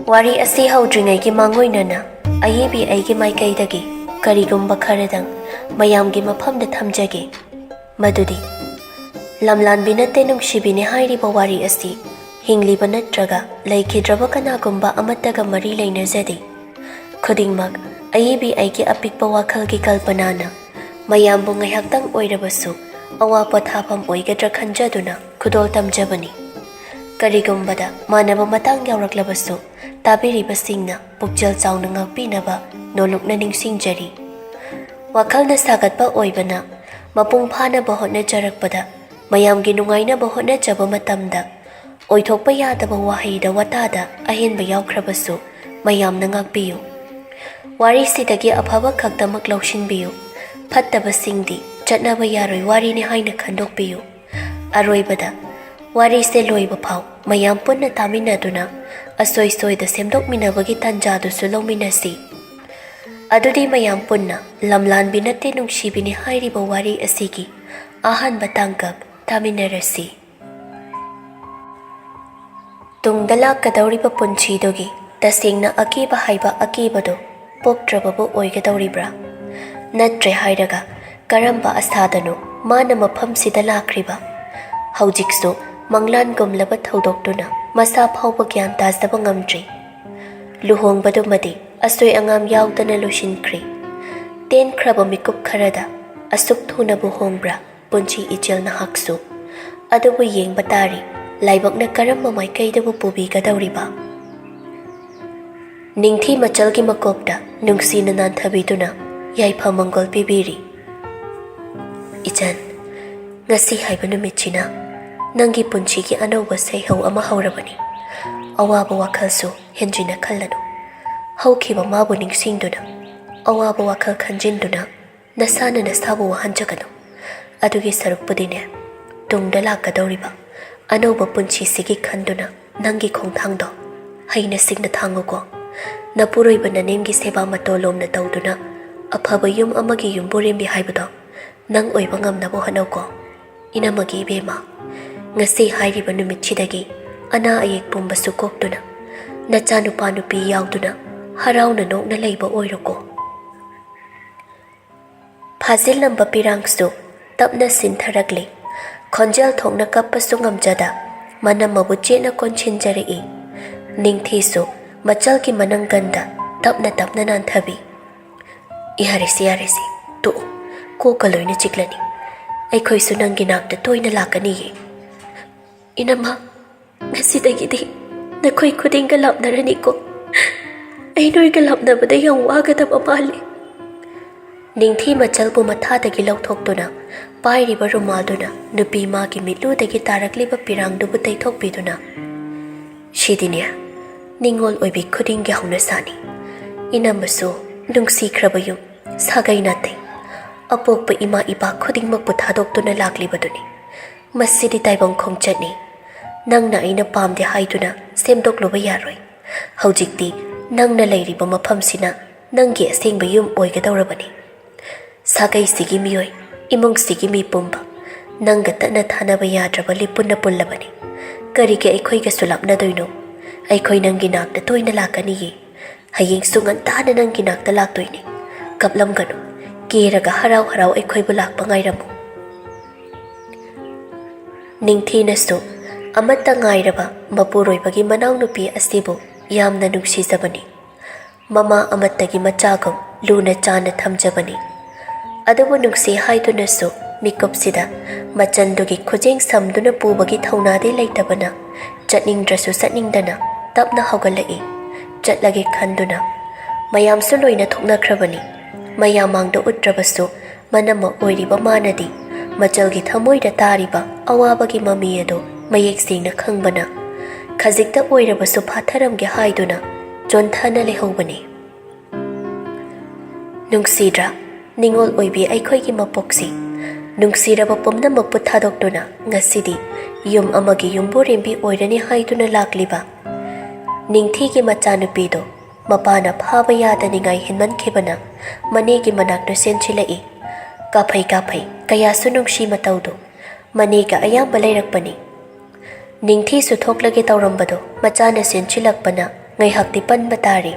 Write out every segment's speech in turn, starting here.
Wari asi haudringai mangoinana ayibi aigi maikaidagi karigumba kharadang mayamgi mafamda thamjage madudi Lamlanbi Natte Nungsibini hairiba wari asi hingliba natraga laikhidraba kanagumba amataga mari lainazade khudingmak ayibi aigi apikpa wakhalgi kalpanana mayambu ngaihaktang oirabasu awapa thapam oigadra khanjaduna khudol tamjabani karigumbada manaba matang yauraklabasu tabiribasingna pukjal chauna ngakpinaba nolukna ningsingjari wakhalna sagatpa oibana mapung phanaba hotnajarakpada mayamgi nungainaba hotnajaba matamda oithokpa yadaba wahaida watada ahenba yaukhrabasu mayamna ngakpiyu warisidagi afaba khaktamak laushinbiyu fattabasingdi chatnaba yaroi warini haina khandokpiyu aroibada warise loiba phau mayam punna taminaduna asoi soida semdokminabagi tanjadusu lawminasi adudi mayam punna Lamlanbi Natte Nungsibini hairiba wari asigi ahanba tangkak taminarasi tungdala kadauriba punchidogi tasingna akiba haiba akibado poktrababu oigadoribra natre hairaga karamba asadano mana mafamsida lakriba haujikso manglan gumlaba thodokduna masa phawba gyan tasdaba ngamdri luhongbadu madi asoi angam yaudana lushinkri ten khraba mikup kharada asuk thuna bu hongbra punchi ichel na haksu adubu yengba tari laibakna karamba maikaidabu pubigadoriba ningthi machalgi makopda nungsina nanthabiduna yaifa mangol pibiri ichan ngasi haiba numitchina nangi punchigi anauba seihau ama haurabani awaba wakhalsu henjina khallanu haukhiba mabu ningsingduna awaba wakhal khanjinduna nasana nasabu wahanjaganu adugi sarukpudine tungda lakadoriba anauba punchi sigi khanduna nangi khongthangdo haina singna thanguko napuroiba nanemgi seba matolomna tawduna afaba yum amagi yumborembi haibado nang oiba ngamnabo hanauko inamagi bema ngasi hairiba numitchidagi ana ayek pumbasu koktuna nacha nupa nupi yauduna harauna nokna leiba oiroko phazil namba pirangsu tapna sintharagli khonjal thokna kappasu ngamjada manamabu chena konchinjari ningthisu machalki manangganda tapna tapna nanthabi yaresi tu ko kaloina chiklani aikhoisu nangi nakta toina lakani inama ngasidagidi nakhoi khudinga lapnarani ko ai noiga lapnabada yang wagadaba mali ningthi machalbu mathadagi lauthokduna pairiba rumaduna nupi magi mitludagi tarakliba pirangdubu taithokpiduna shidinia ningol oibi khudingi haunasani inamasu nungsikhraba yum sagai nate apokpa ima ipa khudingmakpu thadokduna laklibaduni masidi taibang khongchatni nangna aina pamde haiduna semdokloba yaroi haujikti nangna leiriba mafamsina nangi asengba yum oigadorabani sagai sigi miyoi imong sigi mi pumba nangga tana thanaba yadraba lipunna pullabani karige aikhoiga sulapna doino aikhoi nangi nakta toina lakani hayeng sungan tana nangi nakta laktoini kaplam gano keraga harau harau aikhoibu lakpa ngairamu ningthinasu amata ngairaba mapuroibagi manau nupi asibu yamna nungsijabani mama amatagi machagam luna chana thamjabani adubu nungsi haidunasu mikopsida machandugi khujeng samduna pubagi thaunade leitabana chatningdrasu satningdana tapna haugalai chatlage khanduna mayamsu loina thoknakhrabani mayamangda utrabasu manama oiriba manadi machalgi thamoida tariba awabagi mami ado mayek singna khangbana khajikta oirabasu phatharamge haiduna jonthana lehobani nungsidra ningol oibi aikhoigi mapoksi nungsiraba pomnamakpu thadokduna ngasidi yum amagi yumborembi oirani haiduna lakliba ningthigi machanupido mapana phaba yadaningai hinmankhibana manegi manakna senchilai kaphai kaya sunungshi mataudu maniga ayamba leirakpani ningthi su thoklage tawrambado machana senchilakpana ngaihakti panba tari.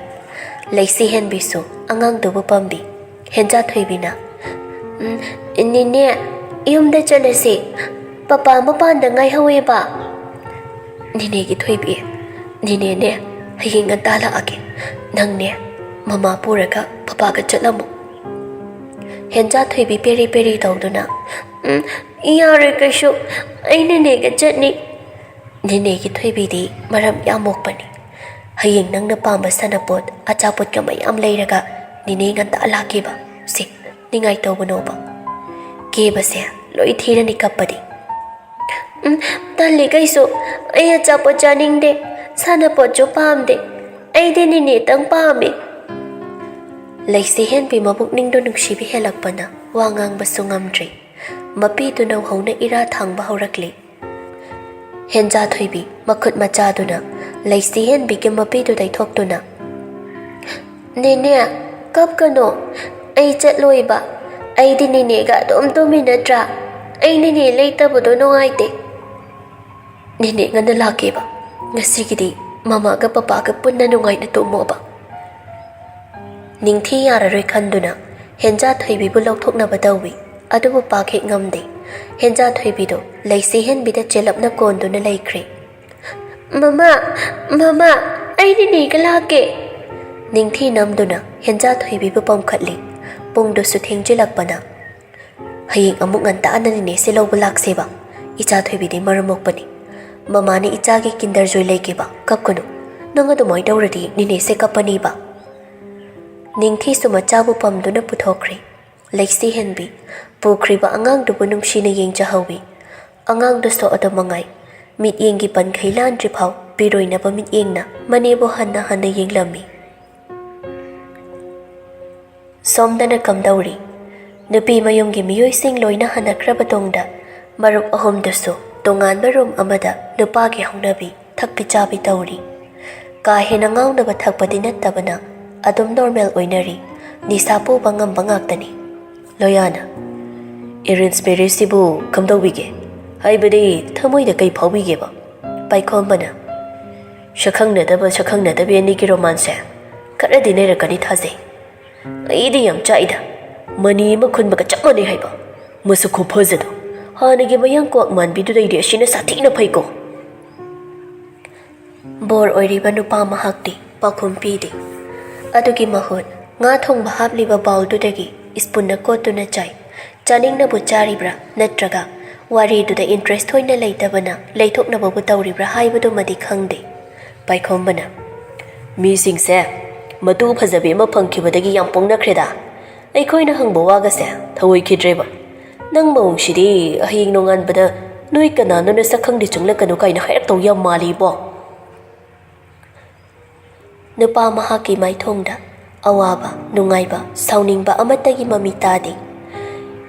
Laisi henbisu angang dubu pambi. Henja thoibina. Nine, yumda chalasi. Papa mapanda ngai hawe ba. Nine gi thoibi. Nine ne, haying antala ake. Nang ne, mama puraga papa ga chalamu. Henja thoibi peri peri dauduna. Yare kashu, aine ne ga chatni. Nine gi thoibi di maram yamok pani. Haying nang napamba sanapot at sapot ka mayam layraga nine nganta alaki ba. Si, ningay tawano ba. Kiba siya, loy thira ni kapadi. Tali kayso, ay at sapot janing de, sanapot jo pam de, ay de ninitang pami. Laysihen pi mabukning do Nungsibini helak pa na, wangang basungamdri. Mapito na uhaw na irathang bahurakli. Henja thoibi, makut machado na, laysihen bigyan mapito day thokto na. Nene, kap ka no, ay chatloy ba? Ay di nene ga doon tuminatra, ay nene layta ba doon ay de. Nene nga nalaki ba? Nga sige di, mama ka papa ka pun na nungay na tumo ba? Ning thi yararoy kando na, henja thoibi bulaw thok na badawi, adubo pakik ngamde. Henja thoibi do, laysihen bida chelap na kondo na laykri. Mama, ay nene ka laki. Ning thi namdo na, henja thoibi bupam katli, pung do suthing jilak pa na. Haying amuk ngantaan na nene silaw bulak siba, icha thoibi di maramok pa ni. Mama ni icha ki kinder joy layki ba, kapkuno, nanga dumoy daw radi nene se kapani ba. Ning thi sumachabu pam do na puthokri, laysihen bi, pukri ba angang do bunum shina yeng jahawi, angang do so adamangay, mit yeng gipan kailan dripaw, piroy na ba mit yeng na, manibo hana yeng lami. Somda na kamdawri, nupi mayong gimiyoy sing loy na hanakrabatongda, marup ahom daso, tungan barum amada, nupagi hongnabi, thakpichabi tawri. Kahit nangaw na ba thakpadinat taba na, adum normal oinari, nisapo bangam bangagtani. Loyana, irrespirasibu kamdawige, haibadi thamoy da kay pawige ba? Paikomba na, shakang na daba yani ki romance, kara dinera kani thaze. Aidi yam chaida, mani makun baka chamani haiba, masuko phozado, hanagi mayang ko akman bidu da ide shina sati na phaiko. Bor oiriba nupa mahakti, pakum pidi. Adugi mahut, nga thong bahab liba baul dudagi, ispun na koto na chay, chaning na buchari bra, natraga, wari do da interest hoy na laytaba na, laytok na babutawri bra haiba do madikhangde. Paikomba na, mising se, madu phazabi ma phangkhibadagi yam pongnakhreda, ꯑꯩꯈꯣꯏꯅ ꯍꯪꯕ ꯋꯥꯒꯁꯦ ꯊꯑꯣꯏꯈꯤꯗ꯭ꯔꯦꯕ ꯅꯪ ꯃꯑꯣꯡꯁꯤꯗꯤ ꯍꯌꯦꯡ ꯅꯣꯡꯉꯥꯟꯕꯗ ꯅꯣꯏ ꯀꯅꯥꯅꯣꯅ ꯁꯛꯈꯪꯗꯤ ꯆꯪꯂꯛꯀꯅꯨ ꯀꯥꯏꯅ ꯍꯥꯏꯔꯛꯇꯧ ꯌꯥꯝ ꯃꯥꯜꯂꯤꯕꯣ ꯅꯨꯄꯥ ꯃꯍꯥꯛꯀꯤ ꯃꯥꯏꯊꯣꯡꯗ ꯑꯋꯥꯕ ꯅꯨꯡꯉꯥꯏꯕ ꯁꯥꯎꯅꯤꯡꯕ ꯑꯃꯠꯇꯒꯤ ꯃꯃꯤ ꯇꯥꯗꯦ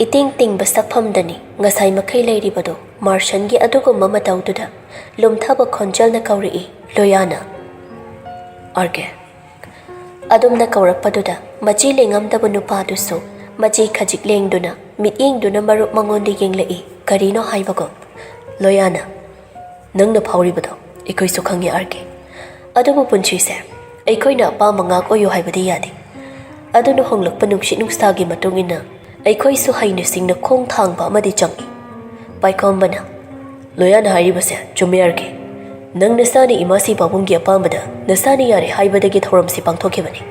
ꯏꯇꯤꯡ ꯇꯤꯡꯕ ꯁꯛꯐꯝꯗꯅꯤ ꯉꯁꯥꯏ ꯃꯈꯩ ꯂꯩꯔꯤꯕꯗꯣ ꯃꯥꯔꯁꯟꯒꯤ ꯑꯗꯨꯒꯨꯝꯕ ꯃꯇꯧꯗꯨꯗ ꯂꯨꯝꯊꯕ ꯈꯣꯟꯖꯦꯜꯅ ꯀꯧꯔꯛꯏ ꯂꯣꯌꯥꯅ ꯑꯥꯔꯒꯦ ꯑꯗꯨꯝꯅ ꯀꯧꯔꯛꯄꯗꯨꯗ ꯃꯆꯤ ꯂꯦꯡꯉꯝꯗꯕ ꯅꯨꯄꯥꯗꯨꯁꯨ ꯃꯆꯤ ꯈꯖꯤꯛ ꯂꯦꯡꯗꯨꯅ ꯃꯤꯠꯌꯦꯡꯗꯨꯅ ꯃꯔꯨꯞ ꯃꯉꯣꯟꯗ ꯌꯦꯡꯂꯛꯏ ꯀꯔꯤꯅꯣ ꯍꯥꯏꯕꯒꯨꯝ ꯂꯣꯌꯥꯅ ꯅꯪꯅ ꯐꯥꯎꯔꯤꯕꯗꯣ ꯑꯩꯈꯣꯏꯁꯨ ꯈꯪꯉꯤ ꯑꯥꯔꯒꯦ ꯑꯗꯨꯕꯨ ꯄꯨꯟꯁꯤꯁꯦ ꯑꯩꯈꯣꯏꯅ ꯑꯄꯥꯝꯕ ꯉꯥꯛꯑꯣꯌꯨ ꯍꯥꯏꯕꯗꯤ ꯌꯥꯗꯦ ꯑꯗꯨꯅ ꯍꯣꯡꯂꯛꯄ ꯅꯨꯡꯁꯤꯠ ꯅꯨꯡꯁꯥꯒꯤ ꯃꯇꯨꯡ ꯏꯟꯅ ꯑꯩꯈꯣꯏꯁꯨ ꯍꯩꯅ ꯁꯤꯡꯅ ꯈꯣꯡ ꯊꯥꯡꯕ ꯑꯃꯗꯤ ꯆꯪꯏ ꯄꯥꯏꯈꯣꯝꯕꯅ ꯂꯣꯌꯥꯅ ꯍꯥꯏꯔꯤꯕꯁꯦ ꯆꯨꯝꯃꯤ ꯑꯥꯔꯒꯦ ꯅꯪ ꯅꯁꯥꯅ ꯏꯃꯥꯁꯤ ꯄꯥꯕꯨꯡꯒꯤ ꯑꯄꯥꯝꯕꯗ ꯅꯁꯥꯅ ꯌꯥꯔꯦ ꯍꯥꯏꯕꯗꯒꯤ ꯊꯧꯔꯝꯁꯤ ꯄꯥꯡꯊꯣꯛꯈꯤꯕꯅꯤ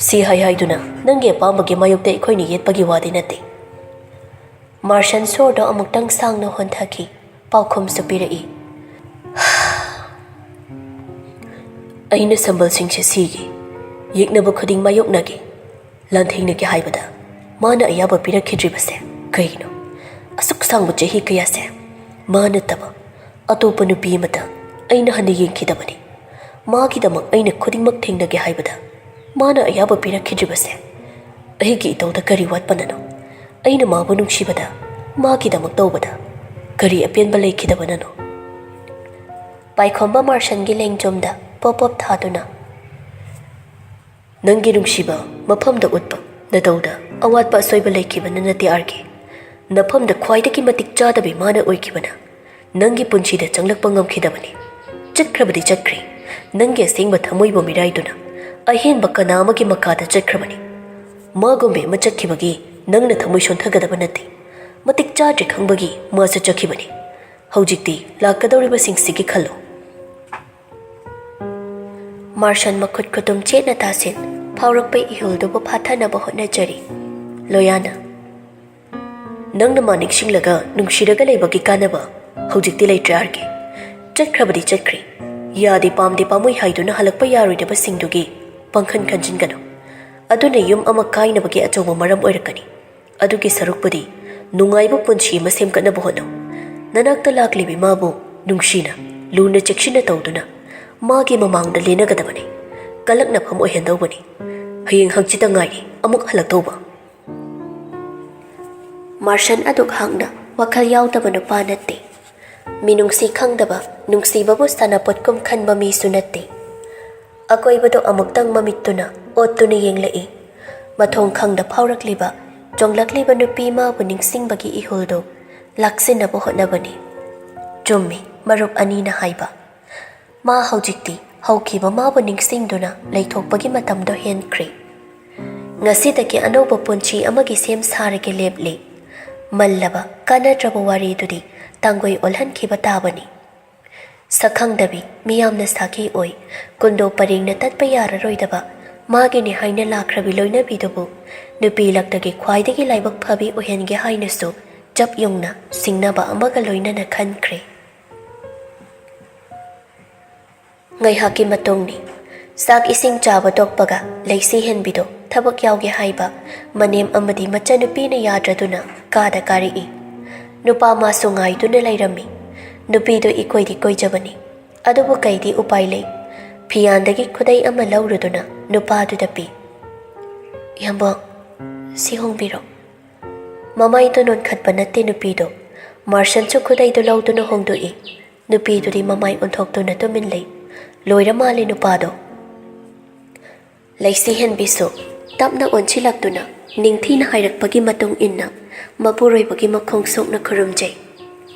ꯁꯤ ꯍꯥꯏꯗꯨꯅ ꯅꯪꯒꯤ ꯑꯄꯥꯝꯕꯒꯤ ꯃꯥꯌꯣꯛꯇ ꯑꯩꯈꯣꯏꯅ ꯌꯦꯠꯄꯒꯤ ꯋꯥꯗꯤ ꯅꯠꯇꯦ ꯃꯥꯔꯁꯟ ꯁꯣꯔꯗꯣ ꯑꯃꯨꯛꯇꯪ ꯁꯥꯡꯅ ꯍꯣꯟꯊꯈꯤ ꯄꯥꯎꯈꯨꯝꯁꯨ ꯄꯤꯔꯛꯏ ꯑꯩꯅ ꯁꯝꯕꯜꯁꯤꯡꯁꯦ ꯁꯤꯒꯤ ꯌꯦꯛꯅꯕ ꯈꯨꯗꯤꯡ ꯃꯥꯌꯣꯛꯅꯒꯤ ꯂꯥꯟꯊꯦꯡꯅꯒꯤ ꯍꯥꯏꯕꯗ ꯃꯥꯅ ꯑꯌꯥꯕ ꯄꯤꯔꯛꯈꯤꯗ꯭ꯔꯤꯕꯁꯦ ꯀꯩꯒꯤꯅꯣ ꯑꯁꯨꯛ ꯁꯥꯡꯕ ꯆꯍꯤ ꯀꯌꯥꯁꯦ ꯃꯥ ꯅꯠꯇꯕ ꯑꯇꯣꯞꯄ ꯅꯨꯄꯤ ꯑꯃꯗ ꯑꯩꯅ ꯍꯟꯅ ꯌꯦꯡꯈꯤꯗꯕꯅꯤ ꯃꯥꯒꯤꯗꯃꯛ ꯑꯩꯅ ꯈꯨꯗꯤꯡꯃꯛ ꯊꯦꯡꯅꯒꯦ ꯍꯥꯏꯕꯗ ꯃꯥꯅ ꯑꯌꯥꯕ ꯄꯤꯔꯛꯈꯤꯗ꯭ꯔꯤꯕꯁꯦ ꯑꯩꯒꯤ ꯏꯇꯧꯗ ꯀꯔꯤ ꯋꯥꯠꯄꯅꯅꯣ ꯑꯩꯅ ꯃꯥꯕꯨ ꯅꯨꯡꯁꯤꯕꯗ ꯃꯥꯒꯤꯗꯃꯛ ꯇꯧꯕꯗ ꯀꯔꯤ ꯑꯄꯦꯟꯕ ꯂꯩꯈꯤꯗꯕꯅꯅꯣ ꯄꯥꯏꯈꯣꯝꯕ ꯃꯥꯔꯁꯟꯒꯤ ꯂꯦꯡꯖꯣꯝꯗ ꯄꯣꯞ ꯄꯣꯞ ꯊꯥꯗꯨꯅ ꯅꯪꯒꯤ ꯅꯨꯡꯁꯤꯕ ꯃꯐꯝꯗ ꯎꯠꯄ ꯅꯇꯧꯗ ꯑꯋꯥꯠꯄ ꯑꯁꯣꯏꯕ ꯂꯩꯈꯤꯕꯅ ꯅꯠꯇꯦ ꯑꯥꯔꯒꯦ ꯅꯐꯝꯗ ꯈ꯭ꯋꯥꯏꯗꯒꯤ ꯃꯇꯤꯛ ꯆꯥꯗꯕꯤ ꯃꯥꯅ ꯑꯣꯏꯈꯤꯕꯅ ꯅꯪꯒꯤ ꯄꯨꯟꯁꯤꯗ ꯆꯪꯂꯛꯄ ꯉꯝꯈꯤꯗꯕꯅꯤ ꯆꯠꯈ꯭ꯔꯕꯗꯤ ꯆꯠꯈ꯭ꯔꯦ ꯅꯪꯒꯤ ꯑꯁꯦꯡꯕ ꯊꯃꯣꯏꯕꯨ ꯃꯤꯔꯥꯏꯗꯨꯅ ꯑꯍꯦꯟꯕ ꯀꯅꯥ ꯑꯃꯒꯤ ꯃꯈꯥꯗ ꯆꯠꯈ꯭ꯔꯕꯅꯤ꯫ ꯃꯥꯒꯨꯝꯕꯤ ꯑꯃ ꯆꯠꯈꯤꯕꯒꯤ ꯅꯪꯅ ꯊꯃꯣꯏ ꯁꯣꯟꯊꯒꯗꯕ ꯅꯠꯇꯦ꯫ ꯃꯇꯤꯛ ꯆꯥꯗ꯭ꯔꯦ ꯈꯪꯕꯒꯤ ꯃꯥꯁꯨ ꯆꯠꯈꯤꯕꯅꯤ꯫ ꯍꯧꯖꯤꯛꯇꯤ ꯂꯥꯛꯀꯗꯧꯔꯤꯕꯁꯤꯡꯁꯤꯒꯤ ꯈꯜꯂꯨ꯫ ꯃꯥꯔꯁꯟ ꯃꯈꯨꯠ ꯈꯨꯇꯨꯝ ꯆꯦꯠꯅ ꯇꯥꯁꯤꯟ ꯐꯥꯎꯔꯛꯄ ꯏꯍꯨꯜꯗꯨꯕꯨ ꯐꯥꯊꯅꯕ ꯍꯣꯠꯅꯖꯔꯤ꯫ ꯂꯣꯌꯥꯅ ꯅꯪꯅ ꯃꯥ ꯅꯤꯡꯁꯤꯡꯂꯒ ꯅꯨꯡꯁꯤꯔꯒ ꯂꯩꯕꯒꯤ ꯀꯥꯟꯅꯕ ꯍꯧꯖꯤꯛꯇꯤ ꯂꯩꯇ꯭ꯔꯦ ꯑꯥꯔꯀꯦ꯫ ꯆꯠꯈ꯭ꯔꯕꯗꯤ ꯆꯠꯈ꯭ꯔꯦ꯫ ꯌꯥꯗꯦ ꯄꯥꯝꯗꯦ ꯄꯥꯝꯃꯣꯏ ꯍꯥꯏꯗꯨꯅ ꯍꯜꯂꯛꯄ ꯌꯥꯔꯣꯏꯗꯕꯁꯤꯡꯗꯨꯒꯤ ꯄꯪꯈꯟ ꯈꯟꯖꯤꯟꯒꯅꯨ꯫ ꯑꯗꯨꯅ ꯌꯨꯝ ꯑꯃ ꯀꯥꯏꯅꯕꯒꯤ ꯑꯆꯧꯕ ꯃꯔꯝ ꯑꯣꯏꯔꯛꯀꯅꯤ꯫ ꯑꯗꯨꯒꯤ ꯁꯔꯨꯛꯄꯨꯗꯤ ꯅꯨꯡꯉꯥꯏꯕ ꯄꯨꯟꯁꯤ ꯑꯃ ꯁꯦꯝꯒꯠꯅꯕ ꯍꯣꯠꯅꯧ꯫ ꯅꯅꯥꯛꯇ ꯂꯥꯛꯂꯤꯕꯤ ꯃꯥꯕꯨ ꯅꯨꯡꯁꯤꯅ ꯂꯨꯅ ꯆꯦꯛꯁꯤꯟꯅ ꯇꯧꯗꯨꯅ ꯃꯥꯒꯤ ꯃꯃꯥꯡꯗ ꯂꯦꯟꯅꯒꯗꯕꯅꯤ꯫ ꯀꯂꯛꯅꯐꯝ ꯑꯣꯏꯍꯟꯗꯧꯕꯅꯤ꯫ ꯍꯌꯦꯡ ꯍꯪꯆꯤꯠꯇ ꯉꯥꯏꯔꯤ ꯑꯃꯨꯛ ꯍꯜꯂꯛꯇꯧꯕ꯫ ꯃꯥꯔꯁꯟ ꯑꯗꯨꯛ ꯍꯥꯛꯅ ꯋꯥꯈꯜ ꯌꯥꯎꯗꯕ ꯅꯨꯄꯥ ꯅꯠꯇꯦ꯫ ꯃꯤꯅꯨꯡꯁꯤ ꯈꯪꯗꯕ ꯅꯨꯡꯁꯤꯕꯕꯨ ꯁꯥꯟꯅꯄꯣꯠꯀꯨꯝ ꯈꯟꯕ ꯃꯤꯁꯨ ꯅꯠꯇꯦ꯫ ꯑꯀꯣꯏꯕꯗꯣ ꯑꯃꯨꯛꯇꯪ ꯃꯃꯤꯠꯇꯨꯅ ꯑꯣꯠꯇꯨꯅ ꯌꯦꯡꯂꯛꯏ꯫ ꯃꯊꯣꯡ ꯈꯪꯗ ꯐꯥꯎꯔꯛꯂꯤꯕ ꯆꯣꯡꯂꯛꯂꯤꯕ ꯅꯨꯄꯤ ꯃꯥꯕꯨ ꯅꯤꯡꯁꯤꯡꯕꯒꯤ ꯏꯍꯨꯜꯗꯨ ꯂꯥꯛꯁꯤꯟꯅꯕ ꯍꯣꯠꯅꯕꯅꯤ꯫ ꯆꯨꯝꯃꯤ ꯃꯔꯨꯞ ꯑꯅꯤꯅ ꯍꯥꯏꯕ꯫ ꯃꯥ ꯍꯧꯖꯤꯛꯇꯤ ꯍꯧꯈꯤꯕ ꯃꯥꯕꯨ ꯅꯤꯡꯁꯤꯡꯗꯨꯅ ꯂꯩꯊꯣꯛꯄꯒꯤ ꯃꯇꯝꯗꯣ ꯍꯦꯟꯈ꯭ꯔꯦ꯫ ꯉꯁꯤꯗꯒꯤ ꯑꯅꯧꯕ ꯄꯨꯟꯁꯤ ꯑꯃꯒꯤ ꯁꯦꯝ ꯁꯥꯔꯒ ꯂꯦꯞꯂꯤ꯫ ꯃꯜꯂꯕ ꯀꯥꯟꯅꯗ꯭ꯔꯕ ꯋꯥꯔꯤꯗꯨꯗꯤ ꯇꯥꯡꯒꯣꯏ ꯑꯣꯜꯍꯟꯈꯤꯕ ꯇꯥꯕꯅꯤ꯫ ꯁꯛꯈꯪꯗꯕꯤ ꯃꯤꯌꯥꯝꯅ ꯁꯥꯈꯤ ꯑꯣꯏ ꯀꯨꯟꯗꯣ ꯄꯔꯦꯡꯅ ꯇꯠꯄ ꯌꯥꯔꯔꯣꯏꯗꯕ ꯃꯥꯒꯤꯅꯤ ꯍꯥꯏꯅ ꯂꯥꯛꯈ꯭ꯔꯕꯤ ꯂꯣꯏꯅꯕꯤꯗꯨꯕꯨ ꯅꯨꯄꯤ ꯂꯛꯇꯒꯤ ꯈ꯭ꯋꯥꯏꯗꯒꯤ ꯂꯥꯏꯕꯛ ꯐꯕꯤ ꯑꯣꯏꯍꯟꯒꯦ ꯍꯥꯏꯅꯁꯨ ꯆꯞ ꯌꯨꯡꯅ ꯁꯤꯡꯅꯕ ꯑꯃꯒ ꯂꯣꯏꯅꯅ ꯈꯟꯈ꯭ꯔꯦ꯫ ꯉꯥꯏꯍꯥꯛꯀꯤ ꯃꯇꯨꯡꯅꯤ꯫ ꯆꯥꯛ ꯏꯁꯤꯡ ꯆꯥꯕ ꯇꯣꯛꯄꯒ ꯂꯩꯁꯤ ꯍꯦꯟꯕꯤꯗꯣ ꯊꯕꯛ ꯌꯥꯎꯒꯦ ꯍꯥꯏꯕ ꯃꯅꯦꯝ ꯑꯃꯗꯤ ꯃꯆꯟꯅꯨꯄꯤꯅ ꯌꯥꯗ꯭ꯔꯗꯨꯅ ꯀꯥꯗ ꯀꯥꯔꯛꯏ꯫ ꯅꯨꯄꯥ ꯃꯥꯁꯨ ꯉꯥꯏꯗꯨꯅ ꯂꯩꯔꯝꯃꯤ꯫ ꯅꯨꯄꯤꯗꯣ ꯏꯀꯣꯏꯗꯤ ꯀꯣꯏꯖꯕꯅꯤ꯫ ꯑꯗꯨꯕꯨ ꯀꯩꯗꯤ ꯎꯄꯥꯏ ꯂꯩ꯫ ꯐꯤꯌꯥꯟꯗꯒꯤ ꯈꯨꯗꯩ ꯑꯃ ꯂꯧꯔꯨꯗꯨꯅ ꯅꯨꯄꯥꯗꯨꯗ ꯄꯤ꯫ ꯏꯌꯥꯝꯕ ꯁꯤ ꯍꯣꯡꯕꯤꯔꯣ꯫ ꯃꯃꯥꯏꯗꯣ ꯅꯣꯟꯈꯠꯄ ꯅꯠꯇꯦ ꯅꯨꯄꯤꯗꯣ꯫ ꯃꯥꯔꯁꯟꯁꯨ ꯈꯨꯗꯩꯗꯨ ꯂꯧꯗꯨꯅ ꯍꯣꯡꯗꯣꯛꯏ꯫ ꯅꯨꯄꯤꯗꯨꯗꯤ ꯃꯃꯥꯏ ꯑꯣꯟꯊꯣꯛꯇꯨꯅ ꯇꯨꯃꯤꯟ ꯂꯩ꯫ ꯂꯣꯏꯔ ꯃꯥꯜꯂꯤ ꯅꯨꯄꯥꯗꯣ꯫ ꯂꯩꯁꯤ ꯍꯦꯟꯕꯤꯁꯨ ꯇꯞꯅ ꯑꯣꯟꯁꯤꯜꯂꯛꯇꯨꯅ ꯅꯤꯡꯊꯤꯅ ꯍꯥꯏꯔꯛꯄꯒꯤ ꯃꯇꯨꯡ ꯏꯟꯅ ꯃꯄꯨꯔꯣꯏꯕꯒꯤ ꯃꯈꯣꯡ ꯁꯣꯛꯅ ꯈꯨꯔꯨꯝꯖꯩ꯫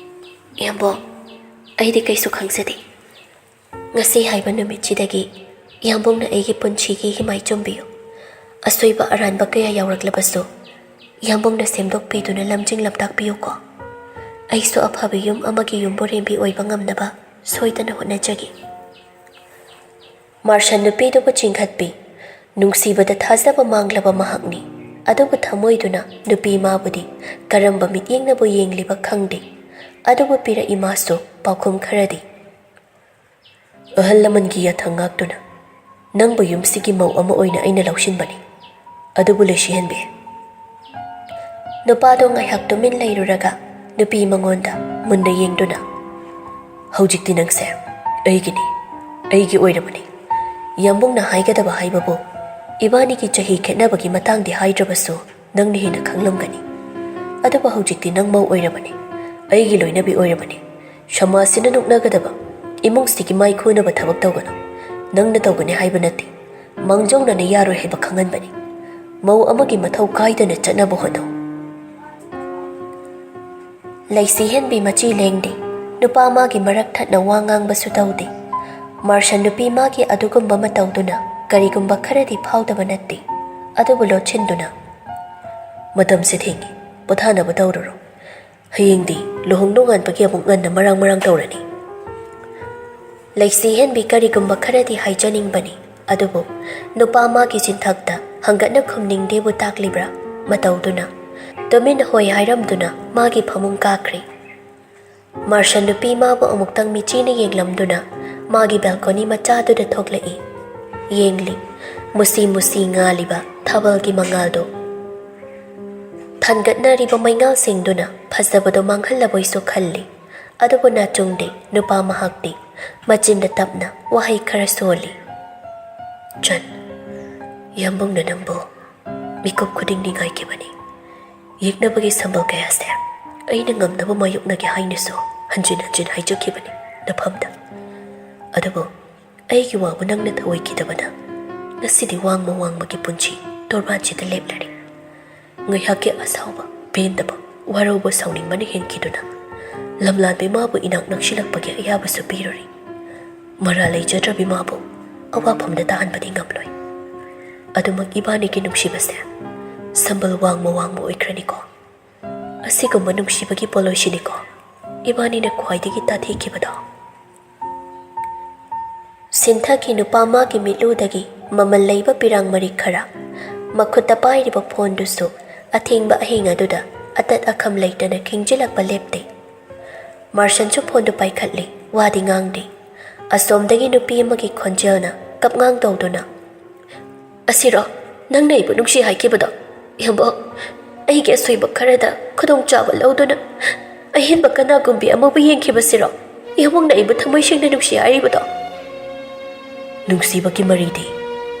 ꯏꯌꯥꯝꯕ ꯑꯩꯗꯤ ꯀꯩꯁꯨ ꯈꯪꯖꯗꯦ꯫ ꯉꯁꯤ ꯍꯥꯏꯕ ꯅꯨꯃꯤꯠꯁꯤꯗꯒꯤ ꯏꯌꯥꯝꯕꯨꯡꯅ ꯑꯩꯒꯤ ꯄꯨꯟꯁꯤꯒꯤ ꯍꯤꯃꯥꯏ ꯆꯨꯝꯕꯤꯌꯨ꯫ ꯑꯁꯣꯏꯕ ꯑꯔꯥꯟꯕ ꯀꯌꯥ ꯌꯥꯎꯔꯛꯂꯕꯁꯨ ꯏꯌꯥꯝꯕꯨꯡꯅ ꯁꯦꯝꯗꯣꯛꯄꯤꯗꯨꯅ ꯂꯝꯖꯤꯡ ꯂꯝꯇꯥꯛꯄꯤꯌꯨꯀꯣ꯫ ꯑꯩꯁꯨ ꯑꯐꯕ ꯌꯨꯝ ꯑꯃꯒꯤ ꯌꯨꯝꯕꯨꯔꯦꯝꯕꯤ ꯑꯣꯏꯕ ꯉꯝꯅꯕ ꯁꯣꯏꯗꯅ ꯍꯣꯠꯅꯖꯒꯦ꯫ ꯃꯥꯔꯁꯟ ꯅꯨꯄꯤꯗꯨꯕꯨ ꯆꯤꯡꯈꯠꯄꯤ꯫ ꯅꯨꯡꯁꯤꯕꯗ ꯊꯥꯖꯕ ꯃꯥꯡꯂꯕ ꯃꯍꯥꯛꯅꯤ꯫ ꯑꯗꯨꯕꯨ ꯊꯃꯣꯏꯗꯨꯅ ꯅꯨꯄꯤ ꯃꯥꯕꯨꯗꯤ ꯀꯔꯝꯕ ꯃꯤꯠꯌꯦꯡꯅꯕꯨ ꯌꯦꯡꯂꯤꯕ ꯈꯪꯗꯦ꯫ ꯑꯗꯨꯕꯨ ꯄꯤꯔꯛꯏ ꯃꯥꯁꯨ ꯄꯥꯎꯈꯨꯝ ꯈꯔꯗꯤ꯫ ꯑꯍꯜ ꯂꯃꯟꯒꯤ ꯌꯥꯊꯪ ꯉꯥꯛꯇꯨꯅ ꯅꯪꯕꯨ ꯌꯨꯝꯁꯤꯒꯤ ꯃꯧ ꯑꯃ ꯑꯣꯏꯅ ꯑꯩꯅ ꯂꯧꯁꯤꯟꯕꯅꯤ꯫ ꯑꯗꯨꯕꯨ ꯂꯩꯁꯤꯍꯟꯕꯤ꯫ ꯅꯨꯄꯥꯗꯣ ꯉꯥꯏꯍꯥꯛ ꯇꯨꯃꯤꯟ ꯂꯩꯔꯨꯔꯒ ꯅꯨꯄꯤ ꯃꯉꯣꯟꯗ ꯃꯨꯟꯅ ꯌꯦꯡꯗꯨꯅ ꯍꯧꯖꯤꯛꯇꯤ ꯅꯪꯁꯦ ꯑꯩꯒꯤꯅꯤ ꯑꯩꯒꯤ ꯑꯣꯏꯔꯕꯅꯤ꯫ ꯌꯥꯝꯕꯨꯡꯅ ꯍꯥꯏꯒꯗꯕ ꯍꯥꯏꯕꯕꯨ ꯏꯕꯥꯅꯤꯒꯤ ꯆꯍꯤ ꯈꯦꯠꯅꯕꯒꯤ ꯃꯇꯥꯡꯗꯤ ꯍꯥꯏꯗ꯭ꯔꯕꯁꯨ ꯅꯪꯅ ꯍꯦꯟꯅ ꯈꯪꯂꯝꯒꯅꯤ꯫ ꯑꯗꯨꯕꯨ ꯍꯧꯖꯤꯛꯇꯤ ꯅꯪ ꯃꯧ ꯑꯣꯏꯔꯕꯅꯤ꯫ ꯑꯩꯒꯤ ꯂꯣꯏꯅꯕꯤ ꯑꯣꯏꯔꯕꯅꯤ꯫ ꯁꯃꯥꯖꯁꯤꯅ ꯅꯣꯛꯅꯒꯗꯕ ꯏꯃꯨꯡꯁꯤꯒꯤ ꯃꯥꯏ ꯈꯨꯅꯕ ꯊꯕꯛ ꯇꯧꯒꯅꯨ꯫ ꯅꯪꯅ ꯇꯧꯒꯅꯤ ꯍꯥꯏꯕ ꯅꯠꯇꯦ꯫ ꯃꯥꯡꯖꯧꯅꯅ ꯌꯥꯔꯣꯏ ꯍꯥꯏꯕ ꯈꯪꯍꯟꯕꯅꯤ꯫ ꯃꯧ ꯑꯃꯒꯤ ꯃꯊꯧ ꯀꯥꯏꯗꯅ ꯆꯠꯅꯕ ꯍꯣꯠꯅꯧ꯫ ꯂꯩꯁꯤ ꯍꯦꯟꯕꯤ ꯃꯆꯤ ꯂꯦꯡꯗꯦ꯫ ꯅꯨꯄꯥ ꯃꯥꯒꯤ ꯃꯔꯛ ꯊꯠꯅ ꯋꯥ ꯉꯥꯡꯕꯁꯨ ꯇꯧꯗꯦ꯫ ꯃꯥꯔꯁꯟ ꯅꯨꯄꯤ ꯃꯥꯒꯤ ꯑꯗꯨꯒꯨꯝꯕ ꯃꯇꯧꯗꯨꯅ ꯀꯔꯤꯒꯨꯝꯕ ꯈꯔꯗꯤ ꯐꯥꯎꯗꯕ ꯅꯠꯇꯦ꯫ ꯑꯗꯨꯕꯨ ꯂꯣꯠꯁꯤꯟꯗꯨꯅ ꯃꯇꯝꯁꯦ ꯊꯦꯡꯉꯤ ꯄꯣꯊꯥꯅꯕ ꯇꯧꯔꯨꯔꯣ꯫ ꯍꯌꯦꯡꯗꯤ ꯂꯨꯍꯣꯡ ꯅꯣꯡꯉꯥꯟꯕꯒꯤ ꯑꯃꯨꯛ ꯉꯟꯅ ꯃꯔꯥꯡ ꯇꯧꯔꯅꯤ꯫ ꯂꯩꯁꯤ ꯍꯦꯟꯕꯤ ꯀꯔꯤꯒꯨꯝꯕ ꯈꯔꯗꯤ ꯍꯥꯏꯖꯅꯤꯡꯕꯅꯤ꯫ ꯑꯗꯨꯕꯨ ꯅꯨꯄꯥ ꯃꯥꯒꯤ ꯆꯤꯟꯊꯛꯇ ꯍꯪꯒꯠꯅ ꯈꯨꯝꯅꯤꯡꯗꯦꯕꯨ ꯇꯥꯛꯂꯤꯕ꯭ꯔꯥ ꯃꯇꯧꯗꯨꯅ ꯇꯨꯃꯤꯟꯅ ꯍꯣꯏ ꯍꯥꯏꯔꯝꯗꯨꯅ ꯃꯥꯒꯤ ꯐꯃꯨꯡ ꯀꯥꯈ꯭ꯔꯦ꯫ ꯃꯥꯔꯁꯟ ꯅꯨꯄꯤ ꯃꯥꯕꯨ ꯑꯃꯨꯛꯇꯪ ꯃꯤꯆꯤꯅ ꯌꯦꯡꯂꯝꯗꯨꯅ ꯃꯥꯒꯤ ꯕꯦꯜꯀꯣꯅꯤ ꯃꯆꯥꯗꯨꯗ ꯊꯣꯛꯂꯛꯏ꯫ ꯌꯦꯡꯂꯤ ꯃꯨꯁꯤ ꯃꯨꯁꯤ ꯉꯥꯜꯂꯤꯕ ꯊꯥꯕꯜꯒꯤ ꯃꯉꯥꯜꯗꯣ꯫ ꯊꯥꯟꯒꯠꯅꯔꯤꯕ ꯃꯩꯉꯥꯜꯁꯤꯡꯗꯨꯅ ꯐꯖꯕꯗꯣ ꯃꯥꯡꯍꯜꯂꯕꯣꯏꯁꯨ ꯈꯜꯂꯤ꯫ ꯑꯗꯨꯕꯨ ꯅꯥꯆꯨꯡꯗꯦ ꯅꯨꯄꯥ ꯃꯍꯥꯛꯇꯤ ꯃꯆꯤꯟꯗ ꯇꯞꯅ ꯋꯥꯍꯩ ꯈꯔ ꯁꯣꯜꯂꯤ꯫ ꯆꯟ ꯌꯥꯝꯕꯨꯡꯅ ꯅꯪꯕꯨ ꯃꯤꯀꯨꯞ ꯈꯨꯗꯤꯡꯒꯤ ꯉꯥꯏꯈꯤꯕꯅꯤ꯫ ꯌꯦꯛꯅꯕꯒꯤ ꯁꯝꯕꯜ ꯀꯌꯥꯁꯦ ꯑꯩꯅ ꯉꯝꯅꯕ ꯃꯥꯌꯣꯛꯅꯒꯦ ꯍꯥꯏꯅꯁꯨ ꯍꯟꯖꯤꯟ ꯍꯟꯖꯤꯟ ꯍꯥꯏꯖꯈꯤꯕꯅꯤ ꯅꯐꯝꯗ꯫ ꯑꯗꯨꯕꯨ ꯑꯩꯒꯤ ꯋꯥꯕꯨ ꯅꯪꯅ ꯊꯑꯣꯏꯈꯤꯗꯕꯅ ꯉꯁꯤꯗꯤ ꯋꯥꯡꯃꯒꯤ ꯄꯨꯟꯁꯤ ꯇꯣꯔꯕꯥꯟꯁꯤꯗ ꯂꯦꯞꯂꯔꯤ꯫ ꯉꯥꯏꯍꯥꯛꯀꯤ ꯑꯁꯥꯎꯕ ꯄꯦꯟꯗꯕ ꯋꯥꯔꯧꯕ ꯁꯥꯎꯅꯤꯡꯕꯅ ꯍꯦꯟꯈꯤꯗꯨꯅ ꯂꯝꯂꯥꯟꯕꯤ ꯃꯥꯕꯨ ꯏꯅꯥꯛ ꯅꯛꯁꯤꯜꯂꯛꯄꯒꯤ ꯑꯌꯥꯕꯁꯨ ꯄꯤꯔꯨꯔꯤ꯫ Mara leijadra mabu awafamda tahanbadi ngamloi. Adumak ibani ki nungsibase sambal wangma oikraniko. Asigumba nungsibagi poloisiniko. Ibani na khwaidagi tathikibado. Sinthaki nupama ki mitludagi mamal leiba pirang mari khara makhutta pairiba phone dusu athingba ahinga duda atat akham leitana khingjilakpa lepte. Martian chu phone du paikhatli wadi ngangdi. Asomdagi nupi amagi khonjelna kapngang tawduna. Asiro nang naibu nungsi haikibado. Yambo aigi asoiba kharada khudong chaba lawduna ahinba kana gumbi amabu yengkhibasiro yamong naibu thamoisingna nungsi aribado. Nungsibagi maridi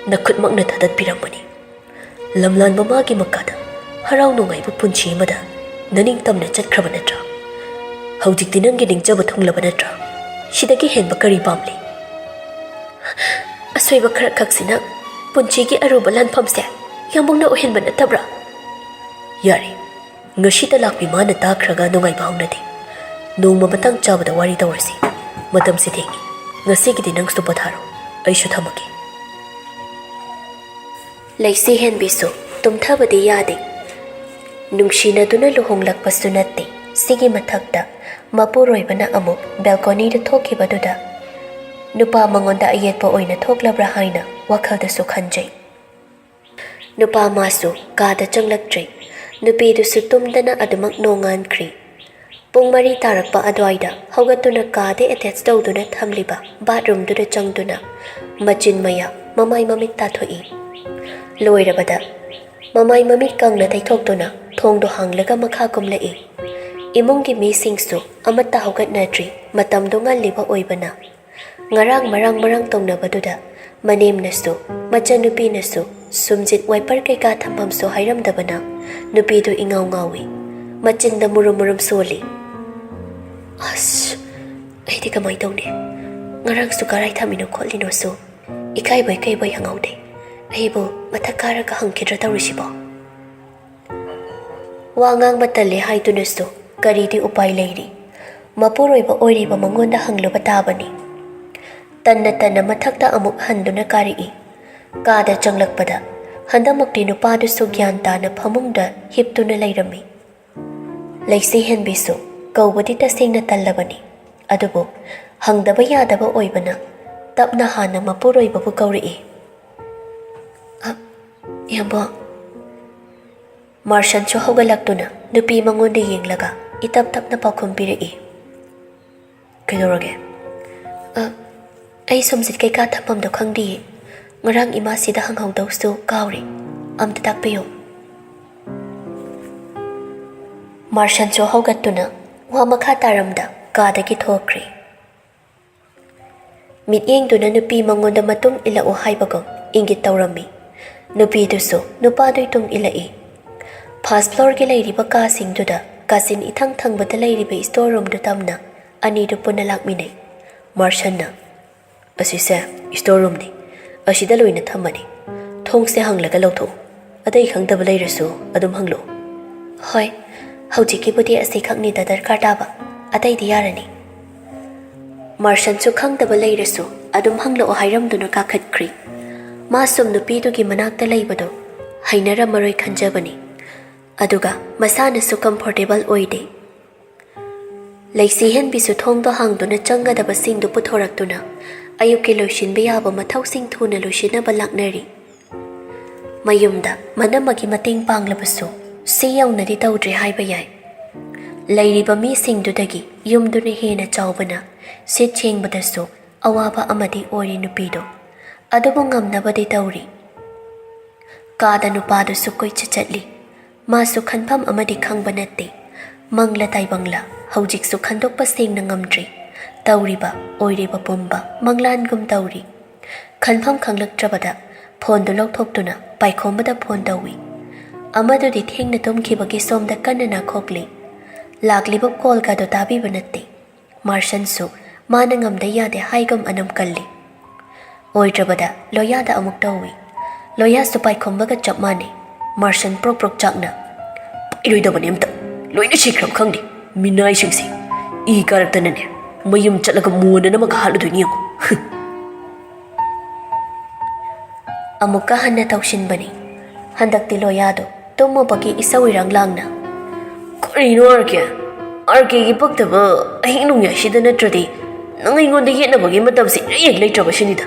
nakhutmakna thadat pirambani. Lamlanbi magi makada harau nungaibu punchi amada naning tamna chatkraba natra. Haujikti nangi ningjaba thunglaba natra. Shidagi henba kari pamli. Asoiba khara khaksina punchigi aruba lanfamse yamongna ohenba natabra. Yari ngashida lakpi mana takhraga nungaiba haunadi. Nongma matang chabada wari tawarsi. Matam si thengi. Ngasigidi nangstu patharo. Aishu thamaki. Laisi hen bisu tumthabadi yade. Nungsina duna luhonglakpasu natte. Sigi mathakta mapuroibana amuk balcony da thokibaduda. Nupa mangonda ayetpa oina thoklabra haina wakhaldasu khanjai. Nupa masu kada changlaktre. Nupidusu tumdana adumak nongankri. Pung mari tarakpa adwaida haugatuna kade attach tawduna thamliba bathroom duda changduna machin maya mamai mamit tathoi. Loirabada mamai mamit kangna taithokduna thongdo hanglaga makha kumlai. Imungi misingsu amata haugatnadri matamdo ngalliba oibana. Ngarang marang tongnabaduda manemnasu machanupinasu sumjit wiper kaika thampamsu hairamdabana nupidu ingaw ngawi machinda murum soli. As aidi kamai tawne ngarang su karai thamino kholino su ikai bai hangaude aibo mathakaraga hangkidra tawrisibo. Wangang batale haidunasu karidi upai leiri mapuroiba oiriba mangonda hangluba tabani. Tanna mathakta amuk handuna kari kada changlakpada handamakti nupadusu gyan tana phamungda hiptuna leirami. Laisi hen bisu kaubadi tasengna tallabani. Adubu hangdaba yadaba oibana tapna hana mapuroibabu kauri. Yambo Martian chu hogalaktuna nupi mangonda yenglaga itap-tapna pakhum piri. Kaidorage? Ay sumsit kay kathapamdo khangdi. Ngarang ima sida hanghawdawsu kawri. Amta takpiyo. Martian chu hogatuna wa makha taramda kadagi thokri. Mityengduna nupi mangonda matung ilao haibagam ingit tawrami. Nupi dusu nupadui tung ilai. First floor ki leiriba kasingduda kasin ithang bada leiriba store room du tamna ani du puna lakminai. Martian na asise store room ni asida loina thamani thongse hanglaga lawtho adai khangdaba leirasu adum hanglo. Hoi haujiki budi ase khangni da darkar taba adai di yarani. Martian chu khangdaba leirasu adum hanglo hairamduna kakhatkri. Masum nupidugi manakta leibado hainara maroi khanjabani. Aduga masana su comfortable oide. Laisi hen bisu thongdo hangduna changadaba singdu puthoraktuna ayuki loishinba yaba mathau sing thuna loishinaba laknari. Mayumda manamagi mating panglabasu si yawnadi tawdri haiba yai. Lairiba mi singdudagi yumduna hena chawbana sit chengbadasu awaba amadi ori nupido. Adubu ngamnabadi tawri. Kada nupadusu koi chachatli. Masu khanpham amadi khangba natte mangla taibangla haujik su khandokpa sengna ngamdri tawriba oiriba pumba manglangum tawri khanpham khanglaktrabada phone do lokthokduna paikhombada phone tawi amadu di thengna tomkhibagi somda kanna khokli lakliba call ka do tabi banatte Martian su mana ngamda yade haigam anam kalli oitrabada loyada amuk tawi loya su paikhombaga chapmane Martian prok chakna. Iroidabani amta. Loina shikram khangdi. Minai shingsi. I karaktanane. Mayum chatlaga muana namaka haludu niyam. Amuka hanna tausinbani. Handakti loyado tumabagi isaw-irang langna. Karino Arke gi paktaba ahing nungyasida natradi nang ingonda yetnabagi matamsi rayeg leitrabasinida.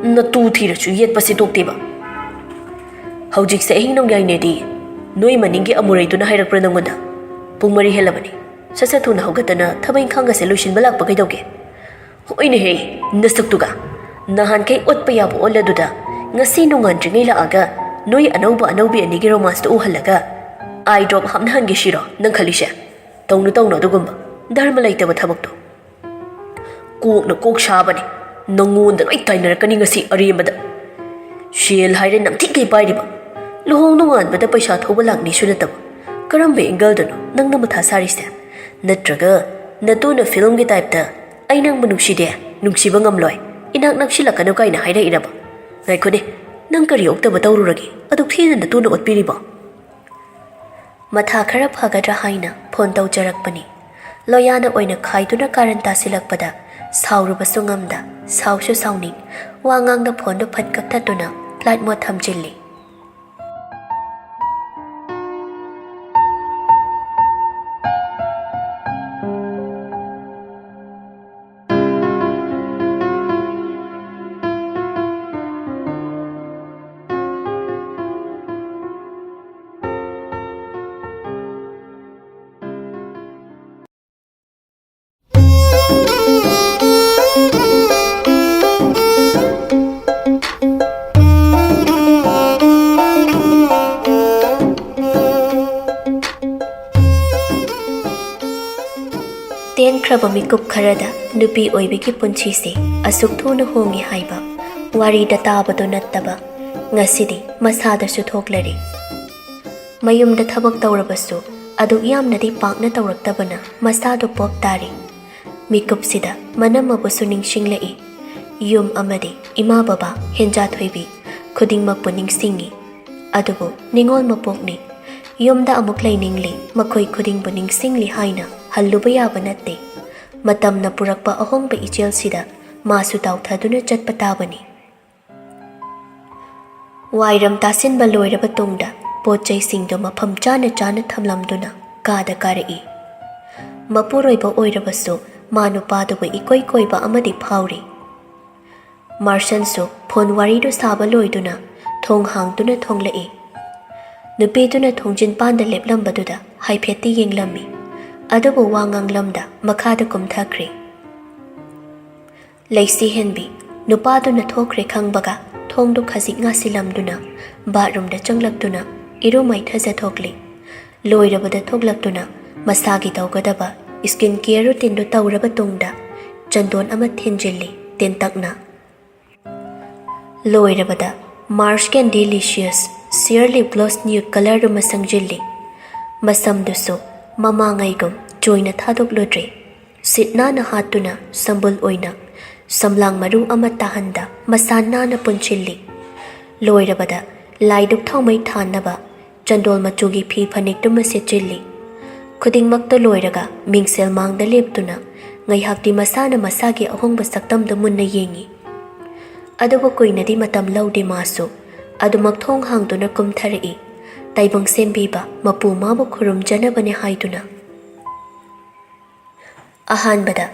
Natu thirachu yetpasi tokteba. Haujikse ahing nungyainedi noi maningi amureiduna hairakpra nangonda. Pung mari helabani. Sasa thuna haugatana thabai khangase loisinba lakpa kaidauge. Hoine he nasaktuga. Nahan kai otpa yabo oladuda ngasi nungandringai laaga noi anaubi anigi romance to uhalaga eye drop hamna hange shiro nang khalishe tawnu dugumba dharma laitaba thabakto kok na kok shabani nangonda loi tainarakani ngasi aremada shel haire namthi kai pairiba luhong nungan bada paisa thoba lakni sunataba karambe angle dano nang na matha sarise natraga natuna film gi type ta ai nang manukside nungsiba ngamloi inak naksilakano kaina haire iraba ngaikone nang kari oktaba tawruragi aduk thina natuna otpiriba matha khara phagadra haina phone tawjarakpani loyana oina khaiduna karan tasilakpada saurubasu ngamda sausu sauning wangangda phone do phat kapthatuna flight mode thamjilli ꯈ꯭ꯔꯕ ꯃꯤꯀꯨꯞ ꯈꯔꯗ ꯅꯨꯄꯤ ꯑꯣꯏꯕꯒꯤ ꯄꯨꯟꯁꯤꯁꯦ ꯑꯁꯨꯛ ꯊꯨꯅ ꯍꯣꯡꯉꯤ ꯍꯥꯏꯕ ꯋꯥꯔꯤꯗ ꯇꯥꯕꯗꯣ ꯅꯠꯇꯕ ꯉꯁꯤꯗꯤ ꯃꯁꯥꯗꯁꯨ ꯊꯣꯛꯂꯔꯤ ꯃꯌꯨꯝꯗ ꯊꯕꯛ ꯇꯧꯔꯕꯁꯨ ꯑꯗꯨꯛ ꯌꯥꯝꯅꯗꯤ ꯄꯥꯛꯅ ꯇꯧꯔꯛꯇꯕꯅ ꯃꯁꯥꯗꯣ ꯄꯣꯞ ꯇꯥꯔꯤ ꯃꯤꯀꯨꯞꯁꯤꯗ ꯃꯅꯝꯃꯕꯨꯁꯨ ꯅꯤꯡꯁꯤꯡꯂꯛꯏ ꯌꯨꯝ ꯑꯃꯗꯤ ꯏꯃꯥ ꯕꯕꯥ ꯍꯦꯟꯖꯥꯊꯣꯏꯕꯤ ꯈꯨꯗꯤꯡꯃꯛꯄꯨ ꯅꯤꯡꯁꯤꯡꯉꯤ ꯑꯗꯨꯕꯨ ꯅꯤꯡꯉꯣꯜ ꯃꯄꯣꯛꯅꯤ ꯌꯨꯝꯗ ꯑꯃꯨꯛ ꯂꯩꯅꯤꯡꯂꯤ ꯃꯈꯣꯏ ꯈꯨꯗꯤꯡꯕꯨ ꯅꯤꯡꯁꯤꯡꯂꯤ ꯍꯥꯏꯅ ꯍꯜꯂꯨꯕ ꯌꯥꯕ ꯅꯠꯇꯦ ꯃꯇꯝꯅ ꯄꯨꯔꯛꯄ ꯑꯍꯣꯡꯕ ꯏꯆꯦꯜꯁꯤꯗ ꯃꯥꯁꯨ ꯇꯥꯎꯊꯗꯨꯅ ꯆꯠꯄ ꯇꯥꯕꯅꯤ ꯋꯥꯏꯔꯝ ꯇꯥꯁꯤꯟꯕ ꯂꯣꯏꯔꯕ ꯇꯨꯡꯗ ꯄꯣꯠꯆꯩꯁꯤꯡꯗꯨ ꯃꯐꯝ ꯆꯥꯅ ꯊꯝꯂꯝꯗꯨꯅ ꯀꯥꯗ ꯀꯥꯔꯛꯏ ꯃꯄꯨꯔꯣꯏꯕ ꯑꯣꯏꯔꯕꯁꯨ ꯃꯥ ꯅꯨꯄꯥꯗꯨꯕꯨ ꯏꯀꯣꯏ ꯀꯣꯏꯕ ꯑꯃꯗꯤ ꯐꯥꯎꯔꯤ ꯃꯥꯔꯁꯟꯁꯨ ꯐꯣꯟ ꯋꯥꯔꯤꯗꯨ ꯁꯥꯕ ꯂꯣꯏꯗꯨꯅ ꯊꯣꯡ ꯍꯥꯡꯗꯨꯅ ꯊꯣꯡꯂꯛꯏ ꯅꯨꯄꯤꯗꯨꯅ ꯊꯣꯡꯖꯤꯟꯄꯥꯟꯗ ꯂꯦꯞꯂꯝꯕꯗꯨꯗ ꯍꯥꯏꯐꯦꯠꯇꯤ ꯌꯦꯡꯂꯝꯃꯤ ꯑꯗꯨꯕꯨ ꯋꯥ ꯉꯥꯡꯂꯝꯗ ꯃꯈꯥꯗ ꯀꯨꯝꯊꯈ꯭ꯔꯦ ꯂꯩꯁꯤ ꯍꯦꯟꯕꯤ ꯅꯨꯄꯥꯗꯨꯅ ꯊꯣꯛꯈ꯭ꯔꯦ ꯈꯪꯕꯒ ꯊꯣꯡꯗꯨ ꯈꯖꯤꯛ ꯉꯥꯁꯤꯜꯂꯝꯗꯨꯅ ꯕꯥꯠꯔꯨꯝꯗ ꯆꯪꯂꯛꯇꯨꯅ ꯏꯔꯨ ꯃꯥꯏꯊꯖꯊꯣꯛꯂꯤ ꯂꯣꯏꯔꯕꯗ ꯊꯣꯛꯂꯛꯇꯨꯅ ꯃꯁꯥꯒꯤ ꯇꯧꯒꯗꯕ ꯁ꯭ꯀꯤꯟ ꯀꯦꯌꯔ ꯔꯨꯇꯤꯟꯗꯨ ꯇꯧꯔꯕ ꯇꯨꯡꯗ ꯆꯟꯗꯣꯟ ꯑꯃ ꯊꯤꯟꯖꯤꯜꯂꯤ ꯇꯦꯟꯇꯛꯅ ꯂꯣꯏꯔꯕꯗ ꯃꯥꯔꯁ ꯀꯦꯟ ꯗꯤꯂꯤꯁꯤꯌꯁ ꯁꯤꯌꯔ ꯂꯤꯞ ꯒ꯭ꯂꯣꯁ ꯅ꯭ꯌꯨꯠ ꯀꯂꯔꯗꯨꯃ ꯁꯪꯖꯤꯜꯂꯤ ꯃꯁꯝꯗꯨꯁꯨ ꯃꯃꯥꯡꯉꯩꯒꯨꯝ ꯆꯣꯏꯅ ꯊꯥꯗꯣꯛꯂꯨꯗ꯭ꯔꯦ ꯁꯤꯠ ꯅꯥꯟꯅ ꯍꯥꯠꯇꯨꯅ ꯁꯝꯕꯨꯜ ꯑꯣꯏꯅ ꯁꯝꯂꯥꯡ ꯃꯔꯨ ꯑꯃ ꯇꯥꯍꯟꯗ ꯃꯁꯥ ꯅꯥꯟꯅ ꯄꯨꯟꯁꯤꯜꯂꯤ ꯂꯣꯏꯔꯕꯗ ꯂꯥꯏꯗꯨꯛ ꯊꯥꯎꯃꯩ ꯊꯥꯟꯅꯕ ꯆꯟꯗꯣꯜ ꯃꯆꯨꯒꯤ ꯐꯤ ꯐꯅꯦꯛꯇꯨꯃ ꯁꯦꯠꯆꯤꯜꯂꯤ ꯈꯨꯗꯤꯡꯃꯛꯇ ꯂꯣꯏꯔꯒ ꯃꯤꯡꯁꯦꯜ ꯃꯥꯡꯗ ꯂꯦꯞꯇꯨꯅ ꯉꯩꯍꯥꯛꯇꯤ ꯃꯁꯥꯅ ꯃꯁꯥꯒꯤ ꯑꯍꯣꯡꯕ ꯁꯛꯇꯝꯗꯨ ꯃꯨꯟꯅ ꯌꯦꯡꯉꯤ ꯑꯗꯨꯕꯨ ꯀꯨꯏꯅꯗꯤ ꯃꯇꯝ ꯂꯧꯗꯦ ꯃꯥꯁꯨ ꯑꯗꯨꯃꯛ ꯊꯣꯡ ꯍꯥꯡꯗꯨꯅ ꯀꯨꯝꯊꯔꯛꯏ ꯇꯥꯏꯕꯪ ꯁꯦꯝꯕꯤꯕ ꯃꯄꯨ ꯃꯥꯕꯨ ꯈꯨꯔꯨꯝꯖꯅꯕꯅꯦ ꯍꯥꯏꯗꯨꯅ ꯑꯍꯥꯟꯕꯗ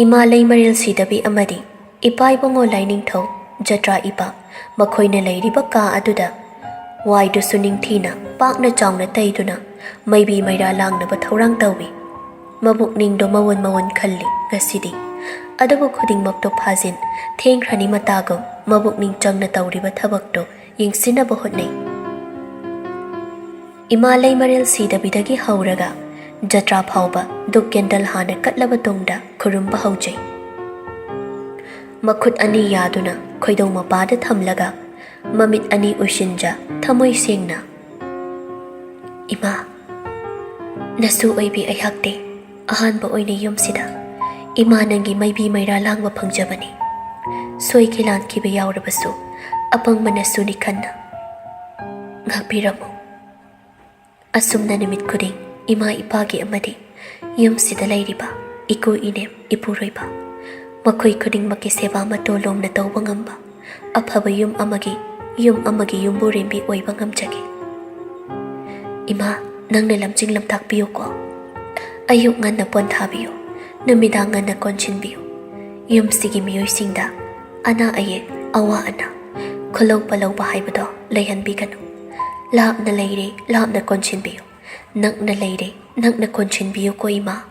ꯏꯃꯥ ꯂꯩꯃꯔꯦꯜ ꯁꯤꯗꯕꯤ ꯑꯃꯗꯤ ꯏꯄꯥ ꯏꯕꯨꯡꯉꯣ ꯂꯥꯏꯅꯤꯡꯊꯧ ꯖꯇ꯭ꯔꯥ ꯏꯄꯥ ꯃꯈꯣꯏꯅ ꯂꯩꯔꯤꯕ ꯀꯥ ꯑꯗꯨꯗ ꯋꯥꯏꯗꯨꯁꯨ ꯅꯤꯡꯊꯤꯅ ꯄꯥꯛꯅ ꯆꯥꯎꯅ ꯇꯩꯗꯨꯅ ꯃꯩꯕꯤ ꯃꯩꯔꯥ ꯂꯥꯡꯅꯕ ꯊꯧꯔꯥꯡ ꯇꯧꯏ ꯃꯕꯨꯛꯅꯤꯡꯗꯣ ꯃꯋꯣꯟ ꯈꯜꯂꯤ ꯉꯁꯤꯗꯤ ꯑꯗꯨꯕꯨ ꯈꯨꯗꯤꯡꯃꯛꯇꯣ ꯐꯥꯖꯤꯟ ꯊꯦꯡꯈ꯭ꯔꯅꯤ ꯃꯇꯥꯒꯨꯝ ꯃꯕꯨꯛꯅꯤꯡ ꯆꯪꯅ ꯇꯧꯔꯤꯕ ꯊꯕꯛꯇꯣ ꯌꯦꯡꯁꯤꯟꯅꯕ ꯍꯣꯠꯅꯩ ꯏꯃꯥ ꯂꯩꯃꯔꯦꯜ ꯁꯤꯗꯕꯤꯗꯒꯤ ꯍꯧꯔꯒ ꯖꯇ꯭ꯔꯥ ꯐꯥꯎꯕ ꯙꯨꯞ ꯀꯦꯟꯗꯜ ꯍꯥꯟꯅ ꯀꯠꯂꯕ ꯇꯨꯡꯗ ꯈꯨꯔꯨꯝꯕ ꯍꯧꯖꯩ ꯃꯈꯨꯠ ꯑꯅꯤ ꯌꯥꯗꯨꯅ ꯈꯣꯏꯗꯧ ꯃꯄꯥꯗ ꯊꯝꯂꯒ ꯃꯃꯤꯠ ꯑꯅꯤ ꯎꯏꯁꯤꯟꯖ ꯊꯃꯣꯏ ꯁꯦꯡꯅ ꯏꯃꯥ ꯅꯁꯨ ꯑꯣꯏꯕꯤ ꯑꯩꯍꯥꯛꯇꯤ ꯑꯍꯥꯟꯕ ꯑꯣꯏꯅ ꯌꯨꯝꯁꯤꯗ ꯏꯃꯥ ꯅꯪꯒꯤ ꯃꯩꯕꯤ ꯃꯩꯔꯥ ꯂꯥꯡꯕ ꯐꯪꯖꯕꯅꯤ ꯁꯣꯏꯈꯤ ꯂꯥꯟꯈꯤꯕ ꯌꯥꯎꯔꯕꯁꯨ ꯑꯄꯪꯕ ꯅꯁꯨꯅꯤ ꯈꯟꯅ ꯉꯥꯛꯄꯤꯔꯝꯃꯨ ꯑꯁꯨꯝꯅ ꯅꯨꯃꯤꯠ ꯈꯨꯗꯤꯡ ꯏꯃꯥ ꯏꯄꯥꯒꯤ ꯑꯃꯗꯤ ꯌꯨꯝꯁꯤꯗ ꯂꯩꯔꯤꯕ ꯏꯀꯨ ꯏꯅꯦꯝ ꯏꯄꯨꯔꯣꯏꯕ ꯃꯈꯣꯏ ꯈꯨꯗꯤꯡꯃꯛꯀꯤ ꯁꯦꯕꯥ ꯃꯇꯣꯂꯣꯝꯅ ꯇꯧꯕ ꯉꯝꯕ ꯑꯐꯕ ꯌꯨꯝ ꯑꯃꯒꯤ yum amagi yumburembi oiba ngamjage. Ima, nangna lamjing lamtakpiyo ko. Ayuk nganna ponthabiyo, numidang nganna konchinbiyo. Yum sigi miyoy singda, ana ayek, awa ana. Khulaw palaw bahaybado, layhanbi kanu. Lahap na layre, lahap na konchinbiyo. Nak na layre, nak na konchinbiyo ko ima.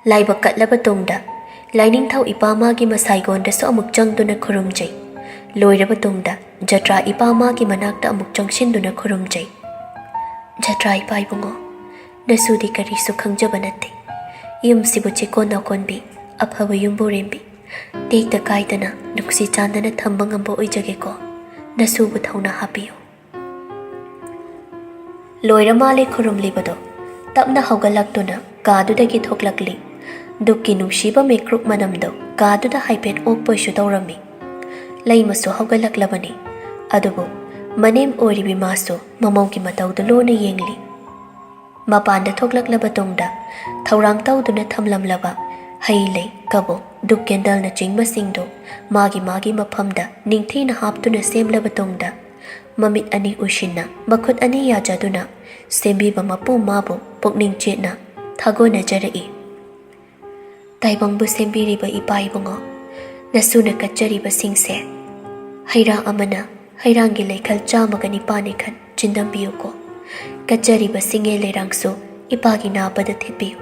Laiba katlaba tungda, laining thaw ipama gi masaygon da so amuk changduna khurumjay. Loiraba tungda, jatra ipama gi manakta amuk changshinduna khurumjay. Jatra ipa ibungo, nasudi kari sukhangjaba natte. Yum sibu chiko na konbi, aphaba yumburembi. Tekta kaidana, nuksi chandana thambang ambo oijage ko, nasubu thauna hapiyo. Loiramale khurum libado, tapna haugalak kaadudagi thoklakli. Dukki nungsiba mekruk manamdo, kaduda haipet okpoishu tawrami. Laimasu haugalak-labani, adubu, manem oribi masu mamawgi matawda lona yengli. Mapanda thoklak-laba tungda, thawrang tawduna thamlamlaba, hailay, kabo, duk kendal na chingma singdo, magi maphamda, ningthi na haptuna semlaba tungda, mamit ani ushinna, makhut ani yajaduna, sembiba mapu mabu, pukning chetna, thago na jarai. Taibangbu sembiriba ipa ibungo, nasuna katjariba singse. Hairang amana, hairangi laikal chamaga nipani khan chindambiyo ko. Katjariba singe lairangso, ipagi nabada thitbiyo.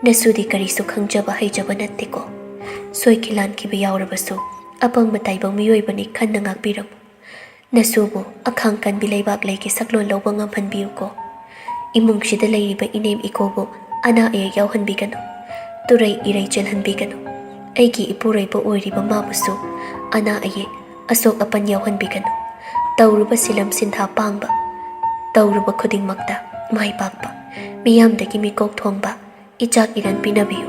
Nasudi karisu khangjaba haijaba natte ko. Soi kilan kiba yaurabaso, apangba taibang miyoiba ni khan na ngakbiramu. Nasubo, akhang kan bilaybak laiki saklon lawba ngamhanbiyo ko. Imung shida layriba inem ikobo, ana aya yawhanbigano. Turay iray jalhanbigano. Aigi ipurayba oiriba mabuso, ana aye, asok apan yawhanbigano. Tawruba silam sintha pangba. Tawruba khuding magda, mahipakba. Miyamdagi mikok thongba, ichak iran pinabiyo.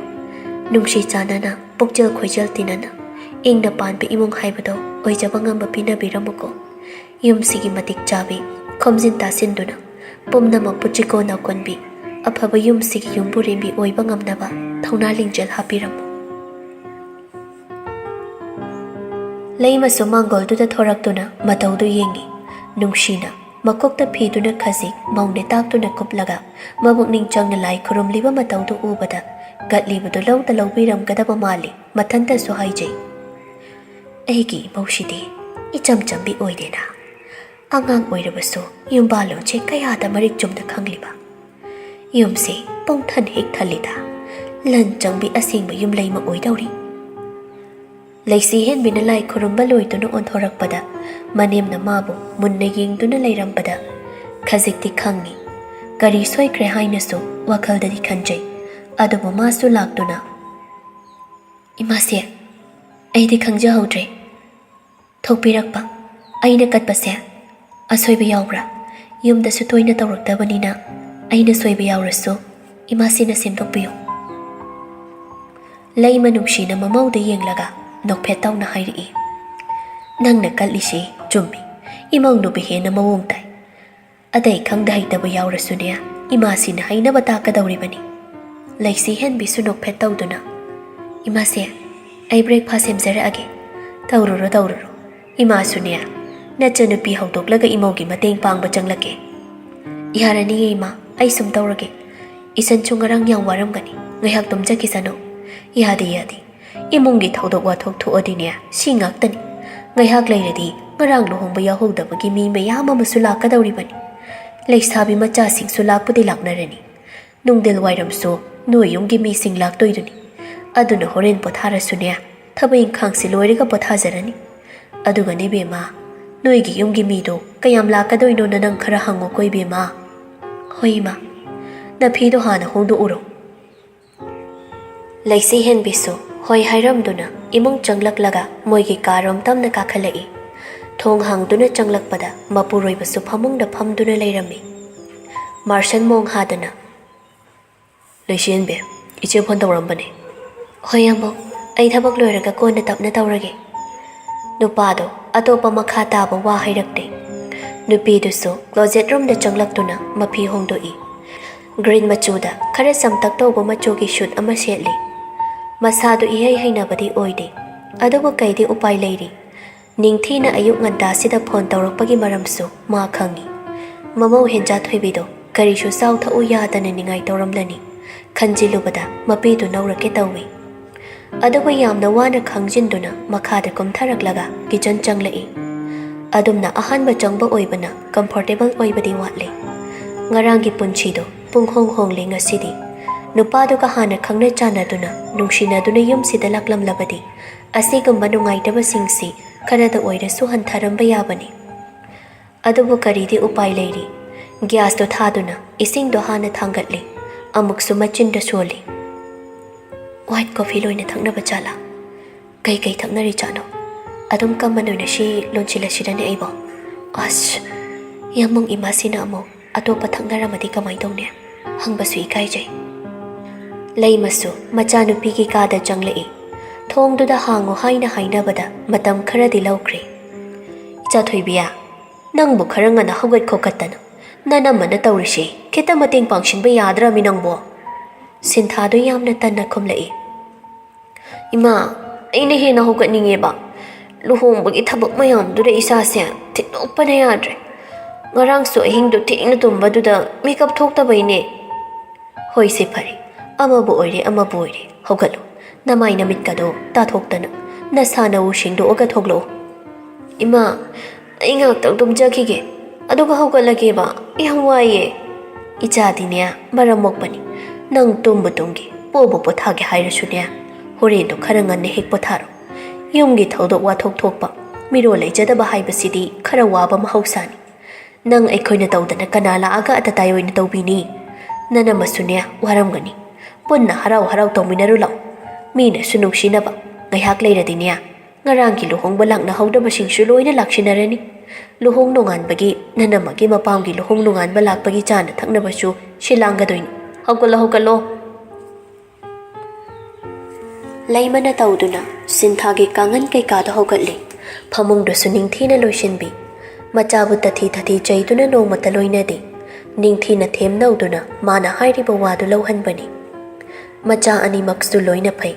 Nungsi chanana, pukjal khoijal tinana. Ingna panpe imong haibado, oijaba ngamba pinabiramuko. Yum sigi matik chabi, khomjin tasinduna. Pumna magpuchiko na konbi. Aphaba yum sigi yumburembi oiba ngamnaba, thauna lingjal hapiramu. Laima sumangol duda thoraktuna, matawdu yengi. Nungsina, makokta phiduna khasik, maungne taktuna kuplaga, mabukning changna lai khurumliba matawdu ubada, gatlibadu lawda lawbiram gadaba mali, mathanta suhaijay. Aigi maushidi, icham chambi oidena. Angang oirabaso, yumbalo che kayada marik jumda khangliba. Yumse, pongthan hek thalida. Lan changbi asingba yum laima oidawri. Laisi hen binalai khurumba loituna onthorakpada, manem na mabu munna yengduna lairambada. Khazikti khangi. Kari soikre hainaso, wakaldadi khanjay. Adubu masu laktuna. Imase, aidi khangja haudre. Thokpirakpa, aina katpase. Asoiba yawra, yumda su toina tawraktabanina, aina soiba yawraso, imasina semdokpiyo. Laima nungshina mamawda yenglaga, nokpetaw na hairi. Nangna kalisi, jumbi, imang nubihe na mawungtay. Aday kang dahitaba yawraso niya, imasina haina bataka dawribani. Laisi hen bisu nokpetaw duna. Imase, ay breakfast hemzara age. Tawruro, imasu niya. Nachanupi haudoklaga imawgi mateng pangba changlake. Iharani ima, ay sum tawrage. Isan chungarang yang waramgani, ngayhak tumjakisano. Yadi. Imungi tawdok wathok thuodi niya, singaktani. Ngayhak layradi, ngarang luhongba yahudabagi mi mayama masulaka dawribani. Laysabi machasing sulakpudi laknarani. Nungdil wairamso, nuyunggi mi sing laktoyduni. Aduna horen potharasu niya, thabaying khangsi loiriga pothazarani. Adugani bema, Noigi yungi mido, kayam lakadoy no nanang karahango ko'y bima. Hoy ma, napido hana hondo uro. Laisi hen biso, hoy hayram duna, imong changlak laga, moigi karom tam na kakalai. Thong hang duna changlak pada, mapuroy baso pamong na pam duna layrami. Marsan mong hadana. Laisi hen be, ichi pon tawram bane. Hoy ambo, ay thabak loiraga ko na tap na tawrage. Nupado, atopa makha taba wa hairakte. Nupiduso, closet room da changlaktuna, mapi hongdoi. Green machuda, kara samtak tawba machugi shoot ama setli. Masado ihai hainabadi oide. Adobo kaidi upay layri. ꯅꯤꯡꯊꯤꯅ ꯑꯌꯨꯛ ꯉꯟꯇꯥꯁꯤꯗ phone ꯇꯧꯔꯛꯄꯒꯤ ꯃꯔꯝꯁꯨ ꯃꯥ ꯈꯪꯉꯤ꯫ ꯃꯃꯧ ꯍꯦꯟꯖꯥꯊꯣꯏꯕꯤꯗꯣ ꯀꯔꯤꯁꯨ ꯆꯥꯎ ꯊꯛꯎ ꯌꯥꯗꯅ ꯅꯤꯡꯉꯥꯏ ꯇꯧꯔꯝꯂꯅꯤ ꯈꯟꯖꯤꯜꯂꯨꯕꯗ ꯃꯄꯤꯗꯨ ꯅꯧꯔꯛꯀꯦ ꯇꯧꯏ꯫ ꯑꯗꯨꯕꯨ ꯌꯥꯝꯅ ꯋꯥꯅ ꯈꯪꯖꯤꯟꯗꯨꯅ ꯃꯈꯥꯗ ꯀꯨꯝꯊꯔꯛꯂꯒ ꯀꯤꯆꯟ ꯆꯪꯂꯛꯏ꯫ ꯑꯗꯨꯝꯅ ꯑꯍꯥꯟꯕ ꯆꯪꯕ ꯑꯣꯏꯕꯅ ꯀꯝꯐꯣꯔꯇꯦꯕꯜ ꯑꯣꯏꯕꯗꯤ ꯋꯥꯠꯂꯤ꯫ ꯉꯔꯥꯡꯒꯤ ꯄꯨꯟꯁꯤꯗꯣ ꯄꯨꯡꯍꯣꯡ ꯍꯣꯡꯂꯤ ꯉꯁꯤꯗꯤ꯫ ꯅꯨꯄꯥꯗꯨꯒ ꯍꯥꯟꯅ ꯈꯪꯅ ꯆꯥꯟꯅꯗꯨꯅ ꯅꯨꯡꯁꯤꯅꯗꯨꯅ ꯌꯨꯝꯁꯤꯗ ꯂꯥꯛꯂꯝꯂꯕꯗꯤ ꯑꯁꯤꯒꯨꯝꯕ ꯅꯨꯡꯉꯥꯏꯇꯕꯁꯤꯡꯁꯤ ꯈꯔꯗ ꯑꯣꯏꯔꯁꯨ ꯍꯟꯊꯔꯝꯕ ꯌꯥꯕꯅꯤ꯫ ꯑꯗꯨꯕꯨ ꯀꯔꯤꯗꯤ ꯎꯄꯥꯏ ꯂꯩꯔꯤ꯫ ꯒ꯭ꯌꯥꯁꯇꯣ ꯊꯥꯗꯨꯅ ꯏꯁꯤꯡꯗꯣ ꯍꯥꯟꯅ ꯊꯥꯡꯒꯠꯂꯤ꯫ ꯑꯃꯨꯛꯁꯨ ꯃꯆꯤꯟꯗ ꯁꯣꯜꯂꯤ꯫ ꯋꯥꯏꯠ ꯀꯣꯐꯤ ꯂꯣꯏꯅ ꯊꯛꯅꯕ ꯖꯥꯠꯂꯥ? ꯀꯩ ꯊꯛꯅꯔꯤ ꯖꯥꯠꯅꯣ? ꯑꯗꯨꯝ ꯀꯃꯟ ꯑꯣꯏꯅ ꯁꯤ ꯂꯣꯟꯁꯤꯜꯂꯁꯤꯔꯅꯦ ꯑꯩꯕꯣ? ꯑꯁ, ꯌꯥꯃꯨꯡ ꯏꯃꯥꯁꯤꯅ ꯑꯃꯨꯛ ꯑꯇꯣꯞꯄ ꯊꯛꯅꯔꯝꯃꯗꯤ ꯀꯃꯥꯏ ꯇꯧꯅꯤ? ꯍꯪꯕꯁꯨ ꯏꯀꯥꯏꯖꯩ꯫ ꯂꯩꯃꯁꯨ ꯃꯆꯥꯅꯨꯄꯤꯒꯤ ꯀꯥꯗ ꯆꯪꯂꯛꯏ꯫ ꯊꯣꯡꯗꯨꯗ ꯍꯥꯡꯉꯨ ꯍꯥꯏꯅ ꯍꯥꯏꯅꯕꯗ ꯃꯇꯝ ꯈꯔꯗꯤ ꯂꯧꯈ꯭ꯔꯦ꯫ ꯏꯆꯥꯊꯣꯏꯕꯤꯌꯥ, ꯅꯪꯕꯨ ꯈꯔ ꯉꯟꯅ ꯍꯧꯒꯠ ꯈꯣꯠꯀꯠꯇꯅ ꯅꯅꯝꯃꯅ ꯇꯧꯔꯤꯁꯦ ꯈꯤꯇ ꯃꯇꯦꯡ ꯄꯥꯡꯁꯤꯟꯕ ꯌꯥꯗ꯭ꯔꯃꯤ ꯅꯪꯕꯣ? ꯁꯤꯟꯊꯥꯗꯨ ꯌꯥꯝꯅ ꯇꯟꯅ ꯈꯨꯝꯂꯛꯏ꯫ ꯏꯃꯥ, ꯑꯩꯅ ꯍꯦꯟꯅ ꯍꯧꯒꯠꯅꯤꯡꯉꯦꯕ꯫ ꯂꯨꯍꯣꯡꯕꯒꯤ ꯊꯕꯛ ꯃꯌꯥꯝꯗꯨꯗ ꯏꯁꯥꯁꯦ ꯊꯤꯟꯗꯣꯛꯄꯅ ꯌꯥꯗ꯭ꯔꯦ꯫ ꯉꯔꯥꯡꯁꯨ ꯑꯍꯤꯡꯗꯨ ꯊꯦꯡꯅ ꯇꯨꯝꯕꯗꯨꯗ ꯃꯤꯀꯞ ꯊꯣꯛꯇꯕꯩꯅꯦ꯫ ꯍꯣꯏꯁꯦ ꯐꯔꯦ, ꯑꯃꯕꯨ ꯑꯣꯏꯔꯦ ꯑꯃꯕꯨ ꯑꯣꯏꯔꯦ, ꯍꯧꯒꯠꯂꯨ꯫ ꯅꯃꯥꯏ ꯅꯃꯤꯠꯀꯗꯣ ꯇꯥꯊꯣꯛꯇꯅ ꯅꯁꯥ ꯅꯎ ꯁꯦꯡꯗꯣꯛꯑꯒ ꯊꯣꯛꯂꯛꯎ꯫ ꯏꯃꯥ, ꯑꯩ ꯉꯥꯛꯇꯪ ꯇꯨꯝꯖꯈꯤꯒꯦ, ꯑꯗꯨꯒ ꯍꯧꯒꯠꯂꯒꯦꯕ꯫ ꯌꯥꯝ ꯋꯥꯏꯌꯦ꯫ ꯏꯆꯥꯗꯤꯅꯦ ꯃꯔꯝ ꯃꯣꯛꯄꯅꯤ꯫ ꯅꯪ ꯇꯨꯝꯕꯨ ꯇꯨꯝꯒꯦ, ꯄꯣꯕꯨ ꯄꯣꯊꯥꯒꯦ ꯍꯥꯏꯔꯁꯨꯅꯦ ꯍꯣꯔꯦꯟꯗꯣ ꯈꯔ ꯉꯟꯅ ꯍꯦꯛ ꯄꯣꯊꯥꯔꯣ꯫ ꯌꯨꯝꯒꯤ ꯊꯧꯗꯣꯛ ꯋꯥꯊꯣꯛ ꯊꯣꯛꯄ, ꯃꯤꯔꯣꯜ ꯂꯩꯖꯗꯕ ꯍꯥꯏꯕꯁꯤꯗꯤ ꯈꯔ ꯋꯥꯕ ꯃꯍꯧꯁꯥꯅꯤ꯫ ꯅꯪ ꯑꯩꯈꯣꯏꯅ ꯇꯧꯗꯅ ꯀꯅꯥ ꯂꯥꯛꯑꯒ ꯑꯇꯇꯥꯏ ꯑꯣꯏꯅ ꯇꯧꯕꯤꯅꯤ? ꯅꯅꯝꯃꯁꯨꯅꯦ ꯋꯥꯔꯝꯒꯅꯤ꯫ ꯄꯨꯟꯅ ꯍꯔꯥꯎ ꯍꯔꯥꯎ ꯇꯧꯃꯤꯟꯅꯔꯨ ꯂꯥꯎ꯫ ꯃꯤꯅꯁꯨ ꯅꯨꯡꯁꯤꯅꯕ, ꯉꯥꯏꯍꯥꯛ ꯂꯩꯔꯗꯤꯅꯦ ꯉꯔꯥꯡꯒꯤ ꯂꯨꯍꯣꯡꯕ ꯂꯥꯛꯅꯍꯧꯗꯕꯁꯤꯡꯁꯨ ꯂꯣꯏꯅ ꯂꯥꯛꯁꯤꯟꯅꯔꯅꯤ꯫ ꯂꯨꯍꯣꯡ ꯅꯣꯡꯉꯥꯟꯕꯒꯤ ꯅꯅꯝꯃꯒꯤ ꯃꯄꯥꯝꯒꯤ ꯂꯨꯍꯣꯡ ꯅꯣꯡꯉꯥꯟꯕ ꯂꯥꯛꯄꯒꯤ ꯆꯥꯅ ꯊꯛꯅꯕꯁꯨ ꯁꯤꯜꯂꯥꯡꯒꯗꯣꯏꯅꯤ꯫ ꯍꯧꯒꯠꯂꯣ ꯍꯧꯒꯠꯂꯣ꯫ ꯂꯩꯃꯅ ꯇꯧꯗꯨꯅ ꯁꯤꯟꯊꯥꯒꯤ ꯀꯥꯡꯒꯟ ꯀꯩꯀꯥꯗ ꯍꯧꯒꯠꯂꯤ꯫ ꯐꯃꯨꯡꯗꯨꯁꯨ ꯅꯤꯡꯊꯤꯅ ꯂꯣꯏꯁꯤꯟꯕꯤ꯫ ꯃꯆꯥꯕꯨ ꯇꯊꯤ ꯇꯊꯤ ꯆꯩꯗꯨꯅ ꯅꯣꯡꯃꯇ ꯂꯣꯏꯅꯗꯦ꯫ ꯅꯤꯡꯊꯤꯅ ꯊꯦꯝꯅꯧꯗꯨꯅ ꯃꯥꯅ ꯍꯥꯏꯔꯤꯕ ꯋꯥꯗꯨ ꯂꯧꯍꯟꯕꯅꯤ꯫ ꯃꯆꯥ ꯑꯅꯤꯃꯛꯁꯨ ꯂꯣꯏꯅ ꯐꯩ꯫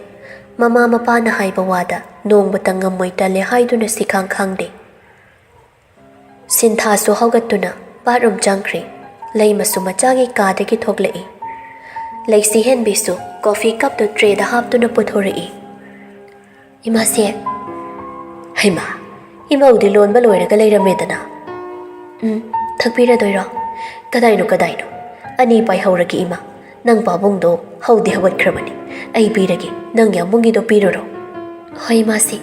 ꯃꯃꯥ ꯃꯄꯥꯅ ꯍꯥꯏꯕ ꯋꯥꯗ ꯅꯣꯡꯃꯇ ꯉꯝꯃꯣꯏ ꯇꯜꯂꯦ ꯍꯥꯏꯗꯨꯅ ꯁꯤꯈꯥꯡ ꯈꯥꯡꯗꯦ꯫ ꯁꯤꯟꯊꯥꯁꯨ ꯍꯧꯒꯠꯇꯨꯅ ꯕꯥꯠꯔꯨꯝ ꯆꯪꯈ꯭ꯔꯦ꯫ ꯂꯩꯃꯁꯨ ꯃꯆꯥꯒꯤ ꯀꯥꯗꯒꯤ ꯊꯣꯛꯂꯛꯏ꯫ ꯂꯩꯁꯤꯍꯦꯟꯕꯤꯁꯨ ꯀꯣꯐꯤ ꯀꯞꯇꯨ ꯇ꯭ꯔꯦꯗ ꯍꯥꯞꯇꯨꯅ ꯄꯨꯊꯣꯔꯛꯏ꯫ ꯏꯃꯥꯁꯦ꯫ ꯍꯩꯃꯥ, ꯏꯃꯧꯗꯤ ꯂꯣꯟꯕ ꯂꯣꯏꯔꯒ ꯂꯩꯔꯝꯃꯦꯗꯅ꯫ ꯊꯛꯄꯤꯔꯗꯣꯏꯔꯣ? ꯀꯗꯥꯏꯅꯣ? ꯑꯅꯤ ꯄꯥꯏꯍꯧꯔꯒꯦ ꯏꯃꯥ꯫ ꯅꯪ ꯄꯥꯕꯨꯡꯗꯣ ꯍꯧꯗꯤ ꯍꯧꯒꯠꯈ꯭ꯔꯕꯅꯤ꯫ ꯑꯩ ꯄꯤꯔꯒꯦ, ꯅꯪ ꯌꯥꯝꯕꯨꯡꯒꯤꯗꯣ ꯄꯤꯔꯨꯔꯣ꯫ ꯍꯣꯏ ꯏꯃꯥꯁꯤ꯫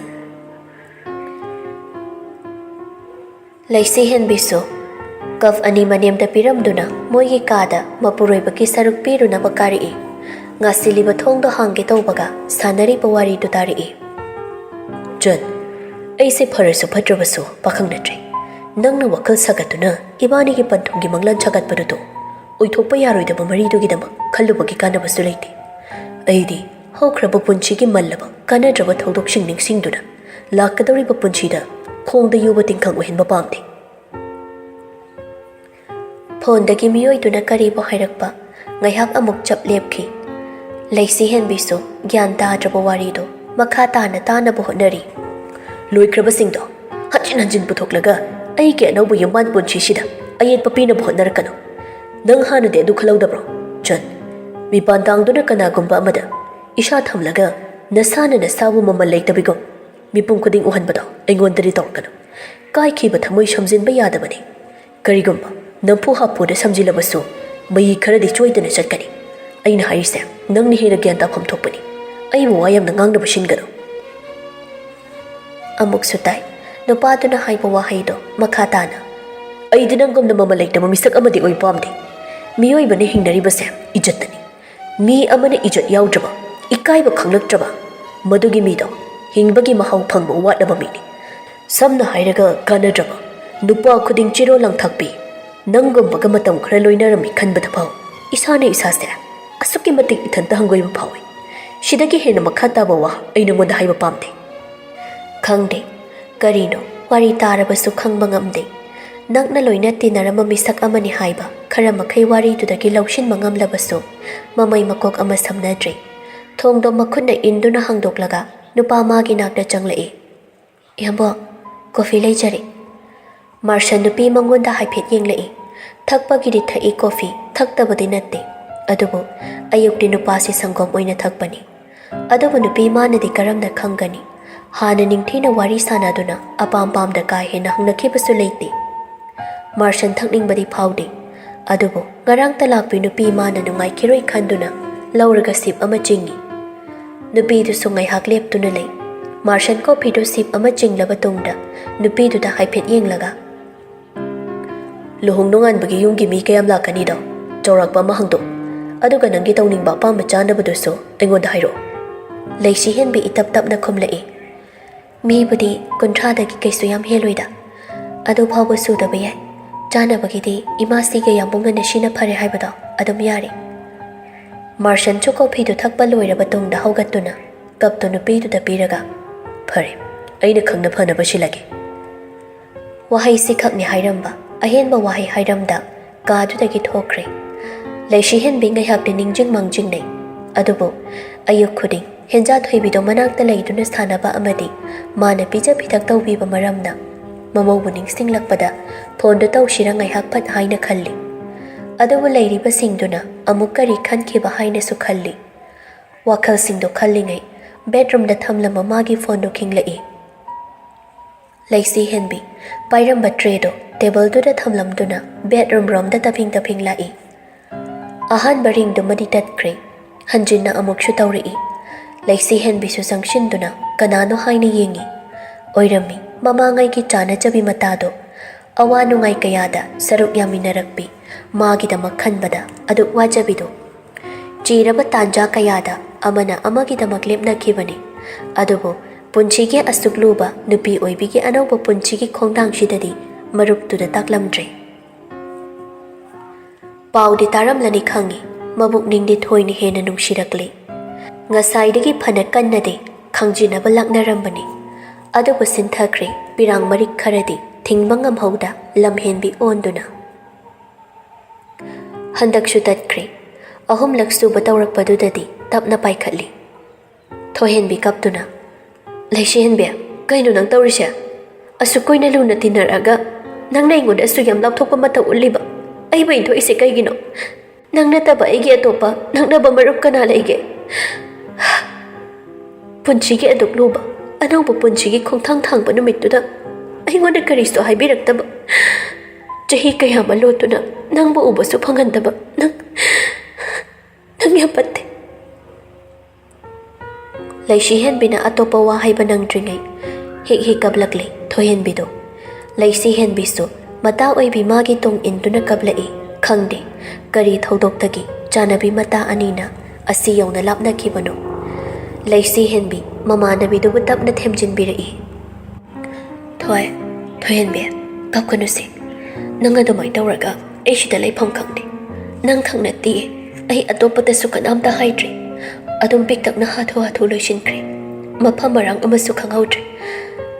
ꯂꯩꯁꯤꯍꯦꯟꯕꯤꯁꯨ ꯀꯞ ꯑꯅꯤ ꯃꯅꯦꯝꯗ ꯄꯤꯔꯝꯗꯨꯅ ꯃꯣꯏꯒꯤ ꯀꯥꯗ ꯃꯄꯨꯔꯣꯏꯕꯒꯤ ꯁꯔꯨꯛ ꯄꯤꯔꯨꯅꯕ ꯀꯥꯔꯛꯏ꯫ ꯉꯥꯁꯤꯜꯂꯤꯕ ꯊꯣꯡꯗꯣ ꯍꯥꯡꯒꯦ ꯇꯧꯕꯒ ꯁꯥꯟꯅꯔꯤꯕ ꯋꯥꯔꯤꯗꯨ ꯇꯥꯔꯛꯏ꯫ ꯖꯣꯟ, ꯑꯩꯁꯦ ꯐꯔꯁꯨ ꯐꯠꯇ꯭ꯔꯕꯁꯨ ꯄꯥꯈꯪ ꯅꯠꯇ꯭ꯔꯦ꯫ ꯅꯪꯅ ꯋꯥꯈꯜ ꯁꯥꯒꯠꯇꯨꯅ ꯏꯕꯥꯅꯤꯒꯤ ꯄꯟꯊꯨꯡꯒꯤ ꯃꯪꯂꯥꯟ ꯁꯥꯒꯠꯄꯗꯨꯗꯣ ꯑꯣꯏꯊꯣꯛꯄ ꯌꯥꯔꯣꯏꯗꯕ ꯃꯔꯤꯗꯨꯒꯤꯗꯃꯛ ꯈꯜꯂꯨꯕꯒꯤ ꯀꯥꯟꯅꯕꯁꯨ ꯂꯩꯇꯦ꯫ ꯑꯩꯗꯤ ꯍꯧꯈ꯭ꯔꯕ ꯄꯨꯟꯁꯤꯒꯤ ꯃꯜꯂꯕ ꯀꯥꯟꯅꯗ꯭ꯔꯕ ꯊꯧꯗꯣꯛꯁꯤꯡ ꯅꯤꯡꯁꯤꯡꯗꯨꯅ ꯂꯥꯛꯀꯗꯧꯔꯤꯕ ꯄꯨꯟꯁꯤꯗ ꯈꯣꯡꯗ ꯌꯨꯕ ꯇꯤꯡꯈꯪ ꯑꯣꯏꯍꯟꯕ ꯄꯥꯝꯗꯦ꯫ ꯐꯣꯟꯗꯒꯤ ꯃꯤꯑꯣꯏꯗꯨꯅ ꯀꯔꯤꯕꯨ ꯍꯥꯏꯔꯛꯄ ꯉꯥꯏꯍꯥꯛ ꯑꯃꯨꯛ ꯆꯞ ꯂꯦꯞꯈꯤ꯫ ꯂꯩꯁꯤꯍꯦꯟꯕꯤꯁꯨ ꯒ꯭ꯌꯥꯟ ꯇꯥꯗ꯭ꯔꯕ ꯋꯥꯔꯤꯗꯣ ꯃꯈꯥ ꯇꯥꯅ ꯇꯥꯅꯕ ꯍꯣꯠꯅꯔꯤ꯫ ꯂꯣꯏꯈ꯭ꯔꯕꯁꯤꯡꯗꯣ ꯍꯟꯖꯤꯟ ꯍꯟꯖꯤꯟ ꯄꯨꯊꯣꯛꯂꯒ ꯑꯩꯒꯤ ꯑꯅꯧꯕ ꯌꯨꯝꯕꯥꯟ ꯄꯨꯟꯁꯤꯁꯤꯗ ꯑꯌꯦꯠꯄ ꯄꯤꯅꯕ ꯍꯣꯠꯅꯔꯛꯀꯅꯨ꯫ ꯅꯪ ꯍꯥꯟꯅꯗꯤ ꯑꯗꯨ ꯈꯜꯍꯧꯗꯕ꯭ꯔꯣ? ꯖꯣꯟ, ꯃꯤꯄꯥꯟ ꯇꯥꯡꯗꯨꯅ ꯀꯅꯥꯒꯨꯝꯕ ꯑꯃꯗ ꯏꯁꯥ ꯊꯝꯂꯒ ꯅꯁꯥꯅ ꯅꯁꯥꯕꯨ ꯃꯃꯜ ꯂꯩꯇꯕꯤꯒꯨꯝ ꯃꯤꯄꯨꯝ ꯈꯨꯗꯤꯡ ꯎꯍꯟꯕꯗꯣ ꯑꯩꯉꯣꯟꯗꯗꯤ ꯇꯧꯔꯛꯀꯅꯨ꯫ ꯀꯥꯏꯈꯤꯕ ꯊꯃꯣꯏ ꯁꯝꯖꯤꯟꯕ ꯌꯥꯗꯕꯅꯤ꯫ ꯀꯔꯤꯒꯨꯝꯕ ꯅꯝꯐꯨ ꯍꯥꯐꯨꯗ ꯁꯝꯖꯤꯜꯂꯕꯁꯨ ꯃꯌꯤ ꯈꯔꯗꯤ ꯁꯣꯏꯗꯅ ꯆꯠꯀꯅꯤ꯫ ꯑꯩꯅ ꯍꯥꯏꯔꯤꯁꯦ ꯅꯪꯅ ꯍꯦꯟꯅ ꯒ꯭ꯌꯥꯟ ꯇꯥꯐꯝ ꯊꯣꯛꯄꯅꯤ꯫ ꯑꯩꯕꯨ ꯋꯥ ꯌꯥꯝꯅ ꯉꯥꯡꯅꯕ ꯁꯤꯟꯒꯅꯨ꯫ ꯑꯃꯨꯛꯁꯨ ꯇꯥꯏ ꯅꯨꯄꯥꯗꯨꯅ ꯍꯥꯏꯕ ꯋꯥꯍꯩꯗꯣ ꯃꯈꯥ ꯇꯥꯅ꯫ ꯑꯩꯗꯤ ꯅꯪꯒꯨꯝꯅ ꯃꯃꯜ ꯂꯩꯇꯕ ꯃꯤꯁꯛ ꯑꯃꯗꯤ ꯑꯣꯏ ꯄꯥꯝꯗꯦ꯫ ꯃꯤꯑꯣꯏꯕꯅ ꯍꯤꯡꯅꯔꯤꯕꯁꯦ ꯏꯖꯠꯇꯅꯤ꯫ ꯃꯤ ꯑꯃꯅ ꯏꯖꯠ ꯌꯥꯎꯗ꯭ꯔꯕ, ꯏꯀꯥꯏꯕ ꯈꯪꯂꯛꯇ꯭ꯔꯕ, ꯃꯗꯨꯒꯤ ꯃꯤꯗꯣ ꯍꯤꯡꯕꯒꯤ ꯃꯍꯥꯎ ꯐꯪꯕ ꯋꯥꯠꯂꯕ ꯃꯤꯅꯤ꯫ ꯁꯝꯅ ꯍꯥꯏꯔꯒ ꯀꯥꯟꯅꯗ꯭ꯔꯕ ꯅꯨꯄꯥ ꯈꯨꯗꯤꯡ ꯆꯤꯔꯣꯜ ꯂꯪꯊꯥꯛꯄꯤ ꯅꯪꯒꯨꯝꯕꯒ ꯃꯇꯝ ꯈꯔ ꯂꯣꯏꯅꯔꯝꯃꯤ ꯈꯟꯕꯗ ꯐꯥꯎ ꯏꯁꯥꯅ ꯏꯁꯥꯁꯦ ꯑꯁꯨꯛꯀꯤ ꯃꯇꯤꯛ ꯏꯊꯟꯇ ꯍꯪꯒꯣꯏꯕ ꯐꯥꯎꯏ꯫ ꯁꯤꯗꯒꯤ ꯍꯦꯟꯅ ꯃꯈꯥ ꯇꯥꯕ ꯋꯥ ꯑꯩ ꯅꯉꯣꯟꯗ ꯍꯥꯏꯕ ꯄꯥꯝꯗꯦ꯫ ꯈꯪꯗꯦ ꯀꯔꯤꯅꯣ ꯋꯥꯔꯤ ꯇꯥꯔꯕꯁꯨ ꯈꯪꯕ ꯉꯝꯗꯦ꯫ ꯅꯛꯅ ꯂꯣꯏꯅ ꯇꯤꯟꯅꯔꯝꯕ ꯃꯤꯁꯛ ꯑꯃꯅꯤ ꯍꯥꯏꯕ ꯈꯔ ꯃꯈꯩ ꯋꯥꯔꯤꯗꯨꯗꯒꯤ ꯂꯧꯁꯤꯟꯕ ꯉꯝꯂꯕꯁꯨ ꯃꯃꯩ ꯃꯀꯣꯛ ꯑꯃ ꯁꯝꯅꯗ꯭ꯔꯤ꯫ ꯊꯣꯡꯗꯣ ꯃꯈꯨꯠꯅ ꯏꯟꯗꯨꯅ ꯍꯥꯡꯗꯣꯛꯂꯒ ꯅꯨꯄꯥ ꯃꯥꯒꯤ ꯅꯥꯛꯇ ꯆꯪꯂꯛꯏ꯫ ꯏꯌꯥꯝꯕ, Coffee leijari. Marshan nupi mangonda haiphet yenglai. Thakpagidi thai coffee thaktabadi natte. Adubu ayukdi nupasi sangom oina thakpani. Adubu nupi manadi karamna khangani. Hana ningthina wari sanaduna apam pamda kai hena hangnakibasu leite. Marshan thakningbadi phaude. Adubu ngarang talakpi nupi mana nungai kiroi khanduna lauraga sip ama chingi. Nupi du sungai hak leptuna lei. Marshan coffee du sip ama chinglaba tungda nupi du da haiphet yenglaga. Luhung nungan bagi yung gimi kayam lakani daw. Jorak pa mahangdo. Aduga nanggi tawning ba pa machana ba duso ingon da hairo. Laisi henbi itap-tap na kumlai. Mi budi kontrada ki kaiso yam heloida. Adu phawba su da bayai. Chana bagidi imasi ga yam bunga na shina phare haibada adum yari. Marshan chu coffee du thakpa loiraba tungda haugatuna kapto nupi du da piraga. Phare. Aina khangna phana ba shilage. Wahai sikhakni hairamba. Ahenba wahai hairamda kaadu dagi thokre. Laisi henbi ngai hakde ningjing mangjing nei. Adubu ayuk khuding henja thoibido manakta leiduna sanaba amadi mana pija pithak tawbiba maramna mamawbu ningsinglakpada phone do tawshira ngai hak phat haina khalli. Adubu leiriba singduna amuk kari khankiba haina su khalli. Wakhal singdo khallingai bedroom da thamlama magi phone do khinglai. Laisi henbi pairamba tray do table do da thamlamduna bedroom room da taping lai. Ahan baring do madi tatkre hanjinna amuk shu tawri. Laisi henbi su sangshinduna kanano haina yengi. Oirami mamangai ki chana chabi matado awanu ngai kayada saruk yaminarakpi magi da makhanbada adu wajabido. Chiraba tanja kayada amana amagi da maklebna kibani. Adubo punchige asukluba nupi oibigi anauba punchigi khongdang shidadi marup tuda taklamdre. Paudi taramlani khangi mabuk ningdi thoini hena nungsirakle. Ngasaidagi phana kannade khangjinaba laknarambani. Adubu sinthakre pirang marik kharadi thingbangam hauda lamhenbi onduna. Handakshu tatkre ahum laksu batawrakpadudadi tapna paikhatli. Thohenbi kaptuna. Laisi henbi kaino nang tawrisya? Asukoina luna tinaraga nang naingon asu yam lapthokpa mata uliba. Ai ba into ise kaigino? Nang nataba aigi atopa nang naba marup kana laige. Punchigi adukluba anauba punchigi khongthang thangba numittuda aingonda karisto haibiraktaba. Chahi kaya malotuna nangba ubasu phangandaba nang yapatte. Laisi henbina atopa wahaiba nangdringai hik kablakle thohenbido. Laisi henbisu mata oibi magi tong induna kablai khangde kari thodokdagi chanabi mata anina asi yawna lapna kibano. Laisi henbi mamanabidu tapna themjinbirai. Thohenbi kapkanuse nang adumai tawraga ai shida leifam khangde nang khangna ti ai atopata sukanamta haidre adum piktapna hathu loishinkre mafam marang amasu khanghaudre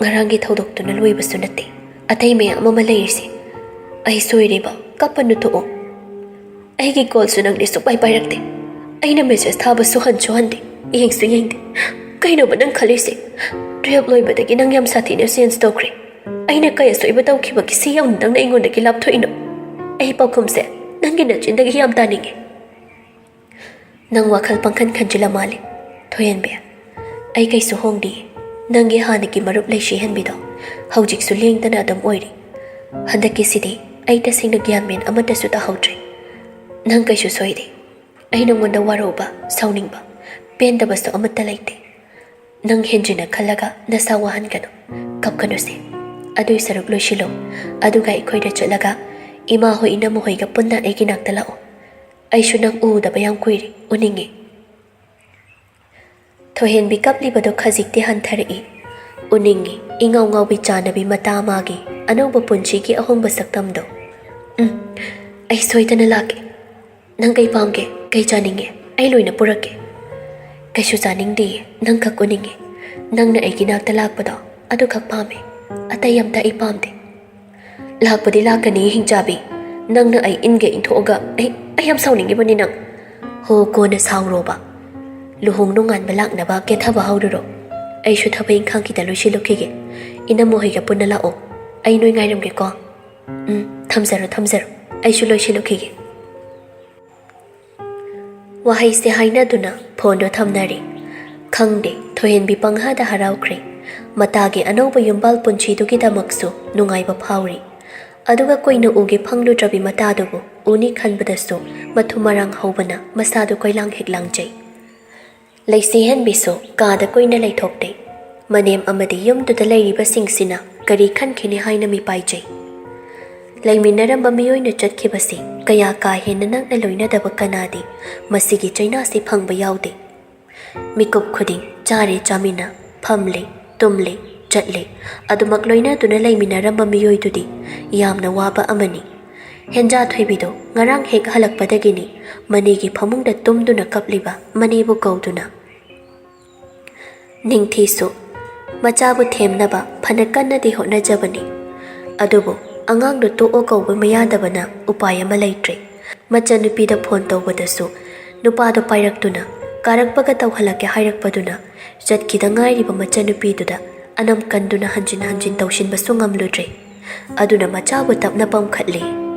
ngarangi thodoktuna loibasu natte atai me amama leirse ai soiriba kapanu to aigi call su nang nisu pai pairakte aina message thaba su hanchu hande yengde kaino ba nang khalise tuyab loibadagi nang yam sathina sense tokre aina kaya soiba tawkhiba ki si yawn nang na ingonda ki lapthoino ai pakhumse nangi na chindagi yam taninge nang wakhal pangkhan khanjila male thoyenbe ai kai su hongdi nangi hanaki marup laisi henbido haujik su lengtana adam oiri handaki sidi ai ta singna gyanmen amata su ta haudre nang kai su soide ai nongonda waroba sauningba pendaba su amata laite nang henjina khalaga nasa wahan kanu kapkanu se adui saruk loishilo aduga ikhoida chalaga ima hoi ina mo hoiga punna egi naktala o ai shu nang u da bayam kuiri uningi thohen bi kapli bado khajikti hanthari uningi ingau ngau bi chana bi mata magi anauba punchi ki ahomba saktamdo ai soidana lake nang kai pamge kai chaninge ai loina purake kai shu chaningdi nang khak uningi nang na egi nakta lakpado adu khak pame atai yamta I pamde lakpadi lakani hingjabi nang na ai inge inthoga ai yam sauningi bani nang ho ko na saungroba luhung nungan balak na ba ke thaba hauduro ai shu thaba ingkhang ki dalu shilokhige inamo hoiga punna la'o ai noi ngairamge ko thamjaro ai su loisilukige wahai se hainaduna phone do thamnari khangde thohenbi panghada haraukre matage anauba yumbal punchidugi damaksu nungaiba phawri aduga koina uge phangludrabi matadubu uni khanbadasu mathumarang hobana masadu koilang heklangjai leisi hen biso kada koina leithokte manem amadi yumduda leiriba singsina kari khankhini haina mi paijai leiminaramba miyoina chatkibasi kaya ka henna nangna loinadaba kanadi masigi chainasi phangba yaude mikup khuding chare chamina phamle tumle chatle adumak loina tuna leiminaramba miyoidudi yamna waba amani henja thoibido ngarang hek halakpadagini manigi phamungda tumduna kapliba manibu kauduna ningthisu machabu themnaba phanakanadi hotnajabani adubu angang do o kauba mayadabana upaya ma leitre machanupida phone tawbadasu nupado pairaktuna karakpaga tawhalake hairakpaduna jatkida ngairiba machanupiduda anam kanduna hanjin tawshinbasu ngamludre aduna machabu tapna pamkhatle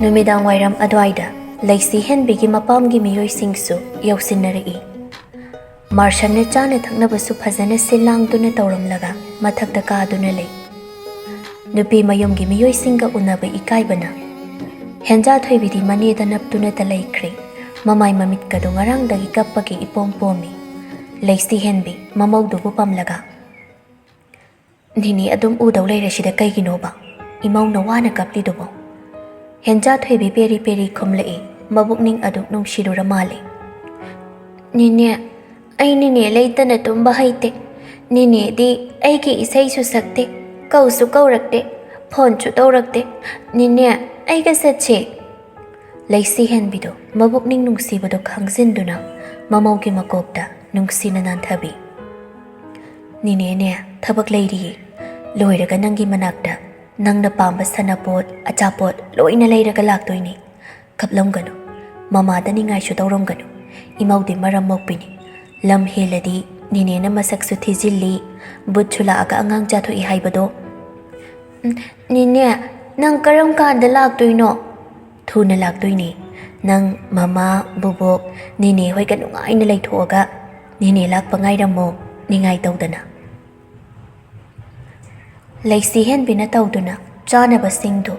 Numidang wairam adwaida leisi henbigi mapamgi miyoisingsu yausinnarei marshanne chane thaknabasu phajana silangduna tawramlaga mathakta kaaduna lei nupi mayumgi miyoisinga unaba ikaibana henja thoibidi maneda naptuna ta leikhre mamai mamitkadu ngarangdagi kappagi ipompomi leisi henbi mamaudubu pamlaga nini adum udaw leirasida kaiginoba imauna wana kaplidubo henja thoibi peri khumlei mabukning aduk nungshirura male nine ai nine leitana tumba haite nine di ai ki isai su sakte kausu kaurakte phone chu tawrakte nine ai ga sache leisi henbido mabukning nungsibado khangjinduna mamaugi makopta nungsina nanthabi nine ne thabak leiri loiraga nangi manakta nangna pamba sanapot achapot loina leiraga laktoini kaplamganu mamada ningai shu tawramganu imaudi maram mokpini lam heladi nine na masaksu thijilli butchula aga angang jatho I haibado nine nang karam kanda laktoino thuna laktoini nang mama bubok nine hoi ka nungai na leithoga nine lakpa ngairamo ningai tawdana leisi henbina tawduna chanaba singdu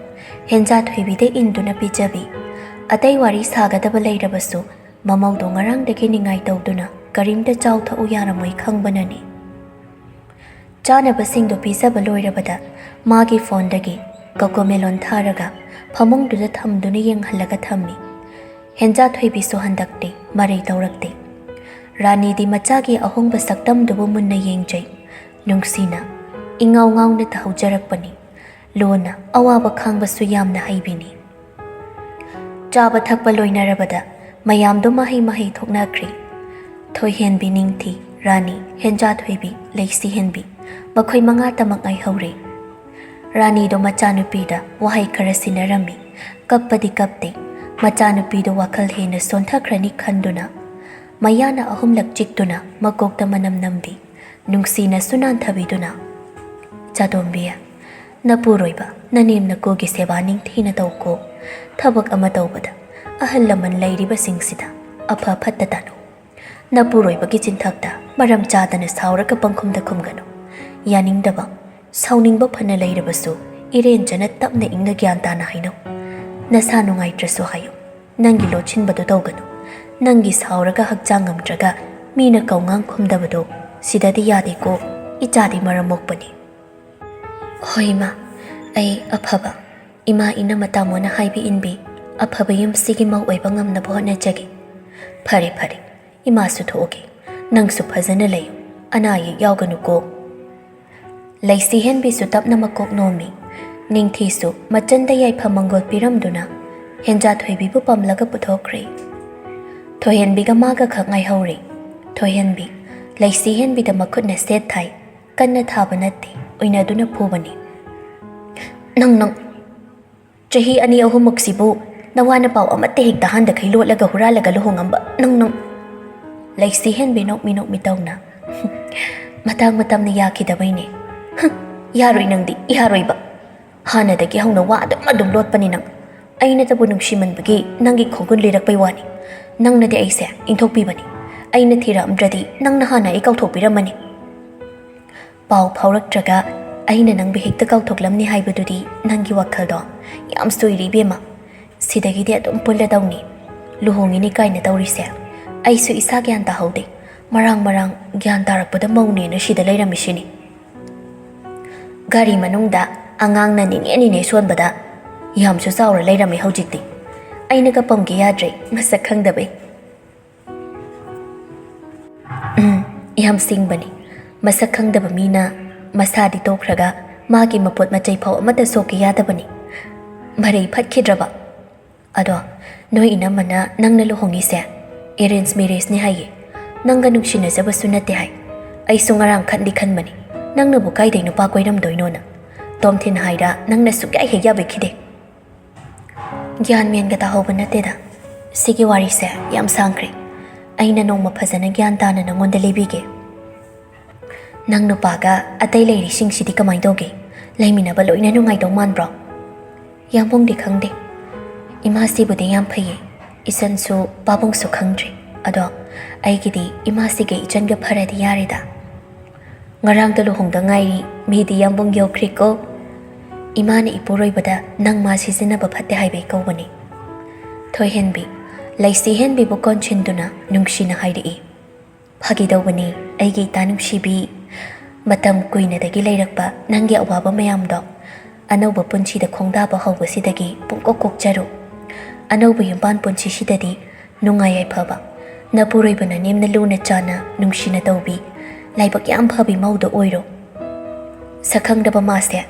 henja thoibide induna pijabi atai wari sagadaba leirabasu mamaudo ngarangdagi ningai tawduna karimda chawtha uyaramoi khangbanani chanaba singdu pizaba loirabada magi phone dagi kokomelon tharaga phamungduda thamduna yenghalaga thammi henja thoibisu handakte marei tawrakte rani di machagi ahongba saktamdubu munna yengjai nungsina ingau ngauna tahaujarakpani lona awaba khangbasu yamna haibini chaba thakpa loinarabada mayamdo mahai thoknakri thoihenbi ningthi rani henja thoibi leisi henbi makhoi manga tamak ai haure rani do machanupi da wahai khara sinarami kappadi kapte machanupi do wakhal hena sonthakrani khanduna mayana ahumlak chiktuna makokta manam nambi nungsina sunan thabiduna chadombia napuroiba nanem na kogi seba ningthina tawko thabak ama tawbada ahal laman leiriba singsida apha phatta tanu napuroiba gi chinthakta maram chadana sauraka pangkhumda khumganu yaningdaba sauningba phana leirabasu iren jana tapna ingna gyan tana haino nasa nungaitrasu hayo nangi lochinbadu tawganu nangi sauraga hakjangamdraga mina kaungang khumdabado sidadi yade ko ichadi maramokpani hoima ai aphaba ima ina matamona haibi inbi ꯑꯐꯕ ꯌꯨꯝꯁꯤꯒꯤ ꯃꯧ ꯑꯣꯏꯕ ꯉꯝꯅꯕ ꯍꯣꯠꯅꯖꯒꯦ ꯐꯔꯦ ꯐꯔꯦ ꯏꯃꯥꯁꯨ ꯊꯣꯛꯑꯒꯦ ꯅꯪꯁꯨ ꯐꯖꯅ ꯂꯩꯌꯨ ꯑꯅꯥ ꯑꯌꯦꯛ ꯌꯥꯎꯒꯅꯨꯀꯣ ꯂꯩꯁꯤ ꯍꯦꯟꯕꯤꯁꯨ ꯇꯞꯅ ꯃꯀꯣꯛ ꯅꯣꯝꯃꯤ ꯅꯤꯡꯊꯤꯁꯨ ꯃꯆꯟꯗ ꯌꯥꯏꯐ ꯃꯪꯒꯣꯜ ꯄꯤꯔꯝꯗꯨꯅ ꯍꯦꯟꯖꯥꯊꯣꯏꯕꯤꯕꯨ ꯄꯝꯂꯒ ꯄꯨꯊꯣꯛꯈ꯭ꯔꯦ ꯊꯣꯏꯍꯦꯟꯕꯤꯒ ꯃꯥꯒ ꯈꯛ ꯉꯥꯏꯍꯧꯔꯦ ꯊꯣꯏꯍꯦꯟꯕꯤ ꯂꯩꯁꯤ ꯍꯦꯟꯕꯤꯗ ꯃꯈꯨꯠꯅ ꯁꯦꯠ ꯊꯥꯏ ꯀꯟꯅ ꯊꯥꯕ ꯅꯠꯇꯦ ꯎꯏꯅꯗꯨꯅ ꯐꯨꯕꯅꯤ ꯅꯪ ꯆꯍꯤ 2-3ꯃꯨꯛꯁꯤꯕꯨ ꯅꯋꯥꯅ ꯄꯥꯎ ꯑꯃꯠꯇ ꯍꯦꯛ ꯇꯥꯍꯟꯗꯈꯩ ꯂꯣꯠꯂꯒ ꯍꯨꯔꯥꯜꯂꯒ ꯂꯨꯍꯣꯡꯉꯝꯕ ꯅꯪ ꯂꯩꯁꯤ ꯍꯦꯟꯕꯤ ꯅꯣꯛꯃꯤ ꯇꯧꯅ ꯃꯇꯝꯅ ꯌꯥꯈꯤꯗꯕꯩꯅꯦ ꯌꯥꯔꯣꯏ ꯅꯪꯗꯤ ꯌꯥꯔꯣꯏꯕ ꯍꯥꯟꯅꯗꯒꯤ ꯍꯧꯅ ꯋꯥ ꯑꯗꯨꯝ ꯂꯣꯠꯄꯅꯤ ꯅꯪ ꯑꯩꯅꯇꯕꯨ ꯅꯨꯡꯁꯤꯃꯟꯕꯒꯤ ꯅꯪꯒꯤ ꯈꯣꯡꯒꯨꯟ ꯂꯤꯔꯛꯄꯩ ꯋꯥꯅꯤ ꯅꯪꯅꯗꯤ ꯑꯩꯁꯦ ꯏꯟꯊꯣꯛꯄꯤꯕꯅꯤ ꯑꯩꯅ ꯊꯤꯔꯛꯑꯝꯗ꯭ꯔꯗꯤ ꯅꯪꯅ ꯍꯥꯟꯅ ꯑꯩ ꯀꯥꯎꯊꯣꯛꯄꯤꯔꯝꯃꯅꯤ ꯄꯥꯎ ꯐꯥꯎꯔꯛꯇ꯭ꯔꯒ ꯑꯩꯅ ꯅꯪꯕꯨ ꯍꯦꯛꯇ ꯀꯥꯎꯊꯣꯛꯂꯝꯅꯤ ꯍꯥꯏꯕꯗꯨꯗꯤ ꯅꯪꯒꯤ ꯋꯥꯈꯜꯗꯣ ꯌꯥꯝ ꯁꯣꯏꯔꯤ ꯏꯕꯦꯝꯃ ꯁꯤꯗꯒꯤꯗꯤ ꯑꯗꯨꯝ ꯄꯨꯜꯂꯗꯧꯅꯤ ꯂꯨꯍꯣꯡꯉꯤꯅꯤ ꯀꯥꯏꯅ ꯇꯧꯔꯤꯁꯦ ꯑꯩꯁꯨ ꯏꯁꯥ ꯒ꯭ꯌꯥꯟ ꯇꯥꯍꯧꯗꯦ ꯃꯔꯥꯡ ꯒ꯭ꯌꯥꯟ ꯇꯥꯔꯛꯄꯗ ꯃꯧꯅꯦꯅ ꯁꯤꯗ ꯂꯩꯔꯝꯃꯤꯁꯤꯅꯤ ꯒꯥꯔꯤ ꯃꯅꯨꯡꯗ ꯑꯉꯥꯡꯅ ꯅꯤꯅꯦ ꯁꯣꯟꯕꯗ ꯌꯥꯝꯁꯨ ꯆꯥꯎꯔ ꯂꯩꯔꯝꯃꯦ ꯍꯧꯖꯤꯛꯇꯤ ꯑꯩꯅꯒ ꯄꯝꯒꯦ ꯌꯥꯗ꯭ꯔꯦ ꯃꯁꯛ ꯈꯪꯗꯕꯩ ꯌꯥꯝ ꯁꯤꯡꯕꯅꯤ ꯃꯁꯛ ꯈꯪꯗꯕ ꯃꯤꯅ ꯃꯁꯥꯗꯤ ꯇꯣꯛꯈ꯭ꯔꯒ ꯃꯥꯒꯤ ꯃꯄꯣꯠ ꯃꯆꯩ ꯐꯥꯎ ꯑꯃꯠꯇ ꯁꯣꯛꯀꯦ ꯌꯥꯗꯕꯅꯤ ꯃꯔꯩ ꯐꯠꯈꯤꯗ꯭ꯔꯕ ꯑꯗꯣ ꯅꯣꯏ ꯏꯅꯝꯃꯅ ꯅꯪꯅ ꯂꯨꯍꯣꯡꯉꯤꯁꯦ ꯑꯦꯔꯦꯟꯖ ꯃꯦꯔꯦꯖꯅꯤ ꯍꯥꯏꯌꯦ ꯅꯪꯒ ꯅꯨꯡꯁꯤꯅꯖꯕꯁꯨ ꯅꯠꯇꯦ ꯍꯥꯏ ꯑꯩꯁꯨ ꯉꯔꯥꯡ ꯈꯟꯕꯅꯤ ꯅꯪꯅꯕꯨ ꯀꯥꯏꯗꯩ ꯅꯨꯄꯥ ꯀꯣꯏꯔꯝꯗꯣꯏꯅꯣꯅ ꯇꯣꯝꯊꯤꯟ ꯍꯥꯏꯔ ꯅꯪꯅ ꯁꯨꯛꯌꯥ ꯍꯦꯛ ꯌꯥꯕꯤꯈꯤꯗꯦ ꯒ꯭ꯌꯥꯟ ꯃꯦꯟꯒ ꯇꯥꯍꯧꯕ ꯅꯠꯇꯦꯗ ꯁꯤꯒꯤ ꯋꯥꯔꯤꯁꯦ ꯌꯥꯝ ꯁꯥꯡꯈ꯭ꯔꯦ ꯑꯩꯅ ꯅꯣꯡꯃ ꯐꯖꯅ ꯒ꯭ꯌꯥꯟ ꯇꯥꯅ ꯅꯪꯉꯣꯟꯗ ꯂꯤꯕꯤꯒꯦ ꯅꯪ ꯅꯨꯄꯥꯒ ꯑꯇꯩ ꯂꯩꯔꯤꯁꯤꯡꯁꯤꯗꯤ ꯀꯃꯥꯏꯅ ꯇꯧꯒꯦ ꯂꯩꯃꯤꯟꯅꯕ ꯂꯣꯏꯅ ꯅꯨꯡꯉꯥꯏꯗꯧ ಮಾꯟꯕ꯭ꯔꯣ ꯌꯥꯝꯕꯨꯡꯗꯤ ꯈꯪꯗꯦ ꯏꯃꯥꯁꯤꯕꯨꯗꯤ ꯌꯥꯝ ꯐꯩꯌꯦ ꯏꯆꯟꯁꯨ ꯄꯥꯕꯨꯡꯁꯨ ꯈꯪꯗ꯭ꯔꯤ ꯑꯗꯣ ꯑꯩꯒꯤꯗꯤ ꯏꯃꯥꯁꯤꯒ ꯏꯆꯟꯒ ꯐꯔꯗꯤ ꯌꯥꯔꯦꯗ ꯉꯔꯥꯡꯗ ꯂꯨꯍꯣꯡꯗ ꯉꯥꯏꯔꯤ ꯃꯤꯗꯤ ꯌꯥꯝꯕꯨꯡ ꯌꯧꯈ꯭ꯔꯦꯀꯣ ꯏꯃꯥꯅ ꯏꯄꯨꯔꯣꯏꯕꯗ ꯅꯪ ꯃꯥ ꯁꯤꯖꯤꯟꯅꯕ ꯐꯠꯇꯦ ꯍꯥꯏꯕꯩ ꯀꯧꯕꯅꯤ ꯊꯣꯏꯍꯦꯟꯕꯤ ꯂꯩꯁꯤ ꯍꯦꯟꯕꯤꯕꯨ ꯀꯣꯟꯁꯤꯟꯗꯨꯅ ꯅꯨꯡꯁꯤꯅ ꯍꯥꯏꯔꯛꯏ ꯐꯥꯒꯤꯗꯧꯕꯅꯤ ꯑꯩꯒꯤ ꯏꯇꯥ ꯅꯨꯡꯁꯤꯕꯤ ꯃꯇꯝ ꯀꯨꯏꯅꯗꯒꯤ ꯂꯩꯔꯛꯄ ꯅꯪꯒꯤ ꯑꯋꯥꯕ ꯃꯌꯥꯝꯗꯣ ꯑꯅꯧꯕ ꯄꯨꯟꯁꯤꯗ ꯈꯣꯡꯗꯥꯕ ꯍꯧꯕꯁꯤꯗꯒꯤ ꯄꯨꯡꯀꯣꯛ ꯀꯣꯛꯆꯔꯨ ꯑꯅꯧꯕ ꯌꯨꯝꯕꯥꯟ ꯄꯨꯟꯁꯤꯁꯤꯗꯗꯤ ꯅꯨꯡꯉꯥꯏ ꯌꯥꯏꯐꯕ ꯅꯄꯨꯔꯣꯏꯕꯅ ꯅꯦꯝꯅ ꯂꯨꯅ ꯆꯥꯅ ꯅꯨꯡꯁꯤꯅ ꯇꯧꯕꯤ ꯂꯥꯏꯕꯛ ꯌꯥꯝ ꯐꯕꯤ ꯃꯧꯗ ꯑꯣꯏꯔꯣ ꯁꯛꯈꯪꯗꯕ ꯃꯥꯁꯦ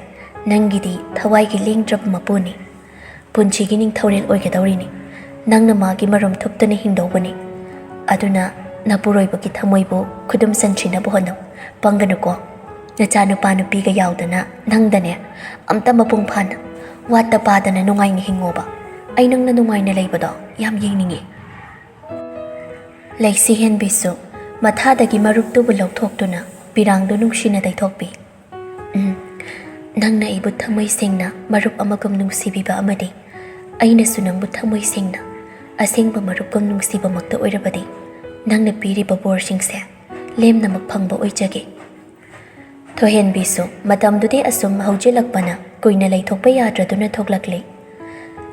ꯅꯪꯒꯤꯗꯤ ꯊꯋꯥꯏꯒꯤ ꯂꯦꯡꯗ꯭ꯔꯕ ꯃꯄꯨꯅꯤ ꯄꯨꯟꯁꯤꯒꯤ ꯅꯤꯡꯊꯧꯔꯦꯜ ꯑꯣꯏꯒꯗꯧꯔꯤꯅꯤ ꯅꯪꯅ ꯃꯥꯒꯤ ꯃꯔꯨꯝ ꯊꯨꯞꯇꯨꯅ ꯍꯤꯡꯗꯧꯕꯅꯤ ꯑꯗꯨꯅ ꯅꯄꯨꯔꯣꯏꯕꯒꯤ ꯊꯃꯣꯏꯕꯨ ꯈꯨꯗꯨꯝ ꯆꯟꯁꯤꯟꯅꯕ ꯍꯣꯠꯅꯧ ꯄꯪꯒꯅꯨꯀꯣ ꯅꯆꯥ ꯅꯨꯄꯥ ꯅꯨꯄꯤꯒ ꯌꯥꯎꯗꯅ ꯅꯪꯗꯅꯦ ꯑꯝꯇ ꯃꯄꯨꯡ ꯐꯥꯅ ꯋꯥꯠꯇ ꯄꯥꯗꯅ ꯅꯨꯡꯉꯥꯏꯅ ꯍꯤꯡꯉꯣꯕ ꯑꯩ ꯅꯪꯅ ꯅꯨꯡꯉꯥꯏꯅ ꯂꯩꯕꯗꯣ ꯌꯥꯝ ꯌꯦꯡꯅꯤꯡꯉꯤ ꯂꯩꯁꯤ ꯍꯦꯟꯕꯤꯁꯨ ꯃꯊꯥꯗꯒꯤ ꯃꯔꯨꯞꯇꯨꯕꯨ ꯂꯧꯊꯣꯛꯇꯨꯅ ꯄꯤꯔꯥꯡꯗꯨ ꯅꯨꯡꯁꯤꯅ ꯇꯩꯊꯣꯛꯄꯤ ꯅꯪꯅ ꯑꯩꯕꯨ ꯊꯃꯣꯏ ꯁꯦꯡꯅ ꯃꯔꯨꯞ ꯑꯃꯒꯨꯝ ꯅꯨꯡꯁꯤꯕꯤꯕ ꯑꯃꯗꯤ ꯑꯩꯅꯁꯨ ꯅꯪꯕꯨ ꯊꯃꯣꯏ ꯁꯦꯡꯅ ꯑꯁꯦꯡꯕ ꯃꯔꯨꯞꯀꯨꯝ ꯅꯨꯡꯁꯤꯕꯃꯛꯇ ꯑꯣꯏꯔꯕꯗꯤ ꯅꯪꯅ ꯄꯤꯔꯤꯕ ꯕꯣꯔꯁꯤꯡꯁꯦ ꯂꯦꯝꯅꯃꯛ ꯐꯪꯕ ꯑꯣꯏꯖꯒꯦ ꯊꯣꯏꯍꯦꯟꯕꯤꯁꯨ ꯃꯇꯝꯗꯨꯗꯤ ꯑꯁꯨꯝ ꯍꯧꯖꯤꯜꯂꯛꯄꯅ ꯀꯨꯏꯅ ꯂꯩꯊꯣꯛꯄ ꯌꯥꯗ꯭ꯔꯗꯨꯅ ꯊꯣꯛꯂꯛꯂꯤ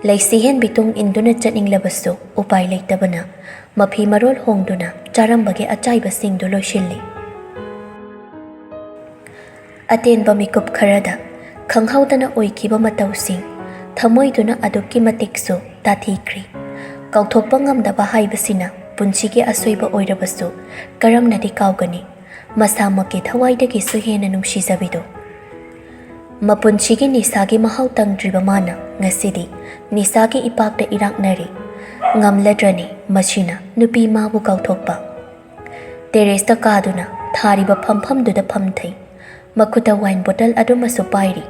ꯂꯩꯁꯤ ꯍꯦꯟꯕꯤ ꯇꯨꯡ ꯏꯟꯗꯨꯅ ꯆꯠꯅꯤꯡꯂꯕꯁꯨ ꯎꯄꯥꯏ ꯂꯩꯇꯕꯅ ꯃꯐꯤ ꯃꯔꯣꯜ ꯍꯣꯡꯗꯨꯅ ꯆꯥꯔꯝꯕꯒꯤ ꯑꯆꯥꯏꯕꯁꯤꯡꯗꯨ ꯂꯣꯏꯁꯤꯜꯂꯤ ꯑꯇꯦꯟꯕ ꯃꯤꯀꯨꯞ ꯈꯔꯗ ꯈꯪꯍꯧꯗꯅ ꯑꯣꯏꯈꯤꯕ ꯃꯇꯧꯁꯤꯡ ꯊꯃꯣꯏꯗꯨꯅ ꯑꯗꯨꯛꯀꯤ ꯃꯇꯤꯛꯁꯨ ꯇꯥꯊꯤꯈ꯭ꯔꯤ ꯀꯥꯎꯊꯣꯛꯄ ꯉꯝꯗꯕ ꯍꯥꯏꯕꯁꯤꯅ ꯄꯨꯟꯁꯤꯒꯤ ꯑꯁꯣꯏꯕ ꯑꯣꯏꯔꯕꯁꯨ ꯀꯔꯝꯅꯗꯤ ꯀꯥꯎꯒꯅꯤ ꯃꯁꯥꯃꯛꯀꯤ ꯊꯋꯥꯏꯗꯒꯤꯁꯨ ꯍꯦꯟꯅ ꯅꯨꯡꯁꯤꯖꯕꯤꯗꯣ ꯃꯄꯨꯟꯁꯤꯒꯤ ꯅꯤꯁꯥꯒꯤ ꯃꯍꯥꯎ ꯇꯪꯗ꯭ꯔꯤꯕ ꯃꯥꯅ ꯉꯁꯤꯗꯤ ꯅꯤꯁꯥꯒꯤ ꯏꯄꯥꯛꯇ ꯏꯔꯥꯛꯅꯔꯤ ꯉꯝꯂꯗ꯭ꯔꯅꯤ ꯃꯁꯤꯅ ꯅꯨꯄꯤ ꯃꯥꯕꯨ ꯀꯥꯎꯊꯣꯛꯄ ꯇꯦꯔꯦꯁꯇ ꯀꯥꯗꯨꯅ ꯊꯥꯔꯤꯕ ꯐꯝꯐꯝꯗꯨꯗ ꯐꯝꯊꯩ ꯃꯈꯨꯠꯇ ꯋꯥꯏꯟ ꯕꯣꯇꯜ ꯑꯗꯨꯃꯁꯨ ꯄꯥꯏꯔꯤ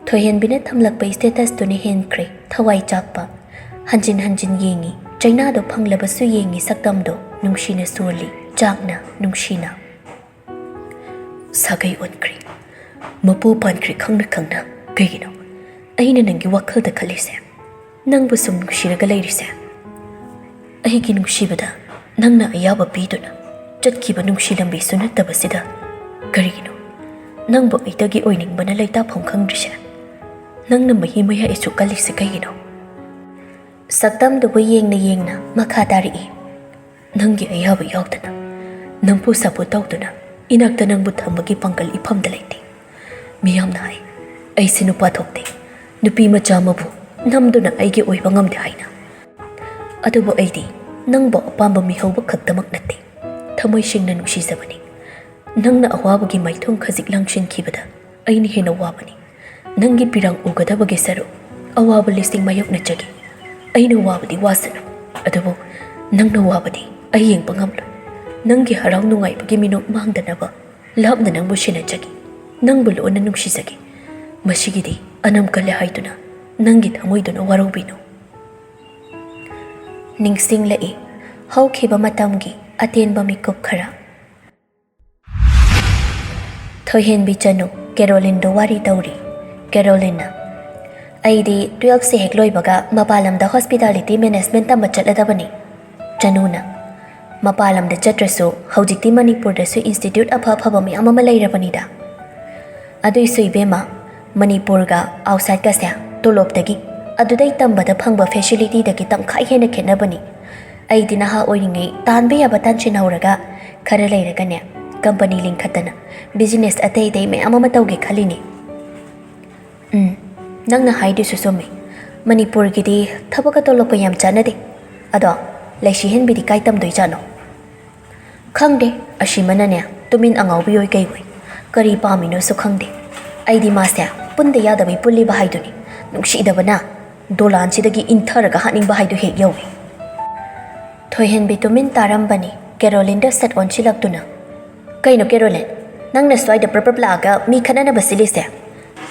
ꯊꯣꯏꯍꯦꯟꯕꯤꯅ ꯊꯝꯂꯛꯄ ꯁ꯭ꯇꯦꯇꯁꯇꯨꯅ ꯍꯦꯟꯈ꯭ꯔꯦ ꯊꯋꯥꯏ ꯆꯥꯛꯄ ꯍꯟꯖꯤꯟ ꯌꯦꯡꯉꯤ ꯆꯩꯅꯥꯗꯣ ꯐꯪꯂꯕꯁꯨ ꯌꯦꯡꯉꯤ ꯁꯛꯇꯝꯗꯣ ꯅꯨꯡꯁꯤꯅ ꯁꯣꯜꯂꯤ ꯆꯥꯛꯅ ꯅꯨꯡꯁꯤꯅ ꯁꯥꯒꯩ ꯑꯣꯟꯈ꯭ꯔꯤ ꯃꯄꯨ ꯄꯥꯟꯈ꯭ꯔꯤ ꯈꯪꯅ ꯀꯩꯒꯤꯅꯣ ꯑꯩꯅ ꯅꯪꯒꯤ ꯋꯥꯈꯜꯗ ꯈꯜꯂꯤꯁꯦ ꯅꯪꯕꯨ ꯁꯨꯝ ꯅꯨꯡꯁꯤꯔꯒ ꯂꯩꯔꯤꯁꯦ ꯑꯩꯒꯤ ꯅꯨꯡꯁꯤꯕꯗ ꯅꯪꯅ ꯑꯌꯥꯕ ꯄꯤꯗꯨꯅ ꯆꯠꯈꯤꯕ ꯅꯨꯡꯁꯤ ꯂꯝꯕꯤꯁꯨ ꯅꯠꯇꯕꯁꯤꯗ ꯀꯔꯤꯒꯤꯅꯣ ꯅꯪꯕꯨ ꯑꯩꯗꯒꯤ ꯑꯣꯏꯅꯤꯡꯕꯅ ꯂꯩꯇꯥꯐꯝ ꯈꯪꯗ꯭ꯔꯤꯁꯦ ꯅꯪꯅ ꯃꯍꯤ ꯃꯌꯥꯏꯁꯨ ꯀꯜꯂꯤꯁꯦ ꯀꯩꯒꯤꯅꯣ ꯁꯛꯇꯝꯗꯨꯕꯨ ꯌꯦꯡꯅ ꯃꯈꯥ ꯇꯥꯔꯛꯏ ꯅꯪꯒꯤ ꯑꯌꯥꯕ ꯌꯥꯎꯗꯅ ꯅꯪꯕꯨ ꯁꯥꯄꯣꯔꯠ ꯇꯧꯗꯨꯅ ꯏꯅꯥꯛꯇ ꯅꯪꯕꯨ ꯊꯝꯕꯒꯤ ꯄꯥꯡꯒꯜ ꯏꯐꯝꯗ ꯂꯩꯇꯦ ꯃꯤꯌꯥꯝꯅ ꯍꯥꯏ ꯑꯩꯁꯦ ꯅꯨꯄꯥ ꯊꯣꯛꯇꯦ ꯅꯨꯄꯤ ꯃꯆꯥ ꯑꯃꯕꯨ ꯅꯝꯗꯨꯅ ꯑꯩꯒꯤ ꯑꯣꯏꯕ ꯉꯝꯗꯦ ꯍꯥꯏꯅ ꯑꯗꯨꯕꯨ ꯑꯩꯗꯤ ꯅꯪꯕꯨ ꯑꯄꯥꯝꯕ ꯃꯤꯍꯧꯕ ꯈꯛꯇꯃꯛ ꯅꯠꯇꯦ, ꯊꯃꯣꯏ ꯁꯦꯡꯅ ꯅꯨꯡꯁꯤꯖꯕꯅꯤ. ꯅꯪꯅ ꯑꯋꯥꯕꯒꯤ ꯃꯥꯏꯊꯣꯡ ꯈꯖꯤꯛ ꯂꯥꯡꯁꯤꯟꯈꯤꯕꯗ ꯑꯩꯅ ꯍꯦꯟꯅ ꯋꯥꯕꯅꯤ. ꯅꯪꯒꯤ ꯄꯤꯔꯥꯡ ꯎꯒꯗꯕꯒꯤ ꯁꯔꯨꯛ ꯑꯋꯥꯕ ꯂꯤꯁꯤꯡ ꯃꯥꯌꯣꯛꯅꯖꯒꯦ. ꯑꯩꯅ ꯋꯥꯕꯗꯤ ꯋꯥꯁꯅꯨ, ꯑꯗꯨꯕꯨ ꯅꯪꯅ ꯋꯥꯕꯗꯤ ꯑꯩ ꯌꯦꯡꯕ ꯉꯝꯂꯣꯏ. ꯅꯪꯒꯤ ꯍꯔꯥꯎ ꯅꯨꯡꯉꯥꯏꯕꯒꯤ ꯃꯤꯅꯣꯛ ꯃꯥꯡꯗꯅꯕ ꯂꯥꯞꯅ ꯅꯪꯕꯨ ꯁꯦꯟꯅꯖꯒꯦ, ꯅꯪꯕꯨ ꯂꯣꯟꯅ ꯅꯨꯡꯁꯤꯖꯒꯦ. ꯃꯁꯤꯒꯤꯗꯤ ꯑꯅꯝ ꯀꯜꯂꯦ ꯍꯥꯏꯗꯨꯅ ꯅꯪꯒꯤ ꯊꯃꯣꯏꯗꯨꯅ ꯋꯥꯔꯧꯕꯤꯅꯨ. ꯅꯤꯡꯁꯤꯡꯂꯛꯏ ꯍꯧꯈꯤꯕ ꯃꯇꯝꯒꯤ ꯑꯇꯦꯟꯕ ꯃꯤꯀꯨꯞ ꯈꯔ. ꯊꯣꯏꯍꯦꯟꯕꯤ ꯆꯅꯨ ꯀꯦꯔꯣꯂꯤꯟꯗ ꯋꯥꯔꯤ ꯇꯧꯔꯤ. ꯀꯦꯔꯣꯂꯤꯟꯅ: ꯑꯩꯗꯤ 12ꯁꯦ ꯍꯦꯛ ꯂꯣꯏꯕꯒ ꯃꯄꯥꯟ ꯂꯝꯗ ꯍꯣꯁꯄꯤꯇꯥꯂꯤꯇꯤ ꯃꯦꯅꯦꯖꯃꯦꯟꯠ ꯇꯝꯕ ꯆꯠꯂꯗꯕꯅꯤ. ꯆꯅꯨꯅ: ꯃꯄꯥꯟ ꯂꯝꯗ ꯆꯠꯇ꯭ꯔꯁꯨ ꯍꯧꯖꯤꯛꯇꯤ ꯃꯅꯤꯄꯨꯔꯗꯁꯨ ꯏꯟꯁꯇꯤꯇ꯭ꯌꯨꯠ ꯑꯐ ꯑꯐꯕ ꯃꯌꯥꯝ ꯑꯃ ꯂꯩꯔꯕꯅꯤꯗ. ꯑꯗꯨꯏꯁꯨ ꯏꯕꯦꯝꯃ, ꯃꯅꯤꯄꯨꯔꯒ ꯑꯥꯎꯠꯁꯥꯏꯠꯀꯁꯦ ꯇꯣꯂꯣꯞꯇꯒꯤ ꯑꯗꯨꯗꯩ ꯇꯝꯕꯗ ꯐꯪꯕ ꯐꯦꯁꯤꯂꯤꯇꯤꯗꯒꯤ ꯇꯪꯈꯥꯏ ꯍꯦꯟꯅ ꯈꯦꯠꯅꯕꯅꯤ. ꯑꯩꯗꯤ ꯅꯍꯥ ꯑꯣꯏꯔꯤꯉꯩ ꯇꯥꯟꯕ ꯌꯥꯕ ꯇꯥꯟꯁꯤꯟꯍꯧꯔꯒ ꯈꯔ ꯂꯩꯔꯒꯅꯦ ꯀꯝꯄꯅꯤ ꯂꯤꯡꯈꯠꯇꯅ ꯕꯤꯖꯤꯅꯦꯁ ꯑꯇꯩ ꯑꯇꯩ ꯃꯌꯥꯝ ꯑꯃ ꯇꯧꯒꯦ ꯈꯜꯂꯤꯅꯤ. ꯅꯪꯅ ꯍꯥꯏꯗꯨꯁꯨ ꯆꯨꯝꯃꯤ. ꯃꯅꯤꯄꯨꯔꯒꯤꯗꯤ ꯊꯕꯛꯀ ꯇꯣꯂꯣꯞꯀ ꯌꯥꯝ ꯆꯥꯟꯅꯗꯦ. ꯑꯗꯣ ꯂꯩꯁꯤꯍꯦꯟꯕꯤꯗꯤ ꯀꯥꯏ ꯇꯝꯗꯣꯏꯖꯥꯠꯅꯣ? ꯈꯪꯗꯦ, ꯑꯁꯤꯃꯅꯅꯦ ꯇꯨꯃꯤꯟ ꯑꯉꯥꯎꯕꯤ ꯑꯣꯏ ꯀꯩ ꯑꯣꯏ, ꯀꯔꯤ ꯄꯥꯝꯃꯤꯅꯣꯁꯨ ꯈꯪꯗꯦ. ꯑꯩꯗꯤ ꯃꯥꯁꯦ ꯄꯨꯟꯗ ꯌꯥꯗꯕꯩ ꯄꯨꯜꯂꯤꯕ ꯍꯥꯏꯗꯨꯅꯤ. ꯅꯨꯡꯁꯤꯗꯕꯅ ꯗꯣꯂꯥꯟꯁꯤꯗꯒꯤ ꯏꯟꯊꯔꯒ ꯍꯥꯠꯅꯤꯡꯕ ꯍꯥꯏꯗꯨ ꯍꯦꯛ ꯌꯧꯏ. ꯊꯣꯏꯍꯦꯟꯕꯤ ꯇꯨꯃꯤꯟ ꯇꯥꯔꯝꯕꯅꯤ. ꯀꯦꯔꯣꯂꯤꯟꯗ ꯁꯠ ꯑꯣꯟꯁꯤꯜꯂꯛꯇꯨꯅ: ꯀꯩꯅꯣ ꯀꯦꯔꯣꯂꯤꯟ, ꯅꯪꯅ ꯁ꯭ꯋꯥꯏꯗ ꯄ꯭ꯔꯞ ꯂꯥꯛꯑꯒ ꯃꯤ ꯈꯠꯅꯅꯕ ꯁꯤꯜꯂꯤꯁꯦ?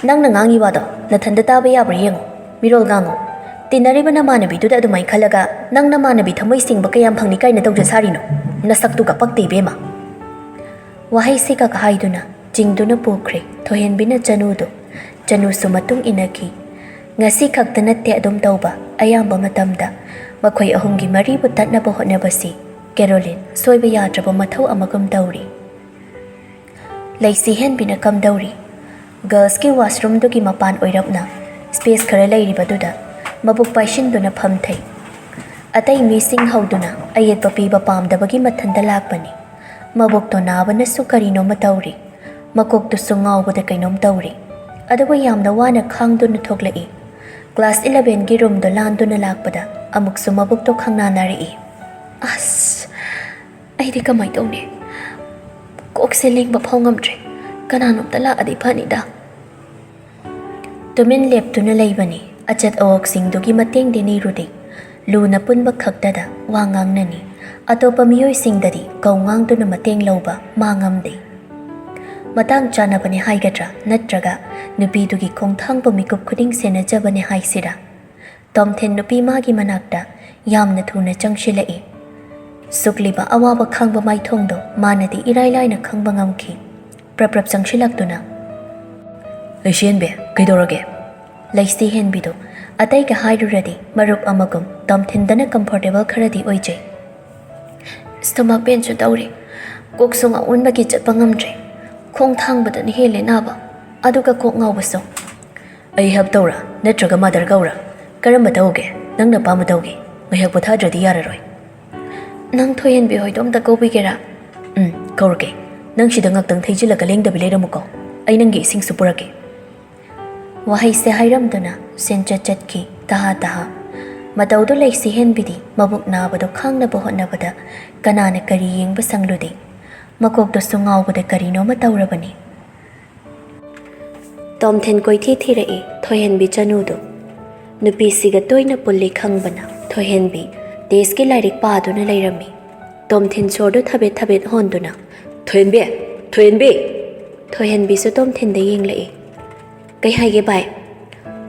ꯅꯪꯅ ꯉꯥꯡꯉꯤ ꯋꯥꯗꯣ ꯅꯊꯟꯗ ꯇꯥꯕ ꯌꯥꯕ꯭ꯔꯥ ꯌꯦꯡꯉꯣ, ꯃꯤꯔꯣꯜ ꯉꯥꯡꯉꯣ. ꯇꯤꯟꯅꯔꯤꯕ ꯅꯃꯥꯟꯅꯕꯤꯗꯨꯗ ꯑꯗꯨꯃꯥꯏꯅ ꯈꯜꯂꯒ ꯅꯪ ꯅꯃꯥꯟꯅꯕꯤ ꯊꯃꯣꯏ ꯁꯤꯡꯕ ꯀꯌꯥꯝ ꯐꯪꯅꯤ ꯀꯥꯏꯅ ꯇꯧꯖ ꯁꯥꯔꯤꯅꯣ? ꯅꯁꯛꯇꯨꯒ ꯄꯛꯇꯦ ꯏꯕꯦꯝꯃ. ꯋꯥꯍꯩꯁꯤ ꯀꯛ ꯍꯥꯏꯗꯨꯅ ꯆꯤꯡꯗꯨꯅ ꯄꯨꯈ꯭ꯔꯦ ꯊꯣꯏꯍꯦꯟꯕꯤꯅ ꯆꯅꯨꯗꯨ. ꯆꯅꯨꯁꯨ ꯃꯇꯨꯡ ꯏꯟꯅꯈꯤ. ꯉꯁꯤ ꯈꯛꯇ ꯅꯠꯇꯦ ꯑꯗꯨꯝ ꯇꯧꯕ. ꯑꯌꯥꯝꯕ ꯃꯇꯝꯗ ꯃꯈꯣꯏ ꯑꯍꯨꯝꯒꯤ ꯃꯔꯤꯕꯨ ꯇꯠꯅꯕ ꯍꯣꯠꯅꯕꯁꯤ ꯀꯦꯔꯣꯂꯤꯟ ꯁꯣꯏꯕ ꯌꯥꯗ꯭ꯔꯕ ꯃꯊꯧ ꯑꯃꯒꯨꯝ ꯇꯧꯔꯤ. ꯂꯩꯁꯤꯍꯦꯟꯕꯤꯅ ꯀꯝꯗꯧꯔꯤ? ꯒꯔꯜꯁꯀꯤ ꯋꯥꯁꯔꯨꯝꯗꯨꯒꯤ ꯃꯄꯥꯟ ꯑꯣꯏꯔꯞꯅ ꯁ꯭ꯄꯦꯁ ꯈꯔ ꯂꯩꯔꯤꯕꯗꯨꯗ ꯃꯕꯨꯛ ꯄꯥꯏꯁꯤꯟꯗꯨꯅ ꯐꯝꯊꯩ. ꯑꯇꯩ ꯃꯤꯁꯤꯡ ꯍꯧꯗꯨꯅ ꯑꯌꯦꯠꯄ ꯄꯤꯕ ꯄꯥꯝꯗꯕꯒꯤ ꯃꯊꯟꯇ ꯂꯥꯛꯄꯅꯤ. ꯃꯕꯨꯛꯇꯣ ꯅꯥꯕꯅꯁꯨ ꯀꯔꯤꯅꯣꯃ ꯇꯧꯔꯤ. ꯃꯀꯣꯛꯇꯨꯁꯨ ꯉꯥꯎꯕꯗ ꯀꯩꯅꯣꯝ ꯇꯧꯔꯤ. ꯑꯗꯨꯕꯨ ꯌꯥꯝꯅ ꯋꯥꯅ ꯈꯥꯡꯗꯨꯅ ꯊꯣꯛꯂꯛꯏ. ꯀ꯭ꯂꯥꯁ 11ꯒꯤ ꯔꯨꯝꯗꯣ ꯂꯥꯟꯗꯨꯅ ꯂꯥꯛꯄꯗ ꯑꯃꯨꯛꯁꯨ ꯃꯕꯨꯛꯇꯣ ꯈꯪꯅꯥꯅꯔꯛꯏ. ꯑꯁ, ꯑꯩꯗꯤ ꯀꯃꯥꯏ ꯇꯧꯅꯤ? ꯀꯣꯛꯁꯦ ꯂꯦꯡꯕ ꯐꯥꯎ ꯉꯝꯗ꯭ꯔꯦ. ꯀꯅꯥꯅꯣꯝꯇ ꯂꯥꯛꯑꯗꯤ ꯐꯅꯤꯗ. ꯇꯨꯃꯤꯟ ꯂꯦꯞꯇꯨꯅ ꯂꯩꯕꯅꯤ. ꯑꯆꯠ ꯑꯋꯣꯛꯁꯤꯡꯗꯨꯒꯤ ꯃꯇꯦꯡꯗꯤ ꯅꯤꯔꯨꯗꯦ. ꯂꯨꯅ ꯄꯨꯟꯕ ꯈꯛꯇꯗ ꯋꯥ ꯉꯥꯡꯅꯅꯤ. ꯑꯇꯣꯞꯄ ꯃꯤꯑꯣꯏꯁꯤꯡꯗꯗꯤ ꯀꯧ ꯉꯥꯡꯗꯨꯅ ꯃꯇꯦꯡ ꯂꯧꯕ ꯃꯥ ꯉꯝꯗꯦ. ꯃꯇꯥꯡ ꯆꯥꯅꯕꯅꯤ ꯍꯥꯏꯒꯗ꯭ꯔꯥ, ꯅꯠꯇ꯭ꯔꯒ ꯅꯨꯄꯤꯗꯨꯒꯤ ꯈꯣꯡꯊꯥꯡꯕ ꯃꯤꯀꯨꯞ ꯈꯨꯗꯤꯡ ꯁꯦꯟꯅꯖꯕꯅꯤ ꯍꯥꯏꯁꯤꯔꯥ? ꯇꯣꯝꯊꯤꯟ ꯅꯨꯄꯤ ꯃꯥꯒꯤ ꯃꯅꯥꯛꯇ ꯌꯥꯝꯅ ꯊꯨꯅ ꯆꯪꯁꯤꯜꯂꯛꯏ. ꯁꯨꯛꯂꯤꯕ ꯑꯋꯥꯕ ꯈꯥꯡꯕ ꯃꯥꯏꯊꯣꯡꯗꯣ ꯃꯥꯅꯗꯤ ꯏꯔꯥꯏ ꯂꯥꯏꯅ ꯈꯪꯕ ꯉꯝꯈꯤ. ꯄ꯭ꯔꯞ ꯆꯪꯁꯤꯜꯂꯛꯇꯨꯅ: ꯂꯩꯁꯤꯍꯦꯟꯕꯤ, ꯀꯩꯗꯧꯔꯒꯦ? ꯂꯩꯁꯤꯍꯦꯟꯕꯤꯗꯣ ꯑꯇꯩꯒ ꯍꯥꯏꯔꯨꯔꯗꯤ ꯃꯔꯨꯞ ꯑꯃꯒꯨꯝ ꯇꯣꯝꯊꯤꯟꯗꯅ ꯀꯝꯐꯣꯔꯇꯦꯕꯜ ꯈꯔꯗꯤ ꯑꯣꯏꯖꯩ. ꯁ꯭ꯇꯣꯃꯥꯛ ꯄꯦꯟꯁꯨ ꯇꯧꯔꯤ. ꯀꯣꯛꯁꯨ ꯉꯥꯎꯃꯟꯕꯒꯤ ꯆꯠꯄ ꯉꯝꯗ꯭ꯔꯦ. ꯈꯣꯡ ꯊꯥꯡꯕꯗꯅ ꯍꯦꯜꯂꯦ ꯅꯥꯕ, ꯑꯗꯨꯒ ꯀꯣꯛ ꯉꯥꯎꯕꯁꯨ. ꯑꯩ ꯍꯦꯜꯞ ꯇꯧꯔꯥ ꯅꯠꯇ꯭ꯔꯒ ꯃꯥꯗꯔ ꯀꯧꯔꯥ? ꯀꯔꯝꯕ ꯇꯧꯒꯦ? ꯅꯪꯅ ꯑꯄꯥꯝꯕ ꯇꯧꯒꯦ. ꯉꯥꯏꯍꯥꯛ ꯄꯣꯊꯥꯗ꯭ꯔꯗꯤ ꯌꯥꯔꯔꯣꯏ. ꯅꯪ ꯊꯣꯏꯍꯦꯟꯕꯤ ꯍꯣꯏꯗꯣ ꯑꯝꯇ ꯀꯧꯕꯤꯒꯦꯔꯥ? ꯀꯧꯔꯛꯀꯦ. ꯅꯪ ꯁꯤꯗ ꯉꯥꯛꯇꯪ ꯊꯩꯖꯤꯜꯂꯒ ꯂꯦꯡꯗꯕꯤ ꯂꯩꯔꯝꯃꯨꯀꯣ. ꯑꯩ ꯅꯪꯒꯤ ꯏꯁꯤꯡꯁꯨ ꯄꯨꯔꯛꯀꯦ. ꯋꯥꯍꯩꯁꯦ ꯍꯥꯏꯔꯝꯗꯨꯅ ꯁꯦꯟꯆꯠ ꯆꯠꯈꯤ ꯇꯍꯥ ꯇꯍꯥ. ꯃꯇꯧꯗꯨ ꯂꯩꯁꯤꯍꯦꯟꯕꯤꯗꯤ ꯃꯕꯨꯛ ꯅꯥꯕꯗꯣ ꯈꯥꯡꯅꯕ ꯍꯣꯠꯅꯕꯗ ꯀꯅꯥꯅ ꯀꯔꯤ ꯌꯦꯡꯕ ꯁꯪꯂꯨꯗꯦ. ꯃꯀꯣꯛꯇꯨꯁꯨ ꯉꯥꯎꯕꯗ ꯀꯔꯤꯅꯣꯃ ꯇꯧꯔꯕꯅꯤ. ꯇꯣꯝꯊꯤꯟ ꯀꯣꯏꯊꯤ ꯊꯤꯔꯛꯏ ꯊꯣꯏꯍꯦꯟꯕꯤ ꯆꯅꯨꯗꯨ. ꯅꯨꯄꯤꯁꯤꯒ ꯇꯣꯏꯅ ꯄꯨꯜꯂꯤ ꯈꯪꯕꯅ ꯊꯣꯏꯍꯦꯟꯕꯤ ꯇꯦꯁꯀꯤ ꯂꯥꯏꯔꯤꯛ ꯄꯥꯗꯨꯅ ꯂꯩꯔꯝꯃꯤ. ꯇꯣꯝꯊꯤꯟ ꯁꯣꯔꯗꯨ ꯊꯕꯦꯠ ꯊꯕꯦꯠ ꯍꯣꯟꯗꯨꯅ: ꯊꯣꯏꯍꯦꯟꯕꯤ, ꯊꯣꯏꯍꯦꯟꯕꯤ! ꯊꯣꯏꯍꯦꯟꯕꯤꯁꯨ ꯇꯣꯝꯊꯤꯟꯗ ꯌꯦꯡꯂꯛꯏ. ꯀꯩ ꯍꯥꯏꯒꯦ ꯚꯥꯏ?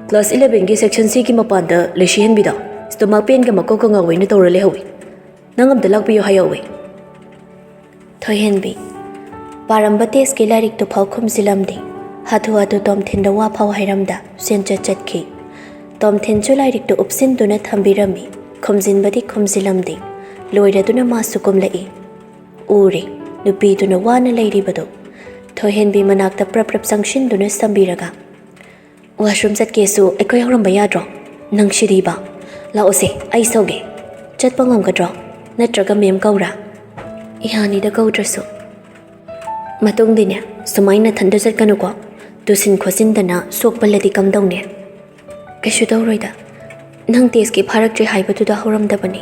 ꯀ꯭ꯂꯥꯁ 11ꯒꯤ ꯁꯦꯛꯁꯟ Cꯒꯤ ꯃꯄꯥꯟꯗ ꯂꯩꯁꯤꯍꯦꯟꯕꯤꯗꯣ ꯁ꯭ꯇꯣꯃꯥꯛ ꯄꯦꯟꯒ ꯃꯀꯣꯛꯀ ꯉꯥꯎꯋꯦꯅ ꯇꯧꯔ ꯂꯩꯍꯧꯏ. ꯅꯪ ꯑꯝꯇ ꯂꯥꯛꯄꯤꯌꯨ ꯍꯥꯏꯍꯧꯏ. ꯊꯣꯏꯍꯦꯟꯕꯤ ꯄꯥꯔꯝꯕ ꯇꯦꯁꯀꯤ ꯂꯥꯏꯔꯤꯛꯇꯨ ꯐꯥꯎ ꯈꯨꯝꯖꯤꯜꯂꯝꯗꯦ. ꯍꯥꯊꯨ ꯍꯥꯊꯨ ꯇꯣꯝꯊꯤꯟꯗ ꯋꯥ ꯐꯥꯎ ꯍꯥꯏꯔꯝꯗ ꯁꯦꯟꯆꯠ ꯆꯠꯈꯤ. ꯇꯣꯝꯊꯤꯟꯁꯨ ꯂꯥꯏꯔꯤꯛꯇꯨ ꯎꯞꯁꯤꯟꯗꯨꯅ ꯊꯝꯕꯤꯔꯝꯃꯤ. ꯈꯨꯝꯖꯤꯟꯕꯗꯤ ꯈꯨꯝꯖꯤꯜꯂꯝꯗꯦ. ꯂꯣꯏꯔꯗꯨꯅ ꯃꯥꯁꯨ ꯀꯨꯝꯂꯛꯏ. ꯎꯔꯦ ꯅꯨꯄꯤꯗꯨꯅ ꯋꯥꯅ ꯂꯩꯔꯤꯕꯗꯣ. ꯊꯣꯏꯍꯦꯟꯕꯤ ꯃꯅꯥꯛꯇ ꯄ꯭ꯔꯞ ꯆꯪꯁꯤꯟꯗꯨꯅ ꯁꯝꯕꯤꯔꯒ: ꯋꯥꯁꯔꯨꯝ ꯆꯠꯀꯦꯁꯨ ꯑꯩꯈꯣꯏ ꯍꯧꯔꯝꯕ ꯌꯥꯗ꯭ꯔꯣ? ꯅꯪ ꯁꯤꯗꯤꯕ, ꯂꯥꯛꯑꯣꯁꯦ ꯑꯩ ꯁꯧꯒꯦ. ꯆꯠꯄ ꯉꯝꯒꯗ꯭ꯔꯣ? ꯅꯠꯇ꯭ꯔꯒ ꯃꯦꯝ ꯀꯧꯔꯥ? ꯌꯥꯅꯤꯗ ꯀꯧꯗ꯭ꯔꯁꯨ. ꯃꯇꯨꯡꯗꯤꯅꯦ ꯁꯨꯃꯥꯏꯅ ꯅꯊꯟꯗ ꯆꯠꯀꯅꯨꯀꯣ. ꯇꯨꯁꯤꯟ ꯈꯣꯠꯆꯤꯟꯗꯅ ꯁꯣꯛꯄꯜꯂꯗꯤ ꯀꯝꯗꯧꯅꯦ? ꯀꯩꯁꯨ ꯇꯧꯔꯣꯏꯗ. ꯅꯪ ꯇꯦꯁꯀꯤ ꯐꯥꯔꯛꯇ꯭ꯔꯤ ꯍꯥꯏꯕꯗꯨꯗ ꯍꯧꯔꯝꯗꯕꯅꯤ꯫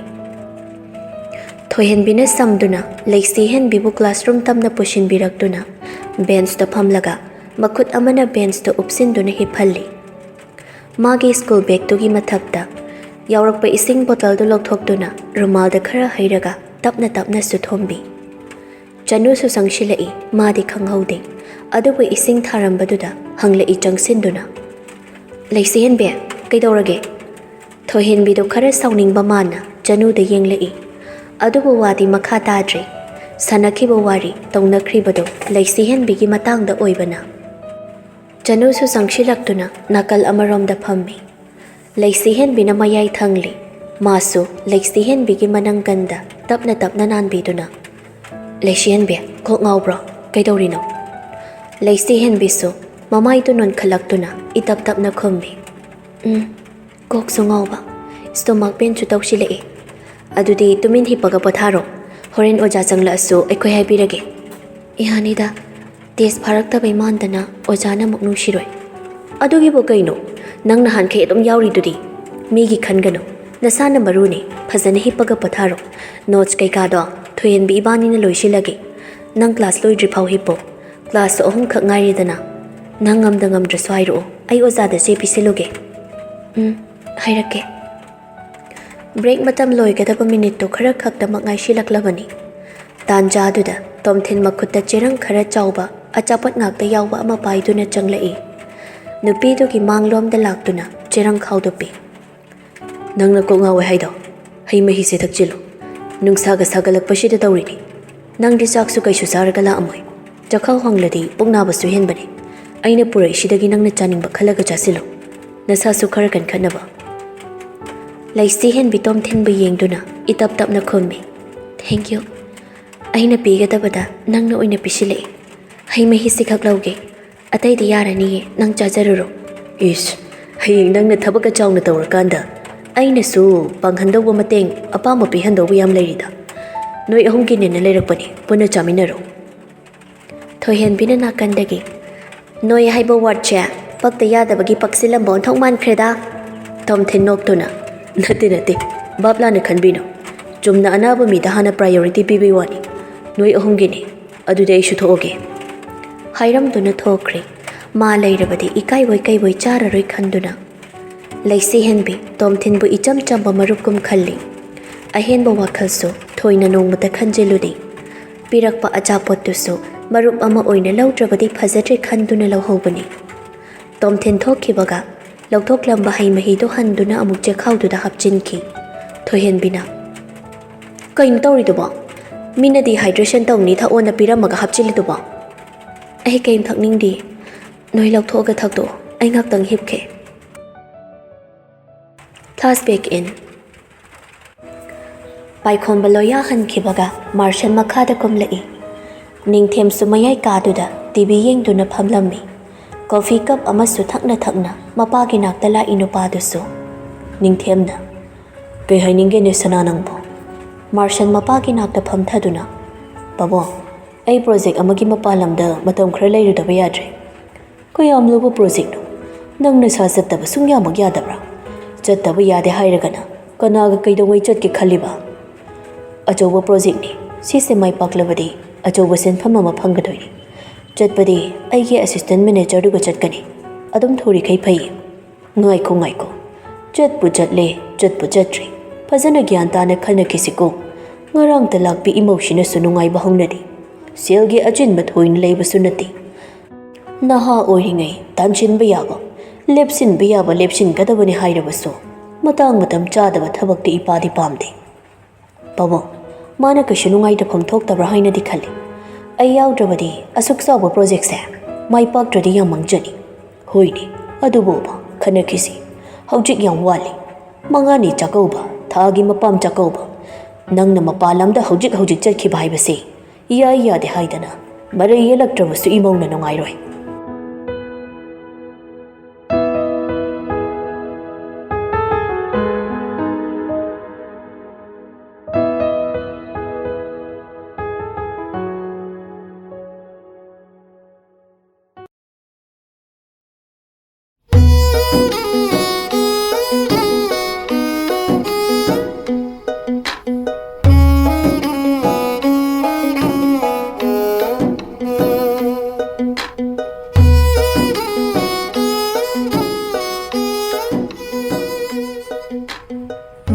ꯊꯣꯏꯍꯦꯟꯕꯤꯅ ꯁꯝꯗꯨꯅ ꯂꯩꯁꯤꯍꯦꯟꯕꯤꯕꯨ ꯀ꯭ꯂꯥꯁꯔꯨꯝ ꯇꯝꯅ ꯄꯨꯁꯤꯟꯕꯤꯔꯛꯇꯨꯅ ꯕꯦꯟꯁꯇ ꯐꯝꯂꯒ ꯃꯈꯨꯠ ꯑꯃꯅ ꯕꯦꯟꯁꯇ ꯎꯞꯁꯤꯟꯗꯨꯅ ꯍꯤꯞꯍꯜꯂꯤ꯫ ꯃꯥꯒꯤ ꯁ꯭ꯀꯨꯜ ꯕꯦꯒꯇꯨꯒꯤ ꯃꯊꯛꯇ ꯌꯥꯎꯔꯛꯄ ꯏꯁꯤꯡ ꯕꯣꯇꯜꯗꯨ ꯂꯧꯊꯣꯛꯇꯨꯅ ꯔꯨꯃꯥꯜꯗ ꯈꯔ ꯍꯩꯔꯒ ꯇꯞꯅ ꯇꯞꯅꯁꯨ ꯊꯣꯝꯕꯤ꯫ ꯆꯅꯨꯁꯨ ꯆꯪꯁꯤꯜꯂꯛꯏ, ꯃꯥꯗꯤ ꯈꯪꯍꯧꯗꯦ, ꯑꯗꯨꯕꯨ ꯏꯁꯤꯡ ꯊꯥꯔꯝꯕꯗꯨꯗ ꯍꯪꯂꯛꯏ ꯆꯪꯁꯤꯟꯗꯨꯅ꯫ ꯂꯩꯁꯤꯍꯦꯟꯕꯤ, ꯀꯩꯗꯧꯔꯒꯦ? ꯊꯣꯏꯍꯦꯟꯕꯤꯗꯨ ꯈꯔ ꯁꯥꯎꯅꯤꯡꯕ ꯃꯥꯅ ꯆꯅꯨꯗ ꯌꯦꯡꯂꯛꯏ, ꯑꯗꯨꯕꯨ ꯋꯥꯗꯤ ꯃꯈꯥ ꯇꯥꯗ꯭ꯔꯦ꯫ ꯁꯥꯟꯅꯈꯤꯕ ꯋꯥꯔꯤ ꯇꯧꯅꯈ꯭ꯔꯤꯕꯗꯨ ꯂꯩꯁꯤꯍꯦꯟꯕꯤꯒꯤ ꯃꯇꯥꯡꯗ ꯑꯣꯏꯕꯅ꯫ ꯆꯅꯨꯁꯨ ꯆꯪꯁꯤꯜꯂꯛꯇꯨꯅ ꯅꯥꯀꯜ ꯑꯃꯔꯣꯝꯗ ꯐꯝꯃꯤ꯫ ꯂꯩꯁꯤꯍꯦꯟꯕꯤꯅ ꯃꯌꯥꯏ ꯊꯪꯂꯤ, ꯃꯥꯁꯨ ꯂꯩꯁꯤꯍꯦꯟꯕꯤꯒꯤ ꯃꯅꯪꯒꯟꯗ ꯇꯞꯅ ꯇꯞꯅ ꯅꯥꯟꯕꯤꯗꯨꯅ꯫ ꯂꯩꯁꯤꯍꯦꯟꯕꯤ, ꯀꯣꯛ ꯉꯥꯎꯕ꯭ꯔꯣ? ꯀꯩꯗꯧꯔꯤꯅꯣ? ꯂꯩꯁꯤꯍꯦꯟꯕꯤꯁꯨ ꯃꯃꯥꯏꯗꯨ ꯅꯣꯟꯈꯠꯂꯛꯇꯨꯅ ꯏꯇꯞ ꯇꯞꯅ ꯈꯨꯝꯃꯤ꯫ ꯀꯣꯛꯁꯨ ꯉꯥꯎꯕ, ꯁ꯭ꯇꯣꯃꯥꯛ ꯄꯦꯟꯁꯨ ꯇꯧꯁꯤꯜꯂꯛꯏ꯫ ꯑꯗꯨꯗꯤ ꯇꯨꯃꯤꯟ ꯍꯤꯞꯄꯒ ꯄꯣꯊꯥꯔꯣ, ꯍꯣꯔꯦꯟ ꯑꯣꯖꯥ ꯆꯪꯂꯛꯑꯁꯨ ꯑꯩꯈꯣꯏ ꯍꯥꯏꯕꯤꯔꯒꯦ꯫ ꯌꯥꯅꯤꯗ, ꯇꯦꯁ ꯐꯥꯔꯛꯇꯕꯩ ꯃꯥꯟꯗꯅ ꯑꯣꯖꯥꯅ ꯑꯃꯨꯛ ꯅꯨꯡꯁꯤꯔꯣꯏ꯫ ꯑꯗꯨꯒꯤꯕꯨ ꯀꯩꯅꯣ, ꯅꯪ ꯅꯍꯥꯟꯈꯩ ꯑꯗꯨꯝ ꯌꯥꯎꯔꯤꯗꯨꯗꯤ꯫ ꯃꯤꯒꯤ ꯈꯟꯒꯅꯨ, ꯅꯁꯥꯅ ꯃꯔꯨꯅꯤ, ꯐꯖꯅ ꯍꯤꯞꯄꯒ ꯄꯣꯊꯥꯔꯣ꯫ ꯅꯣꯠꯁ ꯀꯩꯀꯥꯗꯣ ꯊꯣꯏꯍꯦꯟꯕꯤ ꯏꯕꯥꯅꯤꯅ ꯂꯣꯏꯁꯤꯜꯂꯒꯦ꯫ ꯅꯪ ꯀ꯭ꯂꯥꯁ ꯂꯣꯏꯗ꯭ꯔꯤ ꯐꯥꯎ ꯍꯤꯞꯄꯣ, ꯀ꯭ꯂꯥꯁꯁꯨ 3ꯈꯛ ꯉꯥꯏꯔꯦꯗꯅ꯫ ꯅꯪ ꯉꯝꯗ꯭ꯔꯁꯨ ꯍꯥꯏꯔꯛꯑꯣ, ꯑꯩ ꯑꯣꯖꯥꯗ ꯆꯦ ꯄꯤꯁꯤꯜꯂꯨꯒꯦ꯫ ꯍꯥꯏꯔꯛꯀꯦ꯫ ꯕ꯭ꯔꯦꯛ ꯃꯇꯝ ꯂꯣꯏꯒꯗꯕ ꯃꯤꯅꯤꯠꯇꯨ ꯈꯔ ꯈꯛꯇꯃꯛ ꯉꯥꯏꯁꯤꯜꯂꯛꯂꯕꯅꯤ꯫ ꯇꯥꯟꯖꯥꯗꯨꯗ ꯇꯣꯝꯊꯤꯟ ꯃꯈꯨꯠꯇ ꯆꯦꯔꯪ ꯈꯔ ꯆꯥꯎꯕ ꯑꯆꯥꯄꯣꯠ ꯉꯥꯛꯇ ꯌꯥꯎꯕ ꯑꯃ ꯄꯥꯏꯗꯨꯅ ꯆꯪꯂꯛꯏ꯫ ꯅꯨꯄꯤꯗꯨꯒꯤ ꯃꯥꯡꯂꯣꯝꯗ ꯂꯥꯛꯇꯨꯅ ꯆꯦꯔꯪ ꯈꯥꯎꯗꯨ ꯄꯤ꯫ ꯅꯪꯅ ꯀꯣꯛ ꯉꯥꯎꯋꯦ ꯍꯥꯏꯗꯣ, ꯍꯩ ꯃꯍꯤꯁꯦ ꯊꯛꯆꯤꯜꯂꯨ, ꯅꯨꯡꯁꯥꯒ ꯁꯥꯒꯠꯂꯛꯄꯁꯤꯗ ꯇꯧꯔꯤꯅꯤ꯫ ꯅꯪꯗꯤ ꯆꯥꯛꯁꯨ ꯀꯩꯁꯨ ꯆꯥꯔꯒ ꯂꯥꯛꯑꯝꯃꯣꯏ, ꯆꯈꯥꯎ ꯍꯪꯂꯗꯤ ꯄꯨꯛ ꯅꯥꯕꯁꯨ ꯍꯦꯟꯕꯅꯤ꯫ ꯑꯩꯅ ꯄꯨꯔꯛꯏꯁꯤꯗꯒꯤ ꯅꯪꯅ ꯆꯥꯅꯤꯡꯕ ꯈꯜꯂꯒ ꯆꯥꯁꯤꯜꯂꯨ, ꯅꯁꯥꯁꯨ ꯈꯔ ꯀꯟꯈꯠꯅꯕ꯫ ꯂꯩꯁꯤꯍꯦꯟꯕꯤ ꯇꯣꯝꯊꯤꯟꯕꯨ ꯌꯦꯡꯗꯨꯅ ꯏꯇꯞ ꯇꯞꯅ ꯈꯨꯝꯃꯤ꯫ ꯊꯦꯡꯛꯌꯨ, ꯑꯩꯅ ꯄꯤꯒꯗꯕꯗ ꯅꯪꯅ ꯑꯣꯏꯅ ꯄꯤꯁꯤꯜꯂꯛꯏ꯫ ꯍꯩ ꯃꯍꯤꯁꯤ ꯈꯛ ꯂꯧꯒꯦ, ꯑꯇꯩꯗꯤ ꯌꯥꯔꯅꯤꯌꯦ, ꯅꯪ ꯆꯥꯖꯔꯨꯔꯣ꯫ ꯏꯁ, ꯍꯌꯦꯡ ꯅꯪꯅ ꯊꯕꯛꯀ ꯆꯥꯎꯅ ꯇꯧꯔꯀꯥꯟꯗ ꯑꯩꯅꯁꯨ ꯄꯥꯡꯍꯟꯗꯧꯕ ꯃꯇꯦꯡ ꯑꯄꯥꯝꯕ ꯄꯤꯍꯟꯗꯧꯕ ꯌꯥꯝ ꯂꯩꯔꯤꯗ꯫ ꯅꯣꯏ ꯑꯍꯨꯝꯒꯤꯅꯦꯅ ꯂꯩꯔꯛꯄꯅꯤ, ꯄꯨꯟꯅ ꯆꯥꯃꯤꯟꯅꯔꯣ꯫ ꯊꯣꯏꯍꯦꯟꯕꯤꯅ ꯅꯥꯀꯟꯗꯒꯤ, ꯅꯣꯏ ꯍꯥꯏꯕ ꯋꯥꯔꯗꯁꯦ ꯄꯛꯇ ꯌꯥꯗꯕꯒꯤ ꯄꯛꯁꯤꯜꯂꯝꯕ ꯑꯣꯟꯊꯣꯛ ꯃꯥꯟꯈ꯭ꯔꯦꯗ꯫ ꯇꯣꯝꯊꯤꯟ ꯅꯣꯛꯇꯨꯅ, ꯅꯠꯇꯦ, ꯚꯥꯞ ꯂꯥꯟꯅ ꯈꯟꯕꯤꯅꯨ, ꯆꯨꯝꯅ ꯑꯅꯥꯕ ꯃꯤꯗ ꯍꯥꯟꯅ ꯄ꯭ꯔꯥꯏꯌꯣꯔꯤꯇꯤ ꯄꯤꯕꯩ ꯋꯥꯅꯤ꯫ ꯅꯣꯏ ꯑꯍꯨꯝꯒꯤꯅꯤ, ꯑꯗꯨꯗꯤ ꯑꯩꯁꯨ ꯊꯣꯛꯑꯒꯦ꯫ ꯍꯥꯏꯔꯝꯗꯨꯅ ꯊꯣꯛꯈ꯭ꯔꯦ, ꯃꯥ ꯂꯩꯔꯕꯗꯤ ꯏꯀꯥꯏꯕꯣꯏ ꯀꯩꯕꯣꯏ ꯆꯥꯔꯔꯣꯏ ꯈꯟꯗꯨꯅ꯫ ꯂꯩꯁꯤꯍꯦꯟꯕꯤ ꯇꯣꯝꯊꯤꯟꯕꯨ ꯏꯆꯝ ꯆꯝꯕ ꯃꯔꯨꯞꯀꯨꯝ ꯈꯜꯂꯤ꯫ ꯑꯍꯦꯟꯕ ꯋꯥꯈꯜꯁꯨ ꯊꯣꯏꯅ ꯅꯣꯡꯃꯇ ꯈꯟꯖꯤꯜꯂꯨꯗꯦ꯫ ꯄꯤꯔꯛꯄ ꯑꯆꯥꯄꯣꯠꯇꯨꯁꯨ ꯃꯔꯨꯞ ꯑꯃ ꯑꯣꯏꯅ ꯂꯧꯗ꯭ꯔꯕꯗꯤ ꯐꯖꯗ꯭ꯔꯦ ꯈꯟꯗꯨꯅ ꯂꯧꯍꯧꯕꯅꯤ꯫ ꯇꯣꯝꯊꯤꯟ ꯊꯣꯛꯈꯤꯕꯒ ꯂꯧꯊꯣꯛꯂꯝꯕ ꯍꯩ ꯃꯍꯤꯗꯨ ꯍꯟꯗꯨꯅ ꯑꯃꯨꯛ ꯆꯦꯈꯥꯎꯗꯨꯗ ꯍꯥꯞꯆꯤꯟꯈꯤ꯫ ꯊꯣꯏꯍꯦꯟꯕꯤꯅ, ꯀꯩꯅꯣ ꯇꯧꯔꯤꯗꯨꯕꯣ? ꯃꯤꯅ ꯗꯤꯍꯥꯏꯗ꯭ꯔꯦꯁꯟ ꯇꯧꯅꯤ ꯊꯛꯑꯣꯅ ꯄꯤꯔꯝꯃꯒ ꯍꯥꯞꯆꯤꯜꯂꯤꯗꯨꯕꯣ? ꯑꯩ ꯀꯩꯝ ꯊꯛꯅꯤꯡꯗꯦ, ꯅꯣꯏ ꯂꯧꯊꯣꯛꯑꯒ ꯊꯛꯇꯣꯛꯑꯣ, ꯑꯩ ꯉꯥꯛꯇꯪ ꯍꯤꯞꯀꯦ꯫ ꯐ꯭ꯂꯥꯁꯕꯦꯛ ꯏꯟ꯫ ꯄꯥꯏꯈꯣꯝꯕ ꯂꯣꯌꯥ ꯍꯟꯈꯤꯕꯒ ꯃꯥꯔꯁꯜ ꯃꯈꯥꯗ ꯀꯨꯝꯂꯛꯏ꯫ ꯅꯤꯡꯊꯦꯝꯁꯨ ꯃꯌꯥꯏ ꯀꯥꯗꯨꯗ ꯇꯤꯚꯤ ꯌꯦꯡꯗꯨꯅ ꯐꯝꯂꯝꯃꯤ꯫ ꯀꯣꯐꯤ ꯀꯞ ꯑꯃꯁꯨ ꯊꯛꯅ ꯊꯛꯅ ꯃꯄꯥꯒꯤ ꯅꯥꯛꯇ ꯂꯥꯛꯏ ꯅꯨꯄꯥꯗꯨꯁꯨ꯫ ꯅꯤꯡꯊꯦꯝꯅ, ꯀꯩ ꯍꯥꯏꯅꯤꯡꯒꯦꯅꯦ ꯁꯅꯥ ꯅꯪꯕꯣ? ꯃꯥꯔꯁꯜ ꯃꯄꯥꯒꯤ ꯅꯥꯛꯇ ꯐꯝꯊꯗꯨꯅ, ꯄꯥꯕꯨꯡ, ꯑꯩ ꯄ꯭ꯔꯣꯖꯦꯛ ꯑꯃꯒꯤ ꯃꯄꯥꯟ ꯂꯝꯗ ꯃꯇꯝ ꯈꯔ ꯂꯩꯔꯨꯗꯕ ꯌꯥꯗ꯭ꯔꯦ꯫ ꯀꯌꯥꯝ ꯂꯨꯕ ꯄ꯭ꯔꯣꯖꯦꯛꯅꯣ? ꯅꯪ ꯅꯁꯥ ꯆꯠꯇꯕ ꯁꯨꯡꯌꯥꯃꯛ ꯌꯥꯗꯕ꯭ꯔꯥ? ꯆꯠꯇꯕ ꯌꯥꯗꯦ ꯍꯥꯏꯔꯒꯅ ꯀꯅꯥꯒ ꯀꯩꯗꯧꯉꯩ ꯆꯠꯀꯦ ꯈꯜꯂꯤꯕ? ꯑꯆꯧꯕ ꯄ꯭ꯔꯣꯖꯦꯛꯅꯤ, ꯁꯤꯁꯦ ꯃꯥꯏ ꯄꯥꯛꯂꯕꯗꯤ ꯑꯆꯧꯕ ꯁꯦꯟꯐꯝ ꯑꯃ ꯐꯪꯒꯗꯣꯏꯅꯤ꯫ ꯆꯠꯄꯗꯤ ꯑꯩꯒꯤ ꯑꯦꯁꯤꯁꯇꯦꯟꯠ ꯃꯦꯅꯦꯖꯔꯗꯨꯒ ꯆꯠꯀꯅꯤ, ꯑꯗꯨꯝ ꯊꯨꯔꯤꯈꯩ ꯐꯩꯌꯦ꯫ ꯉꯥꯏꯈꯣ, ꯆꯠꯄꯨ ꯆꯠꯂꯦ, ꯆꯠꯄꯨ ꯆꯠꯇ꯭ꯔꯤ, ꯐꯖꯅ ꯒ꯭ꯌꯥꯟ ꯇꯥꯅ ꯈꯟꯅꯈꯤꯁꯤꯀꯣ꯫ ꯉꯔꯥꯡꯇ ꯂꯥꯛꯄꯤ ꯏꯃꯧꯁꯤꯅꯁꯨ ꯅꯨꯡꯉꯥꯏꯕ ꯍꯧꯅꯗꯦ, ꯁꯦꯜꯒꯤ ꯑꯆꯤꯟꯕ ꯊꯣꯏꯅ ꯂꯩꯕꯁꯨ ꯅꯠꯇꯦ꯫ ꯅꯍꯥ ꯑꯣꯏꯔꯤꯉꯩ ꯇꯥꯟꯁꯤꯟꯕ ꯌꯥꯕ, ꯂꯦꯞꯁꯤꯟꯕ ꯌꯥꯕ ꯂꯦꯞꯁꯤꯟꯒꯗꯕꯅꯤ ꯍꯥꯏꯔꯕꯁꯨ ꯃꯇꯝ ꯆꯥꯗꯕ ꯊꯕꯛꯇꯤ ꯏꯄꯥꯗꯤ ꯄꯥꯝꯗꯦ꯫ ꯄꯥꯕꯨꯡ, ꯃꯥꯅ ꯀꯩꯁꯨ ꯅꯨꯡꯉꯥꯏꯇꯐꯝ ꯊꯣꯛꯇꯕ꯭ꯔꯥ ꯍꯥꯏꯅꯗꯤ ꯈꯜꯂꯤ꯫ ꯑꯩ ꯌꯥꯎꯗ꯭ꯔꯕꯗꯤ ꯑꯁꯨꯛ ꯆꯥꯎꯕ ꯄ꯭ꯔꯣꯖꯦꯛꯁꯦ ꯃꯥꯏ ꯄꯥꯛꯇ꯭ꯔꯗꯤ ꯌꯥꯝ ꯃꯥꯡꯖꯅꯤ꯫ ꯍꯣꯏꯅꯦ, ꯑꯗꯨꯕꯨꯕ ꯈꯟꯅꯈꯤꯁꯤ, ꯍꯧꯖꯤꯛ ꯌꯥꯝ ꯋꯥꯠꯂꯤ꯫ ꯃꯉꯥꯅꯤ ꯆꯥꯛꯀꯧꯕ, ꯊꯥꯒꯤ ꯃꯄꯥꯝ ꯆꯥꯛꯀꯧꯕ, ꯅꯪꯅ ꯃꯄꯥꯟ ꯂꯝꯗ ꯍꯧꯖꯤꯛ ꯆꯠꯈꯤꯕ ꯍꯥꯏꯕꯁꯤ ꯌꯥꯗꯦ ꯍꯥꯏꯗꯅ ꯃꯔꯩ ꯌꯦꯠꯂꯛꯇ꯭ꯔꯕꯁꯨ ꯏꯃꯧꯅ ꯅꯨꯡꯉꯥꯏꯔꯣꯏ꯫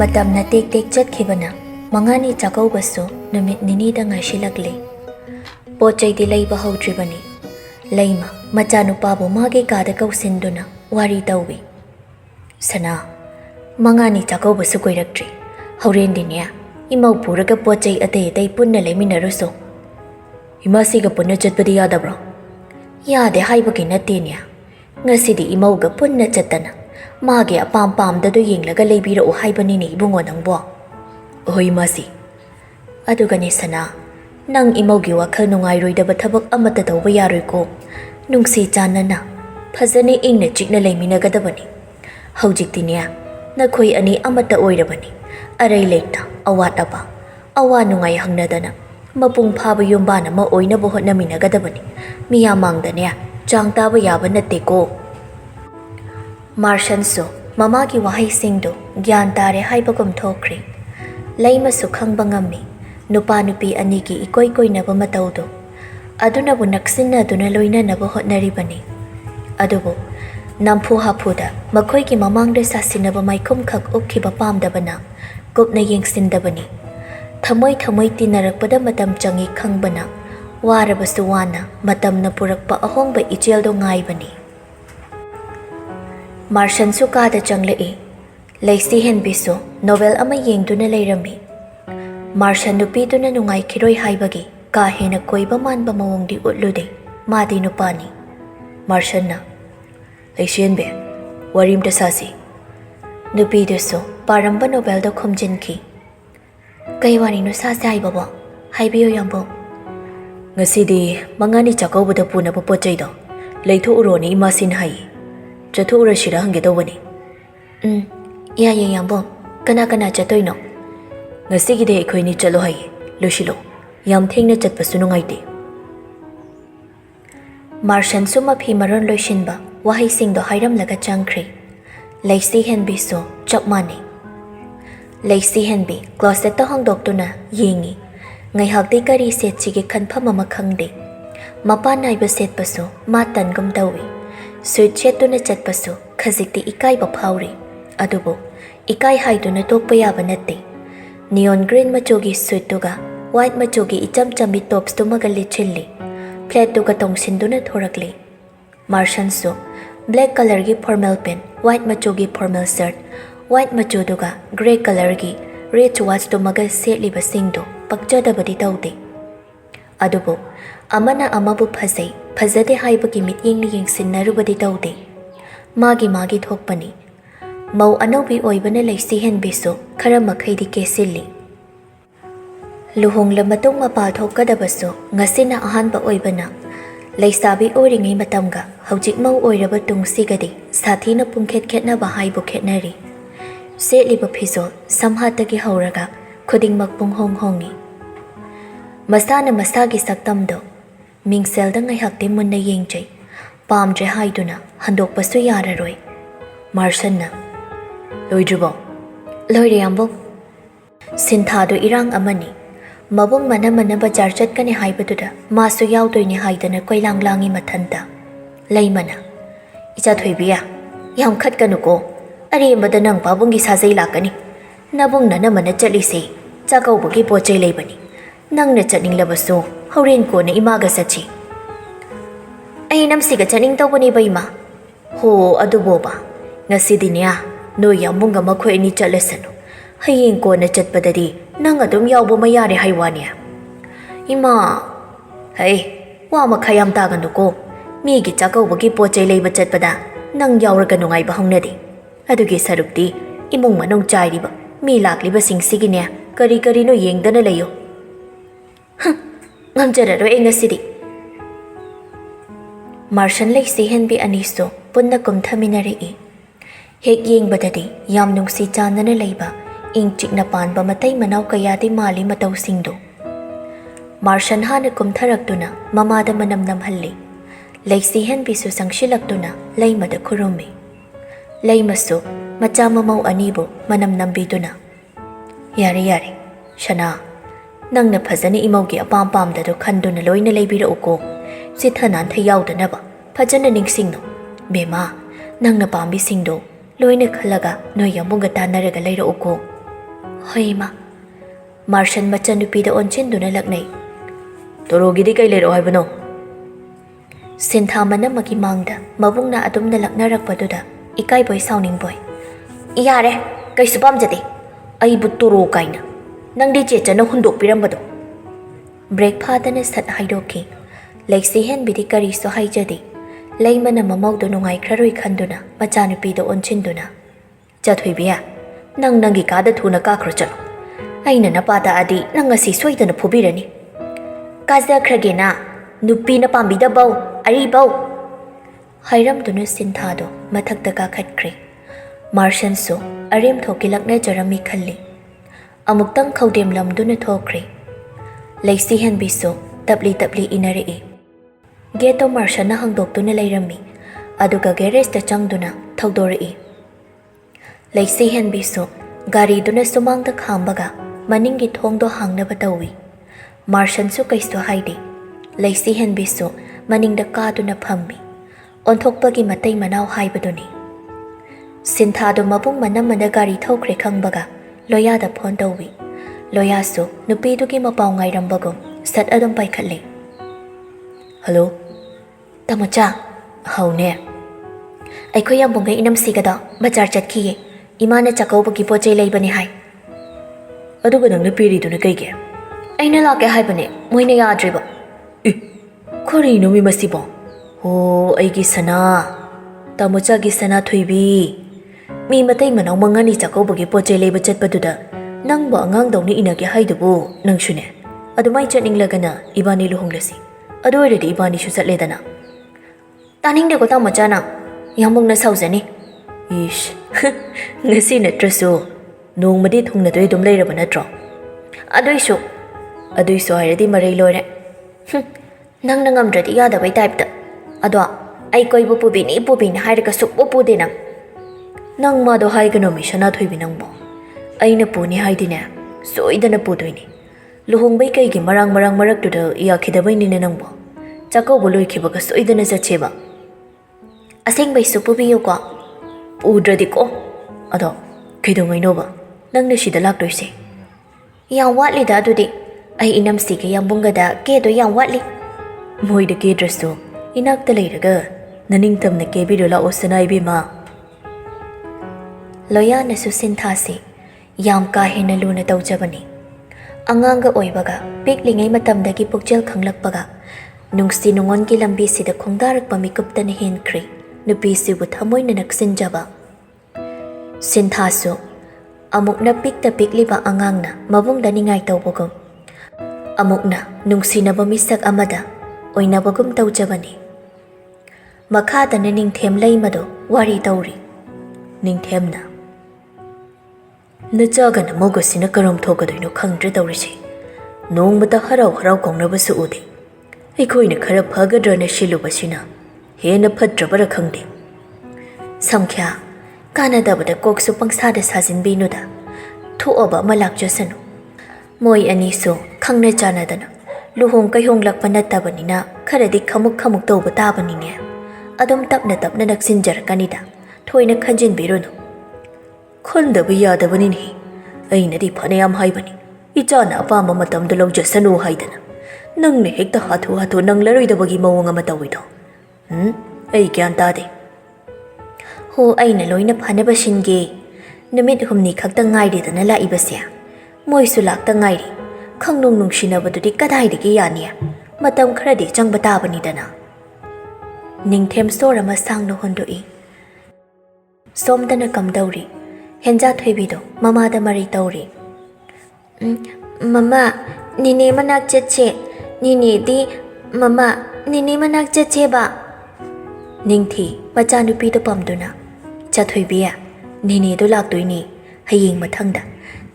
Matamna tek chatkibana mangani chakaubasu numit ninida ngaishilakle. Pochai di leiba hautribani. Leima machanupabu mage kada kausinduna wari taubi. Sana mangani chakaubasu koiraktri. Haurendinya imau puraga pochai atay punna leminaruso. Imasiga punna chatpadi yadabro. Yade haibaki nattenya. Ngasidi imauga punna chatana. Mage apam dadu yinglaga leibira o haibanini ibungo nangbo. Ohoy masi. Adugani sana. Nang imaugi wakal nungayroidaba thabak amata tawba yaroy ko. Nungsi chanana. Phazani ingna chikna leiminagadabani. Haujiktinya. Nakoy ani amata oirabani. Aray lekta awat apa. Awa nungay hangnadana. Mapung phaba yumbana ma oina bohot na minagadabani. Miyamangdanya. Chang taba yaba natte ko. Marshanso mamagi wahay singdo gyan tare haibagum thokri. Laymasu khangba ngammi. Nupa nupi anigi ikoy naba matawdo. Aduna bu naksinna aduna loina naba hotnaribani. Adubo nampu hapuda makoy ki mamangda sasinaba maikum khak ukkiba pamdabana. Gupna yengsindabani. Thamoy tinarakpada matam changi khangbana. Warabasu wana matam na purakpa ahongba ijeldo ngaybani. Marshan sukada changlai. Laisi henbiso novel ama yengduna lairami. Marshan nupiduna nungay kiroy haibagi kahina koiba manba mawongdi utlude madi nupani. Marshan na. Laisi henbe warim tasasi. Nupiduso paramba novel da khumjinki. Kay wari no sasi haibaba haibiyo yambo. Ngasidi mangani chakawbada puna pochai do. Leitho uroni imasin hai. Chathu urashira hange dawani. Ya yambo. Kana chatoy no. Ngasigi de ikhoy ni chalo hai. Lushilo. Yam thengna chatpasu nungaite. Marshan suma phi maron loishinba wahai singdo hairam laga changkhri. Laisi henbi so chapmani. Laisi henbi closet ta hangdoktuna yengi. Ngay hakdi kari set sige khanpham ama khangde. Mapa naiba set paso matan gum dawi. Suit chetuna chat paso khazikti ikai ba phawri. Adubo ikai haiduna tokpa yaba natte. Neon green machogi suit tuga white machogi icham chambi tops tumaga lichilli. Flat tuga tongsinduna thorakli. Marshan so black color gi formal pen, white machogi formal shirt, white macho tuga grey color gi rich watch tumaga setli ba singdo. Pagchadabadi tawde. Adubo, amana amabu phazay, phazade haibagi mityengli yengsinnarubadi tawde. Magi thokpani. Mau anawbi oibana laisi henbiso khara makhaidi kesilli. Luhongla matong mapa thokkadabaso ngasina ahanba oibana. Laisabi oringai matamga haujik mau oiraba tungsigadi sathina pungkhet-khetnaba haibu khetnari. Setliba phizol samhatagi hauraga khudingmak punghonghongi. Masana masagi saktamdo mingselda ngaihakti munna yengjay pamdre haiduna handokpasu yararoi. Marshanna loidrubo loire yambo sinthado irang amani mabung mana bajar chatkani haibaduda masu yawdoini haidana koilanglangi mathanta leimana icha thoibiya yam khatkanuko arembada nang pabungi sajai lakani nabung mana chalise chakaubugi pochai leibani nang na chaning labaso hauren ko na imaga sachi ay namsiga chaning tawbani ba ima ho adubo ba ngasidi niya no yambunga makhoi ni chalasano hayeng ko na chatpadadi nang adum yawbo mayari haywaniya ima hey wa makhayam taganu ko migi chakaubugi pochai leiba chatpada nang yawraga nungai ba hangnadi adugi sarukti imung manong chairiba mi lakliba singsigi niya kari no yengdana layo ngamjararo ngasidi. Marshan laisi henbi aniso punna kumthaminari. Hek yengbadadi yam nungsi chanana leiba ing chikna panba matay manaw kayadi mali mataw singdo. Marshan hana kumtharaktuna mamada manamnamhalli. Laisi henbi su sangshilakuna laymada kurumi. Laymaso machamamaw anibo manamnambiduna. Yari shana. Nang na phazani imawgi apam dado khanduna loina leibira uko sithanan thayawdanaba phajana ningsingno bema nang na pambi singdo loina khalaga no yamunga tanaraga leira uko Hoima. Martian machanupi da onchin duna laknai. Torogidi kay lero haibano. Sintha manamagi mangda mabung na adum na laknarakpaduda ikay boy sounding boy. Iyare, kay subam jati. Ay buturo kay na. Nang di checha na hundok pirambado. Break pada na sat haidoki. Like si hen bidi kari so hai jadi. Lay man na mamaw do nungay kraroy kanduna machanupi da onchin duna. Jathoy biya. Nang nangi kada thuna kakrachalo. Ay na napata adi nang ngasi swayda na pubirani. Kaza kragena, nupi na pambida baw, ari baw. Hairam dunu sinthado mathagda kakhatkre. Martian so arim thokilak na jarami khalli. Amuktang khawdem lam dunu thokre. Laisi hen biso tabli inari. Geto Martian na hangdok duna layrami. Aduga geres da changduna thawdori. Laisi hen biso gari duna sumang da khambaga maningi thongdo hangna batawi. Martian su kaisto haidi. Laisi hen biso maning da kaduna phammi. Onthokpagi matay manaw haibaduni. Sinthado mabung manamana gari thokre khangbaga loya da phone tawi. Loya su nupidugi mapaw ngairambagom sat adom paikhatle. Hello. Tamocha, haune. Aikhoy yang bungai inam sigada bazar chatkiye. Imana chakawbagi pochai leibani hai. Aduga nang napiri na kay Aina lake haibane moina yadriba. Kori no mi masibo. Oh, aigi sana. Tamocha gi sana thuibi. Mi matay manaw mangani chakawbagi pochai leiba chatpaduda. Nang ba angang daw ni inagi haidubo nang shune. Adumay chatninglagana ibani luhonglasi. Adu oiradi ibani shu chatledana. Taningde ko tamocha na yamung na sauzani. Ish. Ngasi natraso. Nongmadi thungna toy dum leiraba natro. Aduiso hairadi maray loire. Nang nangamdradi yadabay type da. Ado, ay koy bupubini hairaga sukbupu dinang. Nang mado hai ganomi siya nathoy binangbo. Ay na po ni haidine. Soida na po doy ni. Luhongbay kay gi marang marakduda iyakidabay ni nanangbo. Chakaw buloy kibaga soida na sa cheba. Asing bay supubiyo ko. Udradi ko. Ado, kayo ngay no ba? Nang nasida lakdoy si. Yang watli da adudi. Ay inam sige yang bungada kedo yang watli. Moy da kedraso. Inagtalay raga. Naningtam na kebido lao sanay bima. Loya na susintasi. Yang kahina luna daw jabani. Anganga oibaga. Piklingay matamdagi pukjel kanglakbaga. Nung sinungon ki lambi sida kongdarak pamikupta ni Henkri. Nupisi but hamoy na naksinjaba. Sinthaso. Amuk na pikliba angang na mabung daningay tawbogom. Amuk na nung sinabamisag amada oy nabagom tawjabani. Makada na ningthem laymado wari tawri. Ningthem na. Najaga na mogosi na karom thogadoy no khangdra tawrisi. Nong mata haraw kaungnabasa ude. Aikoy na khara phagadra na shilubasina. Hena phadrabara khangde. Samkhya. Kanadabada kokso pangsada sazinbinuda. Thuoba malakjasano. Moy aniso khangna chanadana. Luhong kayhong lakpa natabanina kharadi khamuk tawba tabanine. Adom tapna naksinjar kanida. Thoyna khanjin biruno. Khondaba yadabanini. Ainadi phanayam haibani. Ichana apama matamda lawjasano haidana. Nangna hekta hathu nang laroidabagi mawang amatawido. Ay gyan tade. Ho ay na loy na panabasinge. Namit humni khagta ngairi da na laibasya. Moy sulak ta ngairi. Khang nung sinabadudi kadhaidagi yaniya. Matam kharadi changba tabani dana. Ningthem sora masang no hondoi. Somdana kamdauri. Henja thoibido mama da mari tauri. Mama, nini manak chache. Nini di mama, nini manak chache ba. Ningthi machanupi da pamduna. Chathoibiya, nini do lakdoini. Haying mathangda.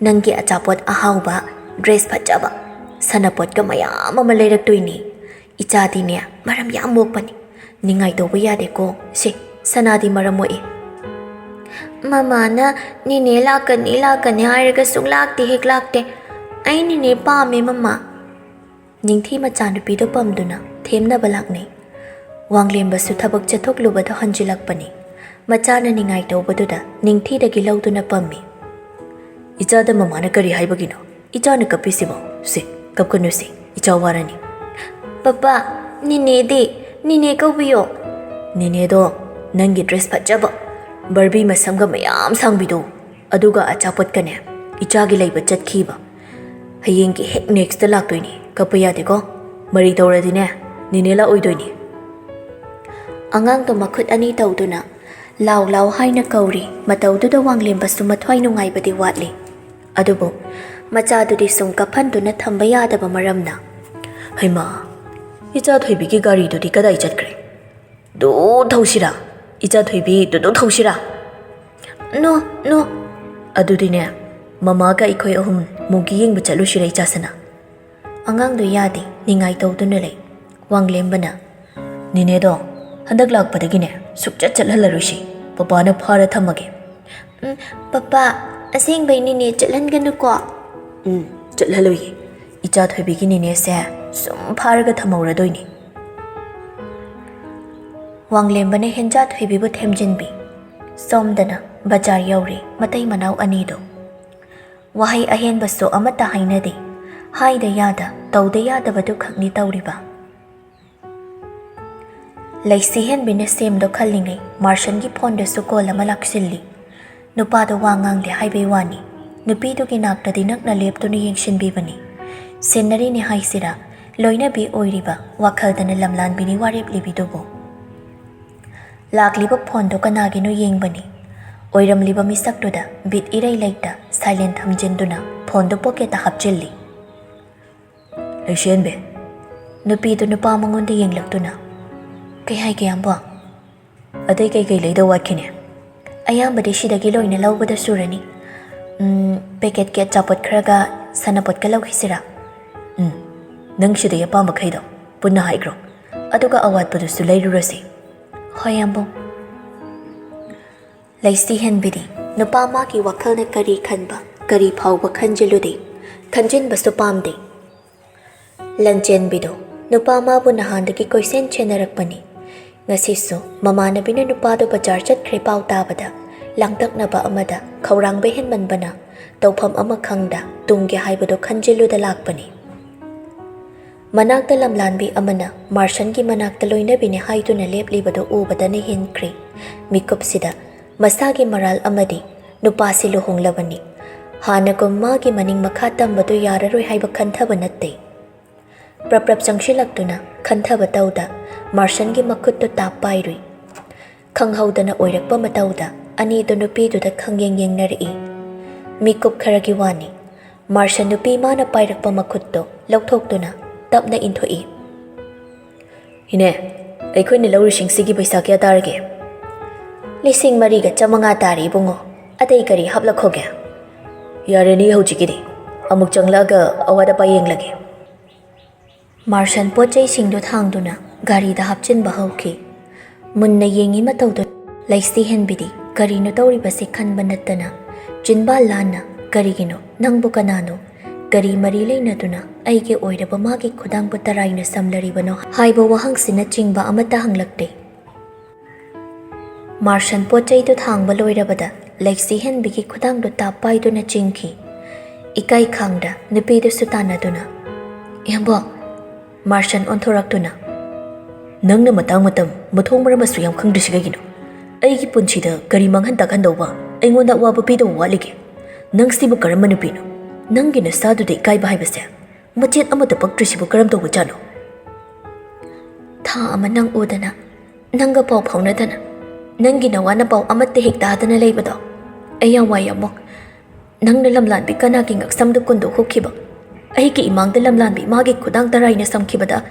Nangi achapot ahawba, dress pachaba. Sanapot ka mayam malayrakdoini. Ichadi niya maram yam mokpani. Ningay do yade ko. Si, sanadi maramoi. Mama na nini lakani haraga sung lakti hek lakte. Ay nini pame mama. Ningthi machanupi do pamduna. Them na balakni. Wanglim basu thabak chathok lubada hanjilakpani. Machana ningay tawbaduda ningthi da gilaw na pammi. Ichada mamana kari haibagino. Ichana kapisibo. Si, kapkanusi. Icha warani. Papa, nine kaubiyo. Nine do, nangi dress pachaba. Barbie masamga mayam sangbido. Aduga achapot kane. Ichagi laiba chatkhiba. Hayengi hek next laktoini. Kapayade ko. Mari tawradine. Nine la oidoini. Angang to makut ani tawduna. Law haina kauri. Matawduda Wanglemba sumathwai nungai badi watli. Adubo, machadudi sung kaphanduna thamba yadaba maramna. Haima, icha thoibigi gari dudi kadai chatkre. Do thaushira. Icha thoibi do thaushira. No. Adudine, mama ka ikhoi ahum mugi yengba chalushira icha sana. Angang do yadi ningai tawduna lei. Wanglembana. Nine do, handak lakpadagine sukchat chalhalarushi. Papa na phara thamage. Papa, asing bay nine chalhanganu ko. Chalhaluyi. Icha thoibigi nine se sum pharaga thamawradoini. Wanglembana henja thoibibu themjinbi. Somdana bajar yauri matai manau anido. Wahai ahen baso amata hainadi. Haida yada tawda yada badu khakni tawriba. Laisi hen bina sem do khalingai Martian gi phone de su call ama laksilli. Nupa do wangang le haibai wani. Nupi do gi nakta di nakna lep to ni yengshin bi bani. Senari ni haisira loina bi oiriba wakhal dana Lamlanbi ni warep libi dobo. Lakliba phone do kanagi no yeng bani. Oiram liba misak do da bit irai laita silent hamjenduna phone do pocket hapchilli. Laishen be. Nupi do nupa mangon de yeng laktuna. Kay hai kayang ba? Aday kay layda watkine. Ayang ba di siya dagilo inalaw ba da surani? Peket kaya chapot karaga sanapot kalaw hisira. Nang siya day apama kay daw. Punna haikro. Ato ka awat pa do sulay rurasi. Hoyang bong. Laisihan bidi. Nupama ki wakal na kari kan ba? Kari paw ba kanjilude. Kanjin ba supam de. Lanjen bido. Nupama po nahanda ki koisen chenarak pani. Ngasiso, mamana bina nupado bajar chat krepaw tabada. Langtak na ba amada, kaurang behin man bana. Tawpam amakangda, tunggi haibado kanjilu da lakpani. Managda Lamlanbi amana, Martian gi managda loy na bini haito na leplibado ubada ni hinkri. Mikup sida, masagi maral amadi, nupasi luhong labani. Hana kong magi maning makatam bado yararoy haiba kantaba natte. Prap jangshilak na, kantaba tawda, Martian gi makut to tapayrui. Kanghawda na oirakpa matawda, ani do nupi do da kangyeng nari. Mikup karagiwani, Martian nupi mana payrakpa makut to, lautok to na, tap na intoi. Hine, ay ko'y nilawrishing sige paisa kaya targe. Lising mariga cha mga tari bungo, atay kari haplak hoge. Yare ni hujikidi, amuk changlaga awada payeng lagi. Martian pochay singdo thang do na, gari da hapchin bahawki. Mun na yengi mataw do, laisihan bidi, gari no tawri basi kan banata na, jinba lana, gari gino, nang bukanano, gari marilay na do na, ay ki oida bamagi kudang butaray na samlari bano, hay bawahang sinaching ba amatahang lakte. Martian pochay do thang baloy rabada, laisihan bigi kudang do tapay do na chingki. Ikay kangda, nipido sutana do na. Yambo, Martian onthorak do na. Nang na matang matam, mathong maramasu yam khang disigagino. Ay ki punchida gari manghan takhan daw ba, ay ngonda waba pido walige. Nang sibu karam manupino. Nang gina sadu de ikay bahay basa. Machet amata pagtrisibu karam daw chano. Tha ama nang udana, nang ga paw paw na dana. Nang ginawa na paw amat tihik dada na lay ba daw. Ay ang wayamok. Nang nalamlanbi ka naging aksam do kundo hukiba. Ay ki imang da Lamlanbi magi kudang taray na samkibada.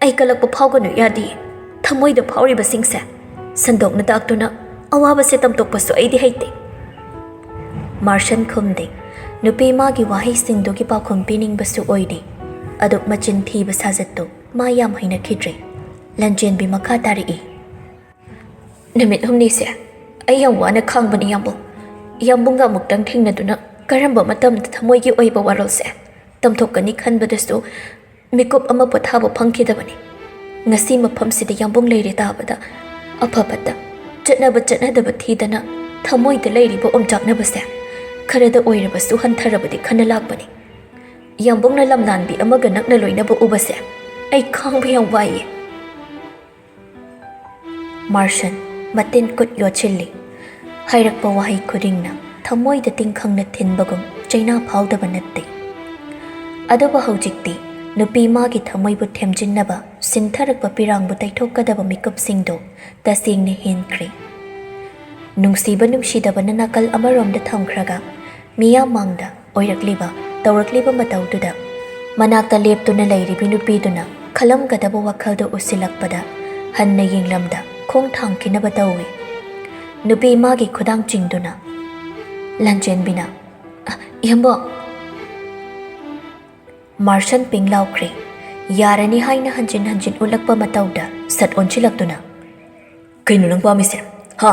Ay kalagpa paw gano yadi. Tamoy da pawri ba singse. Sandok na dakto na awaba si tamtok paso ay di hayte. Martian kumde. Nupi magi wahay singdo ki paw kumpining baso oidi. Adok machin thi basazato mayam hay na kidre. Lanjen bi makatari i. Namit humni siya. Ay ang wana kang ba ni Yambong. Yambong nga mugdang ting na doon na karamba matam na tamoy ki oy bawarol siya. Tamtok ka ni kan ba daso mikup ama pathabo pangkida ba ni. Ngasi mapam sida Yambong layri taba da. Apapata. Chatna ba thida na tamoy da layri ba omjak na ba siya. ꯈꯔꯗ ꯑꯣꯏꯔꯕꯁꯨ ꯍꯟꯊꯔꯕꯗꯤ ꯈꯟꯅ ꯂꯥꯛꯄꯅꯤ ꯌꯥꯝꯕꯨꯡꯅ ꯂꯝꯂꯥꯟꯕꯤ ꯑꯃꯒ ꯅꯛꯅ ꯂꯣꯏꯅꯕ ꯎꯕꯁꯦ ꯑꯩ ꯈꯥꯡꯕ ꯌꯥꯝ ꯋꯥꯏꯌꯦ ꯃꯥꯔꯁꯟ ꯃꯇꯤꯟ ꯀꯨꯠ ꯌꯣꯠꯁꯤꯜꯂꯤ ꯍꯥꯏꯔꯛꯄ ꯋꯥꯍꯩ ꯈꯨꯗꯤꯡꯅ ꯊꯃꯣꯏꯗ ꯇꯤꯡꯈꯪꯅ ꯊꯤꯟꯕꯒꯨꯝ ꯆꯩꯅꯥ ꯐꯥꯎꯗꯕ ꯅꯠꯇꯦ ꯑꯗꯨꯕꯨ ꯍꯧꯖꯤꯛꯇꯤ ꯅꯨꯄꯤ ꯃꯥꯒꯤ ꯊꯃꯣꯏꯕꯨ ꯊꯦꯝꯖꯤꯟꯅꯕ ꯁꯤꯟꯊꯔꯛꯄ ꯄꯤꯔꯥꯡꯕꯨ ꯇꯩꯊꯣꯛꯀꯗꯕ ꯃꯤꯀꯨꯞꯁꯤꯡꯗꯣ ꯇꯁꯦꯡꯅ ꯍꯦꯟꯈ꯭ꯔꯦ ꯅꯨꯡꯁꯤꯕ ꯅꯨꯡꯁꯤꯗꯕꯅ ꯅꯥꯀꯜ ꯑꯃꯔꯣꯝꯗ ꯊꯝꯈ꯭ꯔꯒ ꯃꯤꯌꯥꯝ ꯃꯥꯡꯗ ꯑꯣꯏꯔꯛꯂꯤꯕ ꯇꯧꯔꯛꯂꯤꯕ ꯃꯇꯧꯗꯨꯗ ꯃꯅꯥꯛꯇ ꯂꯦꯞꯇꯨꯅ ꯂꯩꯔꯤꯕꯤ ꯅꯨꯄꯤꯗꯨꯅ ꯈꯜꯂꯝꯒꯗꯕ ꯋꯥꯈꯜꯗꯨ ꯎꯁꯤꯜꯂꯛꯄꯗ ꯍꯟꯅ ꯌꯦꯡꯂꯝꯗ ꯈꯣꯡ ꯊꯥꯡꯈꯤꯅꯕ ꯇꯧꯏ ꯅꯨꯄꯤ ꯃꯥꯒꯤ ꯈꯨꯗꯥꯡ ꯆꯤꯡꯗꯨꯅ ꯂꯟꯆꯦꯟꯕꯤꯅ ꯏꯌꯥꯝꯕ ꯃꯥꯔꯁꯟ ꯄꯤꯡ ꯂꯥꯎꯈ꯭ꯔꯦ ꯌꯥꯔꯅꯤ ꯍꯥꯏꯅ ꯍꯟꯖꯤꯟ ꯍꯟꯖꯤꯟ ꯎꯠꯂꯛꯄ ꯃꯇꯧꯗ ꯁꯠ ꯑꯣꯟꯁꯤꯜꯂꯛꯇꯨꯅ ꯀꯩꯅꯣ ꯅꯪ ꯄꯥꯝꯃꯤꯁꯦ ꯍꯥ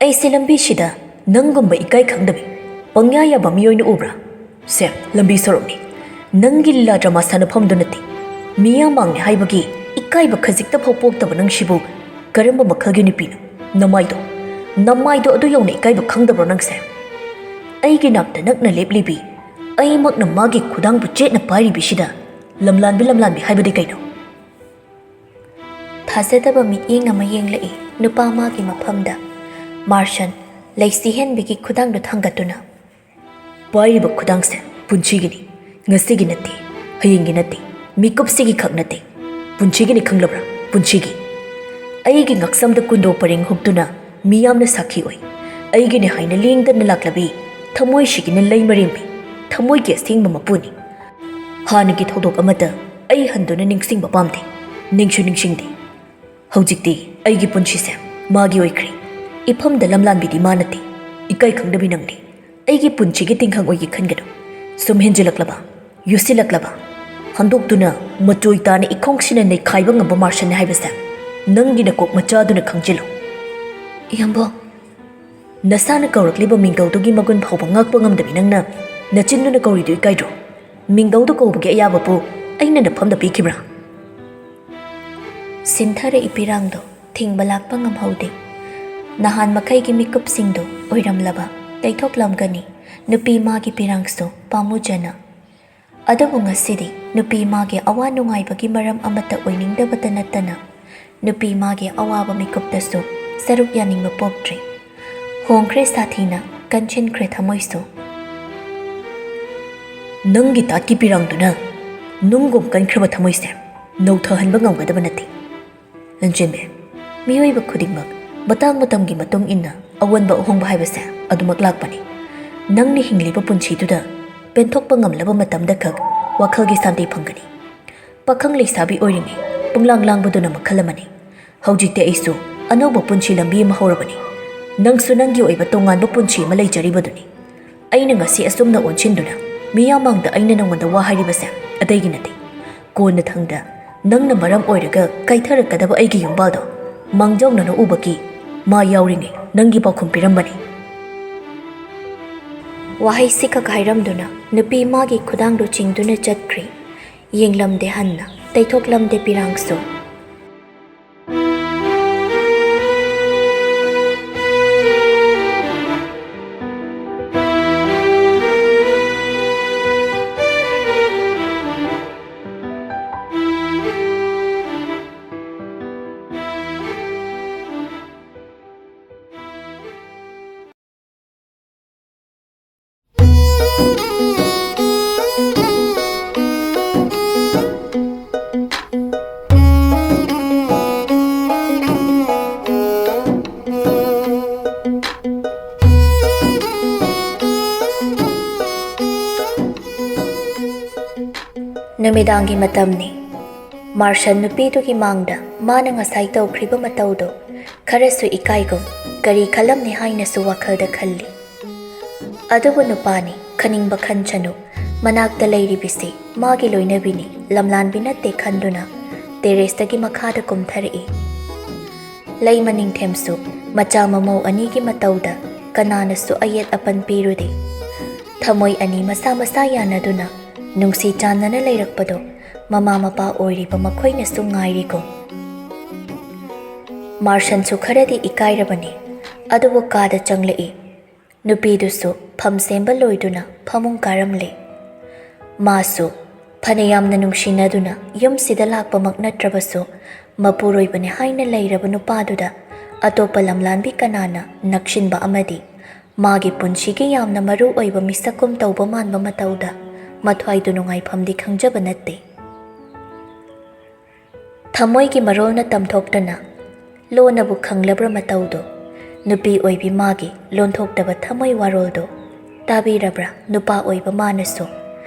ꯑꯩꯁꯦ ꯂꯝꯕꯤꯁꯤꯗ ꯅꯪꯒꯨꯝꯕ ꯏꯀꯥꯏ ꯈꯪꯗꯕꯤ ꯄꯪꯌꯥ ꯌꯥꯕ ꯃꯤꯑꯣꯏꯅ ꯎꯕ꯭ꯔꯥ ꯁꯦ ꯂꯝꯕꯤ ꯁꯣꯔꯣꯛꯅꯤ ꯅꯪꯒꯤ ꯂꯤꯂꯥ ꯗ꯭ꯔꯃꯥ ꯁꯥꯟꯅꯐꯝꯗꯨ ꯅꯠꯇꯦ ꯃꯤꯌꯥꯝꯃꯥꯡꯅꯦ ꯍꯥꯏꯕꯒꯤ ꯏꯀꯥꯏꯕ ꯈꯖꯤꯛꯇ ꯐꯥꯎ ꯄꯣꯛꯇꯕ ꯅꯪꯁꯤꯕꯨ ꯀꯔꯝꯕ ꯃꯈꯜꯒꯤ ꯅꯨꯄꯤꯅꯣ ꯅꯃꯥꯏꯗꯣ ꯑꯗꯨ ꯌꯧꯅ ꯏꯀꯥꯏꯕ ꯈꯪꯗꯕ꯭ꯔꯣ ꯅꯪꯁꯦ ꯑꯩꯒꯤ ꯅꯥꯛꯇ ꯅꯛꯅ ꯂꯦꯞꯂꯤꯕꯤ ꯑꯩꯃꯛꯅ ꯃꯥꯒꯤ ꯈꯨꯗꯥꯡꯕꯨ ꯆꯦꯠꯅ ꯄꯥꯏꯔꯤꯕꯤꯁꯤꯗ ꯂꯝꯂꯥꯟꯕꯤ ꯍꯥꯏꯕꯗꯤ ꯀꯩꯅꯣ ꯊꯥꯖꯗꯕ ꯃꯤꯠꯌꯦꯡ ꯑꯃ ꯌꯦꯡꯂꯛꯏ ꯅꯨꯄꯥ ꯃꯥꯒꯤ ꯃꯐꯝꯗ ꯃꯥꯔꯁꯟ ꯂꯩꯁꯤꯍꯦꯟꯕꯤꯒꯤ ꯈꯨꯗꯥꯡꯗꯨ ꯊꯥꯡꯒꯠꯇꯨꯅ ꯄꯥꯏꯔꯤꯕ ꯈꯨꯗꯥꯡꯁꯦ ꯄꯨꯟꯁꯤꯒꯤꯅꯤ ꯉꯁꯤꯒꯤ ꯅꯠꯇꯦ ꯍꯌꯦꯡꯒꯤ ꯅꯠꯇꯦ ꯃꯤꯀꯨꯞꯁꯤꯒꯤ ꯈꯛ ꯅꯠꯇꯦ ꯄꯨꯟꯁꯤꯒꯤꯅꯤ ꯈꯪꯂꯕ꯭ꯔꯥ ꯄꯨꯟꯁꯤꯒꯤ ꯑꯩꯒꯤ ꯉꯛꯁꯝꯗ ꯀꯨꯟꯗꯣ ꯄꯔꯦꯡ ꯍꯨꯛꯇꯨꯅ ꯃꯤꯌꯥꯝꯅ ꯁꯥꯈꯤ ꯑꯣꯏ ꯑꯩꯒꯤꯅꯤ ꯍꯥꯏꯅ ꯂꯦꯡꯗꯅ ꯂꯥꯛꯂꯕꯤ ꯊꯃꯣꯏꯁꯤꯒꯤꯅ ꯂꯩ ꯃꯔꯦꯝꯕꯤ ꯊꯃꯣꯏꯒꯤ ꯑꯁꯦꯡꯕ ꯃꯄꯨꯅꯤ ꯍꯥꯟꯅꯒꯤ ꯊꯧꯗꯣꯛ ꯑꯃꯇ ꯑꯩ ꯍꯟꯗꯨꯅ ꯅꯤꯡꯁꯤꯡꯕ ꯄꯥꯝꯗꯦ ꯅꯤꯡꯁꯤꯡꯗꯦ ꯍꯧꯖꯤꯛꯇꯤ ꯑꯩꯒꯤ ꯄꯨꯟꯁꯤꯁꯦ ꯃꯥꯒꯤ ꯑꯣꯏꯈ꯭ꯔꯦ ꯏꯐꯝꯗ ꯂꯝꯂꯥꯟꯕꯤꯗꯤ ꯃꯥ ꯅꯠꯇꯦ ꯏꯀꯥꯏ ꯈꯪꯗꯕꯤ ꯅꯪꯗꯤ ꯑꯩꯒꯤ ꯄꯨꯟꯁꯤꯒꯤ ꯇꯤꯡꯈꯪ ꯑꯣꯏꯒꯦ ꯈꯟꯒꯅꯨ ꯁꯨꯝ ꯍꯦꯟꯖꯤꯜꯂꯛꯂꯕ ꯌꯨꯁꯤꯜꯂꯛꯂꯕ ꯍꯟꯗꯣꯛꯇꯨꯅ ꯃꯆꯣꯏ ꯇꯥꯅ ꯏꯈꯣꯡꯁꯤꯅ ꯅꯩꯈꯥꯏꯕ ꯉꯝꯕ ꯃꯥꯔꯁꯟꯅꯤ ꯍꯥꯏꯕꯁꯦ ꯅꯪꯒꯤ ꯅꯀꯣꯛ ꯃꯆꯥꯗꯨꯅ ꯈꯪꯖꯤꯜꯂꯨ ꯏꯌꯥꯝꯕ ꯅꯁꯥꯅ ꯀꯧꯔꯛꯂꯤꯕ ꯃꯤꯡꯒꯧꯗꯨꯒꯤ ꯃꯒꯨꯟ ꯐꯥꯎꯕ ꯉꯥꯛꯄ ꯉꯝꯗꯕꯤ ꯅꯪꯅ ꯅꯆꯤꯟꯗꯨꯅ ꯀꯧꯔꯤꯗꯨ ꯏꯀꯥꯏꯗ꯭ꯔꯣ ꯃꯤꯡꯒꯧꯗꯨ ꯀꯧꯕꯒꯤ ꯑꯌꯥꯕꯕꯨ ꯑꯩꯅ ꯅꯐꯝꯗ ꯄꯤꯈꯤꯕ꯭ꯔꯥ ꯁꯤꯟꯊꯔꯛꯏ ꯄꯤꯔꯥꯡꯗꯣ ꯊꯤꯡꯕ ꯂꯥꯛꯄ ꯉꯝꯍꯧꯗꯦ ꯅꯍꯥꯟ ꯃꯈꯩꯒꯤ ꯃꯤꯀꯨꯞꯁꯤꯡꯗꯨ ꯑꯣꯏꯔꯝꯂꯕ ꯇꯩꯊꯣꯛꯂꯝꯒꯅꯤ ꯅꯨꯄꯤ ꯃꯥꯒꯤ ꯄꯤꯔꯥꯡꯁꯨ ꯄꯥꯝꯃꯨꯖꯅ ꯑꯗꯨꯕꯨ ꯉꯁꯤꯗꯤ ꯅꯨꯄꯤ ꯃꯥꯒꯤ ꯑꯋꯥ ꯅꯨꯡꯉꯥꯏꯕꯒꯤ ꯃꯔꯝ ꯑꯃꯠꯇ ꯑꯣꯏꯅꯤꯡꯗꯕꯇ ꯅꯠꯇꯅ ꯅꯨꯄꯤ ꯃꯥꯒꯤ ꯑꯋꯥꯕ ꯃꯤꯀꯨꯞꯇꯁꯨ ꯁꯔꯨꯛ ꯌꯥꯅꯤꯡꯕ ꯄꯣꯛꯇ꯭ꯔꯦ ꯍꯣꯡꯈ꯭ꯔꯦ ꯁꯥꯊꯤꯅ ꯀꯟꯁꯤꯟꯈ꯭ꯔꯦ ꯊꯃꯣꯏꯁꯨ ꯅꯪꯒꯤ ꯇꯥꯠꯀꯤ ꯄꯤꯔꯥꯡꯗꯨꯅ ꯅꯨꯡꯒꯨꯝ ꯀꯟꯈ꯭ꯔꯕ ꯊꯃꯣꯏꯁꯦ ꯅꯧꯊꯍꯟꯕ ꯉꯝꯒꯗꯕ ꯅꯠꯇꯦ ꯂꯟꯆꯦꯟꯕꯤ ꯃꯤꯑꯣꯏꯕ ꯈꯨꯗꯤꯡꯃꯛ ꯃꯇꯥꯡ ꯃꯇꯝꯒꯤ ꯃꯇꯨꯡ ꯏꯟꯅ ꯑꯑꯣꯟꯕ ꯑꯍꯣꯡꯕ ꯍꯥꯏꯕꯁꯦ ꯑꯗꯨꯃꯛ ꯂꯥꯛꯄꯅꯤ ꯅꯪꯅ ꯍꯤꯡꯂꯤꯕ ꯄꯨꯟꯁꯤꯗꯨꯗ ꯄꯦꯟꯊꯣꯛꯄ ꯉꯝꯂꯕ ꯃꯇꯝꯗ ꯈꯛ ꯋꯥꯈꯜꯒꯤ ꯁꯥꯟꯇꯤ ꯐꯪꯒꯅꯤ ꯄꯥꯈꯪ ꯂꯩꯁꯥꯕꯤ ꯑꯣꯏꯔꯤꯉꯩ ꯄꯨꯡꯂꯥꯡ ꯂꯥꯡꯕꯗꯨꯅ ꯃꯈꯜ ꯑꯃꯅꯤ ꯍꯧꯖꯤꯛꯇꯤ ꯑꯩꯁꯨ ꯑꯅꯧꯕ ꯄꯨꯟꯁꯤ ꯂꯝꯕꯤ ꯑꯃ ꯍꯧꯔꯕꯅꯤ ꯅꯪꯁꯨ ꯅꯪꯒꯤ ꯑꯣꯏꯕ ꯇꯣꯉꯥꯟꯕ ꯄꯨꯟꯁꯤ ꯑꯃ ꯂꯩꯖꯔꯤꯕꯗꯨꯅꯤ ꯑꯩꯅ ꯉꯁꯤ ꯑꯁꯨꯝꯅ ꯑꯣꯟꯁꯤꯟꯗꯨꯅ ꯃꯤꯌꯥꯝꯃꯥꯡꯗ ꯑꯩꯅ ꯅꯪꯉꯣꯟꯗ ꯋꯥ ꯍꯥꯏꯔꯤꯕꯁꯦ ꯑꯇꯩꯒꯤ ꯅꯠꯇꯦ ꯀꯣꯟꯅ ꯊꯪꯗ ꯅꯪꯅ ꯃꯔꯝ ꯑꯣꯏꯔꯒ ꯀꯥꯏꯊꯔꯛꯀꯗꯕ ꯑꯩꯒꯤ ꯌꯨꯝꯕꯥꯜꯗꯣ ꯃꯥꯡꯖꯧꯅꯅ ꯎꯕꯒꯤ ꯃꯥ ꯌꯥꯎꯔꯤꯉꯩ ꯅꯪꯒꯤ ꯄꯥꯎꯈꯨꯝ ꯄꯤꯔꯝꯕꯅꯤ ꯋꯥꯍꯩ ꯁꯤꯈꯛ ꯍꯥꯏꯔꯝꯗꯨꯅ ꯅꯨꯄꯤ ꯃꯥꯒꯤ ꯈꯨꯗꯥꯡꯗꯨ ꯆꯤꯡꯗꯨꯅ ꯆꯠꯈ꯭ꯔꯤ ꯌꯦꯡꯂꯝꯗꯦ ꯍꯟꯅ ꯇꯩꯊꯣꯛꯂꯝꯗꯦ ꯄꯤꯔꯥꯡꯁꯨ ꯅꯨꯃꯤꯗꯥꯡꯒꯤ ꯃꯇꯝꯅꯤ ꯃꯥꯔꯁꯟ ꯅꯨꯄꯤꯗꯨꯒꯤ ꯃꯥꯡꯗ ꯃꯥꯅ ꯉꯁꯥꯏ ꯇꯧꯈ꯭ꯔꯤꯕ ꯃꯇꯧꯗꯣ ꯈꯔꯁꯨ ꯏꯀꯥꯏꯒꯨꯝ ꯀꯔꯤ ꯈꯜꯂꯝꯅꯤ ꯍꯥꯏꯅꯁꯨ ꯋꯥꯈꯜꯗ ꯈꯜꯂꯤ ꯑꯗꯨꯕꯨ ꯅꯨꯄꯥꯅꯤ ꯈꯟꯅꯤꯡꯕ ꯈꯟꯁꯅꯨ ꯃꯅꯥꯛꯇ ꯂꯩꯔꯤꯕꯤꯁꯤ ꯃꯥꯒꯤ ꯂꯣꯏꯅꯕꯤꯅꯤ ꯂꯝꯂꯥꯟꯕꯤ ꯅꯠꯇꯦ ꯈꯟꯗꯨꯅ ꯇꯦꯔꯦꯁꯇꯒꯤ ꯃꯈꯥꯗ ꯀꯨꯝꯊꯔꯛꯏ ꯂꯩ ꯃꯅꯤꯡꯊꯦꯝꯁꯨ ꯃꯆꯥ ꯃꯃꯧ ꯑꯅꯤꯒꯤ ꯃꯇꯧꯗ ꯀꯅꯥꯅꯁꯨ ꯑꯌꯦꯠ ꯑꯄꯟ ꯄꯤꯔꯨꯗꯦ ꯊꯃꯣꯏ ꯑꯅꯤ ꯃꯁꯥ ꯃꯁꯥ ꯌꯥꯅꯗꯨꯅ ꯅꯨꯡꯁꯤ ꯆꯥꯟꯅꯅ ꯂꯩꯔꯛꯄꯗꯣ ꯃꯃꯥ ꯃꯄꯥ ꯑꯣꯏꯔꯤꯕ ꯃꯈꯣꯏꯅꯁꯨ ꯉꯥꯏꯔꯤꯀꯣ ꯃꯥꯔꯁꯟꯁꯨ ꯈꯔꯗꯤ ꯏꯀꯥꯏꯔꯕꯅꯤ ꯑꯗꯨꯕꯨ ꯀꯥꯗ ꯆꯪꯂꯛꯏ ꯅꯨꯄꯤꯗꯨꯁꯨ ꯐꯝ ꯁꯦꯝꯕ ꯂꯣꯏꯗꯨꯅ ꯐꯃꯨꯡ ꯀꯥꯔꯝꯂꯦ꯫ ꯃꯥꯁꯨ ꯐꯅꯌꯥꯝꯅ ꯅꯨꯡꯁꯤꯅꯗꯨꯅ ꯌꯨꯝꯁꯤꯗ ꯂꯥꯛꯄꯃꯛ ꯅꯠꯇ꯭ꯔꯕꯁꯨ ꯃꯄꯨꯔꯣꯏꯕꯅꯤ ꯍꯥꯏꯅ ꯂꯩꯔꯕ ꯅꯨꯄꯥꯗꯨꯗ ꯑꯇꯣꯞꯄ ꯂꯝꯂꯥꯟꯕꯤ ꯀꯅꯥꯅ ꯅꯛꯁꯤꯟꯕ ꯑꯃꯗꯤ ꯃꯥꯒꯤ ꯄꯨꯟꯁꯤꯒꯤ ꯌꯥꯝꯅ ꯃꯔꯨ ꯑꯣꯏꯕ ꯃꯤꯁꯛꯀꯨꯝ ꯇꯧꯕ ꯃꯥꯟꯕ ꯃꯇꯧꯗ ꯃꯊ꯭ꯋꯥꯏꯗꯨ ꯅꯨꯡꯉꯥꯏꯐꯝꯗꯤ ꯈꯪꯖꯕ ꯅꯠꯇꯦ꯫ ꯊꯃꯣꯏꯒꯤ ꯃꯔꯣꯜꯅ ꯇꯝꯊꯣꯛꯇꯅ ꯂꯣꯟꯅꯕꯨ ꯈꯪꯂꯕ꯭ꯔ ꯃꯇꯧꯗꯣ ꯅꯨꯄꯤ ꯑꯣꯏꯕꯤ ꯃꯥꯒꯤ ꯂꯣꯟꯊꯣꯛꯇꯕ ꯊꯃꯣꯏ ꯋꯥꯔꯣꯜꯗꯣ ꯇꯥꯕꯤꯔꯕ꯭ꯔꯥ ꯅꯨꯄꯥ ꯑꯣꯏꯕ ꯃꯥꯅꯁꯨ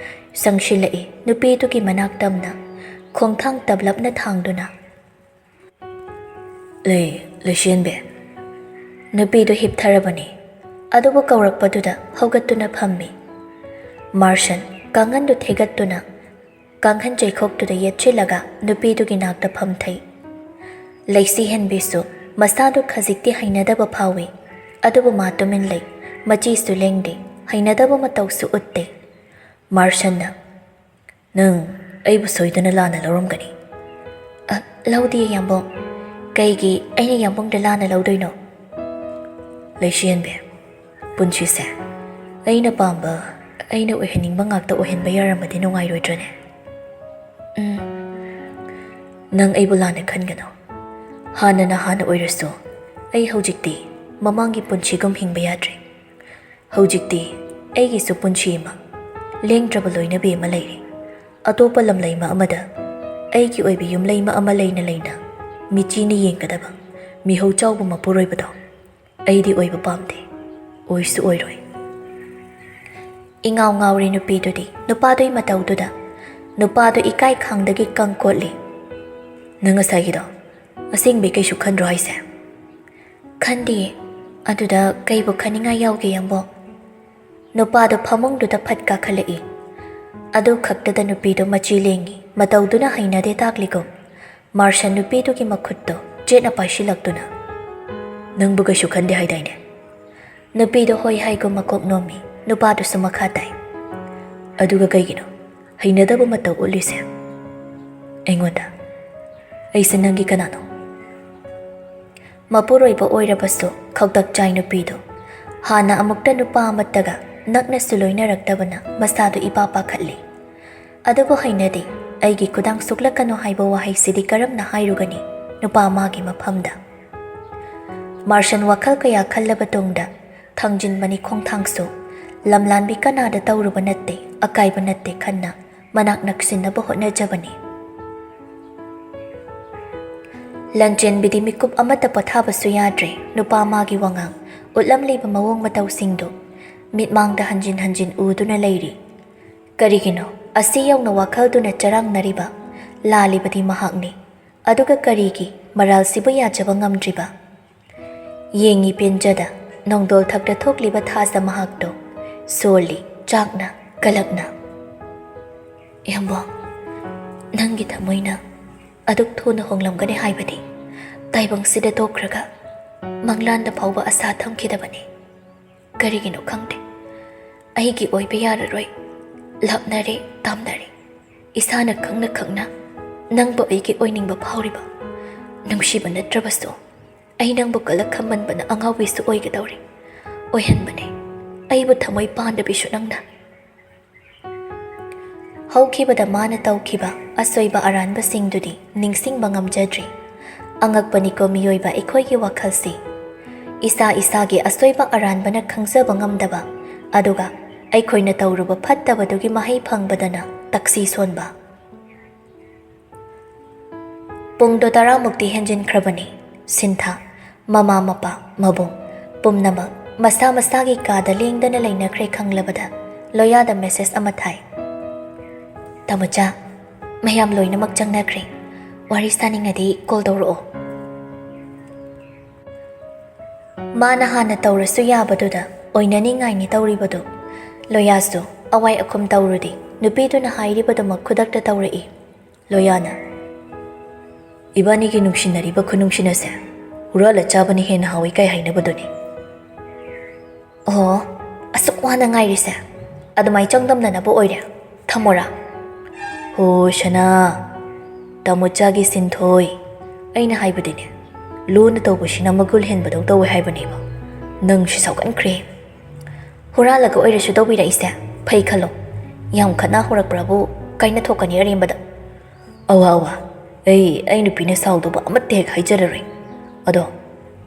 ꯆꯪꯁꯤꯜꯂꯛꯏ ꯅꯨꯄꯤꯗꯨꯒꯤ ꯃꯅꯥꯛ ꯇꯝꯅ ꯈꯣꯡꯊꯥꯡ ꯇꯞꯂꯞꯅ ꯊꯥꯡꯗꯨꯅ꯫ ꯂꯩꯁꯦꯟꯕꯤ꯫ ꯅꯨꯄꯤꯗꯨ ꯍꯤꯞꯊꯔꯕꯅꯤ ꯑꯗꯨꯕꯨ ꯀꯧꯔꯛꯄꯗꯨꯗ ꯍꯧꯒꯠꯇꯨꯅ ꯐꯝꯃꯤ꯫ ꯃꯥꯔꯁꯟ ꯀꯥꯡꯈꯟꯗꯨ ꯊꯦꯒꯠꯇꯨꯅ ꯀꯥꯡꯈꯟ ꯆꯩꯈꯣꯛꯇꯨꯗ ꯌꯦꯠꯁꯤꯜꯂꯒ ꯅꯨꯄꯤꯗꯨꯒꯤ ꯅꯥꯛꯇ ꯐꯝꯊꯩ꯫ ꯂꯩꯁꯤꯍꯟꯕꯤꯁꯨ ꯃꯁꯥꯗꯨ ꯈꯖꯤꯛꯇꯤ ꯍꯩꯅꯗꯕ ꯐꯥꯎꯏ ꯑꯗꯨꯕꯨ ꯃꯥ ꯇꯨꯃꯤꯟ ꯂꯩ, ꯃꯆꯤꯁꯨ ꯂꯦꯡꯗꯦ, ꯍꯩꯅꯗꯕ ꯃꯇꯧꯁꯨ ꯎꯠꯇꯦ꯫ ꯃꯥꯔꯁꯟꯅ "ꯅꯪ ꯑꯩꯕꯨ ꯁꯣꯏꯗꯅ ꯂꯥꯟꯅ ꯂꯧꯔꯝꯒꯅꯤ"꯫ ꯂꯧꯗꯤꯌꯦ ꯌꯥꯝꯕꯨꯡ, ꯀꯩꯒꯤ ꯑꯩꯅ ꯌꯥꯝꯕꯨꯡꯗ ꯂꯥꯟꯅ ꯂꯧꯗꯣꯏꯅꯣ? ꯂꯩꯁꯦꯟꯕꯤ, ꯄꯨꯟꯁꯤꯁꯦ ꯑꯩꯅ ꯄꯥꯝꯕ, ꯑꯩꯅ ꯑꯣꯏꯍꯟꯅꯤꯡꯕ ꯉꯥꯛꯇ ꯑꯣꯏꯍꯟꯕ ꯌꯥꯔꯝꯃꯗꯤ ꯅꯨꯡꯉꯥꯏꯔꯣꯏꯗ꯭ꯔꯅꯦ? ꯅꯪ ꯑꯩꯕꯨ ꯂꯥꯟꯅ ꯈꯟꯒꯅꯣ꯫ ꯍꯥꯟꯅ ꯑꯣꯏꯔꯁꯨ ꯑꯩ ꯍꯧꯖꯤꯛꯇꯤ ꯃꯃꯥꯡꯒꯤ ꯄꯨꯟꯁꯤꯒꯨꯝ ꯍꯤꯡꯕ ꯌꯥꯗ꯭ꯔꯦ꯫ ꯍꯧꯖꯤꯛꯇꯤ ꯑꯩꯒꯤꯁꯨ ꯄꯨꯟꯁꯤ ꯑꯃ, ꯂꯦꯡꯗ꯭ꯔꯕ ꯂꯣꯏꯅꯕꯤ ꯑꯃ ꯂꯩꯔꯦ꯫ ꯑꯇꯣꯞꯄ ꯂꯝꯂꯩꯃ ꯑꯃꯗ ꯑꯩꯒꯤ ꯑꯣꯏꯕ ꯌꯨꯝꯂꯩꯃ ꯑꯃ ꯂꯩꯅ ꯃꯤꯆꯤꯅ ꯌꯦꯡꯒꯗꯕ ꯃꯤꯍꯧ ꯆꯥꯎꯕ ꯃꯄꯨꯔꯣꯏꯕꯗꯣ ꯑꯩꯗꯤ ꯑꯣꯏꯕ ꯄꯥꯝꯗꯦ, ꯑꯣꯏꯁꯨ ꯑꯣꯏꯔꯣꯏ꯫ ꯏꯉꯥꯎ ꯉꯥꯎꯔꯤ ꯅꯨꯄꯤꯗꯨꯗꯤ ꯅꯨꯄꯥꯗꯨꯒꯤ ꯃꯇꯧꯗꯨꯗ꯫ ꯅꯨꯄꯥꯗꯨ ꯏꯀꯥꯏ ꯈꯥꯡꯗꯒꯤ ꯀꯪ ꯀꯣꯠꯂꯤ꯫ "ꯅꯪ ꯉꯁꯥꯏꯒꯤꯗꯣ ꯑꯁꯦꯡꯕꯩ ꯀꯩꯁꯨ ꯈꯟꯗ꯭ꯔꯣ ꯍꯥꯏꯁꯦ?" "ꯈꯟꯗꯤꯌꯦ, ꯑꯗꯨꯗ ꯀꯩꯕꯨ ꯈꯟꯅꯤꯡꯉꯥꯏ ꯌꯥꯎꯒꯦ ꯌꯥꯝꯕꯨꯡ?" ꯅꯨꯄꯥꯗꯨ ꯐꯃꯨꯡꯗꯨꯗ ꯐꯠ ꯀꯥꯈꯠꯂꯛꯏ꯫ ꯑꯗꯨ ꯈꯛꯇꯗ ꯅꯨꯄꯤꯗꯨ ꯃꯆꯤ ꯂꯦꯡꯉꯤ, ꯃꯇꯧꯗꯨꯅ ꯍꯩꯅꯗꯦ ꯇꯥꯛꯂꯤꯒꯨꯝ꯫ ꯃꯥꯔꯁꯟ ꯅꯨꯄꯤꯗꯨꯒꯤ ꯃꯈꯨꯠꯇꯣ ꯆꯦꯠꯅ ꯄꯥꯏꯁꯤꯜꯂꯛꯇꯨꯅ "ꯅꯪꯕꯨ ꯀꯩꯁꯨ ꯈꯟꯗꯦ ꯍꯥꯏꯗꯥꯏꯅꯦ?" ꯅꯨꯄꯤꯗꯨ ꯍꯣꯏ ꯍꯥꯏꯒꯨꯝ ꯃꯀꯣꯛ ꯅꯣꯝꯃꯤ꯫ ꯅꯨꯄꯥꯗꯨꯁꯨ ꯃꯈꯥ ꯇꯥꯏ꯫ "ꯑꯗꯨꯒ ꯀꯩꯒꯤꯅꯣ ꯍꯩꯅꯗꯕ ꯃꯇꯧ ꯎꯠꯂꯤꯁꯦ ꯑꯩꯉꯣꯟꯗ? ꯑꯩꯁꯦ ꯅꯪꯒꯤ ꯀꯅꯥꯅꯣ?" ꯃꯄꯨꯔꯣꯏꯕ ꯑꯣꯏꯔꯕꯁꯨ ꯈꯧꯇꯛ ꯆꯥꯏ ꯅꯨꯄꯤꯗꯨ꯫ ꯍꯥꯟꯅ ꯑꯃꯨꯛꯇ ꯅꯨꯄꯥ ꯑꯃꯠꯇꯒ ꯅꯛꯅꯁꯨ ꯂꯣꯏꯅꯔꯛꯇꯕꯅ ꯃꯁꯥꯗꯨ ꯏꯄꯥ ꯄꯥꯈꯠꯂꯤ꯫ ꯑꯗꯨꯕꯨ ꯍꯩꯅꯗꯦ, ꯑꯩꯒꯤ ꯈꯨꯗꯥꯡ ꯁꯨꯛꯂꯛꯀꯅꯨ ꯍꯥꯏꯕ ꯋꯥꯍꯩꯁꯤꯗꯤ ꯀꯔꯝꯅ ꯍꯥꯏꯔꯨꯒꯅꯤ ꯅꯨꯄꯥ ꯃꯥꯒꯤ ꯃꯐꯝꯗ? ꯃꯥꯔꯁꯟ ꯋꯥꯈꯜ ꯀꯌꯥ ꯈꯜꯂꯕ ꯇꯨꯡꯗ ꯊꯥꯡꯖꯤꯟꯕꯅꯤ ꯈꯣꯡꯊꯥꯡꯁꯨ꯫ ꯂꯝꯂꯥꯟꯕꯤ ꯀꯅꯥꯗ ꯇꯧꯔꯨꯕ ꯅꯠꯇꯦ, ꯑꯀꯥꯏꯕ ꯅꯠꯇꯦ ꯈꯟꯅ ꯃꯅꯥꯛ ꯅꯛꯁꯤꯟꯅꯕ ꯍꯣꯠꯅꯖꯕꯅꯤ꯫ ꯂꯟꯆꯦꯟꯕꯤꯗꯤ ꯃꯤꯀꯨꯞ ꯑꯃꯠꯇ ꯄꯣꯊꯥꯕꯁꯨ ꯌꯥꯗ꯭ꯔꯦ ꯅꯨꯄꯥ ꯃꯥꯒꯤ ꯋꯥꯉꯥꯡ ꯎꯠꯂꯝꯂꯤꯕ ꯃꯑꯣꯡ ꯃꯇꯧꯁꯤꯡꯗꯨ ꯃꯤꯠꯃꯥꯡꯗ ꯍꯟꯖꯤꯟ ꯍꯟꯖꯤꯟ ꯎꯗꯨꯅ ꯂꯩꯔꯤ꯫ ꯀꯔꯤꯒꯤꯅꯣ ꯑꯁꯤ ꯌꯧꯅ ꯋꯥꯈꯜꯗꯨꯅ ꯆꯔꯥꯡꯅꯔꯤꯕ? ꯂꯥꯜꯂꯤꯕꯗꯤ ꯃꯍꯥꯛꯅꯤ, ꯑꯗꯨꯒ ꯀꯔꯤꯒꯤ ꯃꯔꯥꯜꯁꯤꯕꯨ ꯌꯥꯖꯕ ꯉꯝꯗ꯭ꯔꯤꯕ? ꯌꯦꯡꯉꯤ ꯄꯦꯟꯖꯗ ꯅꯣꯡꯗꯣꯜ ꯊꯛꯇ ꯊꯣꯛꯂꯤꯕ ꯊꯥꯖ ꯃꯍꯥꯛꯇꯣ ꯁꯣꯜꯂꯤ ꯆꯥꯛꯅ ꯀꯂꯛꯅ꯫ "ꯌꯥꯝꯕꯨꯡ, ꯅꯪꯒꯤ ꯊꯃꯣꯏꯅ ꯑꯗꯨꯛ ꯊꯨꯅ ꯍꯣꯡꯂꯝꯒꯅꯤ ꯍꯥꯏꯕꯗꯤ ꯇꯥꯏꯕꯪꯁꯤꯗ ꯇꯣꯛꯈ꯭ꯔꯒ ꯃꯪꯂꯥꯟꯗ ꯐꯥꯎꯕ ꯑꯁꯥ ꯊꯝꯈꯤꯗꯕꯅꯤ꯫ ꯀꯔꯤꯒꯤꯅꯣ ꯈꯪꯗꯦ, ꯑꯩꯒꯤ ꯑꯣꯏꯕ ꯌꯥꯔꯔꯣꯏ, ꯂꯥꯞꯅꯔꯦ ꯇꯥꯝꯅꯔꯦ, ꯏꯁꯥꯅ ꯈꯪꯅ ꯅꯪꯕꯨ ꯑꯩꯒꯤ ꯑꯣꯏꯅꯤꯡꯕ ꯐꯥꯎꯔꯤꯕ꯫ ꯅꯨꯡꯁꯤꯕ ꯅꯠꯇ꯭ꯔꯕꯁꯨ ꯑꯩ ꯅꯪꯕꯨ ꯀꯂꯛ ꯈꯝꯕꯟꯕꯅ ꯑꯉꯥꯎꯕꯤꯁꯨ ꯑꯣꯏꯒꯗꯧꯔꯤ, ꯑꯣꯏꯍꯟꯕꯅꯦ ꯑꯩꯕꯨ ꯊꯃꯣꯏ ꯄꯥꯟꯗꯕꯤꯁꯨ ꯅꯪꯅ." ꯍꯧꯈꯤꯕꯗ ꯃꯥꯅ ꯇꯧꯈꯤꯕ ꯑꯁꯣꯏꯕ ꯑꯔꯥꯟꯕꯁꯤꯡꯗꯨꯗꯤ ꯅꯤꯡꯁꯤꯡꯕ ꯉꯝꯖꯗ꯭ꯔꯤ꯫ ꯑꯉꯛꯄꯅꯤꯀꯣ ꯃꯤꯑꯣꯏꯕ ꯑꯩꯈꯣꯏꯒꯤ ꯋꯥꯈꯜꯁꯤ꯫ ꯏꯁꯥ ꯏꯁꯥꯒꯤ ꯑꯁꯣꯏꯕ ꯑꯔꯥꯟꯕꯅ ꯈꯪꯖꯕ ꯉꯝꯗꯕ, ꯑꯗꯨꯒ ꯑꯩꯈꯣꯏꯅ ꯇꯧꯔꯨꯕ ꯐꯠꯇꯕꯗꯨꯒꯤ ꯃꯍꯩ ꯐꯪꯕꯗꯅ ꯇꯛꯁꯤ ꯁꯣꯟꯕ꯫ ꯄꯨꯡꯗꯣ 10ꯃꯨꯛꯇꯤ ꯍꯦꯟꯖꯤꯟꯈ꯭ꯔꯕꯅꯤ꯫ ꯁꯤꯟꯊꯥ, ꯃꯃꯥ ꯃꯄꯥ, ꯃꯕꯨꯡ ꯄꯨꯝꯅꯃꯛ ꯃꯁꯥ ꯃꯁꯥꯒꯤ ꯀꯥꯗ ꯂꯦꯡꯗꯅ ꯂꯩꯅꯈ꯭ꯔꯦ ꯈꯪꯂꯕꯗ ꯂꯣꯌꯥꯗ ꯃꯦꯁꯦꯖ ꯑꯃ ꯊꯥꯏ꯫ "ꯇꯥꯃꯣꯆꯥ, ꯃꯌꯥꯝ ꯂꯣꯏꯅꯃꯛ ꯆꯪꯅꯈ꯭ꯔꯦ, ꯋꯥꯔꯤ ꯁꯥꯅꯤꯡꯉꯗꯤ ꯀꯣꯜ ꯇꯧꯔꯛꯑꯣ." ꯃꯥꯅ ꯍꯥꯟꯅ ꯇꯧꯔꯁꯨ ꯌꯥꯕꯗꯨꯗ ꯑꯣꯏꯅꯅꯤꯡꯉꯥꯏꯅꯤ ꯇꯧꯔꯤꯕꯗꯨ꯫ ꯂꯣꯌꯥꯁꯨ ꯑꯋꯥꯏ ꯑꯈꯨꯝ ꯇꯧꯔꯨꯗꯤ ꯅꯨꯄꯤꯗꯨꯅ ꯍꯥꯏꯔꯤꯕꯗꯨꯃꯛ ꯈꯨꯗꯛꯇ ꯇꯧꯔꯛꯏ꯫ ꯂꯣꯌꯥꯅ "ꯏꯕꯥꯅꯤꯒꯤ ꯅꯨꯡꯁꯤꯅꯔꯤꯕ ꯈꯨꯅꯨꯡꯁꯤꯟ ꯑꯁꯦ ꯍꯨꯔꯥꯜꯂ ꯆꯥꯕꯅ ꯍꯦꯟꯅ ꯍꯥꯎꯏ ꯀꯥꯏ ꯍꯥꯏꯅꯕꯗꯨꯅꯤ." "ꯑꯣ, ꯑꯁꯨꯛ ꯋꯥꯅ ꯉꯥꯏꯔꯤꯁꯦ ꯑꯗꯨꯃꯥꯏ ꯆꯥꯡꯗꯝꯅꯅꯕ ꯑꯣꯏꯔꯦ, ꯊꯝꯃꯣꯔꯥ?" "ꯍꯣ ꯁꯅꯥ, ꯇꯥꯃꯣꯆꯥꯒꯤ ꯁꯤꯟꯊꯣꯏ, ꯑꯩꯅ ꯍꯥꯏꯕꯗꯤꯅꯦ, ꯂꯣꯟꯅ ꯇꯧꯕꯁꯤꯅ ꯃꯒꯨꯟ ꯍꯦꯟꯕꯗꯧ ꯇꯧꯋꯦ ꯍꯥꯏꯕꯅꯦꯕ꯫ ꯅꯪꯁꯤ ꯁꯥꯎꯒꯟꯈ꯭ꯔꯦ꯫ ꯍꯨꯔꯥꯜꯂꯒ ꯑꯣꯏꯔꯁꯨ ꯇꯧꯕꯤꯔꯛꯏꯁꯦ ꯐꯩ ꯈꯜꯂꯣ ꯌꯥꯝ ꯈꯠꯅ ꯍꯧꯔꯛꯄ꯭ꯔꯕꯨ ꯀꯥꯏꯅ ꯊꯣꯛꯀꯅꯤ ꯑꯔꯦꯝꯕꯗ ꯑꯋꯥ ꯑꯋꯥ ꯑꯩ ꯅꯨꯄꯤꯅ ꯁꯥꯎꯗꯧꯕ ꯑꯃꯠꯇ ꯍꯦꯛ ꯍꯥꯏꯖꯔꯔꯣꯏ ꯑꯗꯣ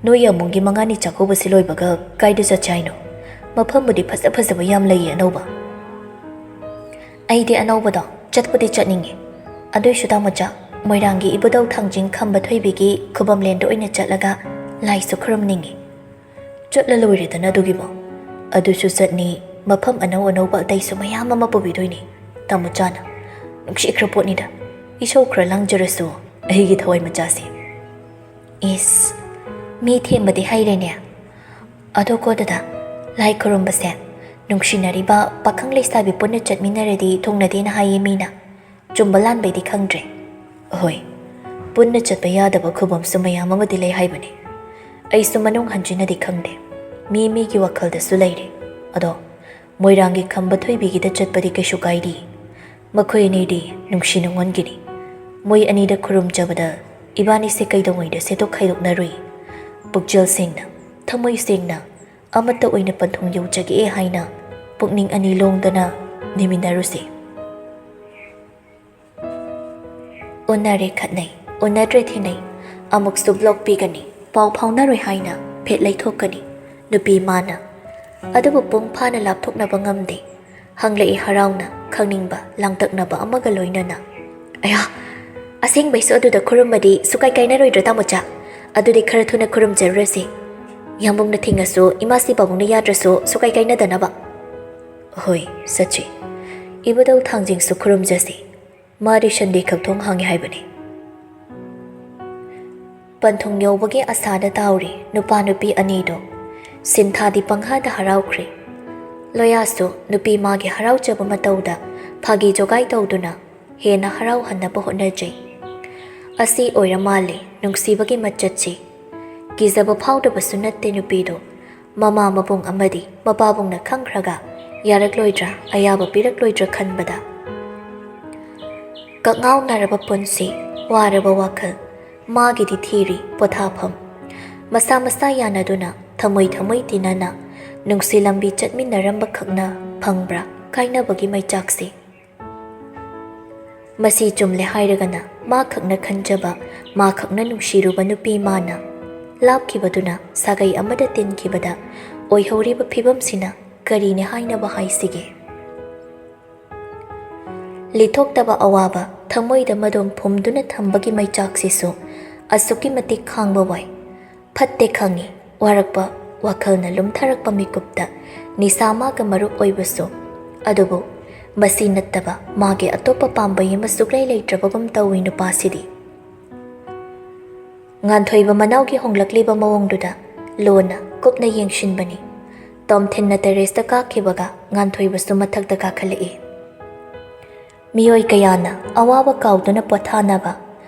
ꯅꯣꯏ ꯌꯥꯃꯨꯡꯒꯤ ꯃꯉꯥꯅꯤ ꯆꯥꯛꯀꯧꯕꯁꯤ ꯂꯣꯏꯕꯒ ꯀꯥꯏꯗ ꯆꯠꯁꯦ ꯍꯥꯏꯅꯣ ꯃꯐꯝꯕꯨꯗꯤ ꯐꯖ ꯐꯖꯕ ꯌꯥꯝ ꯂꯩꯌꯦ ꯑꯅꯧꯕ ꯑꯩꯗꯤ ꯑꯅꯧꯕꯗꯣ ꯆꯠꯄꯨꯗꯤ ꯆꯠꯅꯤꯡꯉꯦ ꯑꯗꯨꯏꯁꯨ ꯇꯥꯃꯣꯆꯥ ꯃꯣꯏꯔꯥꯡꯒꯤ ꯏꯕꯨꯙꯧ ꯊꯥꯡꯖꯤꯡ ꯈꯝꯕ ꯊꯣꯏꯕꯤꯒꯤ ꯈꯨꯕꯝꯂꯦꯟꯗ ꯑꯣꯏꯅ ꯆꯠꯂꯒ ꯂꯥꯏꯁꯨ ꯈꯨꯔꯨꯝꯅꯤꯡꯉꯤ ꯆꯠꯂ ꯂꯣꯏꯔꯦꯗꯅ ꯑꯗꯨꯒꯤꯕꯣ ꯑꯗꯨꯁꯨ ꯆꯠꯅꯤ ꯃꯐꯝ ꯑꯅꯧ ꯑꯅꯧꯕ ꯑꯇꯩꯁꯨ ꯃꯌꯥꯝ ꯑꯃ ꯄꯨꯕꯤꯗꯣꯏꯅꯤ ꯇꯥꯃꯣꯆꯥꯅ ꯅꯨꯡꯁꯤꯈ꯭ꯔ ꯄꯣꯠꯅꯤꯗ ꯏꯁꯧ ꯈꯔ ꯂꯥꯡꯖꯔꯁꯨ ꯑꯩꯒꯤ ꯊꯋꯥꯏ ꯃꯆꯥꯁꯦ ꯏꯁ ꯃꯤ ꯊꯦꯝꯕꯗꯤ ꯍꯩꯔꯦꯅꯦ ꯑꯗꯣ ꯀꯣ ꯗꯗꯥ ꯂꯥꯏ ꯈꯨꯔꯨꯝꯕꯁꯦ ꯅꯨꯡꯁꯤꯅꯔꯤꯕ ꯄꯥꯈꯪ ꯂꯩꯁꯥꯕꯤ ꯄꯨꯟꯅ ꯆꯠꯃꯤꯟꯅꯔꯗꯤ ꯊꯨꯡꯅꯗꯦꯅ ꯍꯥꯏꯌꯦ ꯃꯤꯅ ꯆꯨꯝꯕ ꯂꯥꯟꯕꯩꯗꯤ ꯈꯪꯗ꯭ꯔꯦ ꯍꯣꯏ ꯄꯨꯟꯅ ꯆꯠꯄ ꯌꯥꯗꯕ ꯈꯨꯕꯝꯁꯨ ꯃꯌꯥꯝ ꯑꯃꯗꯤ ꯂꯩ ꯍꯥꯏꯕꯅꯤ ꯑꯩꯁꯨ ꯃꯅꯨꯡ ꯍꯟꯖꯤꯟꯅꯗꯤ ꯈꯪꯗꯦ ꯃꯤꯒꯤ ꯋꯥꯈꯜꯗꯁꯨ ꯂꯩꯔꯦ ꯑꯗꯣ ꯃꯣꯏꯔꯥꯡꯒꯤ ꯈꯝꯕ ꯊꯣꯏꯕꯤꯒꯤꯗ ꯆꯠꯄꯗꯤ ꯀꯩꯁꯨ ꯀꯥꯏꯗꯦ ꯃꯈꯣꯏ ꯑꯅꯤꯗꯤ ꯅꯨꯡꯁꯤ ꯅꯨꯡꯉꯣꯟꯒꯤꯅꯤ ꯃꯣꯏ ꯑꯅꯤꯗ ꯈꯨꯔꯨꯝꯖꯕꯗ ꯏꯕꯥꯅꯤꯁꯦ ꯀꯩꯗꯧꯉꯩꯗ ꯁꯦꯠꯇꯣꯛ ꯈꯥꯏꯗꯣꯛꯅꯔꯨꯏ ꯄꯨꯛꯆꯦꯜ ꯁꯦꯡꯅ ꯊꯃꯣꯏ ꯁꯦꯡꯅ ꯑꯃꯠꯇ ꯑꯣꯏꯅ ꯄꯟꯊꯨꯡ ꯌꯧꯖꯒꯦ ꯍꯥꯏꯅ ꯄꯨꯛꯅꯤꯡ ꯑꯅꯤ ꯂꯣꯡꯗꯅ ꯅꯤꯃꯤꯟꯅꯔꯨꯁꯤ ꯎꯟꯅꯔꯦ ꯈꯠꯅꯩ ꯎꯟꯅꯗ꯭ꯔꯦ ꯊꯤꯅꯩ ꯑꯃꯨꯛꯁꯨ ꯕ꯭ꯂꯣꯛ ꯄꯤꯒꯅꯤ ꯄꯥꯎ ꯐꯥꯎꯅꯔꯣꯏ ꯍꯥꯏꯅ ꯐꯦꯠ ꯂꯩꯊꯣꯛꯀꯅꯤ ꯅꯨꯄꯤ ꯃꯥꯅ ꯑꯗꯨꯕꯨ ꯄꯨꯡ ꯐꯥꯅ ꯂꯥꯞꯊꯣꯛꯅꯕ ꯉꯝꯗꯦ ꯍꯪꯂꯛꯏ ꯍꯔꯥꯎꯅ ꯈꯪꯅꯤꯡꯕ ꯂꯥꯡꯇꯛꯅꯕ ꯑꯃꯒ ꯂꯣꯏꯅꯅ ꯑꯌꯥ ꯑꯁꯦꯡꯕꯩꯁꯨ ꯑꯗꯨꯗ ꯈꯨꯔꯨꯝꯕꯗꯤ ꯁꯨꯀꯥꯏ ꯀꯥꯏꯅꯔꯣꯏꯗ꯭ꯔꯥ ꯇꯥꯃꯣꯆꯥ ꯑꯗꯨꯗꯤ ꯈꯔ ꯊꯨꯅ ꯈꯨꯔꯨꯝꯖꯔꯨꯔꯁꯤ ꯌꯥꯝꯕꯨꯡꯅ ꯊꯤꯡꯉꯁꯨ ꯏꯃꯥꯁꯤ ꯄꯥꯕꯨꯡꯅ ꯌꯥꯗ꯭ꯔꯁꯨ ꯁꯨꯀꯥꯏ ꯀꯥꯏꯅꯗꯅꯕ ꯍꯣꯏ ꯆꯠꯁꯤ ꯏꯕꯨꯙꯧ ꯊꯥꯡꯖꯤꯡꯁꯨ ꯈꯨꯔꯨꯝꯖꯁꯤ ꯃꯥꯗꯤ ꯁꯟꯗꯦ ꯈꯛꯊꯣꯡ ꯍꯥꯡꯉꯤ ꯍꯥꯏꯕꯅꯤ ꯄꯟꯊꯨꯡ ꯌꯧꯕꯒꯤ ꯑꯁꯥꯗ ꯇꯥꯎꯔꯤ ꯅꯨꯄꯥ ꯅꯨꯄꯤ ꯑꯅꯤꯗꯣ ꯁꯤꯟꯊꯥꯗꯤ ꯄꯪꯍꯥꯗ ꯍꯔꯥꯎꯈ꯭ꯔꯦ ꯂꯣꯌꯥꯁꯨ ꯅꯨꯄꯤ ꯃꯥꯒꯤ ꯍꯔꯥꯎꯖꯕ ꯃꯇꯧꯗ ꯐꯥꯒꯤ ꯖꯣꯒꯥꯏ ꯇꯧꯗꯨꯅ ꯍꯦꯟꯅ ꯍꯔꯥꯎꯍꯟꯅꯕ ꯍꯣꯠꯅꯖꯩ ꯑꯁꯤ ꯑꯣꯏꯔ ꯃꯥꯜꯂꯦ ꯅꯨꯡꯁꯤꯕꯒꯤ ꯃꯆꯠꯁꯤ ꯀꯤꯖꯕ ꯐꯥꯎꯗꯕꯁꯨ ꯅꯠꯇꯦ ꯅꯨꯄꯤꯗꯣ ꯃꯃꯥ ꯃꯕꯨꯡ ꯑꯃꯗꯤ ꯃꯄꯥꯕꯨꯡꯅ ꯈꯪꯈ꯭ꯔꯒ ꯌꯥꯔꯛꯂꯣꯏꯗ꯭ꯔꯥ ꯑꯌꯥꯕ ꯄꯤꯔꯛꯂꯣꯏꯗ꯭ꯔꯥ ꯈꯟꯕꯗ ꯀꯛꯉꯥꯎꯅꯔꯕ ꯄꯨꯟꯁꯤ ꯋꯥꯔꯕ ꯋꯥꯈꯜ ꯃꯥꯒꯤꯗꯤ ꯊꯤꯔꯤ ꯄꯣꯊꯥꯐꯝ ꯃꯁꯥ ꯃꯁꯥ ꯌꯥꯅꯗꯨꯅ ꯊꯃꯣꯏ ꯊꯃꯣꯏ ꯇꯤꯟꯅꯅ ꯅꯨꯡꯁꯤ ꯂꯝꯕꯤ ꯆꯠꯃꯤꯟꯅꯔꯝꯕ ꯈꯛꯅ ꯐꯪꯕ꯭ꯔꯥ ꯀꯥꯏꯅꯕꯒꯤ ꯃꯩꯆꯥꯛꯁꯤ ꯃꯁꯤ ꯆꯨꯝꯂꯦ ꯍꯥꯏꯔꯒꯅ ꯃꯥ ꯈꯛꯅ ꯈꯟꯖꯕ ꯃꯥ ꯈꯛꯅ ꯅꯨꯡꯁꯤꯔꯨꯕ ꯅꯨꯄꯤ ꯃꯥꯅ ꯂꯥꯞꯈꯤꯕꯗꯨꯅ ꯁꯥꯒꯩ ꯑꯃꯗ ꯇꯤꯟꯈꯤꯕꯗ ꯑꯣꯏꯍꯧꯔꯤꯕ ꯐꯤꯕꯝꯁꯤꯅ ꯀꯔꯤꯅꯦ ꯍꯥꯏꯅꯕ ꯍꯥꯏꯁꯤꯒꯦ ꯂꯤꯊꯣꯛꯇꯕ ꯑꯋꯥꯕ ꯊꯃꯣꯏꯗ ꯃꯗꯣꯝ ꯐꯨꯝꯗꯨꯅ ꯊꯝꯕꯒꯤ ꯃꯩꯆꯥꯛꯁꯤꯁꯨ ꯑꯁꯨꯛꯀꯤ ꯃꯇꯤꯛ ꯈꯥꯡꯕ ꯋꯥꯏ ꯐꯠꯇꯦ ꯈꯪꯉꯤ ꯋꯥꯔꯛꯄ ꯋꯥꯈꯜꯅ ꯂꯨꯝꯊꯔꯛꯄ ꯃꯤꯀꯨꯞꯇ ꯅꯤꯁꯥ ꯃꯥꯒ ꯃꯔꯨꯞ ꯑꯣꯏꯕꯁꯨ ꯑꯗꯨꯕꯨ ꯃꯁꯤ ꯅꯠꯇꯕ ꯃꯥꯒꯤ ꯑꯇꯣꯞꯄ ꯄꯥꯝꯕꯩ ꯑꯃ ꯁꯨꯛꯂꯩ ꯂꯩꯇ꯭ꯔꯕꯒꯨꯝ ꯇꯧꯏ ꯅꯨꯄꯥꯁꯤꯗꯤ ꯉꯥꯟꯊꯣꯏꯕ ꯃꯅꯥꯎꯒꯤ ꯍꯣꯡꯂꯛꯂꯤꯕ ꯃꯑꯣꯡꯗꯨꯗ ꯂꯣꯟꯅ ꯀꯨꯞꯅ ꯌꯦꯡꯁꯤꯟꯕꯅꯤ ꯇꯣꯝꯊꯤꯟꯅ ꯇꯦꯔꯦꯁꯇ ꯀꯥꯈꯤꯕꯒ ꯉꯥꯟꯊꯣꯏꯕꯁꯨ ꯃꯊꯛꯇ ꯀꯥꯈꯠꯂꯛꯏ ꯃꯤꯑꯣꯏ ꯀꯌꯥꯅ ꯑꯋꯥꯕ ꯀꯥꯎꯗꯨꯅ ꯄꯣꯊꯥꯅꯕ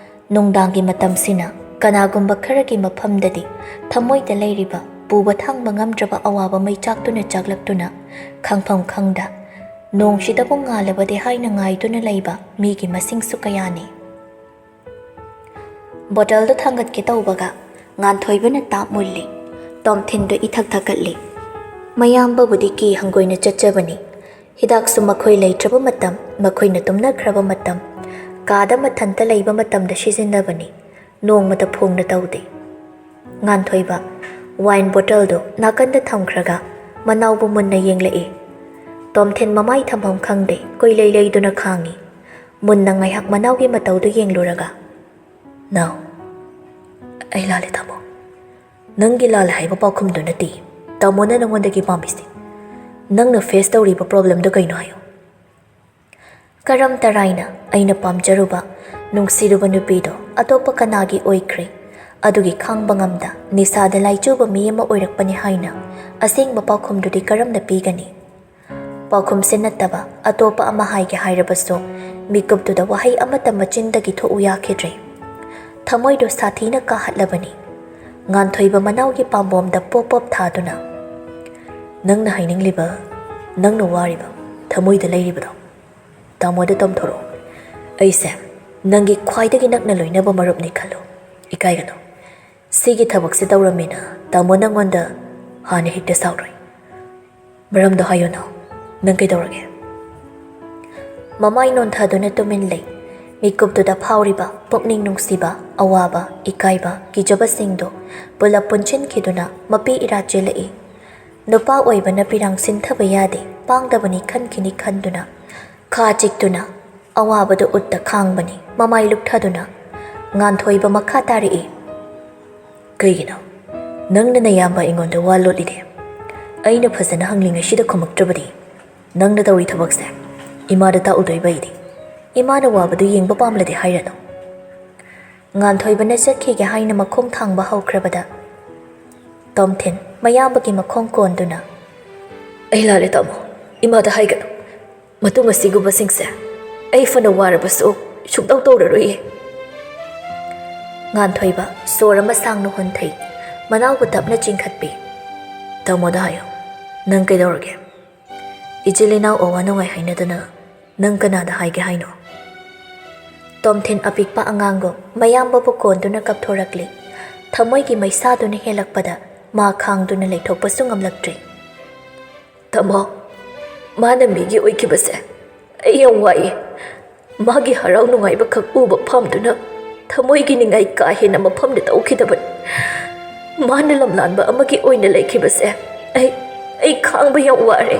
ꯅꯨꯡꯗꯥꯡꯒꯤ ꯃꯇꯝꯁꯤꯅ ꯀꯅꯥꯒꯨꯝꯕ ꯈꯔꯒꯤ ꯃꯐꯝꯗꯗꯤ ꯊꯃꯣꯏꯗ ꯂꯩꯔꯤꯕ ꯄꯨꯕ ꯊꯥꯡꯕ ꯉꯝꯗ꯭ꯔꯕ ꯑꯋꯥꯕ ꯃꯩꯆꯥꯛꯇꯨꯅ ꯆꯥꯛꯂꯛꯇꯨꯅ ꯈꯪꯐꯝ ꯈꯪꯗ ꯅꯣꯡꯁꯤꯗꯕꯨ ꯉꯥꯜꯂꯕꯗꯤ ꯍꯥꯏꯅ ꯉꯥꯏꯗꯨꯅ ꯂꯩꯕ ꯃꯤꯒꯤ ꯃꯁꯤꯡꯁꯨ ꯀꯌꯥꯅꯤ ꯕꯣꯇꯜꯗꯨ ꯊꯥꯡꯒꯠꯀꯦ ꯇꯧꯕꯒ ꯉꯥꯟꯊꯣꯏꯕꯅ ꯇꯥꯞ ꯃꯨꯜꯂꯤ ꯇꯣꯝꯊꯤꯟꯗꯨ ꯏꯊꯛ ꯊꯛꯀꯠꯂꯤ ꯃꯌꯥꯝꯕꯕꯨꯗꯤ ꯀꯤ ꯍꯪꯒꯣꯏꯅ ꯆꯠꯆꯕꯅꯤ ꯍꯤꯗꯥꯛꯁꯨ ꯃꯈꯣꯏ ꯂꯩꯇ꯭ꯔꯕ ꯃꯇꯝ ꯃꯈꯣꯏꯅ ꯇꯨꯝꯅꯈ꯭ꯔꯕ ꯃꯇꯝ ꯀꯥꯗ ꯃꯊꯟꯇ ꯂꯩꯕ ꯃꯇꯝꯗ ꯁꯤꯖꯤꯟꯅꯕꯅꯤ ꯅꯣꯡꯃꯇ ꯐꯣꯡꯅ ꯇꯧꯗꯦ ꯉꯥꯟꯊꯣꯏꯕ ꯋꯥꯏꯟ ꯕꯣꯇꯜꯗꯨ ꯅꯥꯀꯟꯗ ꯊꯝꯈ꯭ꯔꯒ ꯃꯅꯥꯎꯕꯨ ꯃꯨꯟꯅ ꯌꯦꯡꯂꯛꯏ ꯇꯣꯝꯊꯤꯟ ꯃꯃꯥꯏ ꯊꯝꯐꯝ ꯈꯪꯗꯦ ꯀꯣꯏꯂꯩ ꯂꯩꯗꯨꯅ ꯈꯥꯡꯉꯤ ꯃꯨꯟꯅ ꯉꯥꯏꯍꯥꯛ ꯃꯅꯥꯎꯒꯤ ꯃꯇꯧꯗꯨ ꯌꯦꯡꯂꯨꯔꯒ ꯅꯥꯎ ꯑꯩ ꯂꯥꯜꯂꯦ ꯇꯥꯃꯣ ꯅꯪꯒꯤ ꯂꯥꯜꯂꯦ ꯍꯥꯏꯕ ꯄꯥꯎꯈꯨꯝꯗꯨ ꯅꯠꯇꯦ ꯇꯥꯃꯣꯅ ꯅꯪꯉꯣꯟꯗꯒꯤ ꯄꯥꯝꯃꯤꯁꯦ ꯅꯪꯅ ꯐꯦꯁ ꯇꯧꯔꯤꯕ ꯄ꯭ꯔꯣꯕ꯭ꯂꯦꯝꯗꯨ ꯀꯩꯅꯣ ꯍꯥꯏꯌꯨ ꯀꯔꯝ ꯇꯔꯥꯏꯅ ꯑꯩꯅ ꯄꯥꯝꯖꯔꯨꯕ ꯅꯨꯡꯁꯤꯔꯨꯕ ꯅꯨꯄꯤꯗꯣ ꯑꯇꯣꯞꯄ ꯀꯅꯥꯒꯤ ꯑꯣꯏꯈ꯭ꯔꯦ ꯑꯗꯨꯒꯤ ꯈꯥꯡꯕ ꯉꯝꯗ ꯅꯤꯁꯥꯗ ꯂꯥꯏꯆꯨꯕ ꯃꯤ ꯑꯃ ꯑꯣꯏꯔꯛꯄꯅꯤ ꯍꯥꯏꯅ ꯑꯁꯦꯡꯕ ꯄꯥꯎꯈꯨꯝꯗꯨꯗꯤ ꯀꯔꯝꯅ ꯄꯤꯒꯅꯤ ꯄꯥꯎꯈꯨꯝꯁꯦ ꯅꯠꯇꯕ ꯑꯇꯣꯞꯄ ꯑꯃ ꯍꯥꯏꯒꯦ ꯍꯥꯏꯔꯕꯁꯨ ꯃꯤꯀꯨꯞꯇꯨꯗ ꯋꯥꯍꯩ ꯑꯃꯠꯇ ꯃꯆꯤꯟꯗꯒꯤ ꯊꯣꯛꯎ ꯌꯥꯈꯤꯗ꯭ꯔꯦ ꯊꯃꯣꯏꯗꯣ ꯁꯥꯊꯤꯅ ꯀꯥꯍꯠꯂꯕꯅꯤ ꯉꯥꯟꯊꯣꯏꯕ ꯃꯅꯥꯎꯒꯤ ꯄꯥꯝꯕꯣꯝꯗ ꯄꯣꯞ ꯄꯣꯞ ꯊꯥꯗꯨꯅ ꯅꯪꯅ ꯍꯥꯏꯅꯤꯡꯂꯤꯕ ꯅꯪꯅ ꯋꯥꯔꯤꯕ ꯊꯃꯣꯏꯗ ꯂꯩꯔꯤꯕꯗꯣ ꯇꯥꯃꯣꯗ ꯇꯝꯊꯣꯔꯛꯑꯣ ꯑꯩꯁꯦ ꯅꯪꯒꯤ ꯈ꯭ꯋꯥꯏꯗꯒꯤ ꯅꯛꯅ ꯂꯣꯏꯅꯕ ꯃꯔꯨꯞꯅꯤ ꯈꯜꯂꯣ ꯏꯀꯥꯏꯒꯅꯣ ꯁꯤꯒꯤ ꯊꯕꯛꯁꯦ ꯇꯧꯔꯝꯃꯤꯅ ꯇꯥꯃꯣ ꯅꯪꯉꯣꯟꯗ ꯍꯥꯟꯅ ꯍꯦꯛꯇ ꯁꯥꯎꯔꯣꯏ ꯃꯔꯝꯗꯣ ꯍꯥꯏꯌꯣꯅ ꯅꯪ ꯀꯩꯗꯧꯔꯒꯦ ꯃꯃꯥꯏ ꯅꯣꯟꯊꯗꯨꯅ ꯇꯨꯃꯤꯟ ꯂꯩ ꯃꯤꯀꯨꯞꯇꯨꯗ ꯐꯥꯎꯔꯤꯕ ꯄꯨꯛꯅꯤꯡ ꯅꯨꯡꯁꯤꯕ ꯑꯋꯥꯕ ꯏꯀꯥꯏꯕ ꯀꯤꯖꯕꯁꯤꯡꯗꯣ ꯄꯨꯂꯞ ꯄꯨꯟꯁꯤꯟꯈꯤꯗꯨꯅ ꯃꯄꯤ ꯏꯔꯥ ꯆꯦꯜꯂꯛꯏ ꯅꯨꯄꯥ ꯑꯣꯏꯕꯅ ꯄꯤꯔꯥꯡ ꯁꯤꯟꯊꯕ ꯌꯥꯗꯦ ꯄꯥꯡꯗꯕꯅꯤ ꯈꯟꯈꯤꯅꯤ ꯈꯟꯗꯨꯅ ꯈꯥ ꯆꯤꯛꯇꯨꯅ ꯑꯋꯥꯕꯗꯨ ꯎꯠꯇ ꯈꯥꯡꯕꯅꯤ ꯃꯃꯥꯏ ꯂꯨꯞꯊꯗꯨꯅ ꯉꯥꯟꯊꯣꯏꯕ ꯃꯈꯥ ꯇꯥꯔꯛꯏ ꯀꯩꯒꯤꯅꯣ ꯅꯪꯅ ꯅꯌꯥꯝꯕ ꯑꯩꯉꯣꯟꯗ ꯋꯥ ꯂꯣꯠꯂꯤꯗꯦ ꯑꯩꯅ ꯐꯖꯅ ꯍꯪꯂꯤꯉꯩꯁꯤꯗ ꯈꯨꯝꯃꯛꯇ꯭ꯔꯕꯗꯤ ꯅꯪꯅ ꯇꯧꯔꯤ ꯊꯕꯛꯁꯦ ꯏꯃꯥꯗ ꯇꯥꯛꯎꯗꯣꯏꯕꯩꯗꯤ ꯏꯃꯥꯅ ꯋꯥꯕꯗꯨ ꯌꯦꯡꯕ ꯄꯥꯝꯂꯗꯤ ꯍꯥꯏꯔꯅꯨ ꯉꯥꯟꯊꯣꯏꯕꯅ ꯆꯠꯈꯤꯒꯦ ꯍꯥꯏꯅ ꯃꯈꯣꯡ ꯊꯥꯡꯕ ꯍꯧꯈ꯭ꯔꯕꯗ ꯇꯣꯝꯊꯤꯟ ꯃꯌꯥꯝꯕꯒꯤ ꯃꯈꯣꯡ ꯀꯣꯟꯗꯨꯅ ꯑꯩ ꯂꯥꯜꯂꯦ ꯇꯥꯃꯣ ꯏꯃꯥꯗ ꯍꯥꯏꯒꯅꯨ ꯃꯇꯨꯡ ꯑꯁꯤꯒꯨꯝꯕꯁꯤꯡꯁꯦ ꯑꯩ ꯐꯅ ꯋꯥꯔꯕꯁꯨ ꯁꯨꯛꯇꯧ ꯇꯧꯔꯔꯣꯏꯌꯦ ꯉꯥꯟꯊꯣꯏꯕ ꯁꯣꯔ ꯑꯃ ꯁꯥꯡꯅ ꯍꯣꯟꯊꯩ ꯃꯅꯥꯎꯕꯨ ꯇꯞꯅ ꯆꯤꯡꯈꯠꯄꯤ ꯇꯥꯃꯣꯗ ꯍꯥꯏꯌꯣ ꯅꯪ ꯀꯩꯗꯧꯔꯒꯦ ꯏꯆꯤꯜ ꯏꯅꯥꯎ ꯑꯋꯥ ꯅꯨꯡꯉꯥꯏ ꯍꯥꯏꯅꯗꯅ ꯅꯪ ꯀꯅꯥꯗ ꯍꯥꯏꯒꯦ ꯍꯥꯏꯅꯣ ꯇꯣꯝꯊꯤꯟ ꯑꯄꯤꯛꯄ ꯑꯉꯥꯡꯒꯨꯝ ꯃꯌꯥꯝꯕꯕꯨ ꯀꯣꯟꯗꯨꯅ ꯀꯞꯊꯣꯔꯛꯂꯤ ꯊꯃꯣꯏꯒꯤ ꯃꯩꯁꯥꯗꯨꯅ ꯍꯦꯜꯂꯛꯄꯗ ꯃꯥ ꯈꯥꯡꯗꯨꯅ ꯂꯩꯊꯣꯛꯄꯁꯨ ꯉꯝꯂꯛꯇ꯭ꯔꯤ ꯇꯥꯃꯣ ꯃꯥꯅ ꯃꯤꯒꯤ ꯑꯣꯏꯈꯤꯕꯁꯦ ꯑꯩ ꯌꯥꯝ ꯋꯥꯏꯌꯦ ꯃꯥꯒꯤ ꯍꯔꯥꯎ ꯅꯨꯡꯉꯥꯏꯕ ꯈꯛ ꯎꯕ ꯐꯝꯗꯨꯅ ꯊꯃꯣꯏꯒꯤ ꯅꯤꯡꯉꯥꯏ ꯀꯥ ꯍꯦꯟꯅ ꯃꯐꯝꯗ ꯇꯧꯈꯤꯗꯕꯅꯤ ꯃꯥꯅ ꯂꯝꯂꯥꯟꯕ ꯑꯃꯒꯤ ꯑꯣꯏꯅ ꯂꯩꯈꯤꯕꯁꯦ ꯑꯩ ꯈꯥꯡꯕ ꯌꯥꯝ ꯋꯥꯔꯦ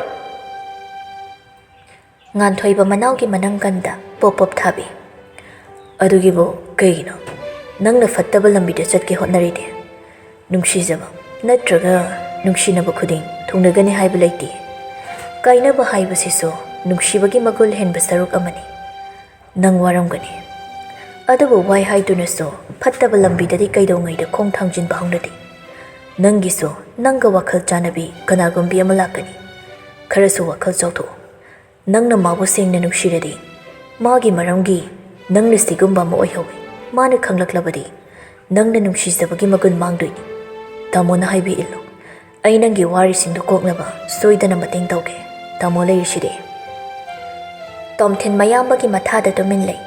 ꯉꯥꯟꯊꯣꯏꯕ ꯃꯅꯥꯎꯒꯤ ꯃꯅꯪꯒꯟꯗ ꯄꯣꯞ ꯄꯣꯞ ꯊꯥꯕꯤ ꯑꯗꯨꯒꯤꯕꯨ ꯀꯩꯒꯤꯅꯣ ꯅꯪꯅ ꯐꯠꯇꯕ ꯂꯝꯕꯤꯗ ꯆꯠꯀꯦ ꯍꯣꯠꯅꯔꯤꯗꯤ ꯅꯨꯡꯁꯤꯖꯕ ꯅꯠꯇ꯭ꯔꯒ ꯅꯨꯡꯁꯤꯅꯕ ꯈꯨꯗꯤꯡ ꯊꯨꯡꯅꯒꯅꯤ ꯍꯥꯏꯕ ꯂꯩꯇꯦ ꯀꯥꯏꯅꯕ ꯍꯥꯏꯕꯁꯤꯁꯨ ꯅꯨꯡꯁꯤꯕꯒꯤ ꯃꯒꯨꯟ ꯍꯦꯟꯕ ꯁꯔꯨꯛ ꯑꯃꯅꯤ ꯅꯪ ꯋꯥꯔꯝꯒꯅꯤ ꯑꯗꯨꯕꯨ ꯋꯥꯏ ꯍꯥꯏꯗꯨꯅꯁꯨ ꯐꯠꯇꯕ ꯂꯝꯕꯤꯗꯗꯤ ꯀꯩꯗꯧꯉꯩꯗ ꯈꯣꯡ ꯊꯥꯡꯖꯤꯟꯕ ꯍꯧꯅꯗꯦ ꯅꯪꯒꯤꯁꯨ ꯅꯪꯒ ꯋꯥꯈꯜ ꯆꯥꯟꯅꯕꯤ ꯀꯅꯥꯒꯨꯝꯕꯤ ꯑꯃ ꯂꯥꯛꯀꯅꯤ ꯈꯔꯁꯨ ꯋꯥꯈꯜ ꯆꯥꯎꯊꯣꯛꯎ ꯅꯪꯅ ꯃꯥꯕꯨ ꯁꯦꯡꯅ ꯅꯨꯡꯁꯤꯔꯗꯤ ꯃꯥꯒꯤ ꯃꯔꯝꯒꯤ ꯅꯪꯅ ꯁꯤꯒꯨꯝꯕ ꯑꯃ ꯑꯣꯏꯍꯧꯏ ꯃꯥꯅ ꯈꯪꯂꯛꯂꯕꯗꯤ ꯅꯪꯅ ꯅꯨꯡꯁꯤꯖꯕꯒꯤ ꯃꯒꯨꯟ ꯃꯥꯡꯗꯣꯏꯅꯤ ꯇꯥꯃꯣꯅ ꯍꯥꯏꯕꯤ ꯏꯜꯂꯨ ꯑꯩ ꯅꯪꯒꯤ ꯋꯥꯔꯤꯁꯤꯡꯗꯨ ꯀꯣꯛꯅꯕ ꯁꯣꯏꯗꯅ ꯃꯇꯦꯡ ꯇꯧꯒꯦ ꯇꯥꯃꯣ ꯂꯩꯔꯤꯁꯤꯗꯤ ꯇꯣꯝꯊꯤꯟ ꯃꯌꯥꯝꯕꯒꯤ ꯃꯊꯥꯗ ꯇꯨꯃꯤꯟ ꯂꯩ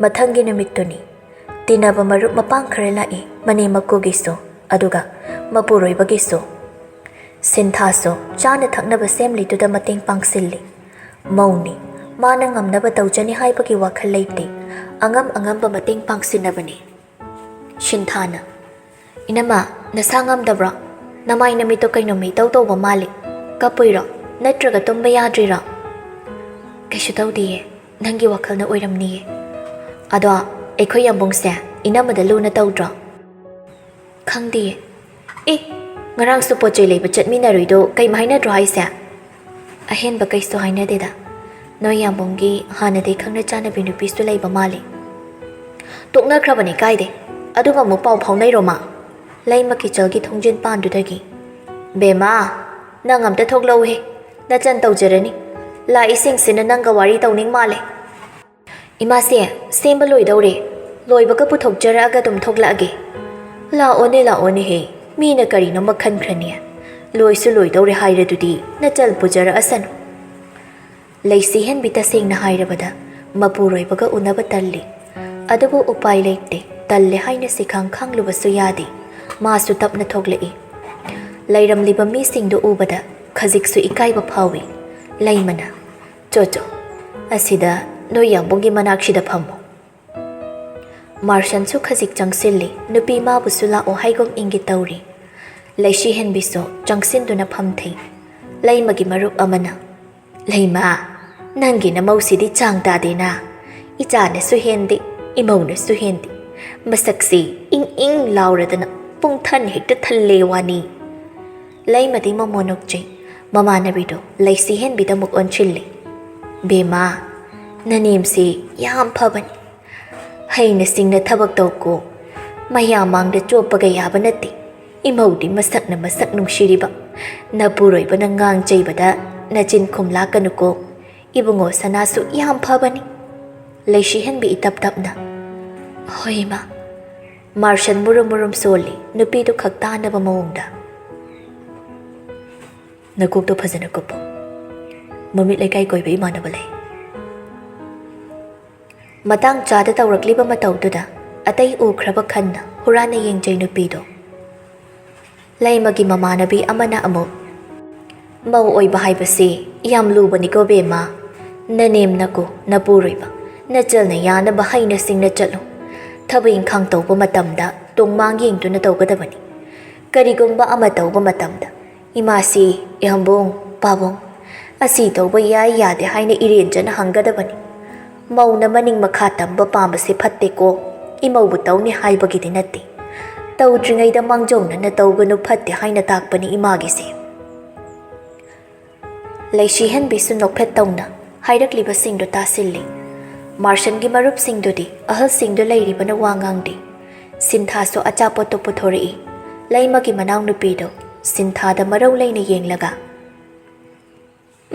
ꯃꯊꯪꯒꯤ ꯅꯨꯃꯤꯠꯇꯨꯅꯤ ꯇꯤꯟꯅꯕ ꯃꯔꯨꯞ ꯃꯄꯥꯡ ꯈꯔ ꯂꯥꯛꯏ ꯃꯅꯦ ꯃꯀꯨꯒꯤꯁꯨ ꯑꯗꯨꯒ ꯃꯄꯨꯔꯣꯏꯕꯒꯤꯁꯨ ꯁꯤꯟꯊꯥꯁꯨ ꯆꯥꯅ ꯊꯛꯅꯕ ꯁꯦꯝꯂꯤꯗꯨꯗ ꯃꯇꯦꯡ ꯄꯥꯡꯁꯤꯜꯂꯤ ꯃꯧꯅꯤ ꯃꯥꯅ ꯉꯝꯅꯕ ꯇꯧꯖꯅꯤ ꯍꯥꯏꯕꯒꯤ ꯋꯥꯈꯜ ꯂꯩꯇꯦ ꯑꯉꯝ ꯑꯉꯝꯕ ꯃꯇꯦꯡ ꯄꯥꯡꯁꯤꯟꯅꯕꯅꯤ ꯁꯤꯟꯊꯥꯅ ꯏꯅꯝꯃ ꯅꯁꯥ ꯉꯝꯗꯕ꯭ꯔꯣ ꯅꯃꯥꯏ ꯅꯃꯤꯠꯇꯣ ꯀꯩꯅꯣꯝ ꯏꯇꯧ ꯇꯧꯕ ꯃꯥꯜꯂꯤ ꯀꯞꯄꯨꯏꯔꯣ ꯅꯠꯇ꯭ꯔꯒ ꯇꯨꯝꯕ ꯌꯥꯗ꯭ꯔꯤꯔꯣ ꯀꯩꯁꯨ ꯇꯧꯗꯤꯌꯦ ꯅꯪꯒꯤ ꯋꯥꯈꯜꯅ ꯑꯣꯏꯔꯝꯅꯤꯌꯦ ꯑꯗꯣ ꯑꯩꯈꯣꯏ ꯌꯥꯝꯕꯨꯡꯁꯦ ꯏꯅꯝꯃꯗ ꯂꯨꯅ ꯇꯧꯗ꯭ꯔꯣ ꯈꯪꯗꯤꯌꯦ ꯉꯔꯥꯡꯁꯨ ꯄꯣꯠ ꯆꯩ ꯂꯩꯕ ꯆꯠꯃꯤꯟꯅꯔꯨꯏꯗꯣ ꯀꯩꯝ ꯍꯥꯏꯅꯗ꯭ꯔꯣ ꯍꯥꯏꯁꯦ ꯑꯍꯦꯟꯕ ꯀꯩꯁꯨ ꯍꯥꯏꯅꯗꯦꯗ ꯅꯣꯏ ꯌꯥꯝꯕꯨꯡꯒꯤ ꯍꯥꯟꯅꯗꯩ ꯈꯪꯅ ꯆꯥꯟꯅꯕꯤ ꯅꯨꯄꯤꯁꯨ ꯂꯩꯕ ꯃꯥꯜꯂꯤ ꯇꯣꯛꯅꯈ꯭ꯔꯕꯅꯤ ꯀꯥꯏꯗꯦ ꯑꯗꯨꯒ ꯑꯃꯨꯛ ꯄꯥꯎ ꯐꯥꯎꯅꯩꯔꯣ ꯃꯥ ꯂꯩꯃ ꯀꯤꯆꯜꯒꯤ ꯊꯣꯡꯖꯤꯟ ꯄꯥꯟꯗꯨꯗꯒꯤ ꯕꯦꯃꯥ ꯅꯪ ꯑꯝꯇ ꯊꯣꯛꯂꯛꯎꯍꯦ ꯅꯆꯟ ꯇꯧꯖꯔꯅꯤ ꯂꯥꯛꯏꯁꯤꯡꯁꯤꯅ ꯅꯪꯒ ꯋꯥꯔꯤ ꯇꯧꯅꯤꯡ ꯃꯥꯜꯂꯦ ꯏꯃꯥꯁꯦ ꯁꯦꯝꯕ ꯂꯣꯏꯗꯧꯔꯦ ꯂꯣꯏꯕꯒ ꯄꯨꯊꯣꯛꯆꯔꯛꯑꯒ ꯑꯗꯨꯝ ꯊꯣꯛꯂꯛꯑꯒꯦ ꯂꯥꯛꯑꯣꯅꯦ ꯍꯦ ꯃꯤꯅ ꯀꯔꯤꯅꯣꯃ ꯈꯟꯈ꯭ꯔꯅꯤ ꯂꯣꯏꯁꯨ ꯂꯣꯏꯗꯧꯔꯦ ꯍꯥꯏꯔꯗꯨꯗꯤ ꯅꯆꯜ ꯄꯨꯖꯔꯛꯑꯁꯅꯨ ꯂꯩꯁꯤ ꯍꯦꯟꯕꯤ ꯇꯁꯦꯡꯅ ꯍꯥꯏꯔꯕꯗ ꯃꯄꯨꯔꯣꯏꯕꯒ ꯎꯅꯕ ꯇꯜꯂꯤ ꯑꯗꯨꯕꯨ ꯎꯄꯥꯏ ꯂꯩꯇꯦ ꯇꯜꯂꯦ ꯍꯥꯏꯅ ꯁꯤꯈꯥꯡ ꯈꯥꯡꯂꯨꯕꯁꯨ ꯌꯥꯗꯦ ꯃꯥꯁꯨ ꯇꯞꯅ ꯊꯣꯛꯂꯛꯏ ꯂꯩꯔꯝꯂꯤꯕ ꯃꯤꯁꯤꯡꯗꯨ ꯎꯕꯗ ꯈꯖꯤꯛꯁꯨ ꯏꯀꯥꯏꯕ ꯐꯥꯎꯏ ꯂꯩꯃꯅ ꯆꯣ ꯑꯁꯤꯗ ꯅꯣꯏ ꯌꯥꯝꯕꯨꯡꯒꯤ ꯃꯅꯥꯛꯁꯤꯗ ꯐꯝꯃꯣ ꯃꯥꯔꯁꯟꯁꯨ ꯈꯖꯤꯛ ꯆꯪꯁꯤꯜꯂꯤ ꯅꯨꯄꯤ ꯃꯥꯕꯨꯁꯨ ꯂꯥꯛꯑꯣ ꯍꯥꯏꯒꯨꯝ ꯏꯪꯒꯤꯠ ꯇꯧꯔꯤ ꯂꯩꯁꯤ ꯍꯦꯟꯕꯤꯁꯨ ꯆꯪꯁꯤꯟꯗꯨꯅ ꯐꯝꯊꯩ ꯂꯩꯃꯒꯤ ꯃꯔꯨꯞ ꯑꯃꯅ ꯂꯩꯃ ꯅꯪꯒꯤ ꯅꯃꯧꯁꯤꯗꯤ ꯆꯥꯡ ꯇꯥꯗꯦꯅ ꯏꯆꯥꯅꯁꯨ ꯍꯦꯟꯗꯦ ꯏꯃꯧꯅꯁꯨ ꯍꯦꯟꯗꯦ ꯃꯁꯛꯁꯤ ꯏꯪ ꯂꯥꯎꯔꯗꯅ ꯄꯨꯡꯊꯟ ꯍꯦꯛꯇ ꯊꯜꯂꯦ ꯋꯥꯅꯤ ꯂꯩꯃꯗꯤ ꯃꯃꯣ ꯅꯣꯛꯆꯩ ꯃꯃꯥꯟꯅꯕꯤꯗꯣ ꯂꯩꯁꯤ ꯍꯦꯟꯕꯤꯗ ꯑꯃꯨꯛ ꯑꯣꯟꯁꯤꯜꯂꯤ ꯕꯦꯃꯥ ꯅꯅꯦꯝꯁꯤ ꯌꯥꯝ ꯐꯕꯅꯤ ꯍꯩꯅ ꯁꯤꯡꯅ ꯊꯕꯛ ꯇꯧꯀꯣ ꯃꯌꯥꯝ ꯃꯥꯡꯗ ꯆꯣꯞꯄꯒ ꯌꯥꯕ ꯅꯠꯇꯦ ꯏꯃꯧꯗꯤ ꯃꯁꯛꯅ ꯃꯁꯛ ꯅꯨꯡꯁꯤꯔꯤꯕ ꯅꯄꯨꯔꯣꯏꯕꯅ ꯉꯥꯡ ꯆꯩꯕꯗ ꯅꯆꯤꯟ ꯈꯨꯝ ꯂꯥꯛꯀꯅꯨꯀꯣ ꯏꯕꯨꯡꯉꯣ ꯁꯅꯥꯁꯨ ꯌꯥꯝ ꯐꯕꯅꯤ ꯂꯩꯁꯤ ꯍꯦꯟꯕꯤ ꯏꯇꯞ ꯇꯞꯅ ꯍꯣꯏ ꯏꯃꯥ ꯃꯥꯔꯁꯟ ꯃꯨꯔꯨꯝ ꯁꯣꯜꯂꯤ ꯅꯨꯄꯤꯗꯨ ꯈꯛ ꯇꯥꯅꯕ ꯃꯑꯣꯡꯗ ꯅꯀꯣꯛꯇꯣ ꯐꯖꯅ ꯀꯨꯞꯄꯣ ꯃꯃꯤꯠ ꯂꯩꯀꯥꯏ ꯀꯣꯏꯕ ꯏꯃꯥꯟꯅꯕ ꯂꯩ ꯃꯇꯥꯡ ꯆꯥꯗ ꯇꯧꯔꯛꯂꯤꯕ ꯃꯇꯧꯗꯨꯗ ꯑꯇꯩ ꯎꯈ꯭ꯔꯕ ꯈꯟꯅ ꯍꯨꯔꯥꯟꯅ ꯌꯦꯡꯖꯩ ꯅꯨꯄꯤꯗꯣ ꯂꯩꯃꯒꯤ ꯃꯃꯥꯟꯅꯕꯤ ꯑꯃꯅ ꯑꯃꯨꯛ ꯃꯧ ꯑꯣꯏꯕ ꯍꯥꯏꯕꯁꯤ ꯌꯥꯝ ꯂꯨꯕꯅꯤꯀꯣ ꯕꯦꯝꯃ ꯅꯅꯦꯝꯅꯀꯣ ꯅꯄꯨꯔꯣꯏꯕ ꯅꯆꯜꯅ ꯌꯥꯅꯕ ꯍꯩꯅ ꯁꯤꯡꯅ ꯆꯠꯂꯨ ꯊꯕꯛ ꯏꯪꯈꯥꯡ ꯇꯧꯕ ꯃꯇꯝꯗ ꯇꯨꯡꯃꯥꯡ ꯌꯦꯡꯗꯨꯅ ꯇꯧꯒꯗꯕꯅꯤ ꯀꯔꯤꯒꯨꯝꯕ ꯑꯃ ꯇꯧꯕ ꯃꯇꯝꯗ ꯏꯃꯥꯁꯤ ꯏꯍꯝꯕꯣꯡ ꯄꯥꯕꯨꯡ ꯑꯁꯤ ꯇꯧꯕ ꯌꯥꯏ ꯌꯥꯗꯦ ꯍꯥꯏꯅ ꯏꯔꯦꯟꯖꯅ ꯍꯪꯒꯗꯕꯅꯤ ꯃꯧꯅ ꯃꯅꯤꯡ ꯃꯈꯥ ꯇꯝꯕ ꯄꯥꯝꯕꯁꯤ ꯐꯠꯇꯦꯀꯣ ꯏꯃꯧꯕꯨ ꯇꯧꯅꯤ ꯍꯥꯏꯕꯒꯤꯗꯤ ꯅꯠꯇꯦ ꯇꯧꯗ꯭ꯔꯤꯉꯩꯗ ꯃꯥꯡꯖꯧꯅꯅ ꯇꯧꯒꯅꯨ ꯐꯠꯇꯦ ꯍꯥꯏꯅ ꯇꯥꯛꯄꯅꯤ ꯏꯃꯥꯒꯤꯁꯦ ꯂꯩꯁꯤꯍꯟꯕꯤꯁꯨ ꯅꯣꯛꯐꯦꯠ ꯇꯧꯅ ꯍꯥꯏꯔꯛꯂꯤꯕꯁꯤꯡꯗꯨ ꯇꯥꯁꯤꯜꯂꯤ ꯃꯥꯔꯁꯟꯒꯤ ꯃꯔꯨꯞꯁꯤꯡꯗꯨꯗꯤ ꯑꯍꯜꯁꯤꯡꯗꯨ ꯂꯩꯔꯤꯕꯅ ꯋꯥ ꯉꯥꯡꯗꯦ ꯁꯤꯟꯊꯥꯁꯨ ꯑꯆꯥꯄꯣꯠꯇꯨ ꯄꯨꯊꯣꯔꯛꯏ ꯂꯩꯃꯒꯤ ꯃꯅꯥꯎꯅꯨꯄꯤꯗꯣ ꯁꯤꯟꯊꯥꯗ ꯃꯔꯧ ꯂꯩꯅ ꯌꯦꯡꯂꯒ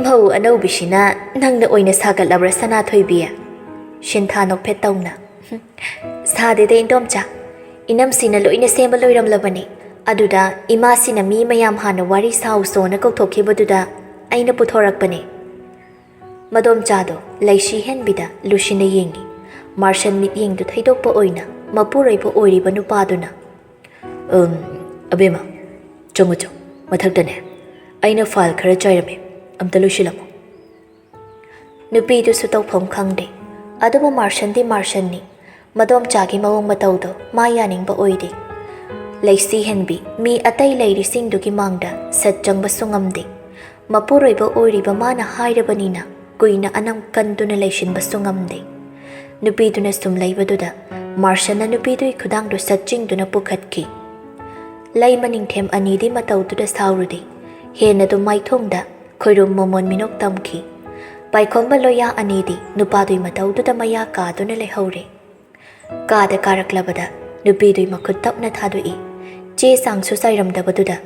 ꯃꯧ ꯑꯅꯧꯕꯤꯁꯤꯅ ꯅꯪꯅ ꯑꯣꯏꯅ ꯁꯥꯒꯠꯂꯕ꯭ꯔꯥ ꯁꯅꯥꯊꯣꯏꯕꯤ ꯁꯤꯟꯊꯥ ꯅꯣꯛꯐꯦꯠ ꯇꯧꯅ ꯁꯥꯗꯦꯗ ꯏꯟꯗꯣꯝꯆꯥ ꯏꯅꯝꯁꯤꯅ ꯂꯣꯏꯅ ꯁꯦꯝꯕ ꯂꯣꯏꯔꯝꯂꯕꯅꯤ ꯑꯗꯨꯗ ꯏꯃꯥꯁꯤꯅ ꯃꯤ ꯃꯌꯥꯝ ꯍꯥꯟꯅ ꯋꯥꯔꯤ ꯁꯥꯎꯁꯣꯅ ꯀꯧꯊꯣꯛꯈꯤꯕꯗꯨꯗ ꯑꯩꯅ ꯄꯨꯊꯣꯔꯛꯄꯅꯦ ꯃꯗꯣꯝꯆꯥꯗꯣ ꯂꯩꯁꯤꯍꯦꯟꯕꯤꯗ ꯂꯨꯁꯤꯟꯅ ꯌꯦꯡꯉꯤ ꯃꯥꯔꯁꯟ ꯃꯤꯠꯌꯦꯡꯗꯨ ꯊꯩꯗꯣꯛꯄ ꯑꯣꯏꯅ ꯃꯄꯨꯔꯣꯏꯕ ꯑꯣꯏꯔꯤꯕ ꯅꯨꯄꯥꯗꯨꯅ ꯑꯕꯦꯝꯃ ꯆꯪꯉꯨ ꯃꯊꯛꯇꯅꯦ ꯑꯩꯅ ꯐꯥꯏꯜ ꯈꯔ ꯆꯥꯏꯔꯝꯃꯦ ꯑꯝꯇ ꯂꯣꯏꯁꯤꯜꯂꯝꯃꯣ ꯅꯨꯄꯤꯗꯨꯁꯨ ꯇꯧꯐꯝ ꯈꯪꯗꯦ ꯑꯗꯨꯕꯨ ꯃꯥꯔꯁꯟꯗꯤ ꯃꯥꯔꯁꯟꯅꯤ ꯃꯗꯣꯝꯆꯥꯒꯤ ꯃꯑꯣꯡ ꯃꯇꯧꯗꯣ ꯃꯥ ꯌꯥꯅꯤꯡꯕ ꯑꯣꯏꯗꯦ ꯂꯩꯁꯤꯍꯦꯟꯕꯤ ꯃꯤ ꯑꯇꯩ ꯂꯩꯔꯤꯁꯤꯡꯗꯨꯒꯤ ꯃꯥꯡꯗ ꯁꯠ ꯆꯪꯕꯁꯨ ꯉꯝꯗꯦ ꯃꯄꯨꯔꯣꯏꯕ ꯑꯣꯏꯔꯤꯕ ꯃꯥꯅ ꯍꯥꯏꯔꯕꯅꯤꯅ ꯀꯨꯏꯅ ꯑꯅꯝ ꯀꯟꯗꯨꯅ ꯂꯩꯁꯤꯟꯕꯁꯨ ꯉꯝꯗꯦ ꯅꯨꯄꯤꯗꯨꯅ ꯁꯨꯝ ꯂꯩꯕꯗꯨꯗ ꯃꯥꯔꯁꯟꯅ ꯅꯨꯄꯤꯗꯨꯒꯤ ꯈꯨꯗꯥꯡꯗꯨ ꯁꯠꯆꯤꯡꯗꯨꯅ ꯄꯨꯈꯠꯈꯤ ꯂꯩꯃ ꯅꯤꯡꯊꯦꯝ ꯑꯅꯤꯗꯤ ꯃꯇꯧꯗꯨꯗ ꯁꯥꯎꯔꯨꯗꯦ ꯍꯦꯟꯅꯗꯨ ꯃꯥꯏꯊꯣꯡꯗ ꯈꯣꯏꯔꯨꯝ ꯃꯣꯃꯣꯟ ꯃꯤꯅꯣꯛ ꯇꯝꯈꯤ ꯄꯥꯏꯈꯣꯝꯕ ꯂꯣꯌꯥ ꯑꯅꯤꯗꯤ ꯅꯨꯄꯥꯗꯨꯒꯤ ꯃꯇꯧꯗꯨꯗ ꯃꯌꯥ ꯀꯥꯗꯨꯅ ꯂꯩꯍꯧꯔꯦ ꯀꯥꯗ ꯀꯥꯔꯛꯂꯕꯗ ꯅꯨꯄꯤꯗꯨꯒꯤ ꯃꯈꯨꯠ ꯇꯞꯅ ꯊꯥꯗꯣꯛꯏ ꯆꯦ ꯆꯥꯡꯁꯨ ꯆꯥꯏꯔꯝꯗꯕꯗꯨꯗ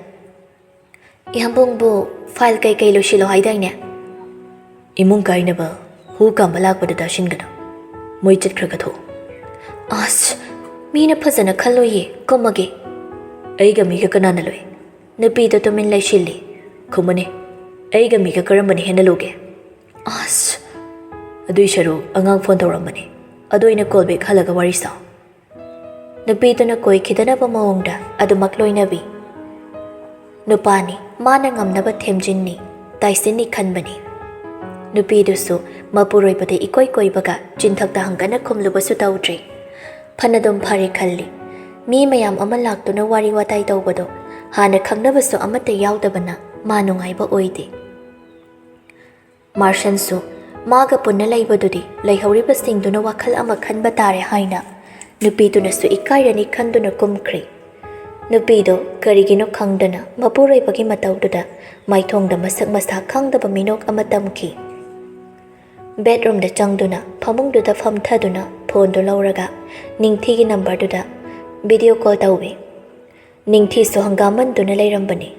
ꯏꯍꯝꯕꯣꯡꯕꯨ ꯐꯥꯏꯜ ꯀꯩꯀꯩ ꯂꯣꯏꯁꯤꯜꯂꯣ ꯍꯥꯏꯗꯥꯏꯅꯦ ꯏꯃꯨꯡ ꯀꯥꯏꯅꯕ ꯍꯨ ꯀꯥꯝꯕ ꯂꯥꯛꯄꯗ ꯇꯥꯁꯤꯟꯒꯅꯨ ꯃꯣꯏ ꯆꯠꯈ꯭ꯔꯒ ꯊꯣꯛꯎ ꯑꯁ ꯃꯤꯅ ꯐꯖꯅ ꯈꯜꯂꯣꯏꯌꯦ ꯀꯨꯝꯃꯒꯦ ꯑꯩꯒ ꯃꯤꯒ ꯀꯅꯥꯅ ꯂꯣꯏ ꯅꯨꯄꯤꯗꯣ ꯇꯨꯃꯤꯟ ꯂꯩꯁꯤꯜꯂꯤ ꯈꯨꯝꯃꯨꯅꯦ ꯑꯩꯒ ꯃꯤꯒ ꯀꯔꯝꯕꯅ ꯍꯦꯟꯅ ꯂꯨꯒꯦ ꯑꯁ ꯑꯗꯨꯏ ꯁꯔꯨꯛ ꯑꯉꯥꯡ ꯐꯣꯟ ꯇꯧꯔꯝꯕꯅꯤ ꯑꯗꯨ ꯑꯩꯅ ꯀꯣꯜ ꯕꯦꯛ ꯍꯜꯂꯒ ꯋꯥꯔꯤ ꯁꯥꯎ ꯅꯨꯄꯤꯗꯨꯅ ꯀꯣꯏꯈꯤꯗꯅꯕ ꯃꯑꯣꯡꯗ ꯑꯗꯨꯃꯛ ꯂꯣꯏꯅꯕꯤ ꯅꯨꯄꯥꯅꯤ ꯃꯥꯅ ꯉꯝꯅꯕ ꯊꯦꯝꯖꯤꯟꯅꯤ ꯇꯥꯏꯁꯤꯟꯅꯤ ꯈꯟꯕꯅꯤ ꯅꯨꯄꯤꯗꯨꯁꯨ ꯃꯄꯨꯔꯣꯏꯕꯗ ꯏꯀꯣꯏ ꯀꯣꯏꯕꯒ ꯆꯤꯟꯊꯛꯇ ꯍꯪꯒꯅ ꯈꯨꯝꯂꯨꯕꯁꯨ ꯇꯧꯗ꯭ꯔꯤ ꯐꯅꯗꯨꯝ ꯐꯔꯦ ꯈꯜꯂꯤ ꯃꯤ ꯃꯌꯥꯝ ꯑꯃ ꯂꯥꯛꯇꯨꯅ ꯋꯥꯔꯤ ꯋꯥꯇꯥꯏ ꯇꯧꯕꯗꯣ ꯍꯥꯟꯅ ꯈꯪꯅꯕꯁꯨ ꯑꯃꯠꯇ ꯌꯥꯎꯗꯕꯅ ꯃꯥ ꯅꯨꯡꯉꯥꯏꯕ ꯑꯣꯏꯗꯦ ꯃꯥꯔꯁꯟꯁꯨ ꯃꯥꯒ ꯄꯨꯟꯅ ꯂꯩꯕꯗꯨꯗꯤ ꯂꯩꯍꯧꯔꯤꯕꯁꯤꯡꯗꯨꯅ ꯋꯥꯈꯜ ꯑꯃ ꯈꯟꯕ ꯇꯥꯔꯦ ꯍꯥꯏꯅ ꯅꯨꯄꯤꯗꯨꯅꯁꯨ ꯏꯀꯥꯏꯔꯅꯤ ꯈꯟꯗꯨꯅ ꯀꯨꯝꯈ꯭ꯔꯤ ꯅꯨꯄꯤꯗꯣ ꯀꯔꯤꯒꯤꯅꯣ ꯈꯪꯗꯅ ꯃꯄꯨꯔꯣꯏꯕꯒꯤ ꯃꯇꯧꯗꯨꯗ ꯃꯥꯏꯊꯣꯡꯗ ꯃꯁꯛ ꯃꯁꯥ ꯈꯪꯗꯕ ꯃꯤꯅꯣꯛ ꯑꯃ ꯇꯝꯈꯤ ꯕꯦꯠꯔꯨꯝꯗ ꯆꯪꯗꯨꯅ ꯐꯃꯨꯡꯗꯨꯗ ꯐꯝꯊꯗꯨꯅ ꯐꯣꯟꯗꯨ ꯂꯧꯔꯒ ꯅꯤꯡꯊꯤꯒꯤ ꯅꯝꯕꯔꯗꯨꯗ ꯚꯤꯗꯤꯑꯣ ꯀꯣꯜ ꯇꯧꯏ ꯅꯤꯡꯊꯤꯁꯨ ꯍꯪꯒꯥꯃꯟꯗꯨꯅ ꯂꯩꯔꯝꯕꯅꯤ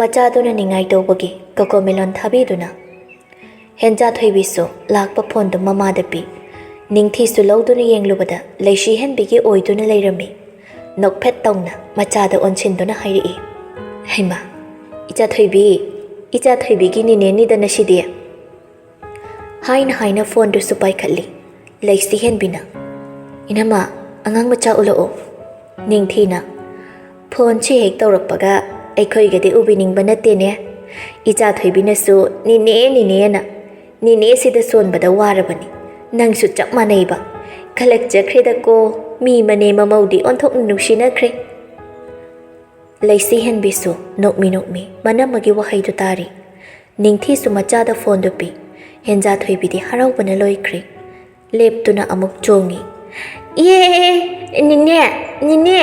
ꯃꯆꯥꯗꯨꯅ ꯅꯤꯡꯉꯥꯏ ꯇꯧꯕꯒꯤ ꯀꯣꯀꯣꯃꯦꯂꯣꯟ ꯊꯥꯕꯤꯗꯨꯅ ꯍꯦꯟꯖꯥꯊꯣꯏꯕꯤꯁꯨ ꯂꯥꯛꯄ ꯐꯣꯟꯗꯨ ꯃꯃꯥꯗ ꯄꯤ ꯅꯤꯡꯊꯤꯁꯨ ꯂꯧꯗꯨꯅ ꯌꯦꯡꯂꯨꯕꯗ ꯂꯩꯁꯤꯍꯦꯟꯕꯤꯒꯤ ꯑꯣꯏꯗꯨꯅ ꯂꯩꯔꯝꯃꯤ ꯅꯣꯛꯐꯦꯠ ꯇꯧꯅ ꯃꯆꯥꯗ ꯑꯣꯟꯁꯤꯟꯗꯨꯅ ꯍꯥꯏꯔꯛꯏ ꯍꯩꯃꯥ ꯏꯆꯥꯊꯣꯏꯕꯤꯒꯤ ꯅꯤꯅꯦꯅꯤꯗꯅ ꯁꯤꯗꯤ ꯍꯥꯏꯅ ꯐꯣꯟꯗꯨꯁꯨ ꯄꯥꯏꯈꯠꯂꯤ ꯂꯩꯁꯤꯍꯦꯟꯕꯤꯅ ꯏꯅꯝꯃ ꯑꯉꯥꯡ ꯃꯆꯥ ꯎꯠꯂꯛꯑꯣ ꯅꯤꯡꯊꯤꯅ ꯐꯣꯟꯁꯤ ꯍꯦꯛ ꯇꯧꯔꯛꯄꯒ ꯑꯩꯈꯣꯏꯒꯗꯤ ꯎꯕꯤꯅꯤꯡꯕ ꯅꯠꯇꯦꯅꯦ ꯏꯆꯥꯊꯣꯏꯕꯤꯅꯁꯨ ꯅꯤꯅꯦꯅ ꯅꯤꯅꯦꯁꯤꯗ ꯁꯣꯟꯕꯗ ꯋꯥꯔꯕꯅꯤ ꯅꯪꯁꯨ ꯆꯞ ꯃꯥꯟꯅꯩꯕ ꯈꯜꯂꯛꯆꯈ꯭ꯔꯦꯗꯀꯣ ꯃꯤ ꯃꯅꯦ ꯃꯃꯧꯗꯤ ꯑꯣꯟꯊꯣꯛꯅ ꯅꯨꯡꯁꯤꯅꯈ꯭ꯔꯦ ꯂꯩꯁꯤꯍꯦꯟꯕꯤꯁꯨ ꯅꯣꯛꯃꯤ ꯃꯅꯝꯃꯒꯤ ꯋꯥꯍꯩꯗꯨ ꯇꯥꯔꯤ ꯅꯤꯡꯊꯤꯁꯨ ꯃꯆꯥꯗ ꯐꯣꯟꯗꯨ ꯄꯤ ꯍꯦꯟꯖꯥꯊꯣꯏꯕꯤꯗꯤ ꯍꯔꯥꯎꯕꯅ ꯂꯣꯏꯈ꯭ꯔꯤ ꯂꯦꯞꯇꯨꯅ ꯑꯃꯨꯛ ꯆꯣꯡꯉꯤ ꯅꯤꯅꯦ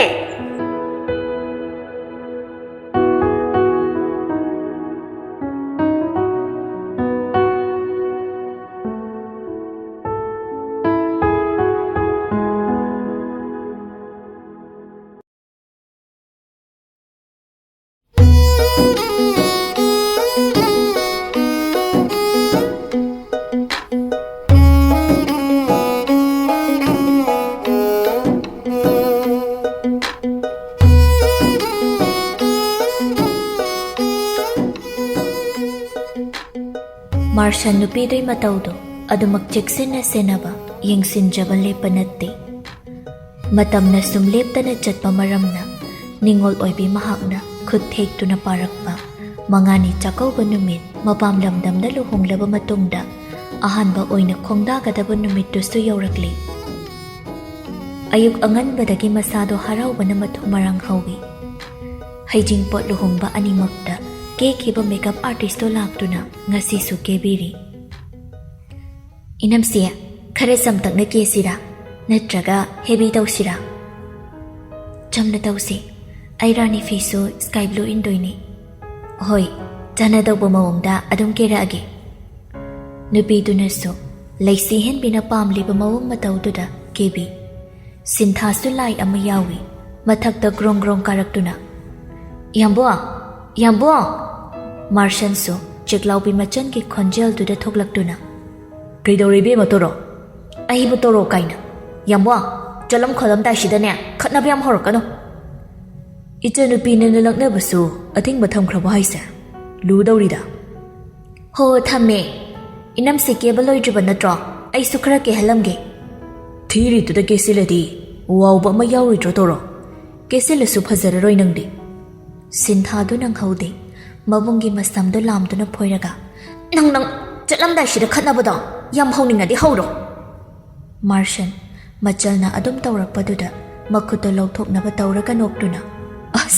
ꯃꯥꯔꯁꯟ ꯅꯨꯄꯤꯗꯨꯒꯤ ꯃꯇꯧꯗꯣ ꯑꯗꯨꯃꯛ ꯆꯦꯛꯁꯤꯟꯅ ꯁꯦꯟꯅꯕ ꯌꯦꯡꯁꯤꯟꯖꯕ ꯂꯦꯞꯄ ꯅꯠꯇꯦ ꯃꯇꯝꯅ ꯁꯨꯝ ꯂꯦꯞꯇꯅ ꯆꯠꯄ ꯃꯔꯝꯅ ꯅꯤꯡꯉꯣꯜ ꯑꯣꯏꯕꯤ ꯃꯍꯥꯛꯅ Makhut thektuna parakpa mangani chakauba numit mapam lamdamda luhonglaba matungda ahanba oina khongdagadaba numittusu yaurakli. Ayuk anganbadagi masado haraubana mathumarang hawi. Haijingpot luhongba animakta kekiba makeup artisto laktuna ngasisu kebiri. Inamsiya khare samtakna kesira natraga heavy tausira. Chamna tausi airani fisu sky blue indoini. Hoi chana dawba mawongda adum keraage. Nupidunasu laisi hen bina pamliba mawong matawduda kebi. Sinthasu lai ama yawi mathakta grong grong karaktuna. Yambo Marshansu chiklaubi machan ki khonjel duda thoklaktuna. Kaidoribe matoro ahibu toro kaina. Yambo chalam kholam tai sidane khatna byam horakano. Ichanupi nanalakna basu athing batham khraba haisa. Lu daurida. Ho thamme inam se kebaloi driba natro ai sukhra ke halamge. Thiri tuda kesiladi wawba ma yawi toro. Kesilasu phazararoi nangdi. Sinthadu nang haude mabungi masamdo lamduna phoiraga. Nang chalamdai shida khatnabada yam hauningadi hauro. Martian machalna adum tawrakpaduda makhuta lawthoknaba tawraga noktuna. As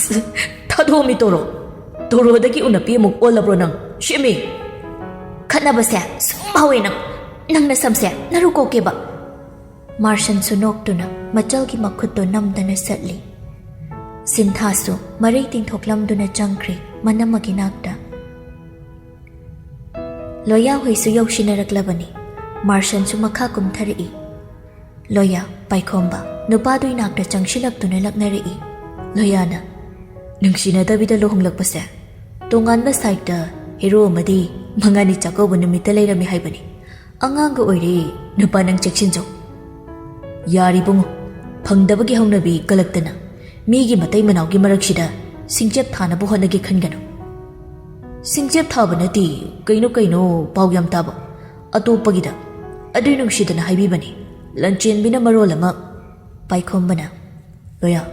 thadomi toro dagi unapi muk olabro nang shimi khatnabase sumhawe nang nasamse naruko keba. Martian sunoktuna machalgi makhutto namdana satli. Sinthasu marai tingthoklamduna changkri manamagi nakta. Loya hoisu yaushinaраklabani. Martian su makha kumthari. Loya paikhomba nupadui nakta changshilakduna laknari. Loyana nungsinadabida lohonglakpase tonganba side hero amadi mangani chakauba numita leirami haibani. Anganga oire nupa nang chekshinjo. Yari bungo phangdabagi haunabi kalaktana migi matai manawgi maraksida singjep thanabu honagi khangano. Singjep thabanati kaino pau yam taba atopagida adui nungsidana haibibani lanchen bina marolama paikhombana. Loya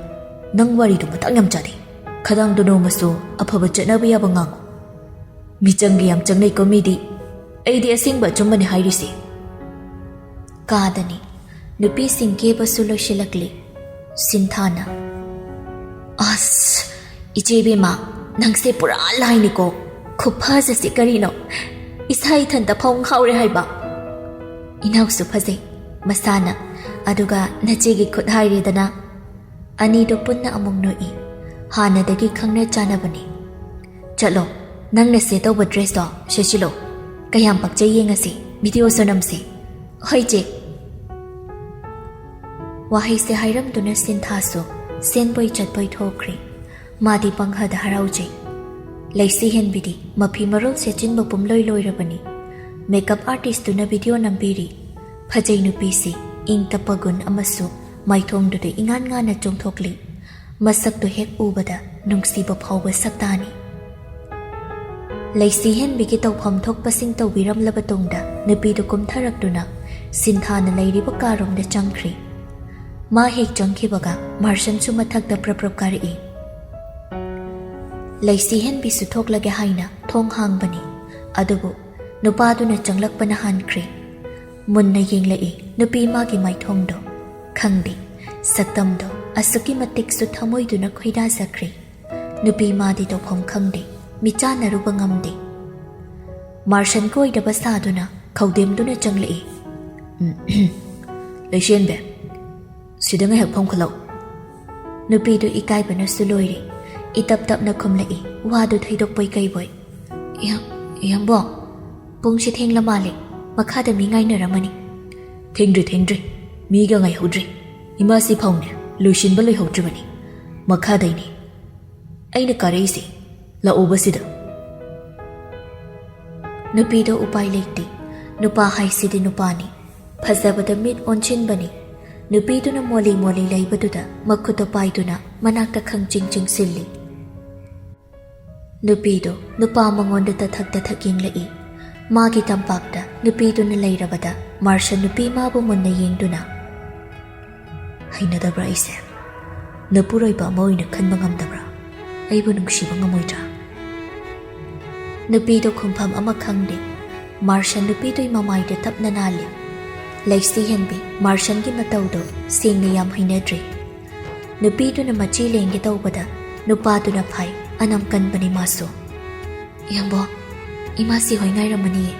nang wari du matang yam chadi khadang dono maso afaba chatnabu yaba ngango. Michangi yam changnai ko midi aidi asingba chummani hairisi. Kadani nupi singke basu loshilakli. Sinthana as ichebema nangse pura laini ko khuphaja se karino isai thanta phong haure haiba. Inau su phaje masana aduga nachegi khut haire dana ani do punna among noi hana dagi khangna chanabani. Chalo nangna se tawba dress do sheshilo kayam pakche yengasi video sonamse hoije. Wahai se hairam duna sinthasu senboi chatboi thokri madi panghada harauje. Laisi hen bidi mafi marol se chinba pumloi loirabani. Makeup artist duna video nambiri phajai nupi si ing tapagun amasu maithong dude ingan ngana chongthokli. Masak to hek ubada nungsiba phawba saktani. Laisi hen bigi tawpham thokpasing tawbiram labatongda nupi do kumtharakduna sinthana leiriba karomda changkhri. Ma hek changkhibaga Martian su mathakda praprap kari. Laisi hen bi suthoklage haina thong hangbani adubu nupaduna changlakpana hankri. Munna yenglai nupi magi maithongdo khangdi saktamdo asuki matik su thamoiduna khoida sakri. Nupi madi tophom khangdi michana ruba ngamdi. Martian koidaba saduna khaudemduna changlai. Laisienbe sidang hek phong khalo. Nupi do ikai bana suloiri itap tap na khomlai wadu thaidok poi kai boy. Yambo pung si theng lamali makhada mi ngai naramani. Thengdri mi ga ngai hodri ima si phone luishin ba loi hodri bani makhadai ni aina karaisi la obasida. Nupi do upai lekti nupa haisidi nupani phazabada mit onchin bani. Nupiduna moli laibaduda makhuta paiduna manakta khangching silli. Nupido nupa mangonda tathak yenglai. Magi tampakta nupiduna lairabada Martian nupi mabu munna yengduna. Hainadabra ise napuroiba moina khanba ngamdabra. ꯑꯩꯕꯨ ꯅꯨꯡꯁꯤꯕ ꯉꯝꯃꯣꯏꯗ꯭ꯔꯥ? ꯅꯨꯄꯤꯗꯣ ꯈꯨꯝꯐꯝ ꯑꯃ ꯈꯪꯗꯦ꯫ ꯃꯥꯔꯁꯟ ꯅꯨꯄꯤꯗꯨꯒꯤ ꯃꯃꯥꯏꯗ ꯇꯞꯅ ꯅꯥꯜꯂꯤ꯫ ꯂꯩꯁꯤ ꯍꯦꯟꯕꯤ ꯃꯥꯔꯁꯟꯒꯤ ꯃꯇꯧꯗꯣ ꯁꯦꯡꯅ ꯌꯥꯝ ꯍꯩꯅꯗ꯭ꯔꯤ꯫ ꯅꯨꯄꯤꯗꯨꯅ ꯃꯆꯤ ꯂꯦꯡꯒꯦ ꯇꯧꯕꯗ ꯅꯨꯄꯥꯗꯨꯅ ꯐꯥꯏ, ꯑꯅꯝ ꯀꯟꯕꯅꯤ ꯃꯥꯁꯨ꯫ ꯏꯌꯥꯝꯕ, ꯏꯃꯥꯁꯤ ꯍꯣꯏ ꯉꯥꯏꯔꯝꯃꯅꯤꯌꯦ꯫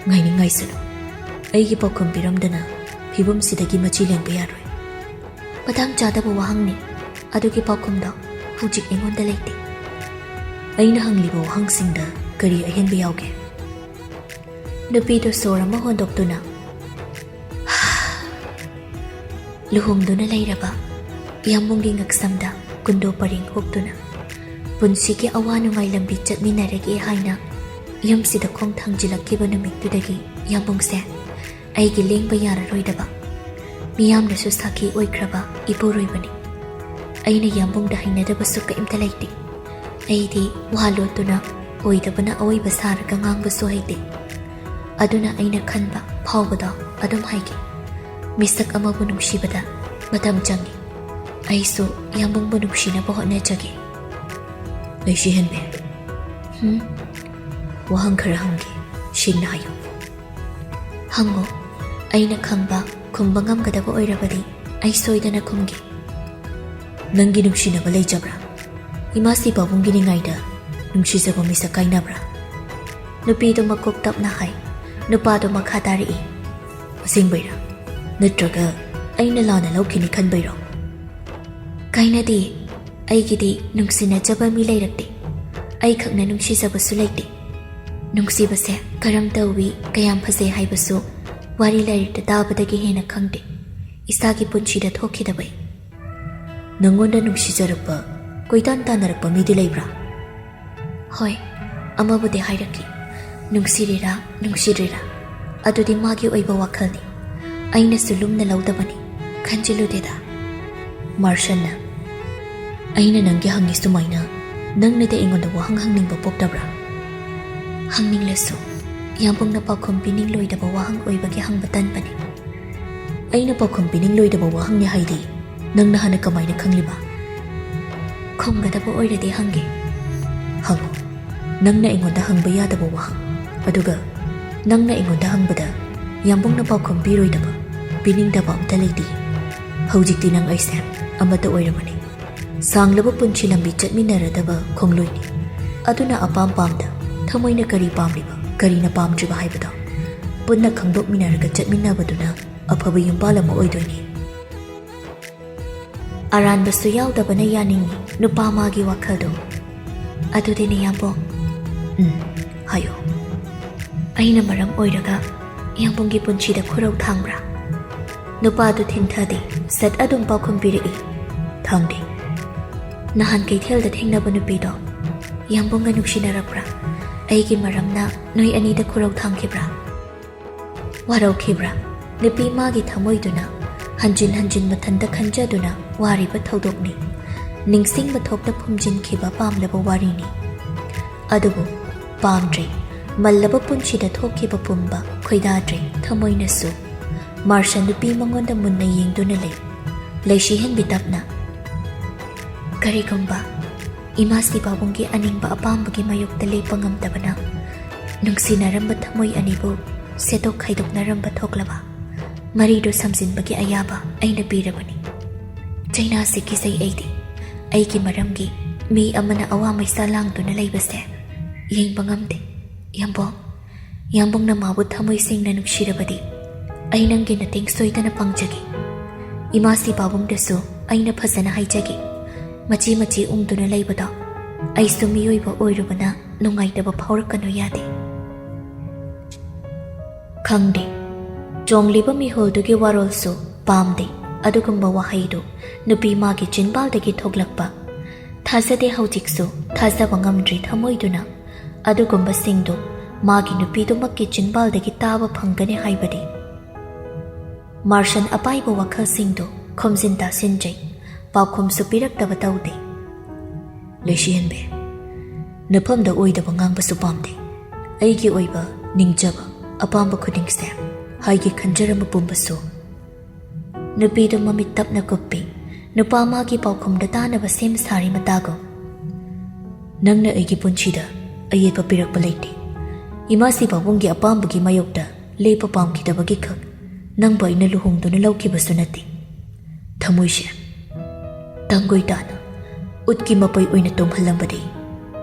ꯉꯥꯏꯅꯤꯡꯉꯥꯏꯁꯨꯅꯨ, ꯑꯩꯒꯤ ꯄꯥꯎꯈꯨꯝ ꯄꯤꯔꯝꯗꯅ ꯐꯤꯕꯝꯁꯤꯗꯒꯤ ꯃꯆꯤ ꯂꯦꯡꯕ ꯌꯥꯔꯣꯏ꯫ ꯃꯇꯥꯡ ꯆꯥꯗꯕ ꯋꯥꯍꯪꯅꯤ, ꯑꯗꯨꯒꯤ ꯄꯥꯎꯈꯨꯝꯗꯣ ꯍꯧꯖꯤꯛ ꯑꯩꯉꯣꯟꯗ ꯂꯩꯇꯦ꯫ ꯑꯩꯅ ꯍꯪꯂꯤꯕ ꯋꯥꯍꯪꯁꯤꯡꯗ ꯀꯔꯤ ꯑꯍꯦꯟꯕ ꯌꯥꯎꯒꯦ? ꯅꯨꯄꯤꯗꯨ ꯁꯣꯔ ꯑꯃ ꯍꯣꯟꯗꯣꯛꯇꯨꯅ ꯂꯨꯍꯣꯡꯗꯨꯅ ꯂꯩꯔꯕ ꯏꯌꯥꯝꯕꯨꯡꯒꯤ ꯉꯛꯁꯝꯗ ꯀꯨꯟꯗꯣ ꯄꯔꯦꯡ ꯍꯣꯛꯇꯨꯅ ꯄꯨꯟꯁꯤꯒꯤ ꯑꯋꯥ ꯅꯨꯡꯉꯥꯏ ꯂꯝꯕꯤ ꯆꯠꯃꯤꯟꯅꯔꯒꯦ ꯍꯥꯏꯅ ꯌꯨꯝꯁꯤꯗ ꯈꯣꯡ ꯊꯥꯡꯖꯤꯜꯂꯛꯈꯤꯕ ꯅꯨꯃꯤꯠꯇꯨꯗꯒꯤ ꯏꯌꯥꯝꯕꯨꯡꯁꯦ ꯑꯩꯒꯤ ꯂꯦꯡꯕ ꯌꯥꯔꯔꯣꯏꯗꯕ, ꯃꯤꯌꯥꯝꯅꯁꯨ ꯁꯥꯈꯤ ꯑꯣꯏꯈ꯭ꯔꯕ ꯏꯄꯨꯔꯣꯏꯕꯅꯤ꯫ ꯑꯩꯅ ꯏꯌꯥꯝꯕꯨꯡꯗ ꯍꯩꯅꯗꯕꯁꯨ ꯀꯔꯤꯝꯇ ꯂꯩꯇꯦ꯫ ꯑꯩꯗꯤ ꯋꯥ ꯂꯣꯠꯇꯨꯅ ꯑꯣꯏꯗꯕꯅ ꯑꯋꯣꯏꯕ ꯁꯥꯔꯒ ꯉꯥꯡꯕꯁꯨ ꯍꯩꯇꯦ꯫ ꯑꯗꯨꯅ ꯑꯩꯅ ꯈꯟꯕ ꯐꯥꯎꯕꯗꯣ ꯑꯗꯨꯝ ꯍꯥꯏꯒꯦ꯫ ꯃꯤꯁꯛ ꯑꯃꯕꯨ ꯅꯨꯡꯁꯤꯕꯗ ꯃꯇꯝ ꯆꯪꯏ꯫ ꯑꯩꯁꯨ ꯏꯌꯥꯝꯕꯨꯡꯕꯨ ꯅꯨꯡꯁꯤꯅꯕ ꯍꯣꯠꯅꯖꯒꯦ꯫ ꯂꯩꯁꯤ ꯍꯦꯟꯕꯤ, ꯋꯥꯍꯪ ꯈꯔ ꯍꯪꯒꯦ, ꯁꯦꯡꯅ ꯍꯥꯏꯌꯨ꯫ ꯍꯪꯉꯣ, ꯑꯩꯅ ꯈꯪꯕ ꯈꯨꯝꯕ ꯉꯝꯒꯗꯕ ꯑꯣꯏꯔꯕꯗꯤ ꯑꯩ ꯁꯣꯏꯗꯅ ꯈꯨꯝꯒꯦ꯫ ꯅꯪꯒꯤ ꯅꯨꯡꯁꯤꯅꯕ ꯂꯩꯖꯕ꯭ꯔꯥ? ꯏꯃꯥꯁꯤ ꯄꯥꯕꯨꯡꯒꯤ ꯅꯤꯡꯉꯥꯏꯗ ꯅꯨꯡꯁꯤꯖꯕ ꯃꯤꯁꯛ ꯀꯥꯏꯅꯕ꯭ꯔꯥ? ꯅꯨꯄꯤꯗꯨ ꯃꯀꯣꯛ ꯇꯞꯅ ꯍꯥꯏ꯫ ꯅꯨꯄꯥꯗꯨ ꯃꯈꯥ ꯇꯥꯔꯛꯏ꯫ ꯑꯁꯦꯡꯕꯩꯔꯥ? ꯅꯠꯇ꯭ꯔꯒ ꯑꯩꯅ ꯂꯥꯟꯅ ꯂꯧꯈꯤꯅꯤ ꯈꯟꯕꯩꯔꯣ? ꯀꯥꯏꯅꯗꯦ꯫ ꯑꯩꯒꯤꯗꯤ ꯅꯨꯡꯁꯤꯅꯖꯕ ꯃꯤ ꯂꯩꯔꯛꯇꯦ꯫ ꯑꯩꯈꯛꯅ ꯅꯨꯡꯁꯤꯖꯕꯁꯨ ꯂꯩꯇꯦ꯫ ꯅꯨꯡꯁꯤꯕꯁꯦ ꯀꯔꯝ ꯇꯧꯋꯤ, ꯀꯌꯥꯝ ꯐꯖꯩ ꯍꯥꯏꯕꯁꯨ ꯋꯥꯔꯤ ꯂꯥꯏꯔꯤꯛꯇ ꯇꯥꯕꯗꯒꯤ ꯍꯦꯟꯅ ꯈꯪꯗꯦ, ꯏꯁꯥꯒꯤ ꯄꯨꯟꯁꯤꯗ ꯊꯣꯛꯈꯤꯗꯕꯩ꯫ ꯅꯪꯉꯣꯟꯗ ꯅꯨꯡꯁꯤꯖꯔꯛꯄ, ꯀꯣꯏꯇꯥꯟ ꯇꯥꯟꯅꯔꯛꯄ ꯃꯤꯗꯤ ꯂꯩꯕ꯭ꯔꯥ? ꯍꯣꯏ, ꯑꯃꯕꯨꯗꯤ ꯍꯥꯏꯔꯛꯈꯤ꯫ ꯅꯨꯡꯁꯤꯔꯤꯔꯥ ꯅꯨꯡꯁꯤꯗ꯭ꯔꯤꯔꯥ ꯑꯗꯨꯗꯤ ꯃꯥꯒꯤ ꯑꯣꯏꯕ ꯋꯥꯈꯜꯅꯤ, ꯑꯩꯅꯁꯨ ꯂꯨꯝꯅ ꯂꯧꯗꯕꯅꯤ, ꯈꯟꯖꯤꯜꯂꯨꯗꯦꯗ꯫ ꯃꯥꯔꯁꯟꯅ, ꯑꯩꯅ ꯅꯪꯒꯤ ꯍꯪꯉꯤ ꯁꯨꯃꯥꯏꯅ ꯅꯪꯅꯗꯤ ꯑꯩꯉꯣꯟꯗ ꯋꯥꯍꯪ ꯍꯪꯅꯤꯡꯕ ꯄꯣꯛꯇꯕ꯭ꯔꯥ? ꯍꯪꯅꯤꯡꯂꯁꯨ ꯏꯌꯥꯝꯕꯨꯡꯅ ꯄꯥꯎꯈꯨꯝ ꯄꯤꯅꯤꯡꯂꯣꯏꯗꯕ ꯋꯥꯍꯪ ꯑꯣꯏꯕꯒꯤ ꯍꯪꯕ ꯇꯟꯕꯅꯤ꯫ ꯑꯩꯅ ꯄꯥꯎꯈꯨꯝ ꯄꯤꯅꯤꯡꯂꯣꯏꯗꯕ ꯋꯥꯍꯪꯅꯤ ꯍꯥꯏꯗꯤ ꯅꯪꯅ ꯍꯥꯟꯅ ꯀꯃꯥꯏꯅ ꯈꯪꯂꯤꯕ? ꯈꯨꯝꯒꯗꯕ ꯑꯣꯏꯔꯗꯤ ꯍꯪꯒꯦ꯫ ꯍꯪꯉꯨ, ꯅꯪꯅ ꯑꯩꯉꯣꯟꯗ ꯍꯪꯕ ꯌꯥꯗꯕ ꯋꯥꯍꯪ, ꯑꯗꯨꯒ ꯅꯪꯅ ꯑꯩꯉꯣꯟꯗ ꯍꯪꯕꯗ ꯏꯌꯥꯝꯕꯨꯡꯅ ꯄꯥꯎꯈꯨꯝ ꯄꯤꯔꯣꯏꯗꯕ, ꯄꯤꯅꯤꯡꯗꯕ ꯑꯝꯇ ꯂꯩꯇꯦ꯫ ꯍꯧꯖꯤꯛꯇꯤ ꯅꯪ ꯑꯩꯁꯦ ꯑꯃꯠꯇ ꯑꯣꯏꯔꯕꯅꯤ, ꯁꯥꯡꯂꯕ ꯄꯨꯟꯁꯤ ꯂꯝꯕꯤ ꯆꯠꯃꯤꯟꯅꯔꯗꯕ ꯈꯣꯡꯂꯣꯏꯅꯤ꯫ ꯑꯗꯨꯅ ꯑꯄꯥꯝ ꯄꯥꯝꯗ ꯊꯃꯣꯏꯅ ꯀꯔꯤ ꯄꯥꯝꯂꯤꯕ, ꯀꯔꯤꯅ ꯄꯥꯝꯗ꯭ꯔꯤꯕ ꯍꯥꯏꯕꯗꯣ ꯄꯨꯟꯅ ꯈꯪꯗꯣꯛꯃꯤꯟꯅꯔꯒ ꯆꯠꯃꯤꯟꯅꯕꯗꯨꯅ ꯑꯐꯕ ꯌꯨꯝꯕꯥꯜ ꯑꯃ ꯑꯣꯏꯗꯣꯏꯅꯤ꯫ ꯑꯔꯥꯟꯕꯁꯨ ꯌꯥꯎꯗꯕꯅ ꯌꯥꯅꯤꯡꯉꯤ ꯅꯨꯄꯥ ꯃꯥꯒꯤ ꯋꯥꯈꯜꯗꯣ꯫ ꯑꯗꯨꯗꯤꯅꯦ ꯏꯌꯥꯝꯕꯣ꯫ ꯍꯥꯏꯌꯣ꯫ ꯑꯩꯅ ꯃꯔꯝ ꯑꯣꯏꯔꯒ ꯏꯌꯥꯝꯕꯨꯡꯒꯤ ꯄꯨꯟꯁꯤꯗ ꯈꯨꯔꯧ ꯊꯥꯡꯕ꯭ꯔꯥ? ꯅꯨꯄꯥꯗꯨ ꯊꯤꯡꯊꯗꯦ, ꯁꯠ ꯑꯗꯨꯝ ꯄꯥꯎꯈꯨꯝ ꯄꯤꯔꯛꯏ꯫ ꯊꯥꯡꯗꯦ꯫ ꯅꯍꯥꯟ ꯀꯩꯊꯦꯜꯗ ꯊꯦꯡꯅꯕ ꯅꯨꯄꯤꯗꯣ ꯏꯌꯥꯝꯕꯨꯡꯒ ꯅꯨꯡꯁꯤꯅꯔꯛꯄ꯭ꯔꯥ? ꯑꯩꯒꯤ ꯃꯔꯝꯅ ꯅꯣꯏ ꯑꯅꯤꯗ ꯈꯨꯔꯧ ꯊꯥꯡꯈꯤꯕ꯭ꯔꯥ? ꯋꯥꯔꯧꯈꯤꯕ꯭ꯔꯥ? ꯅꯨꯄꯤ ꯃꯥꯒꯤ ꯊꯃꯣꯏꯗꯨꯅ ꯍꯟꯖꯤꯟ ꯍꯟꯖꯤꯟ ꯃꯊꯟꯇ ꯈꯟꯖꯗꯨꯅ ꯋꯥꯔꯤꯕ ꯊꯧꯗꯣꯛꯅꯤ꯫ ꯅꯤꯡꯁꯤꯡꯕ ꯊꯣꯛꯇ ꯐꯨꯝꯖꯤꯟꯈꯤꯕ ꯄꯥꯝꯂꯕ ꯋꯥꯔꯤꯅꯤ꯫ ꯑꯗꯨꯕꯨ ꯄꯥꯝꯗ꯭ꯔꯦ, ꯃꯜꯂꯕ ꯄꯨꯟꯁꯤꯗ ꯊꯣꯛꯈꯤꯕ ꯄꯨꯝꯕ ꯈꯣꯏꯗꯥꯗ꯭ꯔꯦ ꯊꯃꯣꯏꯅꯁꯨ꯫ ꯃꯥꯔꯁꯟ ꯅꯨꯄꯤ ꯃꯉꯣꯟꯗ ꯃꯨꯟꯅ ꯌꯦꯡꯗꯨꯅ ꯂꯩ꯫ ꯂꯩꯁꯤ ꯍꯦꯟꯕꯤ ꯇꯞꯅ, ꯀꯔꯤꯒꯨꯝꯕ ꯏꯃꯥꯁꯤ ꯄꯥꯕꯨꯡꯒꯤ ꯑꯅꯤꯡꯕ ꯑꯄꯥꯝꯕꯒꯤ ꯃꯥꯌꯣꯛꯇ ꯂꯦꯞꯄ ꯉꯝꯗꯕꯅ ꯅꯨꯡꯁꯤꯅꯔꯝꯕ ꯊꯃꯣꯏ ꯑꯅꯤꯕꯨ ꯁꯦꯠꯇꯣꯛ ꯈꯥꯏꯗꯣꯛꯅꯔꯝꯕ ꯊꯣꯛꯂꯕ ꯃꯔꯤꯗꯨ ꯁꯝꯖꯤꯟꯕꯒꯤ ꯑꯌꯥꯕ ꯑꯩꯅ ꯄꯤꯔꯕꯅꯤ꯫ ꯆꯩꯅꯥꯁꯤ ꯀꯤꯖꯩ ꯑꯩꯗꯤ꯫ ꯑꯩꯒꯤ ꯃꯔꯝꯒꯤ ꯃꯤ ꯑꯃꯅ ꯑꯋꯥ ꯃꯩꯁꯥ ꯂꯥꯡꯗꯨꯅ ꯂꯩꯕꯁꯦ ꯌꯦꯡꯕ ꯉꯝꯗꯦ꯫ ꯏꯌꯥꯝꯕꯣꯡ, ꯏꯌꯥꯝꯕꯨꯡꯅ ꯃꯥꯕꯨ ꯊꯃꯣꯏ ꯁꯦꯡꯅ ꯅꯨꯡꯁꯤꯔꯕꯗꯤ ꯑꯩ ꯅꯪꯒꯤ ꯃꯇꯦꯡ ꯁꯣꯏꯗꯅ ꯄꯥꯡꯖꯒꯦ꯫ ꯏꯃꯥꯁꯤ ꯄꯥꯕꯨꯡꯗꯁꯨ ꯑꯩꯅ ꯐꯖꯅ ꯍꯥꯏꯖꯒꯦ꯫ ꯃꯆꯤ ꯃꯆꯤ ꯎꯪꯗꯨꯅ ꯂꯩꯕꯗꯣ ꯑꯩꯁꯨ ꯃꯤꯑꯣꯏꯕ ꯑꯣꯏꯔꯨꯕꯅ ꯅꯨꯡꯉꯥꯏꯇꯕ ꯐꯥꯎꯔꯛꯀꯅꯨ ꯌꯥꯗꯦ꯫ ꯈꯪꯗꯦ, ꯆꯣꯡꯂꯤꯕ ꯃꯤꯍꯨꯜꯗꯨꯒꯤ ꯋꯥꯔꯣꯜꯁꯨ ꯄꯥꯝꯗꯦ ꯑꯗꯨꯒꯨꯝꯕ ꯋꯥꯍꯩꯗꯨ ꯅꯨꯄꯤ ꯃꯥꯒꯤ ꯆꯤꯟꯕꯥꯜꯗꯒꯤ ꯊꯣꯛꯂꯛꯄ꯫ ꯊꯥꯖꯗꯦ, ꯍꯧꯖꯤꯛꯁꯨ ꯊꯥꯖꯕ ꯉꯝꯗ꯭ꯔꯤ ꯊꯃꯣꯏꯗꯨꯅ ꯑꯗꯨꯒꯨꯝꯕꯁꯤꯡꯗꯨ ꯃꯥꯒꯤ ꯅꯨꯄꯤꯗꯨꯃꯛꯀꯤ ꯆꯤꯟꯕꯥꯜꯗꯒꯤ ꯇꯥꯕ ꯐꯪꯒꯅꯤ ꯍꯥꯏꯕꯗꯤ꯫ ꯃꯥꯔꯁꯟ ꯑꯄꯥꯏꯕ ꯋꯥꯈꯜꯁꯤꯡꯗꯨ ꯈꯣꯝꯖꯤꯟ ꯇꯥꯁꯤꯟꯖꯩ, ꯄꯥꯎꯈꯨꯝꯁꯨ ꯄꯤꯔꯛꯇꯕ ꯇꯧꯗꯦ꯫ ꯂꯩꯁꯤ ꯍꯦꯟꯕꯤ, ꯅꯐꯝꯗ ꯑꯣꯏꯗꯕ ꯉꯥꯡꯕꯁꯨ ꯄꯥꯝꯗꯦ꯫ ꯑꯩꯒꯤ ꯑꯣꯏꯕ ꯅꯤꯡꯖꯕ ꯑꯄꯥꯝꯕ ꯈꯨꯗꯤꯡꯁꯦ ꯍꯥꯏꯒꯦ ꯈꯟꯖꯔꯝꯕ ꯄꯨꯝꯕꯁꯨ꯫ ꯅꯨꯄꯤꯗꯨ ꯃꯃꯤꯠ ꯇꯞꯅ ꯀꯨꯞꯄꯤ, ꯅꯨꯄꯥ ꯃꯥꯒꯤ ꯄꯥꯎꯈꯨꯝꯗ ꯇꯥꯅꯕ ꯁꯦꯝ ꯁꯥꯔꯤ ꯃꯇꯥꯒꯨꯝ꯫ Nangna aigi punchida ayetpa pirakpa leite. Imasi pabunggi apambagi mayokta lepa pamkidabagi khak nangba ina luhongduna laukibasу nate. Thamoise tangoi dana utki mapai oina tomhalambadi.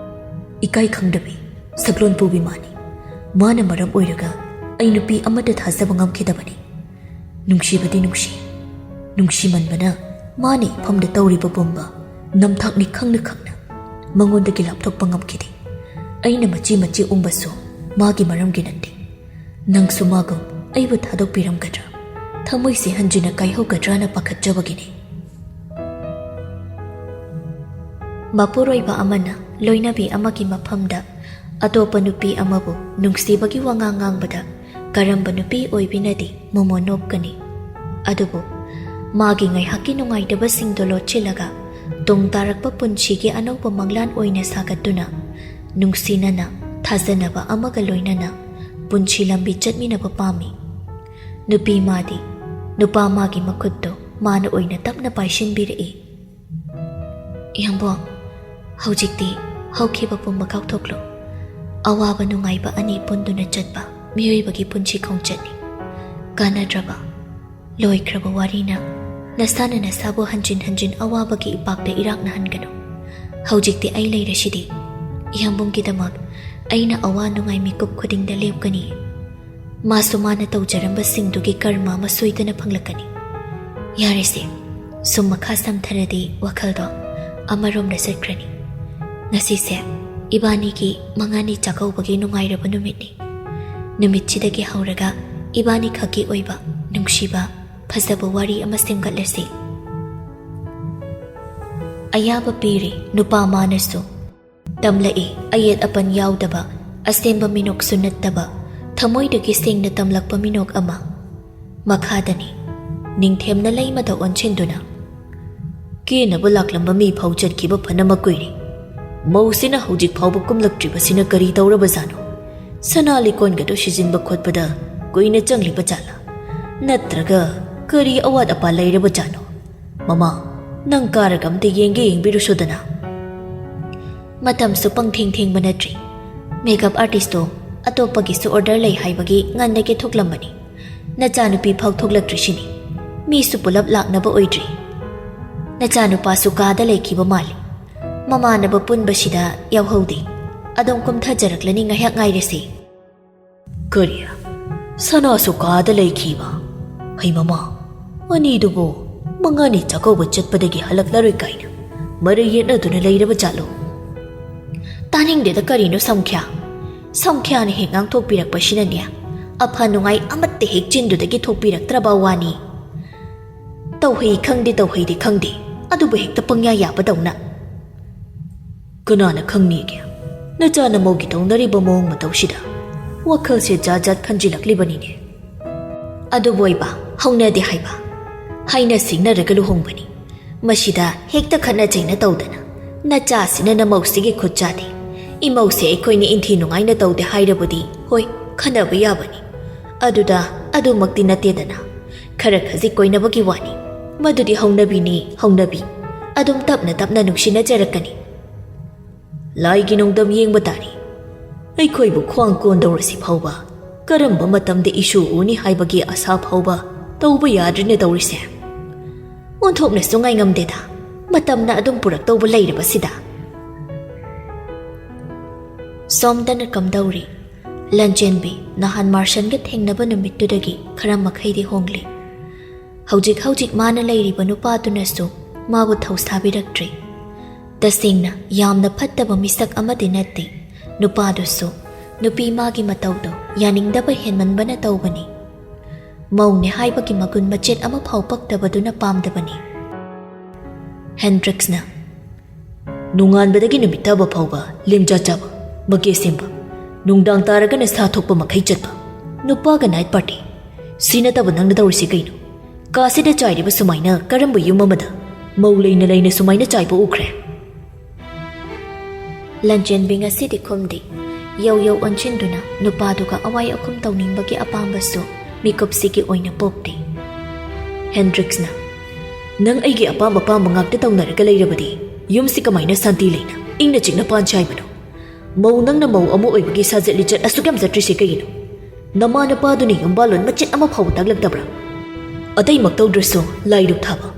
Ikai khangdabi saglon pubi mani. Mana maram oiraga ai nupi amada thasaba ngamkhidabani. Nungsibadi nungsi manbana mani phamda tawriba bomba namthakni khangna khangna mangondagi lapthokpa ngamkhidi. Aina machi umbaso magi maramgi nante. Nangsu magam aibu thadokpiramgadra thamoise hanjina kaihaugadrana pakhatjabagini. Mapuroiba amana loinabi amagi maphamda atopa nupi amabu nungsibagi wangangangbada karamba nupi oibinadi momonopkani. Adubu magi ngaihaki nungaidabasingdo lochilaga tung tarakpa punchigi anaupa manglan oina sagatuna nungsinana thajanaba amaga loinana punchi lambi chatminaba pami. Nupi madi nupa magi makhutto mana oina tapna paishinbirai. Iyambo haujikti haukhiba pumba kaukthoklo awaba nungaiba ani punduna chatba miyoibagi punchi khongchatni kanadraba loikraba warina nasana nasabu hanjin awabagi ipakda irakna hangano. Haujikti ai leirashidi iyambungkidamak aina awa nungai mikup khudingda lepkani. Masumana tawjaramba singdugi karma masoidana phanglakani. Yarese sum makha samtharadi wakhaldo amaromda satkrani. Ngasise ibani ki mangani chakaubagi nungairaba numitni. Numitchidagi hauraga ibani khaki oiba nungshiba phajaba wari ama semgatlasi. Ayaba piri nupa manasu tamlai ayet apan yaudaba asemba minok sunattaba thamoidagi sengna tamlakpa minok ama makhadani ningthemna leimada onchinduna kenaba laklamba mi phau chatkiba phanama koiri mausina hojik phauba kumlaktribasina kari tawrabajano sanali kongado shijinba khotpada koina changliba chala natraga kari awad apa leirabajano mama nang karagamte yengbirusudana. Matam su pangthing manatri makeup artist to atopagi su order lay haibagi ngandagi thoklambani. Nachanupi phau thoklatrishini mi su pulap laknaba oidri. Nachanupa su kada laikhiba mali mamanaba punbasida yawhodi adom kumthajaraklani ngahyak ngairesi. Kariya sana su kada laikhiba hai mama ani dubo mangani chakauba chatpadagi halaklaroi kaina mari yetnaduna leiraba chalo. Taningdeda karino samkhya ni hengang thokpirakpasinania apha nungai amatte hek chindudagi thokpiraktraba wani. Tauhei khangde adubu hekta pangya yabadawna. Kanana khangnige nachana mogi taunariba mawng matawsida wakhalse jajat khanjilaklibanine. Aduboiba haunade haiba haina singnaraga luhongbani masida hekta khana chaina tawdana nachasina namausigi khutchadi imause aikoini inthi nungaina tawde hairabudi hoi khanaba yabani aduda adumakti natedana khara khaji koinabagi wani madudi haunabi adum tapna nungsina jarakani laigi nongdam yengba tari aikoibu khwang kondawrasi phauba karamba matamde isu uni haibagi asa phauba tawba yadrine dawrise onthokna sungai ngamdeda matamna adum purak tawba leirabasida. Somdana kamdauri lanjenbi nahan marshanga thengnaba numittudagi khara makhaidi hongli. Haujik mana leiriba nupadunasu mabu thausabiraktre. Tasingna yamna phattaba misak amadi natte nupadusu nupi magi matawdo yaningdaba henmanbana tawbani. Maungni haibagi magun machet ama phawpaktabaduna pamdabani. Hendricksna nunganbadagi numittaba phawba limjachaba Magesimba nungdang taraga na sa thokpa makai chatpa nupaga night party sina taba nang nadawrisi kaino kasida chairiba sumaina karamba yumamada maulei na sumaina chaipa ukre. Lanchen binga sidi khumdi yaw onchinduna nupaduga awai akhum tawningbagi apambasu mikopsigi oina popdi. Hendricksna nang aigi apam ngakta tawnaraga leirabadi yumsi kamaina santi leina ingna chingna panchai mano mau nang na mau amu oibagi sajat lijat asukam zatri se kayino nama na pa duni yambalon machin ama phau taglag tabra atai maktau dreso lai duk thaba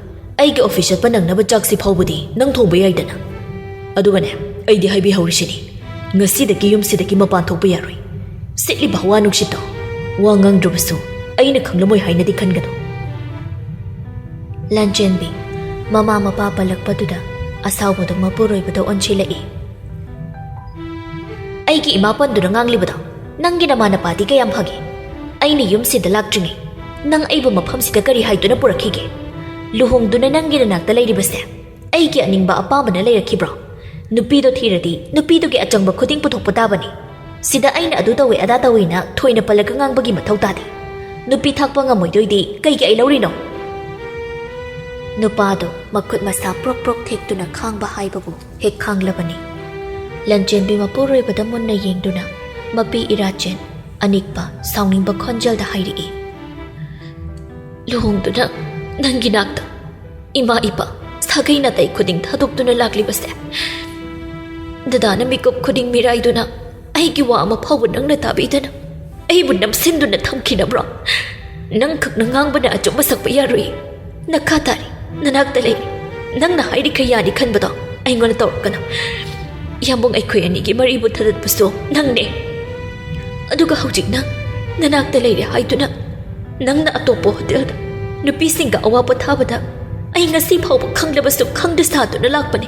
ai ge official panang na bachak si phau budi nang thong bayai dana adugane ai di haibi haurisini ngasi da ki yum si da ki mapan thok bayaroi sitli bahwa nuksito wa ngang drubasu ai na khanglamoi haina di khangano Lanjenbi mama mapa palakpaduda asawbado mapuroibado onchilai aigi imapanduda nganglibado nangi namana pati kayam phagi aini yumsida lakdringai nang aibu mafamsida kari haiduna purakhige luhongduna nangi nanakta leiribase aigi aningba apamana leirakhibro nupido thiradi nupido ge achangba khuding puthokpa tabani sida aina adu tawe ada tawina thoina palaga ngangbagi mathau tadi nupi thakpa ngamoidoidi kaigi ai laurino Nupado makut masa prok thekduna khangba haibabu hek khanglabani Lanjenbi mapuroi badamun na yengduna mapi irachen anikpa sawningba khonjal da hairi luhongduna nangi nakta ima ipa sagai na tai khuding thadukduna laklibase dadana mikop khuding miraiduna aigi wa ama phawu nangna tabidana aibu namsinduna thamkinabra nang khakna ngangbana achumba sakpa yarui nakhatari nanakta lei nangna hairi khayani khanbado aingona tawkana yambong aikhoi anigi maribu thadat paso nangne aduga hojik nanakta leire haiduna nangna atopo hotel da nupi singa awapo thabada ai ngasi phawbo khanglabasu khangda saduna lakpani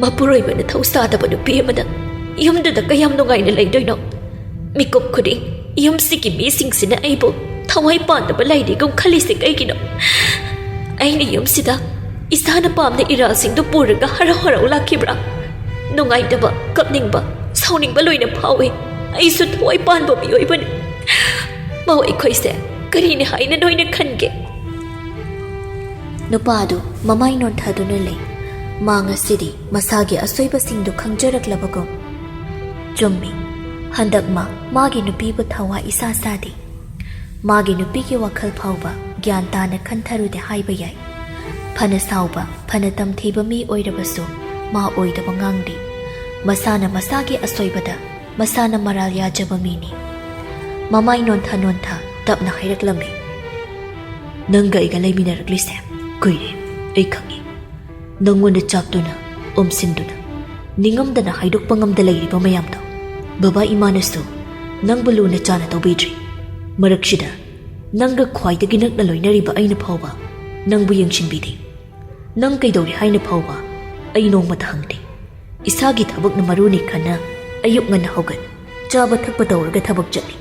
mapuroi bana thausa da banu pi amada yumda da kayam no gaina leidoino mikop khudi yum siki mi sing sina aibo thawai pan da balaide gum khali se kaigino aini yum sida isana pamna ira sing do puraga hara lakibra nungai daba kapningba sawningba loina phawe aisu thoi panba mi oibani mau ikhoise karine haina noina khange Nupado mamai non thaduna lei manga sidi masage asoiba singdu khangjaraklavagom chummi handakma magi nupi bu thawa isa sadi magi nupi ki wakhal phawba gyan tana khantharude haiba yai phana sauba phana tamthiba mi oirabasu ma oidaba ngangdi masana masage asoibada masana maral yajaba mini mamai non tha tapna hairaklamni nanga iga leiminaraklisem kuire ai khangi nangona chaptuna omsinduna ningamdana haidokpa ngamda leiriba mayamdo baba imanasu nangbuluna chana tawbidri maraksida nanga khwaidagi nakna loinariba aina phawba nangbu yengshinbidi nang kaidori haina phawba ai nongmata hangde isagi thabakna maruni khana ayuk ngana hogan chaba thakpa tawraga thabak chali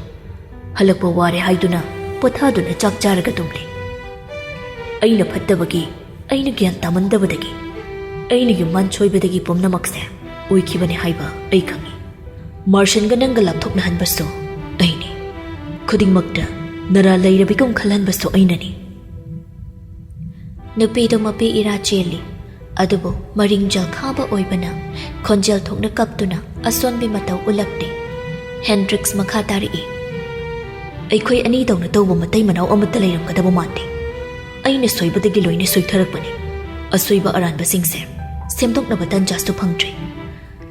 halakpa ware haiduna pothaduna chak charaga tumli aina phattabagi aina gyan tamandabadagi aina yumman choibadagi pumnamakse uikhibane haiba ai khangi marshanga nanga lapthokna hanbaso aini khudingmakta nara leirabigum khalanbaso ainani nupido mapi ira cheli adubo maringjal khaba oibana khonjal thokna kaptuna asonbi matau ulakte Hendrix makhatari aikhoi ani dawna tawba matai manau amata leiramgadaba mante aina soibadagi loina soitharakpani asoiba aranba singse semdoknaba tanjastu phangtri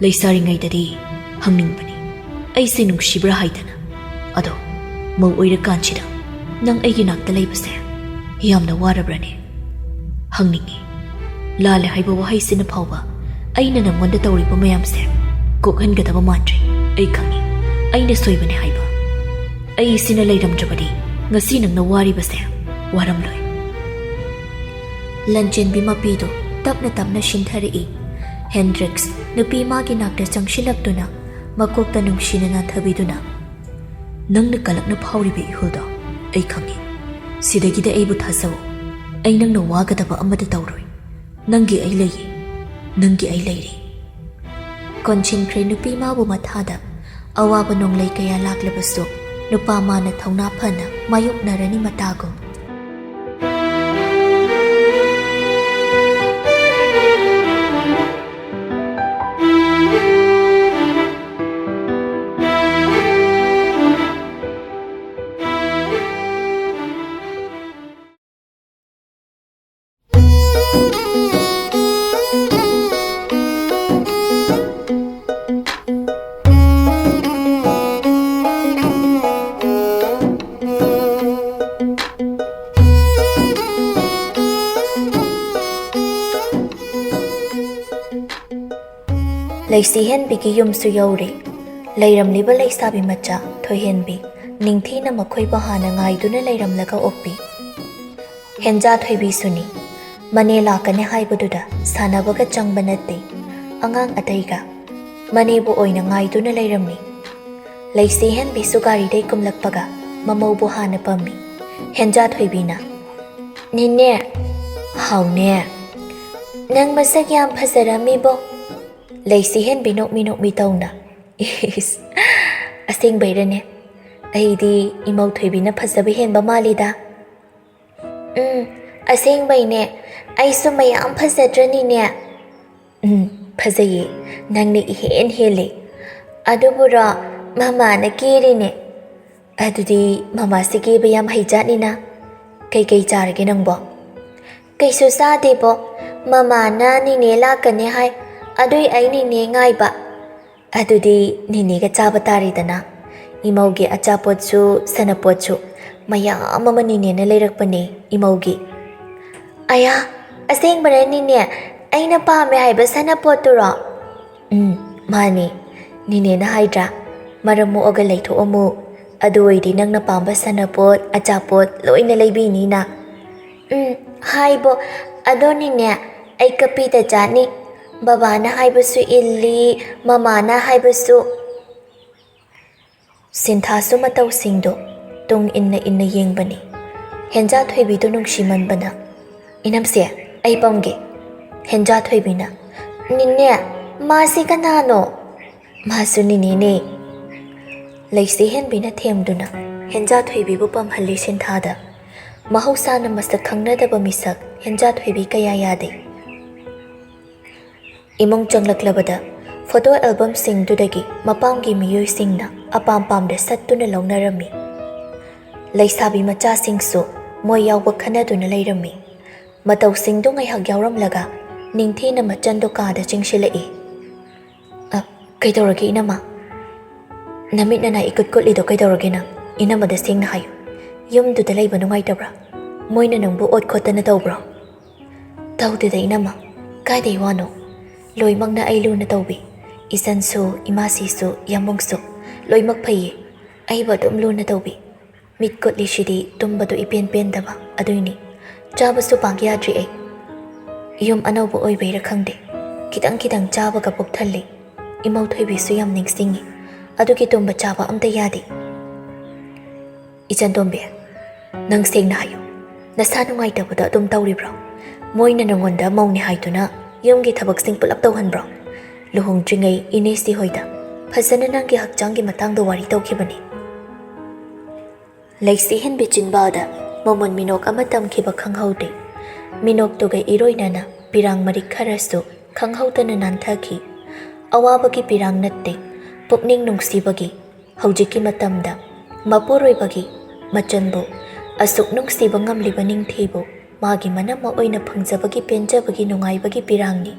leisaringaidadi hangningbani aise nungsibra haidana ado mau oirakanchida nang aigi nakta leibase yamna warabrane hangningi lale haiba wahaisina phawba aina nangonda tawriba mayamse kokhangadaba mantri ai khangi aina soibane haiba ai sina leiramdrabadi ngasi nangna waribase waramloi Lanjenbi mapido tapna shinthari Hendrix nupi magi nakta changshilakduna makokta nungsinana thabiduna nangna kalakna phawriba ihuldo ai khangi sidagida aibu thasaw ai nangna wagadaba amada tawroi nangi ai leiri konchinkre nupi mabu mathada awaba nonglei kaya laklabasu nupa mana thauna phana mayuknarani matagum Laisi henbigi yumsu yauri. Leiramliba leisabi macha thoihenbi. Ningthina makhoi bahana ngaiduna leiramlaga okpi. Henja thoibi suni. Mane lakane haibaduda sanabaga changba natte. Angang ataiga. Mane bu oina ngaiduna leiramni. Laisi henbi sugari dai kumlakpaga. Mamau buhana pammi. Henja thoibina. Nine. Haune. Nang masak yam phasarami bo. Laisi henbi nok mi tauna. Is. Asing bayrane. Aidi imau thoibina phasabi henba malida. Asing bayne. Ai sumayam phasadrani ne. Phasaye. Nang ni hen hele. Adubura mama na kiri ne. Adudi mama sige bayam haijani na. Kay charage nang bo. Kay susade bo. Mama na ni ne lakane hai. Adui ay ni ne ngay ba. Adudi ni ne ka chabatari dana. Imaugi achapotsu sanapotsu. Mayam mama ni ne na leirakpane imaugi. Aya, asing bara ni ne. Ay na pa me hai ba sanapoturo. Mani. Ni ne na haidra. Maramu oga leito omu. Aduay di nang napamba sanapot, achapot, loy na laybini na. Haibo, ado ni ne. Ay kapita jani. Baba na haibasu illi, mama na haibasu. Sinthasu mataw singdo, tung inna yengbani. Henja thoibi do nungsiman bana. Inamse, ay pamge. Henja thoibi na. Ninne, masi kanano. Masu ninine. Laisi henbi na themduna. Henja thoibi bu pamhalli sinthada. Mahausa na masak khangnadaba misak. Henja thoibi kaya yade. Imong changlaklavada photo album singdudagi mapamgi miyoi singna apam-pamda sattuna launarami. Laisabi macha singsu moy yawba khanaduna leirami. Mataw singdu ngaihak yawramlaga ningthina machando kada chingsilai. Kaidoragi inama. Namit na ikut-kutlido kaidoragi na. Inama da singna hayo. Yumduda layba nungaitabra. Moy na nang buot kota na tawbra. Tawdida inama. Kaida iwano. Loimang na ay na tawbi. Isansu, imasisu, yamongsu. Loimag paye. Ay ba dum na tawbi. Mitkot li shidi tumbado ipen-pen daba. Adoy ni. Chaba su pangyadri ay. Yum anaw bu oy bayra khangde. Kitang-kitang chaba kapok thali. Imaw thoibi su yam ningsingi. Ado ki tumba chaba amta yadi. Ichan tombe. Nang sing na hayo. Nasano ngay tabada dum tawri bro. Moy na nangonda maw ni hayto na. Yumgi thabak sing pulap tawhan bro. Luhong dringay inesi hoida. Phasana nanggi hakchanggi matangda wari tawkhibani. Laisi hen bichin bada momon minok amatam khiba khanghaude. Minok tugay iroy nana pirang marik kharasu khanghauta na nanthaki. Awabagi pirang natte pukning nungsibagi haujiki matamda mapuroy bagi machanbo asuk nungsiba ngamliba ningthibo. Magi manama oina phangjabagi penjabagi nungaibagi pirangni.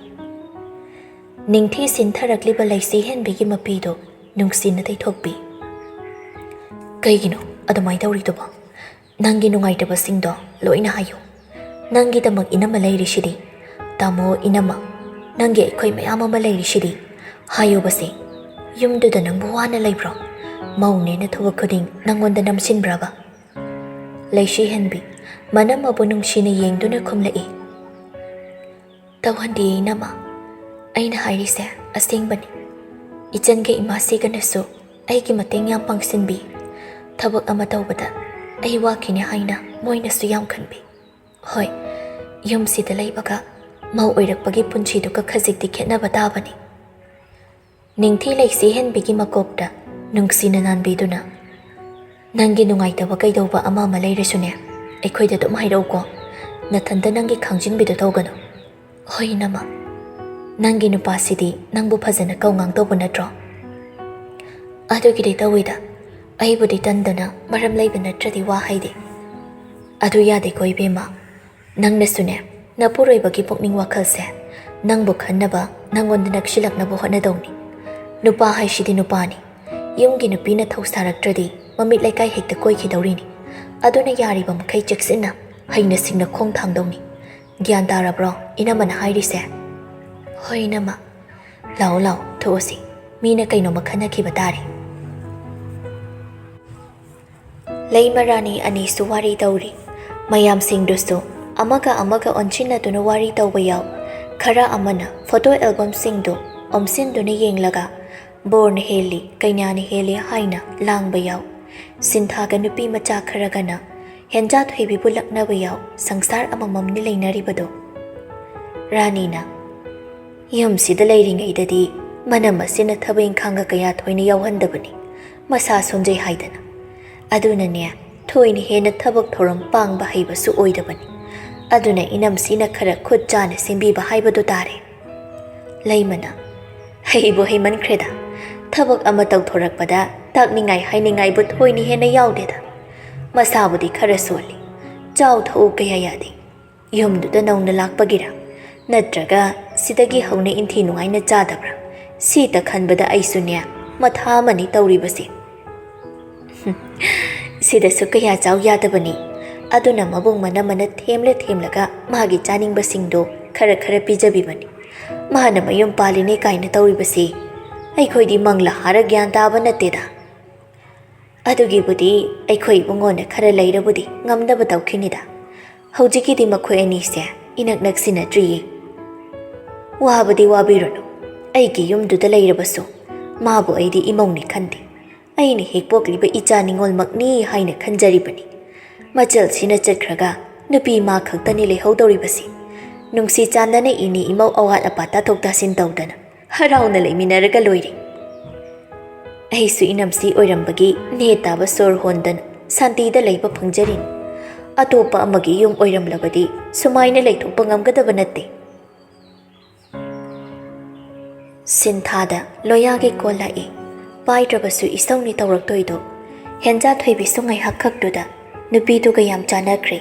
Ningthi sintharakliba laisi henbigi mapido nungsina taithokpi. Kaigino adumai tawritoba. Nangi nungaitaba singdo loina hayo. Nangi damak inama lairishidi. Tamo inama. Nangi aikoi mayam ama lairishidi. Hayo basi. Yumduda nangbu wana laibro. Maune na thawak khuding nangonda namsinbraba. Laisi henbi. Manam abu nungsina yengduna khumlai. Tawhandi nama. Aina hairise asingbani. Ichange imasi ganasu aigi mateng yam pangsinbi. Thabak ama tawbada ai wakine haina moina su yam khanbi. Hoi, yumsida laibaga mau oirakpagi punchidu ka khajikti khetnaba tabani. Ningthi laisi henbigi makopda nungsina nanbiduna. Nangi nungaitaba kaidawba ama ma leiresune. Aikhoida dum hairau ko nathanda nangi khangjinbidu tawgano. Hoi nama. Nangi nupasidi nangbu phajana kaungang tawba natro. Adugide tawida aibudi tandana maram laiba natradi wa haide. Adu yade ko ibema. Nangna sune napuroibagi pukning wakhalse nangbu khannaba nangonda nakshilaknabu honadawni. Nupa haishidi nupani. Yumgi nupina thausaraktradi mamit laikai hekta koikhidawrini. Aduna yariba makai cheksina haina singna khong thangdawni. Gyan tarabro inamana hairise. Hoi nama. ꯂꯥꯎ ꯂꯥꯎ ꯊꯣꯛꯑꯁꯤ ꯃꯤꯅ ꯀꯩꯅꯣꯝꯃ ꯈꯟꯅꯈꯤꯕ ꯇꯥꯔꯦ ꯂꯩꯃ ꯔꯥꯅꯤ ꯑꯅꯤꯁꯨ ꯋꯥꯔꯤ ꯇꯧꯔꯤ ꯃꯌꯥꯝꯁꯤꯡꯗꯨꯁꯨ ꯑꯃꯒ ꯑꯣꯟꯁꯤꯟꯅꯗꯨꯅ ꯋꯥꯔꯤ ꯇꯧꯕ ꯌꯥꯎ ꯈꯔ ꯑꯃꯅ ꯐꯣꯇꯣ ꯑꯦꯜꯕꯝꯁꯤꯡꯗꯨ ꯑꯣꯝꯁꯤꯟꯗꯨꯅ ꯌꯦꯡꯂꯒ ꯕꯣꯔꯅ ꯍꯦꯜꯂꯤ ꯀꯩꯅꯥꯅ ꯍꯦꯜꯂꯤ ꯍꯥꯏꯅ ꯂꯥꯡꯕ ꯌꯥꯎ ꯁꯤꯟꯊꯥꯒ ꯅꯨꯄꯤ ꯃꯆꯥ ꯈꯔꯒꯅ ꯍꯦꯟꯖꯥ ꯊꯣꯏꯕꯤꯕꯨ ꯂꯛꯅꯕ ꯌꯥꯎ ꯁꯪꯁꯥꯔ ꯑꯃꯃꯝꯅꯤ ꯂꯩꯅꯔꯤꯕꯗꯣ ꯔꯥꯅꯤꯅ ꯌꯨꯝꯁꯤꯗ ꯂꯩꯔꯤꯉꯩꯗꯗꯤ ꯃꯅꯝ ꯑꯁꯤꯅ ꯊꯕꯛ ꯏꯪꯈꯥꯡꯒ ꯀꯌꯥ ꯊꯣꯏꯅ ꯌꯥꯎꯍꯟꯗꯕꯅꯤ ꯃꯁꯥ ꯁꯣꯟꯖꯩ ꯍꯥꯏꯗꯅ ꯑꯗꯨꯅꯅꯦ ꯊꯣꯏꯅ ꯍꯦꯟꯅ ꯊꯕꯛ ꯊꯧꯔꯝ ꯄꯥꯡꯕ ꯍꯩꯕꯁꯨ ꯑꯣꯏꯗꯕꯅꯤ ꯑꯗꯨꯅ ꯏꯅꯝꯁꯤꯅ ꯈꯔ ꯈꯨꯠ ꯆꯥꯅ ꯁꯦꯝꯕꯤꯕ ꯍꯥꯏꯕꯗꯨ ꯇꯥꯔꯦ ꯂꯩꯃꯅ ꯍꯩꯕꯨ ꯍꯩꯃꯟꯈ꯭ꯔꯦꯗ ꯊꯕꯛ ꯑꯃ ꯇꯧꯊꯣꯔꯛꯄꯗ ꯇꯥꯛꯅꯤꯡꯉꯥꯏ ꯍꯥꯏꯅꯤꯡꯉꯥꯏꯕꯨ ꯊꯣꯏꯅ ꯍꯦꯟꯅ ꯌꯥꯎꯗꯦꯗ ꯃꯁꯥꯕꯨꯗꯤ ꯈꯔ ꯁꯣꯜꯂꯤ ꯆꯥꯎ ꯊꯛꯎ ꯀꯌꯥ ꯌꯥꯗꯦ ꯌꯨꯝꯗꯨꯗ ꯅꯧꯅ ꯂꯥꯛꯄꯒꯤꯔ ꯅꯠꯇ꯭ꯔꯒ ꯁꯤꯗꯒꯤ ꯍꯧꯅ ꯏꯟꯊꯤ ꯅꯨꯡꯉꯥꯏꯅ ꯆꯥꯗꯕ꯭ꯔꯥ ꯁꯤꯇ ꯈꯟꯕꯗ ꯑꯩꯁꯨꯅꯦ ꯃꯊꯥ ꯑꯃꯅꯤ ꯇꯧꯔꯤꯕꯁꯦ ꯁꯤꯗꯁꯨ ꯀꯌꯥ ꯆꯥꯎ ꯌꯥꯗꯕꯅꯤ ꯑꯗꯨꯅ ꯃꯕꯨꯡ ꯃꯅꯝꯃꯅ ꯊꯦꯝꯂꯒ ꯃꯥꯒꯤ ꯆꯥꯅꯤꯡꯕꯁꯤꯡꯗꯣ ꯈꯔ ꯄꯤꯖꯕꯤꯕꯅꯤ ꯃꯥꯅ ꯃꯌꯨꯝ ꯄꯥꯜꯂꯤꯅꯦ ꯀꯥꯏꯅ ꯇꯧꯔꯤꯕꯁꯤ ꯑꯩꯈꯣꯏꯗꯤ ꯃꯪꯂꯥ ꯍꯥꯔ ꯒ꯭ꯌꯥꯟ ꯇꯥꯕ ꯅꯠꯇꯦꯗ ꯑꯗꯨꯒꯤꯕꯨꯗꯤ ꯑꯩꯈꯣꯏ ꯏꯕꯨꯡꯉꯣꯅ ꯈꯔ ꯂꯩꯔꯕꯨꯗꯤ ꯉꯝꯅꯕ ꯇꯧꯈꯤꯅꯤꯗ ꯍꯧꯖꯤꯛꯀꯤꯗꯤ ꯃꯈꯣꯏ ꯑꯅꯤꯁꯦ ꯏꯅꯛ ꯅꯛꯁꯤꯟꯅꯗ꯭ꯔꯤꯌꯦ ꯋꯥꯕꯗꯤ ꯋꯥꯕꯤꯔꯨꯅꯨ ꯑꯩꯒꯤ ꯌꯨꯝꯗꯨꯗ ꯂꯩꯔꯕꯁꯨ ꯃꯥꯕꯨ ꯑꯩꯗꯤ ꯏꯃꯧꯅꯤ ꯈꯟꯗꯦ ꯑꯩꯅ ꯍꯦꯛ ꯄꯣꯛꯂꯤꯕ ꯏꯆꯥ ꯅꯤꯉꯣꯜꯃꯛꯅꯤ ꯍꯥꯏꯅ ꯈꯟꯖꯔꯤꯕꯅꯤ ꯃꯆꯜꯁꯤꯅ ꯆꯠꯈ꯭ꯔꯒ ꯅꯨꯄꯤ ꯃꯥ ꯈꯛꯇꯅꯤ ꯂꯩꯍꯧꯗꯧꯔꯤꯕꯁꯤ ꯅꯨꯡꯁꯤ ꯆꯥꯟꯅꯅ ꯏꯅꯤ ꯏꯃꯧ ꯑꯋꯥꯠ ꯑꯄꯥ ꯇꯥꯊꯣꯛ ꯇꯥꯁꯤꯟ ꯇꯧꯗꯅ ꯍꯔꯥꯎꯅ ꯂꯩꯃꯤꯟꯅꯔꯒ ꯂꯣꯏꯔꯦ ꯑꯩꯁꯨ ꯏꯅꯝꯁꯤ ꯑꯣꯏꯔꯝꯕꯒꯤ ꯅꯦ ꯇꯥꯕ ꯁꯣꯔ ꯍꯣꯟꯗꯅ ꯁꯥꯟꯇꯤꯗ ꯂꯩꯕ ꯐꯪꯖꯔꯤꯅꯤ ꯑꯇꯣꯞꯄ ꯑꯃꯒꯤ ꯌꯨꯝ ꯑꯣꯏꯔꯝꯂꯕꯗꯤ ꯁꯨꯃꯥꯏꯅ ꯂꯩꯊꯣꯛꯄ ꯉꯝꯒꯗꯕ ꯅꯠꯇꯦ ꯁꯤꯟꯊꯥꯗ ꯂꯣꯌꯥꯒꯤ ꯀꯣꯜ ꯂꯥꯛꯏ ꯄꯥꯏꯗ꯭ꯔꯕꯁꯨ ꯏꯁꯧꯅꯤ ꯇꯧꯔꯛꯇꯣꯏꯗꯣ ꯍꯦꯟꯖꯥ ꯊꯣꯏꯕꯤꯁꯨ ꯉꯥꯏꯍꯥꯛ ꯈꯛꯇꯨꯗ ꯅꯨꯄꯤꯗꯨꯒ ꯌꯥꯝ ꯆꯥꯟꯅꯈ꯭ꯔꯦ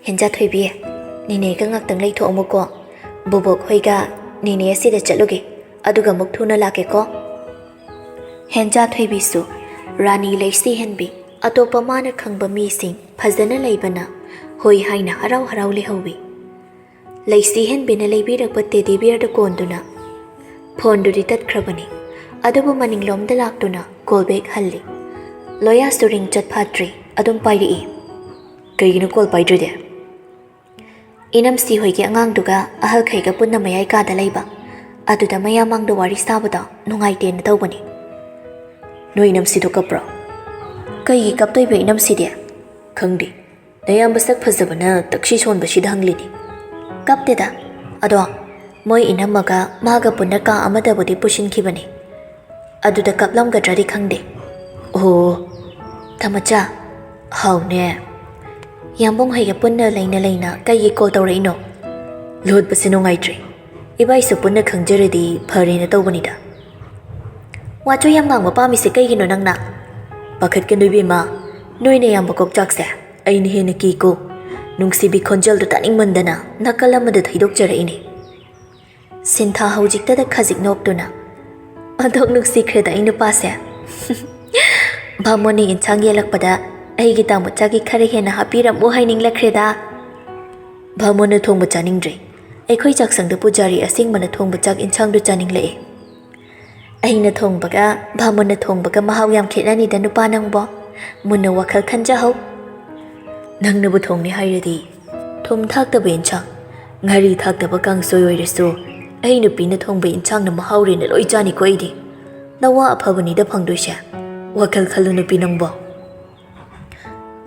ꯍꯦꯟꯖꯥ ꯊꯣꯏꯕꯤ ꯅꯤꯅꯦꯒ ꯉꯥꯛꯇꯪ ꯂꯩꯊꯣꯛꯑꯝꯃꯨꯀꯣ ꯕꯣꯕꯣꯛ ꯍꯣꯏꯒ ꯅꯤꯅꯦ ꯑꯁꯤꯗ ꯆꯠꯂꯨꯒꯦ ꯑꯗꯨꯒ ꯑꯃꯨꯛ ꯊꯨꯅ ꯂꯥꯛꯀꯦꯀꯣ ꯍꯦꯟꯖꯥ ꯊꯣꯏꯕꯤꯁꯨ ꯔꯥꯅꯤ ꯂꯩꯁꯤꯍꯟꯕꯤ ꯑꯇꯣꯞꯄ ꯃꯥꯅ ꯈꯪꯕ ꯃꯤꯁꯤꯡ ꯐꯖꯅ ꯂꯩꯕꯅ ꯍꯣꯏ ꯍꯥꯏꯅ ꯍꯔꯥꯎ ꯂꯩꯍꯧꯋꯤ ꯂꯩꯁꯤꯍꯟꯕꯤꯅ ꯂꯩꯕꯤꯔꯛꯄ ꯇꯦꯗꯤ ꯕꯤꯌꯔꯗ ꯀꯣꯟꯗꯨꯅ ꯐꯣꯟꯗꯨꯗꯤ ꯇꯠꯈ꯭ꯔꯕꯅꯤ ꯑꯗꯨꯕꯨ ꯃꯅꯤꯡꯂꯣꯝꯗ ꯂꯥꯛꯇꯨꯅ ꯀꯣꯜ ꯕꯦꯛ ꯍꯜꯂꯤ ꯂꯣꯌꯥꯁꯨ ꯔꯤꯡ ꯆꯠꯐꯥꯠꯇ꯭ꯔꯤ ꯑꯗꯨꯝ ꯄꯥꯏꯔꯛꯏ ꯀꯩꯒꯤꯅꯣ ꯀꯣꯜ ꯄꯥꯏꯗ꯭ꯔꯤꯗꯤ ꯏꯅꯝꯁꯤ ꯍꯣꯏꯒꯤ ꯑꯉꯥꯡꯗꯨꯒ ꯑꯍꯜꯈꯩꯒ ꯄꯨꯟꯅ ꯃꯌꯥꯏ ꯀꯥꯗ ꯂꯩꯕ ꯑꯗꯨꯗ ꯃꯌꯥꯝꯃꯥꯡꯗ ꯋꯥꯔꯤ ꯁꯥꯕꯗꯣ ꯅꯨꯡꯉꯥꯏꯇꯦꯅ ꯇꯧꯕꯅꯤ ꯅꯣꯏ ꯏꯅꯝꯁꯤꯗꯣ ꯀꯞꯄ꯭ꯔꯣ ꯀꯩꯒꯤ ꯀꯞꯇꯣꯏꯕ ꯏꯅꯝꯁꯤꯗꯤ ꯈꯪꯗꯦ ꯅꯌꯥꯝꯕ ꯁꯛ ꯐꯖꯕꯅ ꯇꯛꯁꯤ ꯁꯣꯟꯕꯁꯤꯗ ꯍꯪꯂꯤꯅꯤ ꯀꯞꯇꯦꯗ ꯑꯗꯣ ꯃꯣꯏ ꯏꯅꯝꯃꯒ ꯃꯥꯒ ꯄꯨꯟꯅ ꯀꯥ ꯑꯃꯗꯕꯨꯗꯤ ꯄꯨꯁꯤꯟꯈꯤꯕꯅꯤ ꯑꯗꯨꯗ ꯀꯞꯂꯝꯒꯗ꯭ꯔꯗꯤ ꯈꯪꯗꯦ ꯑꯣ ꯊꯃꯆꯥ ꯍꯥꯎꯅꯦ ꯌꯥꯝꯕꯨꯡ ꯍꯩꯒ ꯄꯨꯟꯅ ꯂꯩꯅ ꯀꯩꯒꯤ ꯀꯣꯜ ꯇꯧꯔꯛꯏꯅꯣ ꯂꯣꯠꯄꯁꯦ ꯅꯨꯡꯉꯥꯏꯇ꯭ꯔꯦ ꯏꯕꯥꯏꯁꯨ ꯄꯨꯟꯅ ꯈꯪꯖꯔꯗꯤ ꯐꯔꯦꯅ ꯇꯧꯕꯅꯤꯗ ꯋꯥꯆꯣ ꯌꯥꯝ ꯉꯥꯡꯕ ꯄꯥꯝꯃꯤꯁꯦ ꯀꯩꯒꯤꯅꯣ ꯅꯪꯅ ꯄꯥꯈꯠꯀꯅꯨ ꯏꯕꯦꯝꯃ ꯅꯣꯏꯅ ꯌꯥꯝꯕ ꯀꯣꯛꯆꯥꯛꯁꯦ ꯑꯩꯅ ꯍꯦꯟꯅ ꯀꯤꯀꯣ ꯅꯨꯡꯁꯤꯕꯤ ꯈꯣꯟꯖꯦꯜꯗꯣ ꯇꯥꯅꯤꯡꯃꯟꯗꯅ ꯅꯥꯀꯜ ꯑꯃꯗ ꯊꯩꯗꯣꯛꯆꯔꯛꯏꯅꯤ ꯁꯤꯟꯊꯥ ꯍꯧꯖꯤꯛꯇꯗ ꯈꯖꯤꯛ ꯅꯣꯛꯇꯨꯅ ꯑꯣꯟꯊꯣꯛ ꯅꯨꯡꯁꯤꯈ꯭ꯔꯦꯗ ꯑꯩ ꯅꯨꯄꯥꯁꯦ ꯚꯥꯃꯣꯟꯅ ꯏꯟꯁꯥꯡ ꯌꯦꯜꯂꯛꯄꯗ ꯑꯩꯒꯤ ꯇꯥꯃꯣꯆꯥꯒꯤ ꯈꯔ ꯍꯦꯟꯅ ꯍꯥꯞꯄꯤꯔꯝꯃꯨ ꯍꯥꯏꯅꯤꯡꯂꯛꯈ꯭ꯔꯦꯗ ꯚꯥꯃꯣꯟꯅ ꯊꯣꯡꯕ ꯆꯥꯅꯤꯡꯗ꯭ꯔꯦ ꯑꯩꯈꯣꯏ ꯆꯥꯛꯁꯪꯗ ꯄꯨꯖꯥꯔꯤ ꯑꯁꯦꯡꯕꯅ ꯊꯣꯡꯕ ꯆꯥꯛ ꯏꯟꯁꯥꯡꯗꯨ ꯆꯥꯅꯤꯡꯂꯛꯑꯦ ꯑꯩꯅ ꯊꯣꯡꯕꯒ ꯚꯥꯃꯣꯟꯅ ꯊꯣꯡꯕꯒ ꯃꯍꯥꯎ ꯌꯥꯝ ꯈꯦꯠꯅꯅꯤꯗ ꯅꯨꯄꯥ ꯅꯪꯕꯣ ꯃꯨꯟꯅ ꯋꯥꯈꯜ ꯈꯟꯖꯍꯧ ꯅꯪꯅꯕꯨ ꯊꯣꯡꯅꯤ ꯍꯥꯏꯔꯗꯤ ꯊꯨꯝ ꯊꯥꯛꯇꯕ ꯏꯟꯁꯥꯡ ꯉꯥꯔꯤ ꯊꯥꯛꯇꯕ ꯀꯥꯡꯁꯣꯏ ꯑꯣꯏꯔꯁꯨ ꯑꯩ ꯅꯨꯄꯤꯅ ꯊꯣꯡꯕ ꯏꯟꯁꯥꯡꯅ ꯃꯍꯥꯎꯔꯦꯅ ꯂꯣꯏ ꯆꯥꯅꯤꯀꯣ ꯑꯩꯗꯤ ꯅꯋꯥ ꯑꯐꯕꯅꯤꯗ ꯐꯪꯗꯣꯏꯁꯦ ꯋꯥꯈꯜ ꯈꯜꯂꯨ ꯅꯨꯄꯤ ꯅꯪꯕꯣ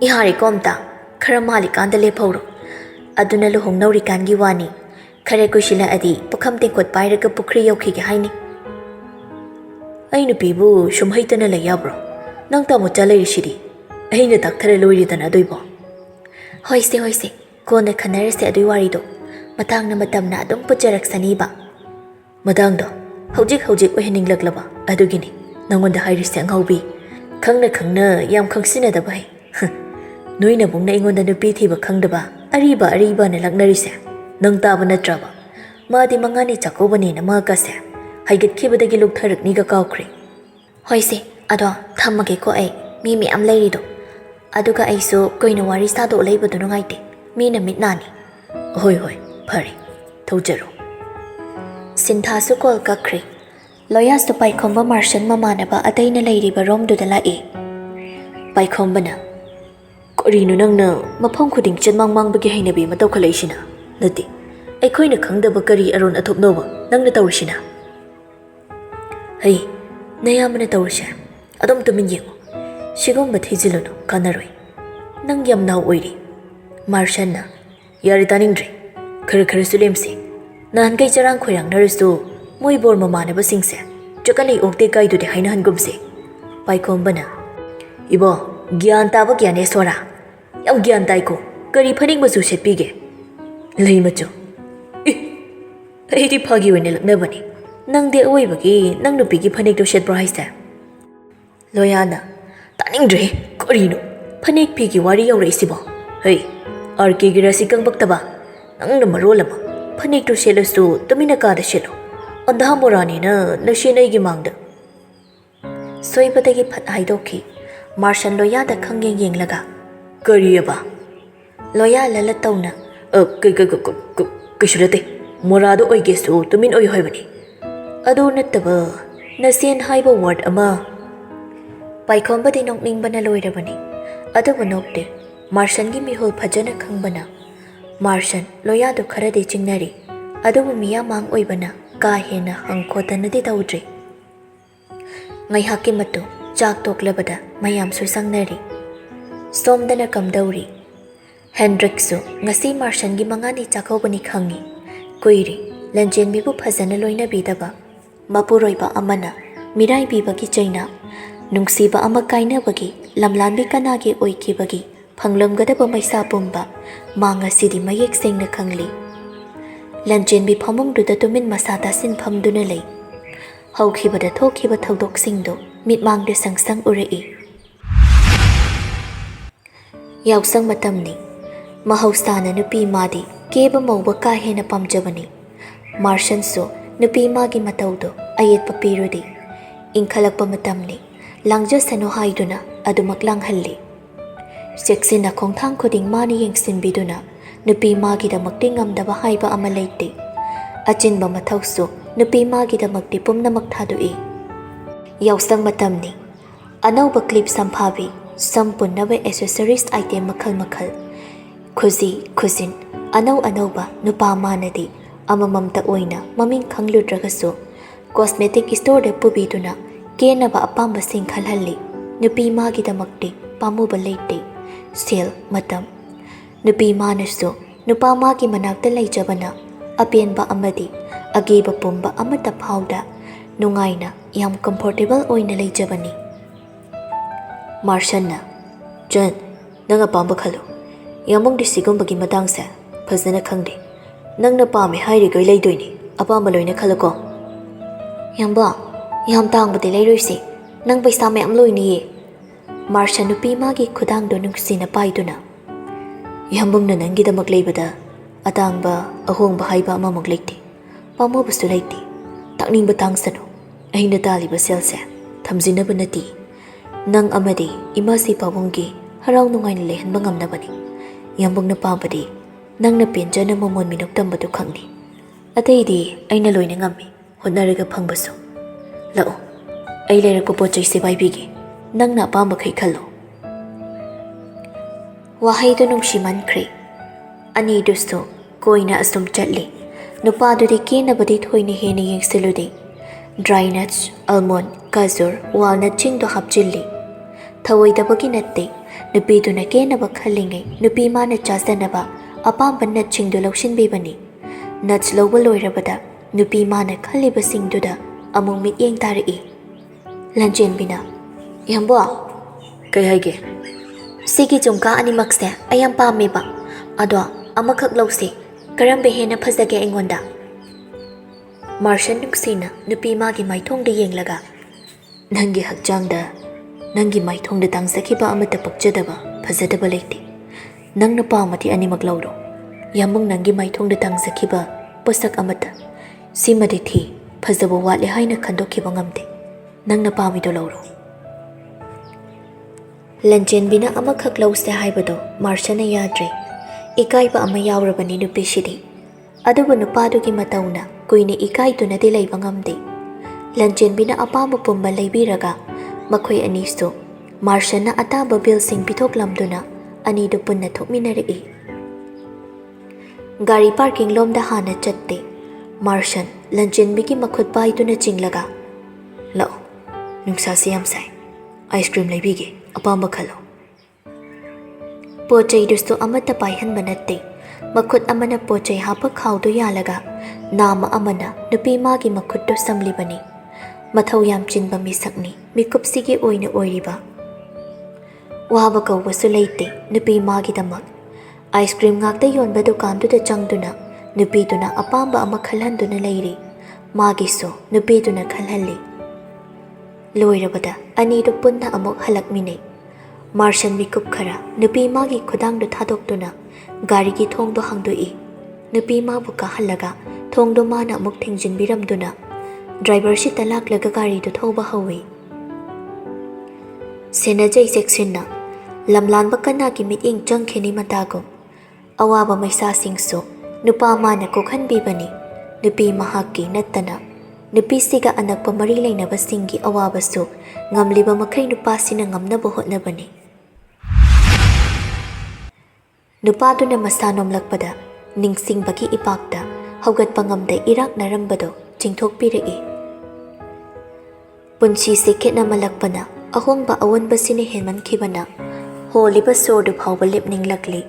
ꯏꯍꯥꯔꯦꯀꯣ ꯑꯝꯇ ꯈꯔ ꯃꯥꯜꯂꯤꯀꯥꯟꯗ ꯂꯦꯞꯍꯧꯔꯣ ꯑꯗꯨꯅ ꯂꯨꯍꯣꯡꯅꯧꯔꯤꯀꯥꯟꯒꯤ ꯋꯥꯅꯤ ꯈꯔ ꯀꯨꯏꯁꯤꯜꯂꯛꯑꯗꯤ ꯄꯨꯈꯝ ꯇꯦꯡꯀꯣꯠ ꯄꯥꯏꯔꯒ ꯄꯨꯈ꯭ꯔꯤ ꯌꯧꯈꯤꯒꯦ ꯍꯥꯏꯅꯤ ꯑꯩ ꯅꯨꯄꯤꯕꯨ ꯁꯨꯝ ꯍꯩꯇꯅ ꯂꯩ ꯌꯥꯕ꯭ꯔꯣ ꯅꯪ ꯇꯥꯃꯣꯆꯥ ꯂꯩꯔꯤꯁꯤꯗꯤ ꯑꯩꯅ ꯇꯥꯛꯊꯔ ꯂꯣꯏꯔꯦꯗꯅ ꯑꯗꯨꯏꯕꯣ ꯍꯣꯏꯁꯦ ꯀꯣꯟꯅ ꯈꯟꯅꯔꯁꯦ ꯑꯗꯨꯏ ꯋꯥꯔꯤꯗꯣ ꯃꯇꯥꯡꯅ ꯃꯇꯝꯅ ꯑꯗꯨꯝ ꯄꯨꯖꯔꯛꯁꯅꯤꯕ ꯃꯇꯥꯡꯗꯣ ꯍꯧꯖꯤꯛ ꯑꯣꯏꯍꯟꯅꯤꯡꯂꯛꯂꯕ ꯑꯗꯨꯒꯤꯅꯤ ꯅꯪꯉꯣꯟꯗ ꯍꯥꯏꯔꯤꯁꯦ ꯑꯉꯥꯎꯕꯤ ꯈꯪꯅ ꯌꯥꯝ ꯈꯪꯁꯤꯟꯅꯗꯕ ꯍꯩ ꯅꯣꯏꯅꯕꯨꯡꯅ ꯑꯩꯉꯣꯟꯗ ꯅꯨꯄꯤ ꯊꯤꯕ ꯈꯪꯗꯕ ꯑꯔꯤꯕꯅ ꯂꯛꯅꯔꯤꯁꯦ ꯅꯪ ꯇꯥꯕ ꯅꯠꯇ꯭ꯔꯕ ꯃꯥꯗꯤ ꯃꯉꯥꯅꯤ ꯆꯥꯛꯀꯧꯕꯅꯦꯅ ꯃꯥꯒꯁꯦ ꯍꯩꯒꯠꯈꯤꯕꯗꯒꯤ ꯂꯨꯞꯊꯔꯛꯅꯤꯒ ꯀꯥꯎꯈ꯭ꯔꯦ ꯍꯣꯏꯁꯦ ꯑꯗꯣ ꯊꯝꯃꯒꯦꯀꯣ ꯑꯩ ꯃꯤ ꯃꯌꯥꯝ ꯂꯩꯔꯤꯗꯣ ꯑꯗꯨꯒ ꯑꯩꯁꯨ ꯀꯨꯏꯅ ꯋꯥꯔꯤ ꯁꯥꯗꯣꯛ ꯂꯩꯕꯗꯣ ꯅꯨꯡꯉꯥꯏꯇꯦ ꯃꯤꯅ ꯃꯤꯠ ꯅꯥꯅꯤ ꯍꯣꯏ ꯐꯔꯦ ꯊꯧꯖꯔꯣ Sinthasu kol kakri. Loyasu paikhomba Martian mamanaba ataina leiriba romduda lai. Paikhombana. Korino nangna mafam khuding chenmang mangbagi hainabi matau khalaisina. Nati. Aikhoina khangdaba kari aron athopnoba nangna tawrishina. Hey, nayamana tawrisha. Adom tumin yengo. Shigomba thijilono kanaroi. Nang yam naw oiri. Martian na. Yari taningdri. Khara sulemsi. Nan kai charang khoirang narisu moi bor mamanaba singse. Chakali okte kai du de haina hangumse. Paikhombana. Ibo, gyan taba gyane swara. Yam gyan tai ko. Kari phaning basu setpige. Lei macho. Aidi phagi wene laknabani. Nang de oibagi nang nupigi phanek do set price. Loyana. Taningdre. Korino. Phanek pigi wari yaurisibo. Hey. RK gira sikang baktaba. Nang na marolama. Phanek do selasu tumina kada selo. Andha morani na nashinai gi mangda. Soibadagi phat haidoki. Martian loya da khangeng yenglaga. Kariaba. Loya lalatawna. Kishurate. Morado oigesu tumin oy hoibani. Adu nattaba. Nasien haiba word ama. Paikhomba di nokning bana loirabani. Adu banokte. Martian gi mihol phajana khangbana. Martian loya do khara de chingnari. Adu miya mang oibana. Ka hena hangkhotana di tawdri. Ngai haki matu. Chak toklabada mayam suisangnari. Somdana kamdauri. Hendriksu ngasi Martian gi mangani chakobani khangi. Kuiri lanjen bibu phazana loina bidaba. Mapuroiba amana mirai bibagi chaina. Nungsiba ama kaina bagi lamlanbi kanagi oiki bagi phanglamgadaba maisa pumba manga sidi mayek sengna khangli. Lanjen bi phamum duda tumin masata sin phamduna lei. Haukibada thokiba thaudok singdo mitmangde sangsang urei. Yausang matamni mahausana nupi madi keba mauba ka hena pamjabani. Martian so nupi magi mataudo ayet papirudi. Inkhalakpa matamni langja sano haiduna adumak langhalli. Seksina khongthang khuding mani yengsin biduna nupi magi da makti ngamdaba haiba ama leite. Achinba mathausu nupi magi da makti pumnamak thadui. Yausang matamni anauba clip samphabi sampunnaba accessories item makhal khuzi khuzin anauba nupa manadi amamamta oina maming khangludragasu cosmetic store de pubiduna kenaba apamba sing khalhalli nupi magi da makti pamuba leite sale matam nupi manasu nupa magi manakta leijabana apenba amadi ageba pumba amata phauda nungaina yam comfortable oina leijabani. Martian na John nanga pamba khalo yamong disigum matang sa phazana khangde nangna pame hairi gai leidoini apamba loina khalako yamba yam tangbade leiroisi nang paisa mayam loini ye. Martian nupi magi khudang do nungsina paiduna yambung na nangi damak leibada atangba ahongba haiba amamok leite pamo bustu leite takning batang sano aina taliba selse thamjinaba nati nang amadi imasi pawonggi harau nungaina lehanba ngamnabani. Yambung na pabadi nang na penjana momon minok tambadu khangni. Ataidi aina loina ngammi honnaraga phangbasu. Lao ai lerako pochai se baibigi nang na pamba khai khallo. Wahai do nungsiman khre ani dusto koina asum chatli nupa du de kena badi thoini heni yengselude dry nuts almond gazur walnut ching do hapchilli thawai dabagi natte nupi du na kena ba khalingai nupi mana chasanaba apam nut ching do lokshin bibani nuts lobo loirabada nupi mana khaliba sing du da among mit yeng tari lanjen bina yambo Kai haige sigi jumka ani makse ayam pame ba ado amakhak lawse karambe hena phazage engonda. Martian nuksina nupi magi maithong de yenglaga nangi hakjangda nangi maithong de tangsakiba amata pakjadaba phazadaba leite nangna pamati ani maklawro yamung nangi maithong de tangsakiba posak amata simade thi phazaba wale haina khandokiba ngamde nangna pamido lawro. Lanjen bina amakhak lawse haibado Martian yadre ikaiba ama yawrabani nupi shidi adubu nupadugi matauna kuina ikaidunadi leiba ngamde. Lanjenbina apama pumba leibiraga makhoi anisu Marshana ataba bilsing pithoklamduna anidu punna thokminarei. Gari parking lomda hana chatte. Marshan lanjenbigi makhut paiduna chinglaga. Lao, nungsa siyam sai. Ice cream leibige apamba khalo. Pochai dustu amata paihanba natte. Makhut amana pochai hapa khawdu yalaga. Nama amana nupi magi makhuttu samlibani. Mathau yam chinba misakni mikupsigi oina oiriba. Wahaba kaubasu leite nupi magi damak. Ice cream ngakta yonba dukanduda changduna nupiduna apamba ama khalhanduna leiri. Magisu nupiduna khalhalli. Loirabada anidu punna amok halakmine. Marshan mikup khara nupi magi khudangdu thadokduna garigi thongdo hangdoi. Nupi mabu kahalaga thongdo mana amok thingjinbiramduna driver si talaklaga garidu thoba hawi. Senajai seksinna lamlanba kanagi miting changkhini matago. Awaba maisa singso nupa mana kokhanbibani nupi mahaki nattana nupi siga anakpa mari leinaba singi awabasu ngamliba makhai nupa sina ngamnaba hotnabani. Nupaduna masa nomlakpada ningsingbagi ipakta haugatpa ngamda irak narambado chingthokpirei. Punchi se ketna malakpana ahongba awanba sine henmankhibana holiba sordu phawba lepninglakli.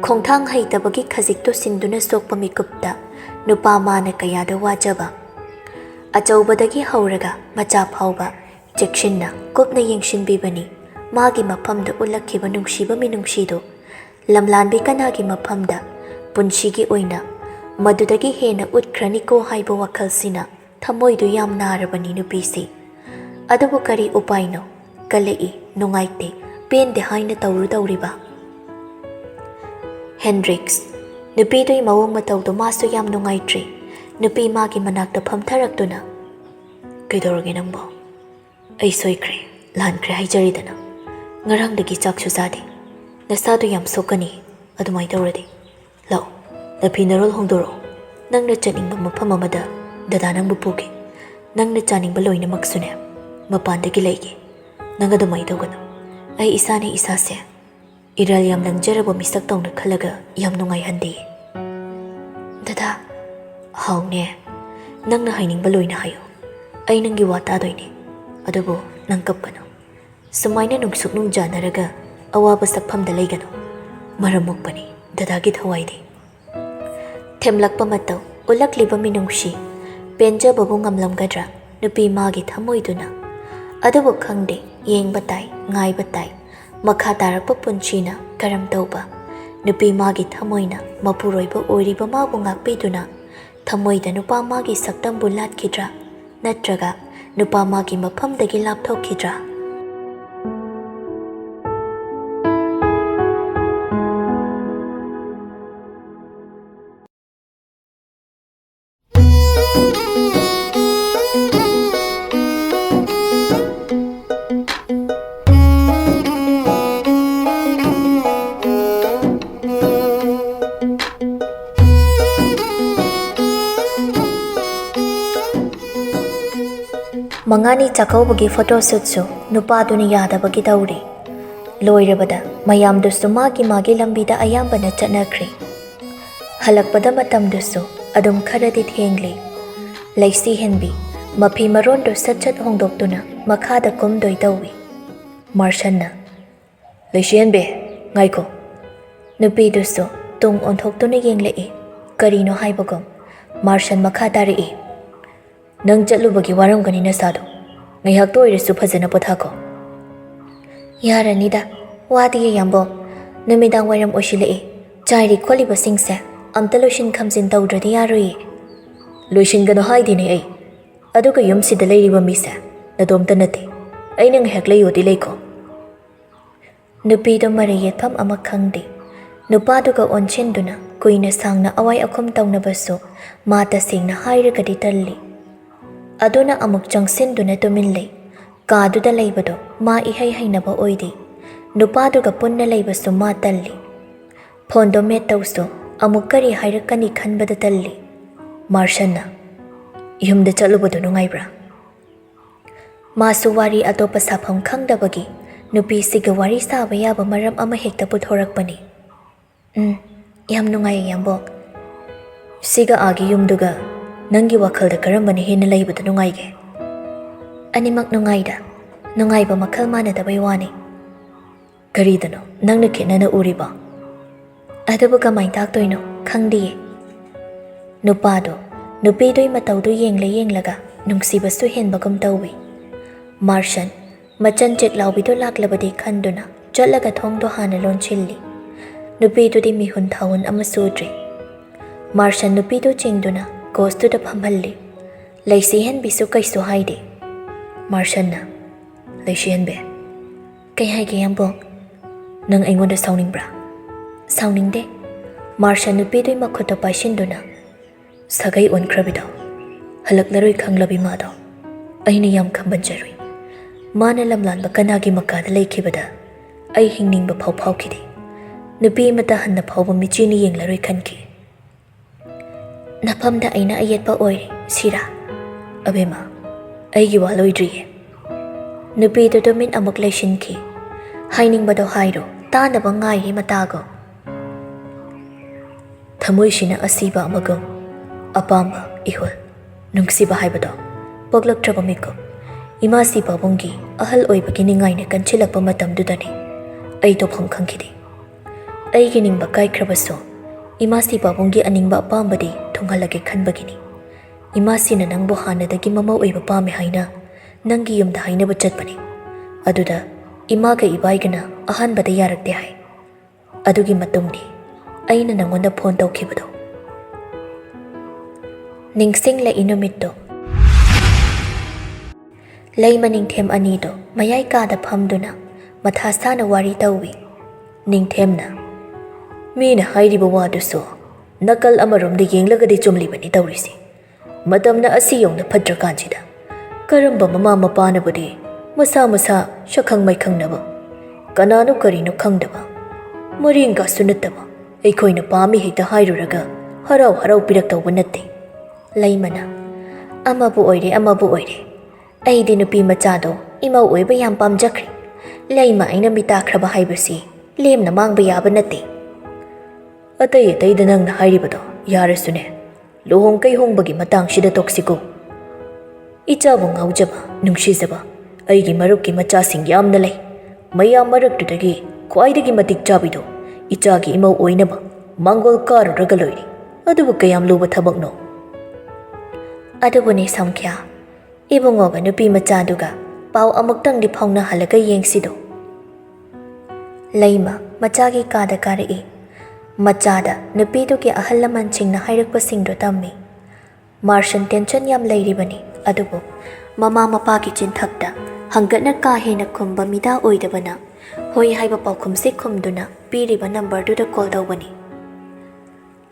Khongthang haitabagi khajikto sinduna sokpa mikupta nupa mana kayada wajaba. Achaubadagi hauraga macha phawba chekshinna kupna yengshinbibani magi maphamda ulakhiba nungsiba minungsido lamlanbi kanagi maphamda punshigi oina madudagi hena utkraniko haiba wakhalsina thamoidu yam narabani nupisi. Adubu kari upaino kalei nungaite pende haina tawru tawriba. Hendrix nupidoi mawong matawdo maso yam nungaitri nupi magi manakta phamtharaktuna kaidorage nangbo ai soikre lankre haijaridana ngarangdagi chaksu sade nasadu yam sokani adumai tawradi law lapinarol hongdoro nangna chaningba mafam amada dada nangbu puge nangna chaningba loinamak sune mapandagi leige nang adumai tawganu ai isane isase Iral yam langjaraba misak tawna khalaga yam nungai handi. Dada, haungne, nangna hainingba loina hayo. Ai nangi wata doine. Adubo nang kapkano. Sumaina nungsuk nungjanaraga awaba sakphamda leigano. Maramukpani dadagi thawaidi. Themlakpa mataw ulakliba minungsi penja babu ngamlamgadra nupi magi thamoiduna. Adubo khangde yengba tai ngaiba tai. Makha tarakpa punchina karam tauba nupi magi thamoina mapuroiba oiriba mabu ngakpiduna thamoida nupa magi saktambu latkidra natraga nupa magi maphamdagi lapthokidra. Mangani chakawbagi photoshoot su nupaduna yadabagi dauri. Loirabada mayamdusu magi lambida ayambana chatnakri. Halakpada matamdusu adum kharadi thengli. Laisi henbi mapi marondo satchat hongdoktuna makhada kumdoi dawi. Marshanna Laisi henbe ngaiko. Nupidusu tung onthoktuna yenglei. Karino haibagom Marshan makhadari. Nang chatlubagi waramgani nasado ngaihak to oirisu phajana pothako. Yaranida wadiye yambo numidang waram oshilei chairi kholiba singse amta loishin khamjin tawdradi yaroi. Loishin gano haidine ai aduga yumsida leiriba mise nadomta nate aina ngaihak leiyodi leiko. Nupido marayetham ama khangde nupaduga onchinduna kuina sangna awai akhum tawnabasu mata singna hairagadi talli. Aduna amuk changsinduna tuminlei kaduda leibado ma ihai hainaba oidi nupaduga punna leibasu ma talli phondo me tawsu amuk kari hairakani khanbada talli ꯃꯥꯔꯁꯟꯅ ꯌꯨꯝꯗ ꯆꯠꯂꯨꯕꯗꯨ ꯅꯨꯡꯉꯥꯏꯕ꯭ꯔꯥ? ꯃꯥꯁꯨ ꯋꯥꯔꯤ ꯑꯇꯣꯞꯄ ꯁꯥꯐꯝ ꯈꯪꯗꯕꯒꯤ ꯅꯨꯄꯤꯁꯤꯒ ꯋꯥꯔꯤ ꯁꯥꯕ ꯌꯥꯕ ꯃꯔꯝ ꯑꯃ ꯍꯦꯛꯇ ꯄꯨꯊꯣꯔꯛꯄꯅꯤ. ꯌꯥꯝ ꯅꯨꯡꯉꯥꯏꯌꯦ ꯌꯥꯝꯕꯣꯛ. ꯁꯤꯒ ꯑꯥꯒꯤ ꯌꯨꯝꯗꯨꯒ ꯅꯪꯒꯤ ꯋꯥꯈꯜꯗ ꯀꯔꯝꯕꯅ ꯍꯦꯟꯅ ꯂꯩꯕꯗ ꯅꯨꯡꯉꯥꯏꯒꯦ? ꯑꯅꯤꯃꯛ ꯅꯨꯡꯉꯥꯏꯗ. ꯅꯨꯡꯉꯥꯏꯕ ꯃꯈꯜ ꯃꯥꯟꯅꯗꯕꯩ ꯋꯥꯅꯤ. ꯀꯔꯤꯗꯅꯣ ꯅꯪꯅ ꯈꯦꯠꯅꯅ ꯎꯔꯤꯕ? ꯑꯗꯨꯕꯨ ꯀꯃꯥꯏ ꯇꯥꯛꯇꯣꯏꯅꯣ ꯈꯪꯗꯤꯌꯦ. ꯅꯨꯄꯥꯗꯣ ꯅꯨꯄꯤꯗꯨꯒꯤ ꯃꯇꯧꯗꯨ ꯌꯦꯡꯂꯒ ꯅꯨꯡꯁꯤꯕꯁꯨ ꯍꯦꯟꯕꯒꯨꯝ ꯇꯧꯏ. ꯃꯥꯔꯁꯟ ꯃꯆꯟ ꯆꯦꯛꯂꯥꯎꯕꯤꯗꯨ ꯂꯥꯛꯂꯕꯗꯤ ꯈꯟꯗꯨꯅ ꯆꯠꯂꯒ ꯊꯣꯡꯗꯣ ꯍꯥꯟꯅ ꯂꯣꯟꯁꯤꯜꯂꯤ. ꯅꯨꯄꯤꯗꯨꯗꯤ ꯃꯤꯍꯨꯟ ꯊꯥꯎꯟ ꯑꯃ ꯁꯨꯗ꯭ꯔꯤ. ꯃꯥꯔꯁꯟ ꯅꯨꯄꯤꯗꯨ ꯆꯤꯡꯗꯨꯅ ꯀꯣꯁꯇꯨꯗ ꯐꯝꯍꯜꯂꯤ. ꯂꯩꯁꯤꯍꯟꯕꯤꯁꯨ ꯀꯩꯁꯨ ꯍꯥꯏꯗꯦ. ꯃꯥꯔꯁꯟꯅ ꯂꯩꯁꯤꯍꯟꯕꯤ, ꯀꯩ ꯍꯥꯏꯒꯦ ꯌꯥꯝꯕꯣꯛ? ꯅꯪ ꯑꯩꯉꯣꯟꯗ ꯁꯥꯎꯅꯤꯡꯕ꯭ꯔꯥ? ꯁꯥꯎꯅꯤꯡꯗꯦ. ꯃꯥꯔꯁꯟ ꯅꯨꯄꯤꯗꯨꯒꯤ ꯃꯈꯨꯠꯇ ꯄꯥꯏꯁꯤꯟꯗꯨꯅ ꯁꯥꯒꯩ ꯑꯣꯟꯈ꯭ꯔꯕꯤꯗꯣ ꯍꯜꯂꯛꯂꯔꯣꯏ ꯈꯪꯂꯕꯤ ꯃꯥꯗꯣ ꯑꯩꯅ ꯌꯥꯝ ꯈꯝꯕꯟꯖꯔꯨꯏ. ꯃꯥꯅ ꯂꯝꯂꯥꯟꯕ ꯀꯅꯥꯒꯤ ꯃꯀꯥꯗ ꯂꯩꯈꯤꯕꯗ ꯑꯩ ꯍꯤꯡꯅꯤꯡꯕ ꯐꯥꯎꯈꯤꯗꯦ. ꯅꯨꯄꯤ ꯑꯃꯇ ꯍꯟꯅ ꯐꯥꯎꯕ ಮಿꯆꯤꯅ ꯌꯦꯡꯂꯔꯣꯏ ꯈꯟꯈꯤ. ꯅꯐꯝꯗ ꯑꯩꯅ ꯑꯌꯦꯠꯄ ꯑꯣꯏꯔꯦ ꯁꯤꯔꯥ? ꯑꯕꯦꯝꯃ, ꯑꯩꯒꯤ ꯋꯥ ꯂꯣꯏꯗ꯭ꯔꯤꯌꯦ. ꯅꯨꯄꯤꯗꯨ ꯇꯨꯃꯤꯟ ꯑꯃꯨꯛ ꯂꯩꯁꯤꯟꯈꯤ. ꯍꯥꯏꯅꯤꯡꯕꯗꯣ ꯍꯥꯏꯔꯣ, ꯇꯥꯅꯕ ꯉꯥꯏꯔꯤ ꯃꯇꯥꯒꯣ. ꯊꯃꯣꯏꯁꯤꯅ ꯑꯁꯤꯕ ꯑꯃꯒꯨꯝ ꯑꯄꯥꯝꯕ ꯏꯍꯨꯜ ꯅꯨꯡꯁꯤꯕ ꯍꯥꯏꯕꯗꯣ ꯄꯣꯛꯂꯛꯇ꯭ꯔꯕ ꯃꯤꯀꯨꯞ ꯏꯃꯥꯁꯤ ꯄꯥꯕꯨꯡꯒꯤ ꯑꯍꯜ ꯑꯣꯏꯕꯒꯤ ꯅꯤꯡꯉꯥꯏꯅ ꯀꯟꯁꯤꯜꯂꯛꯄ ꯃꯇꯝꯗꯨꯗꯅꯤ ꯑꯩ ꯇꯧꯐꯝ ꯈꯪꯈꯤꯗꯦ. ꯑꯩꯒꯤ ꯅꯤꯡꯕ ꯀꯥꯏꯈ꯭ꯔꯕꯁꯨ ꯏꯃꯥꯁꯤ ꯄꯥꯕꯨꯡꯒꯤ ꯑꯅꯤꯡꯕ ꯑꯄꯥꯝꯕꯗꯤ ꯊꯨꯡꯍꯜꯂꯒꯦ ꯈꯟꯕꯒꯤꯅꯤ. ꯏꯃꯥꯁꯤꯅ ꯅꯪꯕꯨ ꯍꯥꯟꯅꯗꯒꯤ ꯃꯃꯧ ꯑꯣꯏꯕ ꯄꯥꯝꯃꯦ ꯍꯥꯏꯅ ꯅꯪꯒꯤ ꯌꯨꯝꯗ ꯍꯥꯏꯅꯕ ꯆꯠꯄꯅꯤ. ꯑꯗꯨꯗ ꯏꯃꯥꯒ ꯏꯕꯥꯏꯒꯅ ꯑꯍꯥꯟꯕꯗ ꯌꯥꯔꯛꯇꯦ ꯍꯥꯏ. ꯑꯗꯨꯒꯤ ꯃꯇꯨꯡꯗꯤ ꯑꯩꯅ ꯅꯪꯉꯣꯟꯗ ꯐꯣꯟ ꯇꯧꯈꯤꯕꯗꯣ. ꯅꯤꯡꯁꯤꯡꯂꯛꯏ ꯅꯨꯃꯤꯠꯇꯣ. ꯂꯩꯃ ꯅꯤꯡꯊꯦꯝ ꯑꯅꯤꯗꯣ ꯃꯌꯥꯏ ꯀꯥꯗ ꯐꯝꯗꯨꯅ ꯃꯊꯥ ꯁꯥꯅ ꯋꯥꯔꯤ ꯇꯧꯏ. ꯅꯤꯡꯊꯦꯝꯅ ꯃꯤꯅ ꯍꯥꯏꯔꯤꯕ ꯋꯥꯗꯨꯁꯨ ꯅꯥꯀꯜ ꯑꯃꯔꯣꯝꯗ ꯌꯦꯡꯂꯒꯗꯤ ꯆꯨꯝꯂꯤꯕꯅꯤ ꯇꯧꯔꯤꯁꯤ. ꯃꯇꯝꯅ ꯑꯁꯤ ꯌꯧꯅ ꯐꯠꯇ꯭ꯔꯀꯥꯟꯁꯤꯗ ꯀꯔꯝꯕ ꯃꯃꯥ ꯃꯄꯥꯅꯕꯨꯗꯤ ꯃꯁꯥ ꯃꯁꯥ ꯁꯛꯈꯪ ꯃꯥꯏꯈꯪꯅꯕ, ꯀꯅꯥꯅꯣ ꯀꯔꯤꯅꯣ ꯈꯪꯗꯕ, ꯃꯔꯤꯡꯒꯁꯨ ꯅꯠꯇꯕ ꯑꯩꯈꯣꯏꯅ ꯄꯥꯝꯃꯤ ꯍꯦꯛꯇ ꯍꯥꯏꯔꯨꯔꯒ ꯍꯔꯥꯎ ꯍꯔꯥꯎ ꯄꯤꯔꯛꯇꯧꯕ ꯅꯠꯇꯦ. ꯂꯩꯃꯅ ꯑꯃꯕꯨ ꯑꯣꯏꯔꯦ ꯑꯃꯕꯨ ꯑꯣꯏꯔꯦ, ꯑꯩꯗꯤ ꯅꯨꯄꯤ ꯃꯆꯥꯗꯣ ꯏꯃꯧ ꯑꯣꯏꯕ ꯌꯥꯝ ꯄꯥꯝꯖꯈ꯭ꯔꯦ. ꯂꯩꯃ ꯑꯩꯅ ꯃꯤꯇꯥꯈ꯭ꯔꯕ ꯍꯥꯏꯕꯁꯤ ꯂꯦꯝꯅ ꯃꯥꯡꯕ ꯌꯥꯕ ꯅꯠꯇꯦ. ꯑꯇꯩ ꯑꯇꯩꯗ ꯅꯪꯅ ꯍꯥꯏꯔꯤꯕꯗꯣ ꯌꯥꯔꯁꯨꯅꯦ, ꯂꯨꯍꯣꯡ ꯀꯩꯍꯣꯡꯕꯒꯤ ꯃꯇꯥꯡꯁꯤꯗ ꯇꯣꯛꯁꯤꯀꯣ. ꯏꯆꯥꯕꯨ ꯉꯥꯎꯖꯕ ꯅꯨꯡꯁꯤꯖꯕ ꯑꯩꯒꯤ ꯃꯔꯨꯞꯀꯤ ꯃꯆꯥꯁꯤꯡ ꯌꯥꯝꯅ ꯂꯩ. ꯃꯌꯥꯝ ꯃꯔꯛꯇꯨꯗꯒꯤ ꯈ꯭ꯋꯥꯏꯗꯒꯤ ꯃꯇꯤꯛ ꯆꯥꯕꯤꯗꯣ ꯏꯆꯥꯒꯤ ꯏꯃꯧ ꯑꯣꯏꯅꯕ ꯃꯥꯡꯒꯣꯜ ꯀꯥꯔꯨꯔꯒ ꯂꯣꯏꯔꯦ. ꯑꯗꯨꯕꯨ ꯀꯌꯥꯝ ꯂꯨꯕ ꯊꯕꯛꯅꯣ? ꯑꯗꯨꯕꯨꯅꯦ ꯁꯝꯈ꯭ꯌꯥ, ꯏꯕꯨꯡꯉꯣꯒ ꯅꯨꯄꯤ ꯃꯆꯥꯗꯨꯒ ꯄꯥꯎ ꯑꯃꯨꯛꯇꯪꯗꯤ ꯐꯥꯎꯅꯍꯜꯂꯒ ꯌꯦꯡꯁꯤꯗꯣ. ꯂꯩꯃ ꯃꯆꯥꯒꯤ ꯀꯥꯗ ꯀꯥꯔꯛꯏ. ꯃꯆꯥꯗ ꯅꯨꯄꯤꯗꯨꯒꯤ ꯑꯍꯜ ꯂꯃꯟꯁꯤꯡꯅ ꯍꯥꯏꯔꯛꯄꯁꯤꯡꯗꯨ ꯇꯝꯃꯤ. ꯃꯥꯔꯁꯟ ꯇꯦꯟꯁꯟ ꯌꯥꯝ ꯂꯩꯔꯤꯕꯅꯤ. ꯑꯗꯨꯕꯨ ꯃꯃꯥ ꯃꯄꯥꯒꯤ ꯆꯤꯟꯊꯛꯇ ꯍꯪꯒꯠꯅ ꯀꯥ ꯍꯦꯟꯅ ꯈꯨꯝꯕ ꯃꯤꯗꯥ ꯑꯣꯏꯗꯕꯅ ꯍꯣꯏ ꯍꯥꯏꯕ ꯄꯥꯎꯈꯨꯝꯁꯤ ꯈꯨꯝꯗꯨꯅ ꯄꯤꯔꯤꯕ ꯅꯝꯕꯔꯗꯨꯗ ꯀꯣꯜ ꯇꯧꯕꯅꯤ.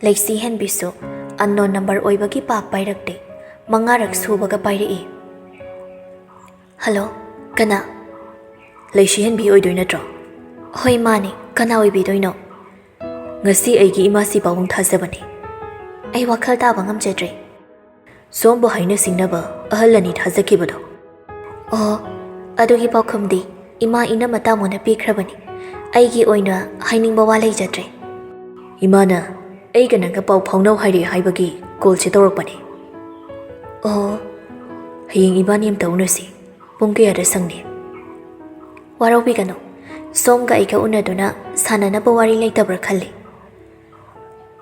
ꯂꯩꯁꯤꯍꯟꯕꯤꯁꯨ ꯑꯟꯅꯣꯟ ꯅꯝꯕꯔ ꯑꯣꯏꯕꯒꯤ ꯄꯥꯛ ꯄꯥꯏꯔꯛꯇꯦ. 5ꯔꯛ ꯁꯨꯕꯒ ꯄꯥꯏꯔꯛꯏ. ꯍꯜꯂꯣ, ꯀꯅꯥ? ꯂꯩꯁꯤꯍꯟꯕꯤ ꯑꯣꯏꯗꯣꯏ ꯅꯠꯇ꯭ꯔꯣ? ꯍꯣꯏ ꯃꯥꯅꯦ, ꯀꯅꯥ ꯑꯣꯏꯕꯤꯗꯣꯏꯅꯣ? ꯉꯁꯤ ꯑꯩꯒꯤ ꯏꯃꯥꯁꯤ ꯄꯥꯕꯨꯡ ꯊꯥꯖꯕꯅꯤ. ꯑꯩ ꯋꯥꯈꯜ ꯇꯥꯕ ꯉꯝꯖꯗ꯭ꯔꯦ. ꯁꯣꯝꯕꯨ ꯍꯥꯏꯅ ꯁꯤꯡꯅꯕ ꯑꯍꯜ ꯑꯅꯤ ꯊꯥꯖꯈꯤꯕꯗꯣ. ꯑꯣ, ꯑꯗꯨꯒꯤ ꯄꯥꯎꯈꯨꯝꯗꯤ ꯏꯃꯥ ꯏꯅꯝꯃ ꯇꯥꯃꯣꯅ ꯄꯤꯈ꯭ꯔꯕꯅꯤ. ꯑꯩꯒꯤ ꯑꯣꯏꯅ ꯍꯥꯏꯅꯤꯡꯕ ꯋꯥ ꯂꯩꯖꯗ꯭ꯔꯦ. ꯏꯃꯥꯅ ꯑꯩꯒ ꯅꯪꯒ ꯄꯥꯎ ꯐꯥꯎꯅꯧ ꯍꯥꯏꯔꯦ ꯍꯥꯏꯕꯒꯤ ꯀꯣꯜꯁꯦ ꯇꯧꯔꯛꯄꯅꯤ. ꯑꯣ, ꯍꯌꯦꯡ ꯏꯕꯥꯅꯤ ꯑꯃꯇ ꯎꯅꯁꯤ. ꯄꯨꯡ ꯀꯌꯥꯗ ꯁꯪꯅꯤ? ꯋꯥꯔꯧꯕꯤꯒꯅꯨ, ꯁꯣꯝꯒ ꯑꯩꯒ ꯎꯅꯗꯨꯅ ꯁꯥꯟꯅꯅꯕ ꯋꯥꯔꯤ ꯂꯩꯇꯕ꯭ꯔꯥ ꯈꯜꯂꯤ.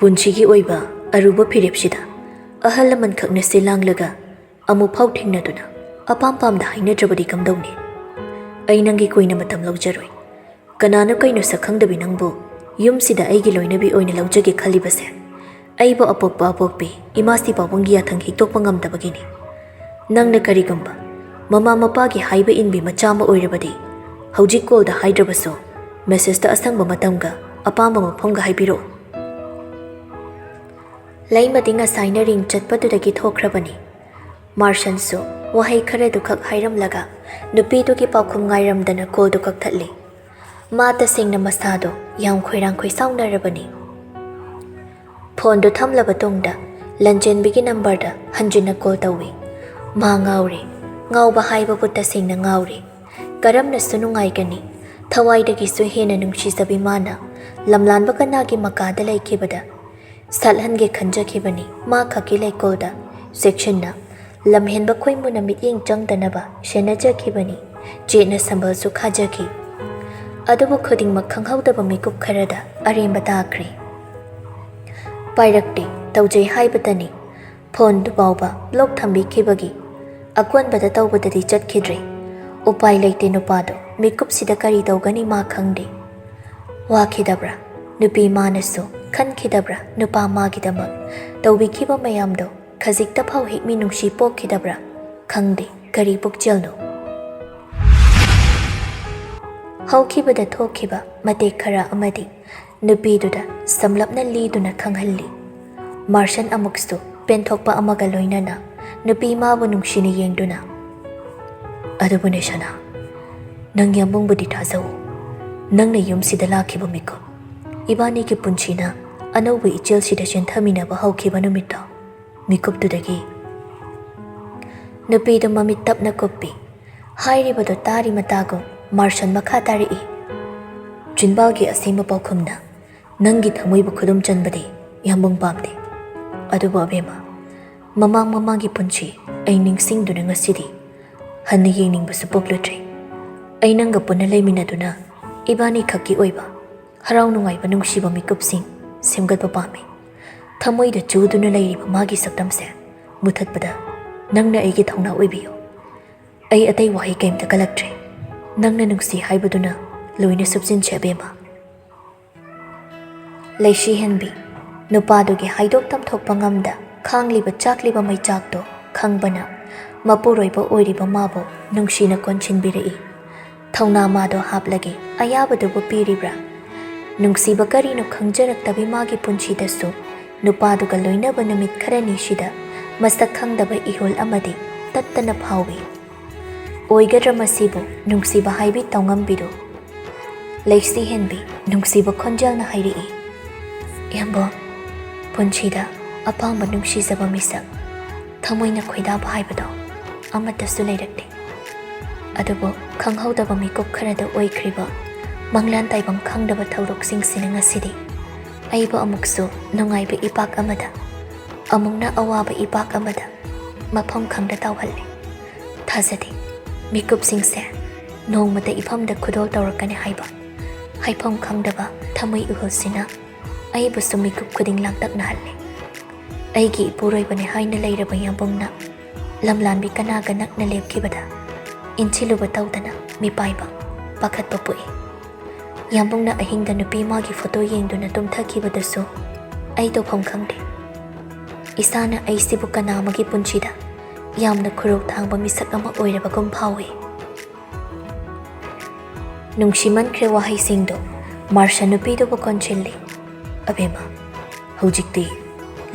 ꯄꯨꯟꯁꯤꯒꯤ ꯑꯣꯏꯕ ꯑꯔꯨꯕ ꯐꯤꯔꯦꯞꯁꯤꯗ ꯑꯍꯜ ꯂꯃꯟꯈꯛꯅ ꯁꯤ ꯂꯥꯡꯂꯒ ꯑꯃꯨꯛꯐꯥꯎ ꯊꯦꯡꯅꯗꯨꯅ ꯑꯄꯥꯝ ꯄꯥꯝꯗ ꯍꯥꯏꯅꯗ꯭ꯔꯕꯗꯤ ꯀꯝꯗꯧꯅꯤ? ꯑꯩ ꯅꯪꯒꯤ ꯀꯨꯏꯅ ꯃꯇꯝ ꯂꯧꯖꯔꯣꯏ. ꯀꯅꯥꯅꯣ ꯀꯩꯅꯣ ꯁꯛꯈꯪꯗꯕꯤ ꯅꯪꯕꯨ ꯌꯨꯝꯁꯤꯗ ꯑꯩꯒꯤ ꯂꯣꯏꯅꯕꯤ ꯑꯣꯏꯅ ꯂꯧꯖꯒꯦ ꯈꯜꯂꯤꯕꯁꯦ ꯑꯩꯕꯨ ꯑꯄꯣꯛꯄ ꯑꯄꯣꯛꯄꯤ ꯏꯃꯥꯁꯤ ꯄꯥꯕꯨꯡꯒꯤ ꯌꯥꯊꯪ ꯍꯤꯛꯇꯣꯛꯄ ꯉꯝꯗꯕꯒꯤꯅꯤ. ꯅꯪꯅ ꯀꯔꯤꯒꯨꯝꯕ ꯃꯃꯥ ꯃꯄꯥꯒꯤ ꯍꯥꯏꯕ ꯏꯟꯕꯤ ꯃꯆꯥ ꯑꯃ ꯑꯣꯏꯔꯕꯗꯤ ꯍꯧꯖꯤꯛ ꯀꯣꯜꯗ ꯍꯥꯏꯗ꯭ꯔꯕꯁꯨ ꯃꯦꯁꯦꯖꯇ ꯑꯁꯪꯕ ꯃꯇꯝꯒ ꯑꯄꯥꯝꯕ ꯃꯐꯝꯒ ꯍꯥꯏꯕꯤꯔꯛꯑꯣ. ꯂꯩꯃꯗꯤ ꯉꯁꯥꯏꯅ ꯔꯤꯡ ꯆꯠꯄꯗꯨꯗꯒꯤ ꯊꯣꯛꯈ꯭ꯔꯕꯅꯤ. ꯃꯥꯔꯁꯟꯁꯨ ꯋꯥꯍꯩ ꯈꯔꯗꯨꯈꯛ ꯍꯥꯏꯔꯝꯂꯒ ꯅꯨꯄꯤꯗꯨꯒꯤ ꯄꯥꯎꯈꯨꯝ ꯉꯥꯏꯔꯝꯗꯅ ꯀꯣꯜꯗꯨ ꯀꯛꯊꯠꯂꯤ. ꯃꯥ ꯇꯁꯦꯡꯅ ꯃꯁꯥꯗꯣ ꯌꯥꯝ ꯈꯣꯏꯔꯥꯡ ꯈꯣꯏꯁꯥꯎꯅꯔꯕꯅꯤ. ꯐꯣꯟꯗꯨ ꯊꯝꯂꯕ ꯇꯨꯡꯗ ꯂꯟꯖꯦꯟꯕꯤꯒꯤ ꯅꯝꯕꯔꯗ ꯍꯟꯖꯤꯟꯅ ꯀꯣꯜ ꯇꯧꯏ꯫ ꯃꯥ ꯉꯥꯎꯔꯦ, ꯉꯥꯎꯕ ꯍꯥꯏꯕꯕꯨ ꯇꯁꯦꯡꯅ ꯉꯥꯎꯔꯦ꯫ ꯀꯔꯝꯅꯁꯨ ꯅꯨꯡꯉꯥꯏꯒꯅꯤ? ꯊꯋꯥꯏꯗꯒꯤꯁꯨ ꯍꯦꯟꯅ ꯅꯨꯡꯁꯤꯖꯕꯤ ꯃꯥꯅ ꯂꯝꯂꯥꯟꯕ ꯀꯅꯥꯒꯤ ꯃꯀꯥꯗ ꯂꯩꯈꯤꯕꯗ ꯁꯠꯍꯟꯒꯦ ꯈꯟꯖꯈꯤꯕꯅꯤ꯫ ꯃꯥ ꯈꯛꯀꯤ ꯂꯩꯀꯣꯜꯗ ꯆꯦꯛꯁꯤꯟꯅ ꯂꯝꯍꯦꯟꯕ ꯈꯣꯏꯃꯨꯅ ꯃꯤꯠꯌꯦꯡ ꯆꯪꯗꯅꯕ ꯁꯦꯟꯅꯖꯈꯤꯕꯅꯤ꯫ ꯆꯦꯠꯅ ꯁꯝꯕꯜꯁꯨ ꯈꯥꯖꯈꯤ꯫ ꯑꯗꯨꯕꯨ ꯈꯨꯗꯤꯡꯃꯛ ꯈꯪꯍꯧꯗꯕ ꯃꯤꯀꯨꯞ ꯈꯔꯗ ꯑꯔꯦꯝꯕ ꯇꯥꯈ꯭ꯔꯦ꯫ ꯄꯥꯏꯔꯛꯇꯦ, ꯇꯧꯖꯩ ꯍꯥꯏꯕꯇꯅꯤ꯫ ꯐꯣꯟꯗꯨ ꯐꯥꯎꯕ ꯕ꯭ꯂꯣꯛ ꯊꯝꯕꯤꯈꯤꯕꯒꯤ ꯑꯀꯣꯟꯕꯗ ꯇꯧꯕꯗꯗꯤ ꯆꯠꯈꯤꯗ꯭ꯔꯦ꯫ ꯎꯄꯥꯏ ꯂꯩꯇꯦ ꯅꯨꯄꯥꯗꯣ ꯃꯤꯀꯨꯞꯁꯤꯗ ꯀꯔꯤ ꯇꯧꯒꯅꯤ ꯃꯥ ꯈꯪꯗꯦ꯫ ꯋꯥꯈꯤꯗꯕ꯭ꯔꯥ ꯅꯨꯄꯤ ꯃꯥꯅꯁꯨ? ꯈꯟꯈꯤꯗꯕ꯭ꯔꯥ ꯅꯨꯄꯥ ꯃꯥꯒꯤꯗꯃꯛ ꯇꯧꯕꯤꯈꯤꯕ ꯃꯌꯥꯝꯗꯣ ꯈꯖꯤꯛꯇ ꯐꯥꯎ ꯍꯦꯛ ꯃꯤꯅꯨꯡꯁꯤ ꯄꯣꯛꯈꯤꯗꯕ꯭ꯔꯥ? ꯈꯪꯗꯦ ꯀꯔꯤ ꯄꯨꯛꯆꯦꯜꯅꯣ? ꯍꯧꯈꯤꯕꯗ ꯊꯣꯛꯈꯤꯕ ꯃꯇꯦꯛ ꯈꯔ ꯑꯃꯗꯤ ꯅꯨꯄꯤꯗꯨꯗ ꯁꯝꯂꯞꯅ ꯂꯤꯗꯨꯅ ꯈꯪꯍꯜꯂꯤ꯫ ꯃꯥꯔꯁꯟ ꯑꯃꯨꯛꯁꯨ ꯄꯦꯟꯊꯣꯛꯄ ꯑꯃꯒ ꯂꯣꯏꯅꯅ ꯅꯨꯄꯤ ꯃꯥꯕꯨ ꯅꯨꯡꯁꯤꯅ ꯌꯦꯡꯗꯨꯅ, ꯑꯗꯨꯕꯨꯅꯦ ꯁꯅꯥ, ꯅꯪ ꯌꯥꯝꯕꯨꯡꯕꯨꯗꯤ ꯊꯥꯖꯧ꯫ ꯅꯪꯅ ꯌꯨꯝꯁꯤꯗ ꯂꯥꯛꯈꯤꯕ ꯃꯤꯀꯨꯞ, ꯏꯕꯥꯅꯤꯒꯤ ꯄꯨꯟꯁꯤꯅ ꯑꯅꯧꯕ ꯏꯆꯦꯜꯁꯤꯗ ꯆꯦꯟꯊꯃꯤꯟꯅꯕ ꯍꯧꯈꯤꯕ ꯅꯨꯃꯤꯠꯇꯣ, ꯃꯤꯀꯨꯞꯇꯨꯗꯒꯤ ꯅꯨꯄꯤꯗꯨ ꯃꯃꯤꯠ ꯇꯞꯅ ꯀꯨꯞꯄꯤ꯫ ꯍꯥꯏꯔꯤꯕꯗꯨ ꯇꯥꯔꯤ ꯃꯇꯥꯒꯨꯝ ꯃꯥꯔꯁꯟ ꯃꯈꯥ ꯇꯥꯔꯛꯏ꯫ ꯆꯤꯟꯕꯥꯜꯒꯤ ꯑꯁꯦꯡꯕ ꯄꯥꯎꯈꯨꯝꯅ ꯅꯪꯒꯤ ꯊꯃꯣꯏꯕꯨ ꯈꯨꯗꯨꯝ ꯆꯟꯕꯗꯤ ꯌꯥꯝꯕꯨꯡ ꯄꯥꯝꯗꯦ꯫ ꯑꯗꯨꯕꯨ ꯑꯕꯦꯝꯃ, ꯃꯃꯥꯡꯒꯤ ꯄꯨꯟꯁꯤ ꯑꯩ ꯅꯤꯡꯁꯤꯡꯗꯨꯅ ꯉꯁꯤꯗꯤ ꯍꯟꯅ ꯌꯦꯡꯅꯤꯡꯕꯁꯨ ꯄꯣꯛꯂꯨꯗ꯭ꯔꯦ꯫ ꯑꯩ ꯅꯪꯒ ꯄꯨꯟꯅ ꯂꯩꯃꯤꯟꯅꯗꯨꯅ ꯏꯕꯥꯅꯤ ꯈꯛꯀꯤ ꯑꯣꯏꯕ ꯍꯔꯥꯎ ꯅꯨꯡꯉꯥꯏꯕ ꯅꯨꯡꯁꯤꯕ ꯃꯤꯀꯨꯞꯁꯤꯡ ꯁꯦꯝꯒꯠꯄ ꯄꯥꯝꯃꯤ꯫ ꯊꯃꯣꯏꯗ ꯆꯨꯗꯨꯅ ꯂꯩꯔꯤꯕ ꯃꯥꯒꯤ ꯁꯛꯇꯝꯁꯦ ꯃꯨꯊꯠꯄꯗ ꯅꯪꯅ ꯑꯩꯒꯤ ꯊꯧꯅꯥ ꯑꯣꯏꯕꯤꯌꯨ꯫ ꯑꯩ ꯑꯇꯩ ꯋꯥꯍꯩ ꯀꯩꯝꯇ ꯀꯜꯂꯛꯇ꯭ꯔꯦ꯫ ꯅꯪꯅ ꯅꯨꯡꯁꯤ ꯍꯥꯏꯕꯗꯨꯅ ꯂꯣꯏꯅ ꯁꯨꯞꯆꯤꯟꯁꯦ ꯑꯕꯦꯝꯃ꯫ ꯂꯩꯁꯤꯍꯦꯟꯕꯤ ꯅꯨꯄꯥꯗꯨꯒꯤ ꯍꯥꯏꯗꯣꯛ ꯇꯝꯊꯣꯛꯄ ꯉꯝꯗ ꯈꯥꯡꯂꯤꯕ ꯆꯥꯛꯂꯤꯕ ꯃꯩꯆꯥꯛꯇꯣ ꯈꯪꯕꯅ ꯃꯄꯨꯔꯣꯏꯕ ꯑꯣꯏꯔꯤꯕ ꯃꯥꯕꯨ ꯅꯨꯡꯁꯤꯅ ꯀꯣꯟꯁꯤꯟꯕꯤꯔꯛꯏ꯫ ꯊꯧꯅꯥ ꯃꯥꯗꯣ ꯍꯥꯞꯂꯒꯦ ꯑꯌꯥꯕꯗꯨꯕꯨ ꯄꯤꯔꯤꯕ꯭ꯔꯥ? ꯅꯨꯡꯁꯤꯕ ꯀꯔꯤꯅꯣ ꯈꯪꯖꯔꯛꯇꯕꯤ ꯃꯥꯒꯤ ꯄꯨꯟꯁꯤꯗꯁꯨ ꯅꯨꯄꯥꯗꯨꯒ ꯂꯣꯏꯅꯕ ꯅꯨꯃꯤꯠ ꯈꯔꯅꯤꯁꯤꯗ ꯃꯁꯛ ꯈꯪꯗꯕ ꯏꯍꯨꯜ ꯑꯃꯗꯤ ꯇꯠꯇꯅ ꯐꯥꯎꯏ꯫ ꯑꯣꯏꯒꯗ꯭ꯔꯥ ꯃꯁꯤꯕꯨ ꯅꯨꯡꯁꯤꯕ ꯍꯥꯏꯕꯤ ꯇꯧꯉꯝꯕꯤꯗꯨ? ꯂꯩꯁꯤꯍꯦꯟꯕꯤ ꯅꯨꯡꯁꯤꯕ ꯈꯣꯟꯖꯦꯜꯅ ꯍꯥꯏꯔꯛꯏ꯫ ꯌꯥꯝꯕꯨꯡ, ꯄꯨꯟꯁꯤꯗ ꯑꯄꯥꯝꯕ ꯅꯨꯡꯁꯤꯖꯕ ꯃꯤꯁꯛ, ꯊꯃꯣꯏꯅ ꯈꯣꯏꯗꯥꯕ ꯍꯥꯏꯕꯗꯣ ꯑꯃꯠꯇꯁꯨ ꯂꯩꯔꯛꯇꯦ꯫ ꯑꯗꯨꯕꯨ ꯈꯪꯍꯧꯗꯕ ꯃꯤꯀꯨꯞ ꯈꯔꯗ ꯑꯣꯏꯈ꯭ꯔꯤꯕ ꯃꯪꯂꯥꯟ ꯇꯥꯏꯕꯝ ꯈꯪꯗꯕ ꯊꯧꯗꯣꯛꯁꯤꯡꯁꯤꯅ ꯉꯁꯤꯗꯤ ꯑꯩꯕꯨ ꯑꯃꯨꯛꯁꯨ ꯅꯨꯡꯉꯥꯏꯕ ꯏꯄꯥꯛ ꯑꯃꯗ, ꯑꯃꯨꯛꯅ ꯑꯋꯥꯕ ꯏꯄꯥꯛ ꯑꯃꯗ ꯃꯐꯝ ꯈꯪꯗ ꯇꯥꯎꯍꯜꯂꯦ꯫ ꯊꯥꯖꯗꯦ ꯃꯤꯀꯨꯞꯁꯤꯡꯁꯦ ꯅꯣꯡꯃꯗ ꯏꯐꯝꯗ ꯈꯨꯗꯣꯜ ꯇꯧꯔꯛꯀꯅꯤ ꯍꯥꯏꯕ ꯍꯥꯏꯐꯝ ꯈꯪꯗꯕ ꯊꯃꯣꯏ ꯏꯍꯨꯜꯁꯤꯅ ꯑꯩꯕꯨꯁꯨ ꯃꯤꯀꯨꯞ ꯈꯨꯗꯤꯡ ꯂꯥꯡꯇꯛꯅꯍꯜꯂꯦ꯫ ꯑꯩꯒꯤ ꯏꯄꯨꯔꯣꯏꯕꯅꯤ ꯍꯥꯏꯅ ꯂꯩꯔꯕ ꯌꯥꯝꯕꯨꯡꯅ ꯂꯝꯂꯥꯟꯕꯤ ꯀꯅꯥꯒ ꯅꯛꯅ ꯂꯦꯞꯈꯤꯕꯗ ꯏꯟꯁꯤꯜꯂꯨꯕ ꯇꯧꯗꯅ ꯃꯤꯄꯥꯏꯕ ꯄꯥꯈꯠꯄ ꯄꯣꯛꯏ꯫ ꯌꯥꯝꯕꯨꯡꯅ ꯑꯍꯤꯡꯗ ꯅꯨꯄꯤ ꯃꯥꯒꯤ ꯐꯣꯇꯣ ꯌꯦꯡꯗꯨꯅ ꯇꯨꯝꯊꯈꯤꯕꯗꯁꯨ ꯑꯩ ꯇꯧꯐꯝ ꯈꯪꯗꯦ꯫ ꯏꯁꯥꯅ ꯑꯩꯁꯤꯕꯨ ꯀꯅꯥ ꯑꯃꯒꯤ ꯄꯨꯟꯁꯤꯗ ꯌꯥꯝꯅ ꯈꯨꯔꯧ ꯊꯥꯡꯕ ꯃꯤꯁꯛ ꯑꯃ ꯑꯣꯏꯔꯕꯒꯨꯝ ꯐꯥꯎꯏ꯫ ꯅꯨꯡꯁꯤꯃꯟꯈ꯭ꯔꯦ ꯋꯥꯍꯩꯁꯤꯡꯗꯣ ꯃꯥꯔꯁꯟ ꯅꯨꯄꯤꯗꯨꯕꯨ ꯀꯣꯟꯁꯤꯜꯂꯤ꯫ ꯑꯕꯦꯝꯃ, ꯍꯧꯖꯤꯛꯇꯤ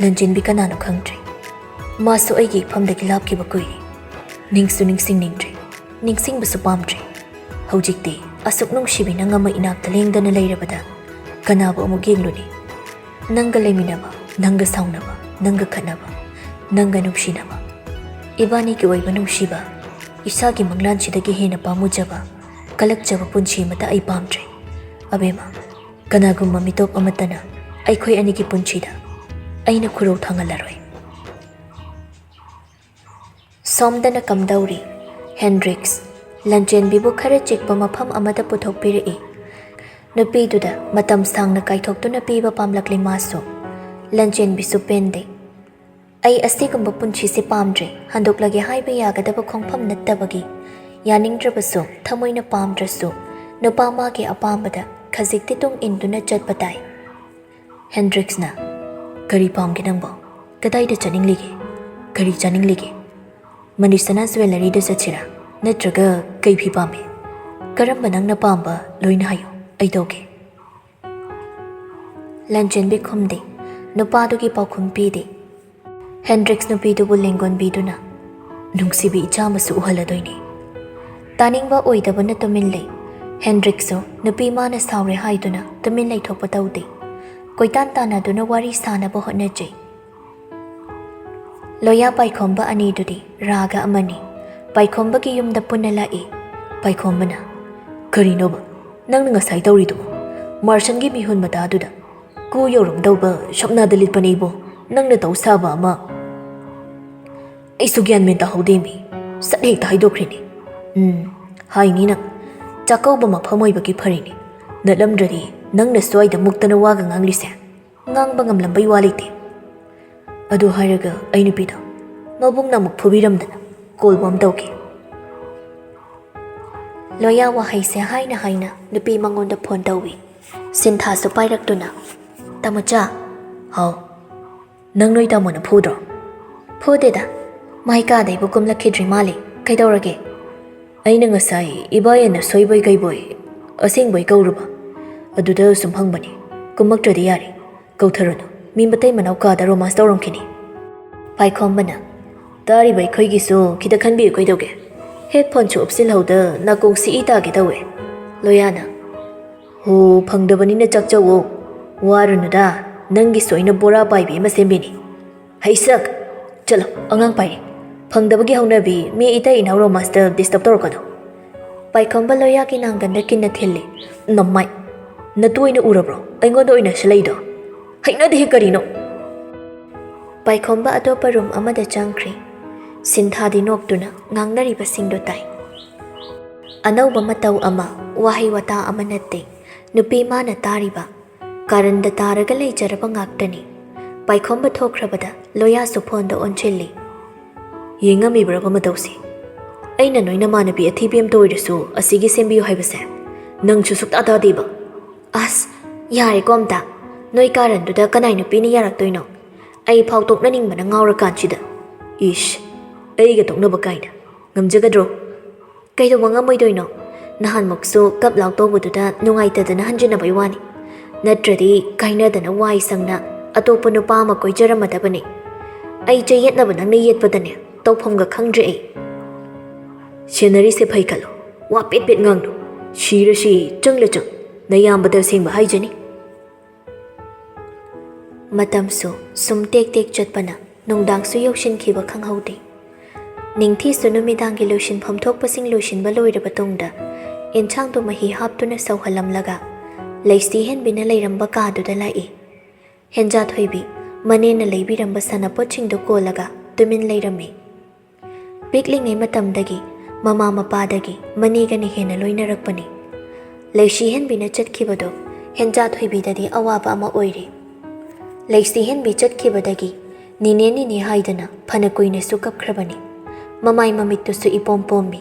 ꯂꯟꯖꯦꯟꯕꯤ ꯀꯅꯥꯅꯣ ꯈꯪꯗ꯭ꯔꯦ꯫ ꯃꯥꯁꯨ ꯑꯩꯒꯤ ꯏꯐꯝꯗꯒꯤ ꯂꯥꯞꯈꯤꯕ ꯀꯨꯏꯔꯦ꯫ ꯅꯤꯡꯁꯨ ꯅꯤꯡꯁꯤꯡꯅꯤꯡꯗ꯭ꯔꯦ, ꯅꯤꯡꯁꯤꯡꯕꯁꯨ ꯄꯥꯝꯗ꯭ꯔꯦ꯫ ꯍꯧꯖꯤꯛꯇꯤ ꯑꯁꯨꯛ ꯅꯨꯡꯁꯤꯕꯤ ꯅꯪ ꯑꯃ ꯏꯅꯥꯛꯇ ꯂꯦꯡꯗꯅ ꯂꯩꯔꯕꯗ ꯀꯅꯥꯕꯨ ꯑꯃꯨꯛ ꯌꯦꯡꯂꯨꯅꯤ? ꯅꯪꯒ ꯂꯩꯃꯤꯟꯅꯕ, ꯅꯪꯒ ꯁꯥꯎꯅꯕ, ꯅꯪꯒ ꯈꯠꯅꯕ, ꯅꯪꯒ ꯅꯨꯡꯁꯤꯅꯕ, ꯏꯕꯥꯅꯤꯒꯤ ꯑꯣꯏꯕ ꯅꯨꯡꯁꯤꯕ, ꯏꯁꯥꯒꯤ ꯃꯪꯂꯥꯟꯁꯤꯗꯒꯤ ꯍꯦꯟꯅ ꯄꯥꯝꯃꯨꯖꯕ, ꯀꯂꯛꯆꯕ ꯄꯨꯟꯁꯤ ꯑꯃꯇ ꯑꯩ ꯄꯥꯝꯗ꯭ꯔꯦ꯫ ꯑꯕꯦꯝꯃ, ꯀꯅꯥꯒꯨꯝꯕ ꯃꯤꯇꯣꯞ ꯑꯃꯠꯇꯅ ꯑꯩꯈꯣꯏ ꯑꯅꯤꯒꯤ ꯄꯨꯟꯁꯤꯗ ꯑꯩꯅ ꯈꯨꯔꯧ ꯊꯥꯡꯍꯜꯂꯔꯣꯏ꯫ ꯁꯣꯝꯗꯅ ꯀꯝꯗꯧꯔꯤ? ꯍꯦꯟꯗ꯭ꯔꯤꯛꯁ ꯂꯟꯖꯦꯟꯕꯤꯕꯨ ꯈꯔ ꯆꯤꯛꯄ ꯃꯐꯝ ꯑꯃꯗ ꯄꯨꯊꯣꯛꯄꯤꯔꯛꯏ꯫ ꯅꯨꯄꯤꯗꯨꯗ ꯃꯇꯝ ꯁꯥꯡꯅ ꯀꯥꯏꯊꯣꯛꯇꯨꯅ ꯄꯤꯕ ꯄꯥꯝꯂꯛꯂꯤ ꯃꯥꯁꯨ꯫ ꯂꯟꯖꯦꯟꯕꯤꯁꯨ ꯄꯦꯟꯗꯦ꯫ ꯑꯩ ꯑꯁꯤꯒꯨꯝꯕ ꯄꯨꯟꯁꯤꯁꯦ ꯄꯥꯝꯗ꯭ꯔꯦ, ꯍꯟꯗꯣꯛꯂꯒꯦ ꯍꯥꯏꯕ ꯌꯥꯒꯗꯕ ꯈꯣꯡꯐꯝ ꯅꯠꯇꯕꯒꯤ ꯌꯥꯅꯤꯡꯗ꯭ꯔꯕꯁꯨ ꯊꯃꯣꯏꯅ ꯄꯥꯝꯗ꯭ꯔꯁꯨ ꯅꯨꯄꯥ ꯃꯥꯒꯤ ꯑꯄꯥꯝꯕꯗ ꯈꯖꯤꯛꯇꯤ ꯇꯨꯡ ꯏꯟꯗꯨꯅ ꯆꯠꯄ ꯇꯥꯏ꯫ ꯍꯦꯟꯗ꯭ꯔꯤꯛꯁꯅ ꯀꯔꯤ ꯄꯥꯝꯒꯦ ꯅꯪꯕꯣ? ꯀꯗꯥꯏꯗ ꯆꯠꯅꯤꯡꯂꯤꯒꯦ? ꯀꯔꯤ ꯆꯥꯅꯤꯡꯂꯤꯒꯦ? ꯃꯅꯤꯁꯅꯥ ꯖꯨꯋꯦꯂꯔꯤꯗ ꯆꯠꯁꯤꯔꯥ? ꯅꯠꯇ꯭ꯔꯒ ꯀꯩ ꯐꯤ ꯄꯥꯝꯃꯤ? ꯀꯔꯝꯕ ꯅꯪꯅ ꯄꯥꯝꯕ ꯂꯣꯏꯅ ꯍꯥꯏꯌꯨ, ꯑꯩ ꯇꯧꯒꯦ꯫ ꯂꯟꯖꯦꯟꯕꯤ ꯈꯨꯝꯗꯦ, ꯅꯨꯄꯥꯗꯨꯒꯤ ꯄꯥꯎꯈꯨꯝ ꯄꯤꯗꯦ꯫ ꯍꯦꯟꯗ꯭ꯔꯤꯛꯁ ꯅꯨꯄꯤꯗꯨꯕꯨ ꯂꯦꯡꯒꯣꯟꯕꯤꯗꯨꯅ ꯅꯨꯡꯁꯤꯕꯤ ꯏꯆꯥ ꯑꯃꯁꯨ ꯎꯍꯜꯂꯗꯣꯏꯅꯤ꯫ ꯇꯥꯅꯤꯡꯕ ꯑꯣꯏꯗꯕꯅ ꯇꯨꯃꯤꯟ ꯂꯩ꯫ ꯍꯦꯟꯗ꯭ꯔꯤꯛꯁꯁꯨ ꯅꯨꯄꯤ ꯃꯥꯅ ꯁꯥꯎꯔꯦ ꯍꯥꯏꯗꯨꯅ ꯇꯨꯃꯤꯟ ꯂꯩꯊꯣꯛꯄ ꯇꯧꯗꯦ꯫ ꯀꯣꯏꯇꯥꯟ ꯇꯥꯟꯅꯗꯨꯅ ꯋꯥꯔꯤ ꯁꯥꯅꯕ ꯍꯣꯠꯅꯖꯩ꯫ Loya Paikhomba anidudi raga amani. Paikhomba ki yumda punna lai. Paikhomba na. Karinoba, nang ngasay tawrito. Martian gi mihun mata duda. Ku yorom daw ba shopna dalit panibo nang nataw saba ama. Ay sugyan men tahawdemi. Sa hek tahay dokrini. Hay ni nang. Chakaw ba maphamoy ba ki pharini. Nalamdradi nang nasway da mukta na wagang ang lise. Ngang bangam lambay walite. Adu haraga ay nupito. Mabung na magpubiramdana. Kolbam tawki. Loya wahai se haina haina nupi mangonda phone tawi. Sintha su pairakduna. Tamocha. Haw. Nang noy tamo na phudro. Phudeda. Maika dai bukum lakhidri mali. Kaidawrage. Ay na ngasay ibaya na soyboy kayboy. Asingboy kawruba. Aduda sumhangbani. Kumaktradi yari. Kawtharano. Mimbatay manaw ka da romance tawrong kini. Paikhomba na. Dari bay koy giso kita kanbi koy dawge. Headphone chu upsil hawda na kung si ita ki dawe. Loyana. Ho phangdabani na chakchawo. Warunu da nangi soina bora baybi masembini. Haisak. Chalo angang pai. Phangdabagi hawnabi mi ita inaw romance da disturb tawrokado. Paikhomba loya ki nangganda kinna thilli. Nammai. Natuoy na urabro. Aingondo ina shalaydo. Haina de karino. Paikhomba atopa room amada changkri. Sintha di noktuna ngangnari basingdo tai. Anawba mataw ama wahay wata ama natte. Nupi ma na tariba. Karanda taraga layjaraba ngaktani. Paikhomba thokrabada loya suponda onchilli. Yengami braba matawsi. Aina noy na manabi athibiyam toirasu asigi sembiyo haibase. Nang chusuk ata diba. As yare komta. Noy karanduda kanay nupi ni yaraktoy no. Ay pautok na ning manang ngawrakanchida. Ish. Ay gatok na bakaina. Ngamjagadro. Kaydo mga moydoy no. Nahan mokso kap law tobududa nungay tada na hanjin na baywani. Natradi kayna da na way sang na atopo no pa makoy jaramadaba ni. Ay jayet na ba nang nayet pa da niya. Tawpong ga kangdre ay. Shenari se phay kalo. Wapit pit ngang no. Shira shi chang la chang. Nayambada sing bahay jani. Matamso sumtek tek chatpana nungdang su yokshin kiba khanghaude. Ningthi su numidangi lushin phamthok pasing lushin ba loiraba tungda enchang to mahi haptuna sauhalam laga leisi hen bina leiramba kaduda lai. Henja thoibi mane na leibiramba sanapot chingdo kolaga tumin leirame. Pikling ay matamdagi mama mapadagi maniga ni hena loinarakpani. Leisi hen bina chatkibado henja thoibi dadi awaba ama oiri. Leisi hen bi chatkibadagi nine nini haidana phana kuina su kapkhrabani. Mamai mamittu su ipom-pombi.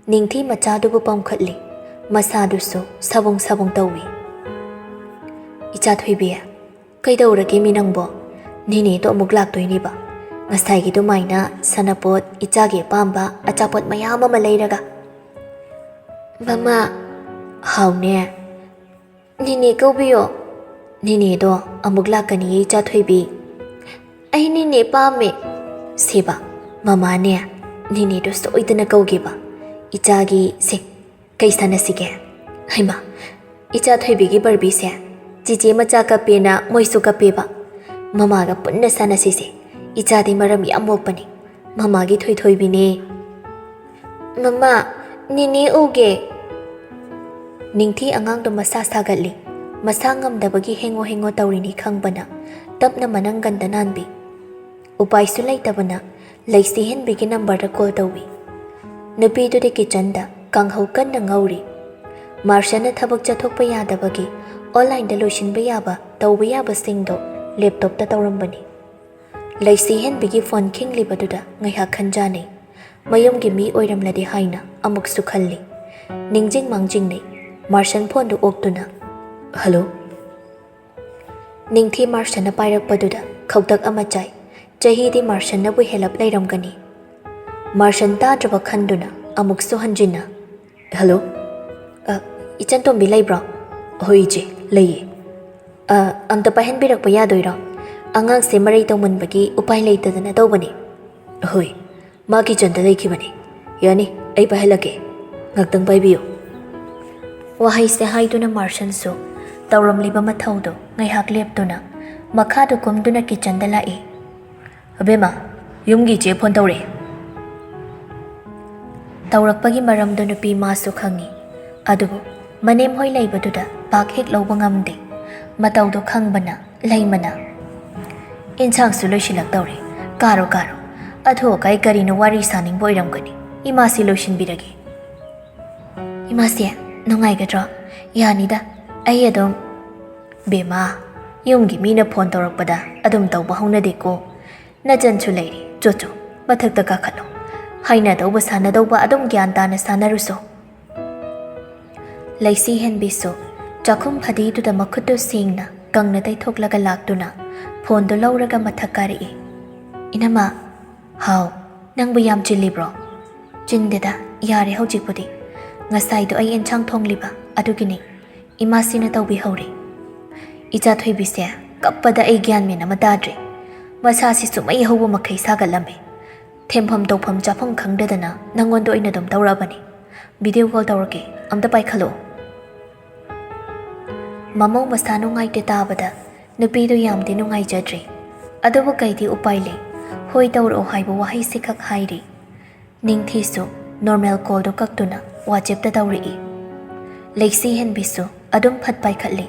Ningthi machadubu pamkhatli. Masadu su sabong tawi. Icha thoibiya. Kaidawrage minangbo. Nini to amuk laktoyni ba. Ngasaygi dumayna sanapot ichagi pamba achapot mayam ama leiraga. Mama. Hawne. Nini kaubiyo. Nini do amuk lakani icha thoibi. Ay nini pame. Siba. Mama ne. Nini do soidana kaugiba. Ichagi se. Kaisana sige. Haima. Icha thoibigi barbi se. Jiji macha kapena moisu kapeba. Mama ga punna sana sise. Icha di maram yamokpani. Mama gi thoibini. Mama, nini uge. Ningthi angang do masa sagali. Masa ngamdabagi hengo tawrini khangbana. Tapna manang ganda nanbi. Upay su laytabana. Leisi hen bigi number da call tawi. Nupi do de kitchenda kanghau kan na ngawri. Marsha na thabak chathokpa yadabagi online da loishinba yaba tawba yaba singdo laptop da tawrambani. Leisi hen bigi phone khinglibaduda ngaiha khanjani. Mayumgi mi oiramladi haina amuk su khalli. Ningjing mangjingnei Marshan phone do oktuna. Hello. Ningthi Marsha na pairakpaduda khawtak ama chai. Chahi di Marshan na bu helap lairamgani. Marshan ta draba khanduna amuk su hanjina. Hello. Ichan tombi laibra. Hoi je laye. Amta pahen birakpa yadoira. Angang se maray tawmanbagi upay laytadana tawbani. Hoi. Maki chanda laykibani. Yani ay pahelake. Ngagtang paibiyo. Wahay se haiduna Marshan su tawramliba mathawdo ngayhak leptuna makhado kumduna kitchen da lai. Abema, ꯌꯨꯝꯒꯤ ꯆꯦ phone ꯇꯧꯔꯛꯑꯦ ꯇꯧꯔꯛꯄꯒꯤ ꯃꯔꯝꯗꯨ ꯅꯨꯄꯤ ꯃꯥꯁꯨ ꯈꯪꯉꯤ ꯑꯗꯨꯕꯨ ꯃꯅꯦꯝ ꯍꯣꯏ ꯂꯩꯕꯗꯨꯗ ꯄꯥꯛ ꯍꯦꯛ ꯂꯧꯕ ꯉꯝꯗꯦ ꯃꯇꯧꯗꯣ ꯈꯪꯕꯅ ꯂꯩꯃꯅ ꯏꯟꯁꯥꯡꯁꯨ ꯂꯣꯏꯁꯤꯜꯂꯛꯇꯧꯔꯦ ꯀꯥꯔꯣ ꯑꯊꯨ ꯑꯀꯥꯏ ꯀꯔꯤꯅꯣ ꯋꯥꯔꯤ ꯁꯥꯅꯤꯡꯕ ꯑꯣꯏꯔꯝꯒꯅꯤ ꯏꯃꯥꯁꯤ ꯂꯣꯏꯁꯤꯟꯕꯤꯔꯒꯦ ꯏꯃꯥꯁꯦ ꯅꯨꯡꯉꯥꯏꯒꯗ꯭ꯔꯣ ꯌꯥꯅꯤꯗ ꯑꯩ ꯑꯗꯨꯝ ꯕꯦꯃꯥ ꯌꯨꯝꯒꯤ ꯃꯤꯅ ꯐꯣꯟ ꯇꯧꯔꯛꯄꯗ ꯑꯗꯨꯝ ꯇꯧꯕ ꯍꯧꯅꯗꯦꯀꯣ ꯅꯆꯟꯁꯨ ꯂꯩꯔꯤ ꯆꯣꯆꯣ ꯃꯊꯛꯇ ꯀꯥꯈꯠꯂꯣ ꯍꯥꯏꯅꯗꯧꯕ ꯁꯥꯟꯅꯗꯧꯕ ꯑꯗꯨꯝ ꯒ꯭ꯌꯥꯟ ꯇꯥꯅ ꯁꯥꯟꯅꯔꯨꯁꯣ ꯂꯩꯁꯤ ꯍꯦꯟꯕꯤꯁꯨ ꯆꯥꯛꯈꯨꯝ ꯐꯗꯤꯗꯨꯗ ꯃꯈꯨꯠꯇꯨ ꯁꯦꯡꯅ ꯀꯪꯅ ꯇꯩꯊꯣꯛꯂꯒ ꯂꯥꯛꯇꯨꯅ ꯐꯣꯟꯗꯨ ꯂꯧꯔꯒ ꯃꯊꯛ ꯀꯥꯔꯛꯏ ꯏꯅꯝꯃ ꯍꯥꯎ ꯅꯪꯕꯨ ꯌꯥꯝ ꯆꯤꯜꯂꯤꯕ꯭ꯔꯣ ꯆꯤꯟꯗꯦꯗ ꯌꯥꯔꯦ ꯍꯧꯖꯤꯛꯄꯨꯗꯤ ꯉꯁꯥꯏꯗꯣ ꯑꯩ ꯑꯦꯟꯁꯥꯡ ꯊꯣꯡꯂꯤꯕ ꯑꯗꯨꯒꯤꯅꯤ ꯏꯃꯥꯁꯤꯅ ꯇꯧꯕꯤꯍꯧꯔꯦ ꯏꯆꯥ ꯊꯣꯏꯕꯤꯁꯦ ꯀꯞꯄꯗ ꯑꯩ ꯒ꯭ꯌꯥꯟ ꯃꯦꯟ ꯑꯃ ꯇꯥꯗ꯭ꯔꯦ ꯃꯁꯥꯁꯤꯁꯨ ꯃꯩ ꯍꯧꯕ ꯃꯈꯩ ꯁꯥꯒꯠꯂꯝꯃꯦ ꯊꯦꯝꯐꯝ ꯇꯧꯐꯝ ꯆꯥꯐꯝ ꯈꯪꯗꯗꯅ ꯅꯪꯉꯣꯟꯗ ꯑꯣꯏꯅ ꯑꯗꯨꯝ ꯇꯧꯔꯛꯑꯕꯅꯤ ꯚꯤꯗꯤꯑꯣ ꯀꯣꯜ ꯇꯧꯔꯛꯀꯦ ꯑꯝꯇ ꯄꯥꯏꯈꯠꯂꯛꯑꯣ ꯃꯃꯧ ꯃꯁꯥ ꯅꯨꯡꯉꯥꯏꯇꯦ ꯇꯥꯕꯗ ꯅꯨꯄꯤꯗꯨ ꯌꯥꯝꯗꯤ ꯅꯨꯡꯉꯥꯏꯖꯗ꯭ꯔꯦ ꯑꯗꯨꯕꯨ ꯀꯩꯗꯤ ꯎꯄꯥꯏ ꯂꯩ ꯍꯣꯏ ꯇꯧꯔꯛꯑꯣ ꯍꯥꯏꯕ ꯋꯥꯍꯩꯁꯤ ꯈꯛ ꯍꯥꯏꯔꯤ ꯅꯤꯡꯊꯤꯁꯨ ꯅꯣꯔꯃꯦꯜ ꯀꯣꯜꯗꯨ ꯀꯛꯇꯨꯅ ꯋꯥꯆꯦꯞꯇ ꯇꯧꯔꯛꯏ ꯂꯩꯁꯤ ꯍꯦꯟꯕꯤꯁꯨ ꯑꯗꯨꯝ ꯐꯠ ꯄꯥꯏꯈꯠꯂꯤ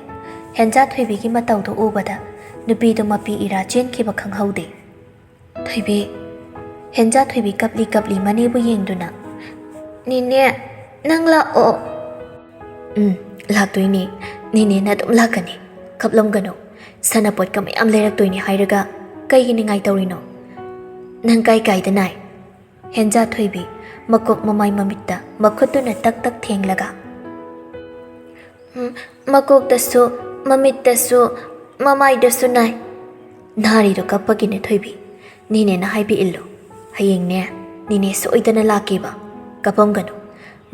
ꯍꯦꯟꯖꯥ ꯊꯣꯏꯕꯤꯒꯤ ꯃꯇꯧꯗꯨ ꯎꯕꯗ ꯅꯨꯄꯤꯗꯨ ꯃꯄꯤ ꯏꯔꯥ ꯆꯦꯟꯈꯤꯕ ꯈꯪꯍꯧꯗꯦ ꯊꯣꯏꯕꯤ ꯍꯦꯟꯖꯥ ꯊꯣꯏꯕꯤ ꯀꯞꯂꯤ ꯃꯅꯦꯕꯨ ꯌꯦꯡꯗꯨꯅ ꯅꯤꯅꯦ ꯅꯪ ꯂꯥꯛꯑꯣ ꯂꯥꯛꯇꯣꯏꯅꯦ ꯅꯤꯅꯦꯅ ꯑꯗꯨꯝ ꯂꯥꯛꯀꯅꯤ ꯀꯞꯂꯝꯒꯅꯨ ꯁꯅꯥꯄꯣꯠꯀ ꯃꯌꯥꯝ ꯂꯩꯔꯛꯇꯣꯏꯅꯤ ꯍꯥꯏꯔꯒ ꯀꯩꯒꯤ ꯅꯤꯡꯉꯥꯏ ꯇꯧꯔꯤꯅꯣ ꯅꯪ ꯀꯥꯏꯗ ꯅꯥꯏ ꯍꯦꯟꯖꯥ ꯊꯣꯏꯕꯤ ꯃꯀꯣꯛ ꯃꯃꯥꯏ ꯃꯃꯤꯠꯇ ꯃꯈꯨꯠꯇꯨꯅ ꯇꯛ ꯊꯦꯡꯂꯒ ꯃꯀꯣꯛꯇꯁꯨ ꯃꯃꯤꯠꯇꯁꯨ ꯃꯃꯥꯏꯗꯁꯨ ꯅꯥꯏ ꯅꯥꯔꯤꯗꯣ ꯀꯞꯄꯒꯤꯅꯦ ꯊꯣꯏꯕꯤ ꯅꯤꯅꯦꯅ ꯍꯥꯏꯕꯤ ꯏꯜꯂꯨ ꯍꯌꯦꯡꯅꯦ ꯅꯤꯅꯦ ꯁꯣꯏꯗꯅ ꯂꯥꯛꯀꯦꯕ ꯀꯞꯄꯝꯒꯅꯨ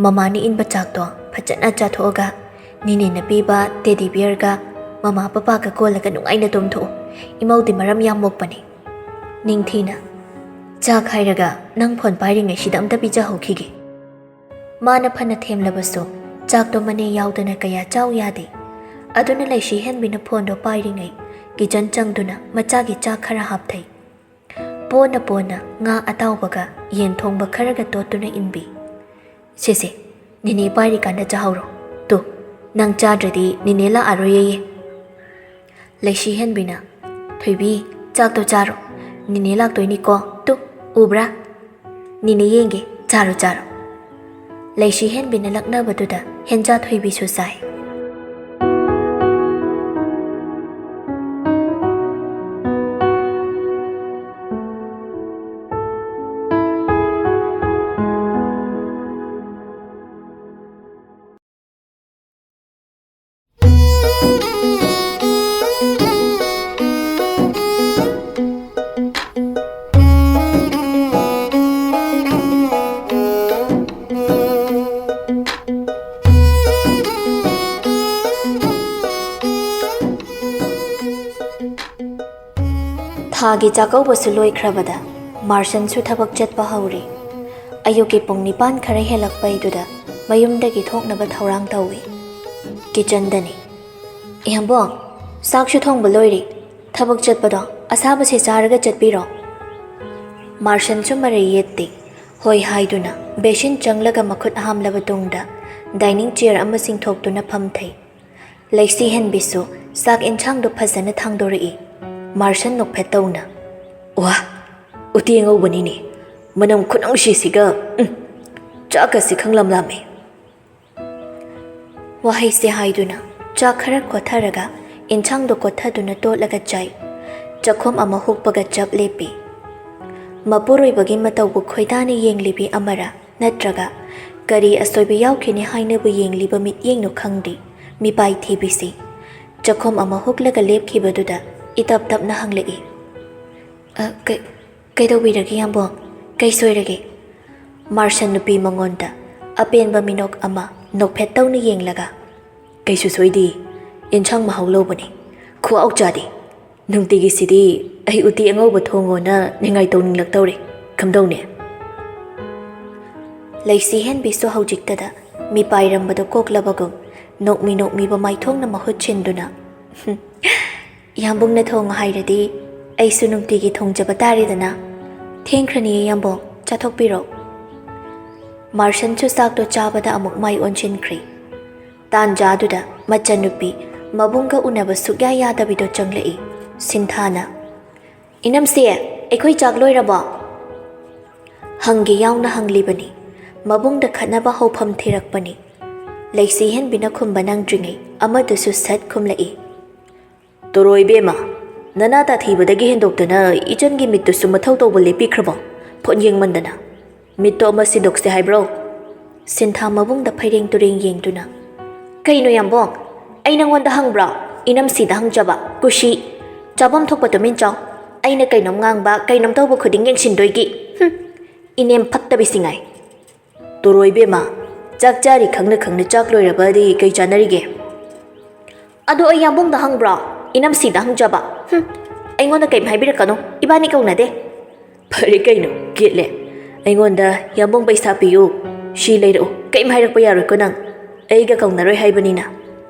ꯃꯃꯥꯅ ꯏꯟꯕ ꯆꯥꯛꯇꯣ ꯐꯖꯅ ꯆꯥꯊꯣꯛꯑꯒ ꯅꯤꯅꯦꯅ ꯄꯤꯕ ꯇꯦꯗꯤ ꯕꯤꯌꯔꯒ ꯃꯃꯥ ꯄꯄꯥꯒ ꯀꯣꯜꯂꯒ ꯅꯨꯡꯉꯥꯏꯅ ꯇꯨꯝꯊꯣꯛꯎ ꯏꯃꯧꯗꯤ ꯃꯔꯝ ꯌꯥꯝ ꯃꯣꯛꯄꯅꯤ ꯅꯤꯡꯊꯤꯅ ꯆꯥꯛ ꯍꯥꯏꯔꯒ ꯅꯪ ꯐꯣꯟ ꯄꯥꯏꯔꯤꯉꯩꯁꯤꯗ ꯑꯝꯇ ꯄꯤꯖꯍꯧꯈꯤꯒꯦ ꯃꯥꯅ ꯐꯅ ꯊꯦꯝꯂꯕꯁꯨ ꯆꯥꯛꯇꯣ ꯃꯅꯦ ꯌꯥꯎꯗꯅ ꯀꯌా ꯆꯥꯎ ꯌꯥꯗꯦ ꯑꯗꯨꯅ ꯂꯩꯁꯤ ꯍꯦꯟꯕꯤꯅ ꯐꯣꯟꯗꯣ ꯄꯥꯏꯔꯤꯉꯩ ꯀꯤꯆꯟ ꯆꯪꯗꯨꯅ ꯃꯆꯥꯒꯤ ꯆꯥꯛ ꯈꯔ ꯍꯥꯞꯊꯩ ꯄꯣꯅ ꯉꯥ ꯑꯇꯥꯎꯕꯒ ꯌꯦꯟ ꯊꯣꯡꯕ ꯈꯔꯒ ꯇꯣꯠꯇꯨꯅ ꯏꯟꯕꯤ ꯁꯤꯁꯦ ꯅꯤꯅꯦ ꯄꯥꯏꯔꯤꯀꯥꯟꯗ ꯆꯥꯍꯧꯔꯣ ꯇꯨ ꯅꯪ ꯆꯥꯗ꯭ꯔꯗꯤ ꯅꯤꯅꯦ ꯂꯥꯛꯑꯔꯣꯏꯌꯦ ꯂꯩꯁꯤ ꯍꯦꯟꯕꯤꯅ ꯊꯣꯏꯕꯤ ꯆꯥꯛꯇꯣ ꯆꯥꯔꯣ ꯅꯤꯅꯦ ꯂꯥꯛꯇꯣꯏꯅꯤꯀꯣ ꯇꯨ ꯎꯕ꯭ꯔꯥ ꯅꯤꯅꯦ ꯌꯦꯡꯒꯦ ꯆꯥꯔꯣ ꯂꯩꯁꯤ ꯍꯦꯟꯕꯤꯅ ꯂꯛꯅꯕꯗꯨꯗ ꯍꯦꯟꯖꯥ ꯊꯣꯏꯕꯤꯁꯨ ꯆꯥꯏ ꯊꯥꯒꯤ ꯆꯥꯛꯀꯧꯕꯁꯨ ꯂꯣꯏꯈ꯭ꯔꯕꯗ ꯃꯥꯔꯁꯟꯁꯨ ꯊꯕꯛ ꯆꯠꯄ ꯍꯧꯔꯤ ꯑꯌꯨꯛꯀꯤ ꯄꯨꯡ 9 ꯈꯔ ꯍꯦꯜꯂꯛꯄꯩꯗꯨꯗ ꯃꯌꯨꯝꯗꯒꯤ ꯊꯣꯛꯅꯕ ꯊꯧꯔꯥꯡ ꯇꯧꯏ ꯀꯤꯆꯟꯗꯅꯤ ꯏꯌꯥꯝꯕꯣꯡ ꯆꯥꯛꯁꯨ ꯊꯣꯡꯕ ꯂꯣꯏꯔꯤ ꯊꯕꯛ ꯆꯠꯄꯗꯣ ꯑꯁꯥꯕꯁꯦ ꯆꯥꯔꯒ ꯆꯠꯄꯤꯔꯣ ꯃꯥꯔꯁꯟꯁꯨ ꯃꯔꯩ ꯌꯦꯠꯇꯦ ꯍꯣꯏ ꯍꯥꯏꯗꯨꯅ ꯕꯦꯁꯤꯟ ꯆꯪꯂꯒ ꯃꯈꯨꯠ ꯍꯥꯝꯂꯕ ꯇꯨꯡꯗ ꯗꯥꯏꯅꯤꯡ ꯆꯤꯌꯔ ꯑꯃ ꯆꯤꯡꯊꯣꯛꯇꯨꯅ ꯐꯝꯊꯩ ꯂꯩꯁꯤ ꯍꯦꯟꯕꯤꯁꯨ ꯆꯥꯛ ꯏꯟꯁꯥꯡꯗꯣ ꯐꯖꯅ ꯊꯥꯡꯗꯣꯔꯛꯏ ꯃꯥꯔꯁꯟ ꯅꯣꯛꯐꯦꯠ ꯇꯧꯅ ꯋꯥ ꯎꯇꯤ ꯑꯉꯧꯕꯅꯤꯅꯦ ꯃꯅꯝ ꯈꯨꯅꯨꯡꯁꯤꯁꯤꯒ ꯆꯥꯛꯀꯁꯤ ꯈꯪꯂꯝꯂꯝꯃꯤ ꯋꯥꯍꯩꯁꯦ ꯍꯥꯏꯗꯨꯅ ꯆꯥꯛ ꯈꯔ ꯀꯣꯊꯔꯒ ꯏꯟꯁꯥꯡꯗꯣ ꯀꯣꯊꯗꯨꯅ ꯇꯣꯠꯂꯒ ꯆꯥꯏ ꯆꯥꯛꯈꯨꯝ ꯑꯃ ꯍꯨꯛꯄꯒ ꯆꯞ ꯂꯦꯞꯄꯤ ꯃꯄꯨꯔꯣꯏꯕꯒꯤ ꯃꯇꯧꯕꯨ ꯈꯣꯏꯗꯥꯅ ꯌꯦꯡꯂꯤꯕꯤ ꯑꯃꯔ ꯅꯠꯇ꯭ꯔꯒ ꯀꯔꯤ ꯑꯁꯣꯏꯕ ꯌꯥꯎꯈꯤꯅꯤ ꯍꯥꯏꯅꯕꯨ ꯌꯦꯡꯂꯤꯕ ꯃꯤꯠꯌꯦꯡꯅꯣ ꯈꯪꯗꯦ ꯃꯤꯄꯥꯏ ꯊꯤꯕꯤꯁꯤ ꯆꯥꯛꯈꯨꯝ ꯑꯃ ꯍꯨꯛꯂꯒ ꯂꯦꯞꯈꯤꯕꯗꯨꯗ ꯏꯇꯞ ꯇꯞꯅ ꯍꯪꯂꯛꯏ ꯀꯩꯗꯧꯕꯤꯔꯒꯦ ꯌꯥꯝꯕꯣ ꯀꯩ ꯁꯣꯏꯔꯒꯦ ꯃꯥꯔꯁꯟ ꯅꯨꯄꯤ ꯃꯉꯣꯟꯗ ꯑꯄꯦꯟꯕ ꯃꯤꯅꯣꯛ ꯑꯃ ꯅꯣꯛꯐꯦꯠ ꯇꯧꯅ ꯌꯦꯡꯂꯒ ꯀꯩꯁꯨ ꯁꯣꯏꯗꯦ ꯏꯟꯁꯥꯡ ꯃꯍꯥꯎ ꯂꯧꯕꯅꯤ ꯈꯨꯍꯥꯎ ꯆꯥꯗꯦ ꯅꯨꯡꯇꯤꯒꯤꯁꯤꯗꯤ ꯑꯩ ꯎꯇꯤ ꯑꯉꯧꯕ ꯊꯣꯡꯉꯣꯅ ꯅꯤꯡꯉꯥꯏ ꯇꯧꯅꯤꯡꯂꯛꯇꯧꯔꯦ ꯀꯝꯗꯧꯅꯦ ꯂꯩꯁꯤ ꯍꯦꯟꯕꯤꯁꯨ ꯍꯧꯖꯤꯛꯇꯗ ꯃꯤꯄꯥꯏꯔꯝꯕꯗꯣ ꯀꯣꯛꯂꯕꯒꯨꯝ ꯅꯣꯛꯃꯤꯕ ꯃꯥꯏꯊꯣꯡꯅ ꯃꯍꯨꯠ ꯁꯤꯟꯗꯨꯅ ꯌꯥꯝꯕꯨꯡꯅ ꯊꯣꯡꯉꯣ ꯍꯥꯏꯔꯗꯤ ꯑꯩꯁꯨ ꯅꯨꯡꯇꯤꯒꯤ ꯊꯣꯡꯖꯕ ꯇꯥꯔꯦꯗꯅ ꯊꯦꯡꯈ꯭ꯔꯅꯤ ꯌꯥꯝꯕꯣꯡ ꯆꯥꯊꯣꯛꯄꯤꯔꯣ ꯃꯥꯔꯁꯟꯁꯨ ꯆꯥꯛꯇꯣ ꯆꯥꯕꯗ ꯑꯃꯨꯛ ꯃꯥꯏ ꯑꯣꯟꯁꯤꯟꯈ꯭ꯔꯤ ꯇꯥꯟꯖꯥꯗꯨꯗ ꯃꯆꯟꯅꯨꯄꯤ ꯃꯕꯨꯡꯒ ꯎꯅꯕ ꯁꯨꯛꯌꯥ ꯌꯥꯗꯕꯤꯗꯣ ꯆꯪꯂꯛꯏ ꯁꯤꯟꯊꯥꯅ ꯏꯅꯝꯁꯦ ꯑꯩꯈꯣꯏ ꯆꯥꯛ ꯂꯣꯏꯔꯕꯣ ꯍꯪꯒꯦ ꯌꯥꯎꯅ ꯍꯪꯂꯤꯕꯅꯤ ꯃꯕꯨꯡꯗ ꯈꯠꯅꯕ ꯍꯧꯐꯝ ꯊꯤꯔꯛꯄꯅꯤ ꯂꯩꯁꯤ ꯍꯦꯟꯕꯤꯅ ꯈꯨꯝꯕ ꯅꯪꯗ꯭ꯔꯤꯉꯩ ꯑꯃꯗꯨꯁꯨ ꯁꯠ ꯈꯨꯝꯂꯛꯏ ꯇꯣꯔꯣꯏꯕꯦꯝꯃ ꯅꯅꯥ ꯇꯥꯊꯤꯕꯗꯒꯤ ꯍꯦꯟꯗꯣꯛꯇꯅ ꯏꯆꯟꯒꯤ ꯃꯤꯠꯇꯨꯁꯨ ꯃꯊꯧ ꯇꯧꯕ ꯂꯦꯞꯄꯤꯈ꯭ꯔꯕꯣ ꯐꯣꯟ ꯌꯦꯡꯃꯟꯗꯅ ꯃꯤꯠꯇꯣ ꯑꯃ ꯁꯤꯟꯗꯣꯛꯁꯦ ꯍꯥꯏꯕ꯭ꯔꯣ ꯁꯤꯟꯊꯥ ꯃꯕꯨꯡꯗ ꯐꯩꯔꯦꯡ ꯇꯨꯔꯦꯡ ꯌꯦꯡꯗꯨꯅ ꯀꯩꯅꯣ ꯌꯥꯝꯕꯣꯡ ꯑꯩ ꯅꯪꯉꯣꯟꯗ ꯍꯪꯕ꯭ꯔꯣ ꯏꯅꯝꯁꯤꯗ ꯍꯪꯖꯕ ꯀꯨꯁꯤ ꯆꯥꯐꯝ ꯊꯣꯛꯄ ꯇꯨꯃꯤꯟ ꯆꯥꯎ ꯑꯩꯅ ꯀꯩꯅꯣꯝ ꯉꯥꯡꯕ ꯀꯩꯅꯣꯝ ꯇꯧꯕ ꯈꯨꯗꯤꯡ ꯌꯦꯡꯁꯤꯟꯗꯣꯏꯒꯤ ꯏꯅꯦꯝ ꯐꯠꯇꯕꯤꯁꯤꯡꯉꯥꯏ ꯇꯣꯔꯣꯏꯕꯦꯝꯃ ꯆꯥꯛ ꯆꯥꯔꯤ ꯈꯪꯅ ꯈꯪꯅ ꯆꯥꯛ ꯂꯣꯏꯔꯕꯗꯤ ꯀꯩ ꯆꯥꯅꯔꯤꯒꯦ ꯑꯗꯣ ꯑꯩ ꯌꯥꯝꯕꯣꯡꯗ ꯍꯪꯕ꯭ꯔꯣ ꯏꯅꯝꯁꯤꯗ ꯍꯪꯖꯕ ꯑꯩꯉꯣꯟꯗ ꯀꯩꯝ ꯍꯥꯏꯕꯤꯔꯛꯀꯅꯣ ꯏꯕꯥꯅꯤ ꯀꯧꯅꯗꯦ ꯐꯔꯦ ꯀꯩꯅꯣ ꯒꯦꯠꯂꯦ ꯑꯩꯉꯣꯟꯗ ꯌꯥꯝꯕꯣꯡ ꯄꯩꯁꯥ ꯄꯤꯌꯨ ꯁꯤ ꯂꯩꯔꯛꯎ ꯀꯩꯝ ꯍꯥꯏꯔꯛꯄ ꯌꯥꯔꯣꯏꯀꯣ ꯅꯪ ꯑꯩꯒ ꯀꯧꯅꯔꯣꯏ ꯍꯥꯏꯕꯅꯤꯅ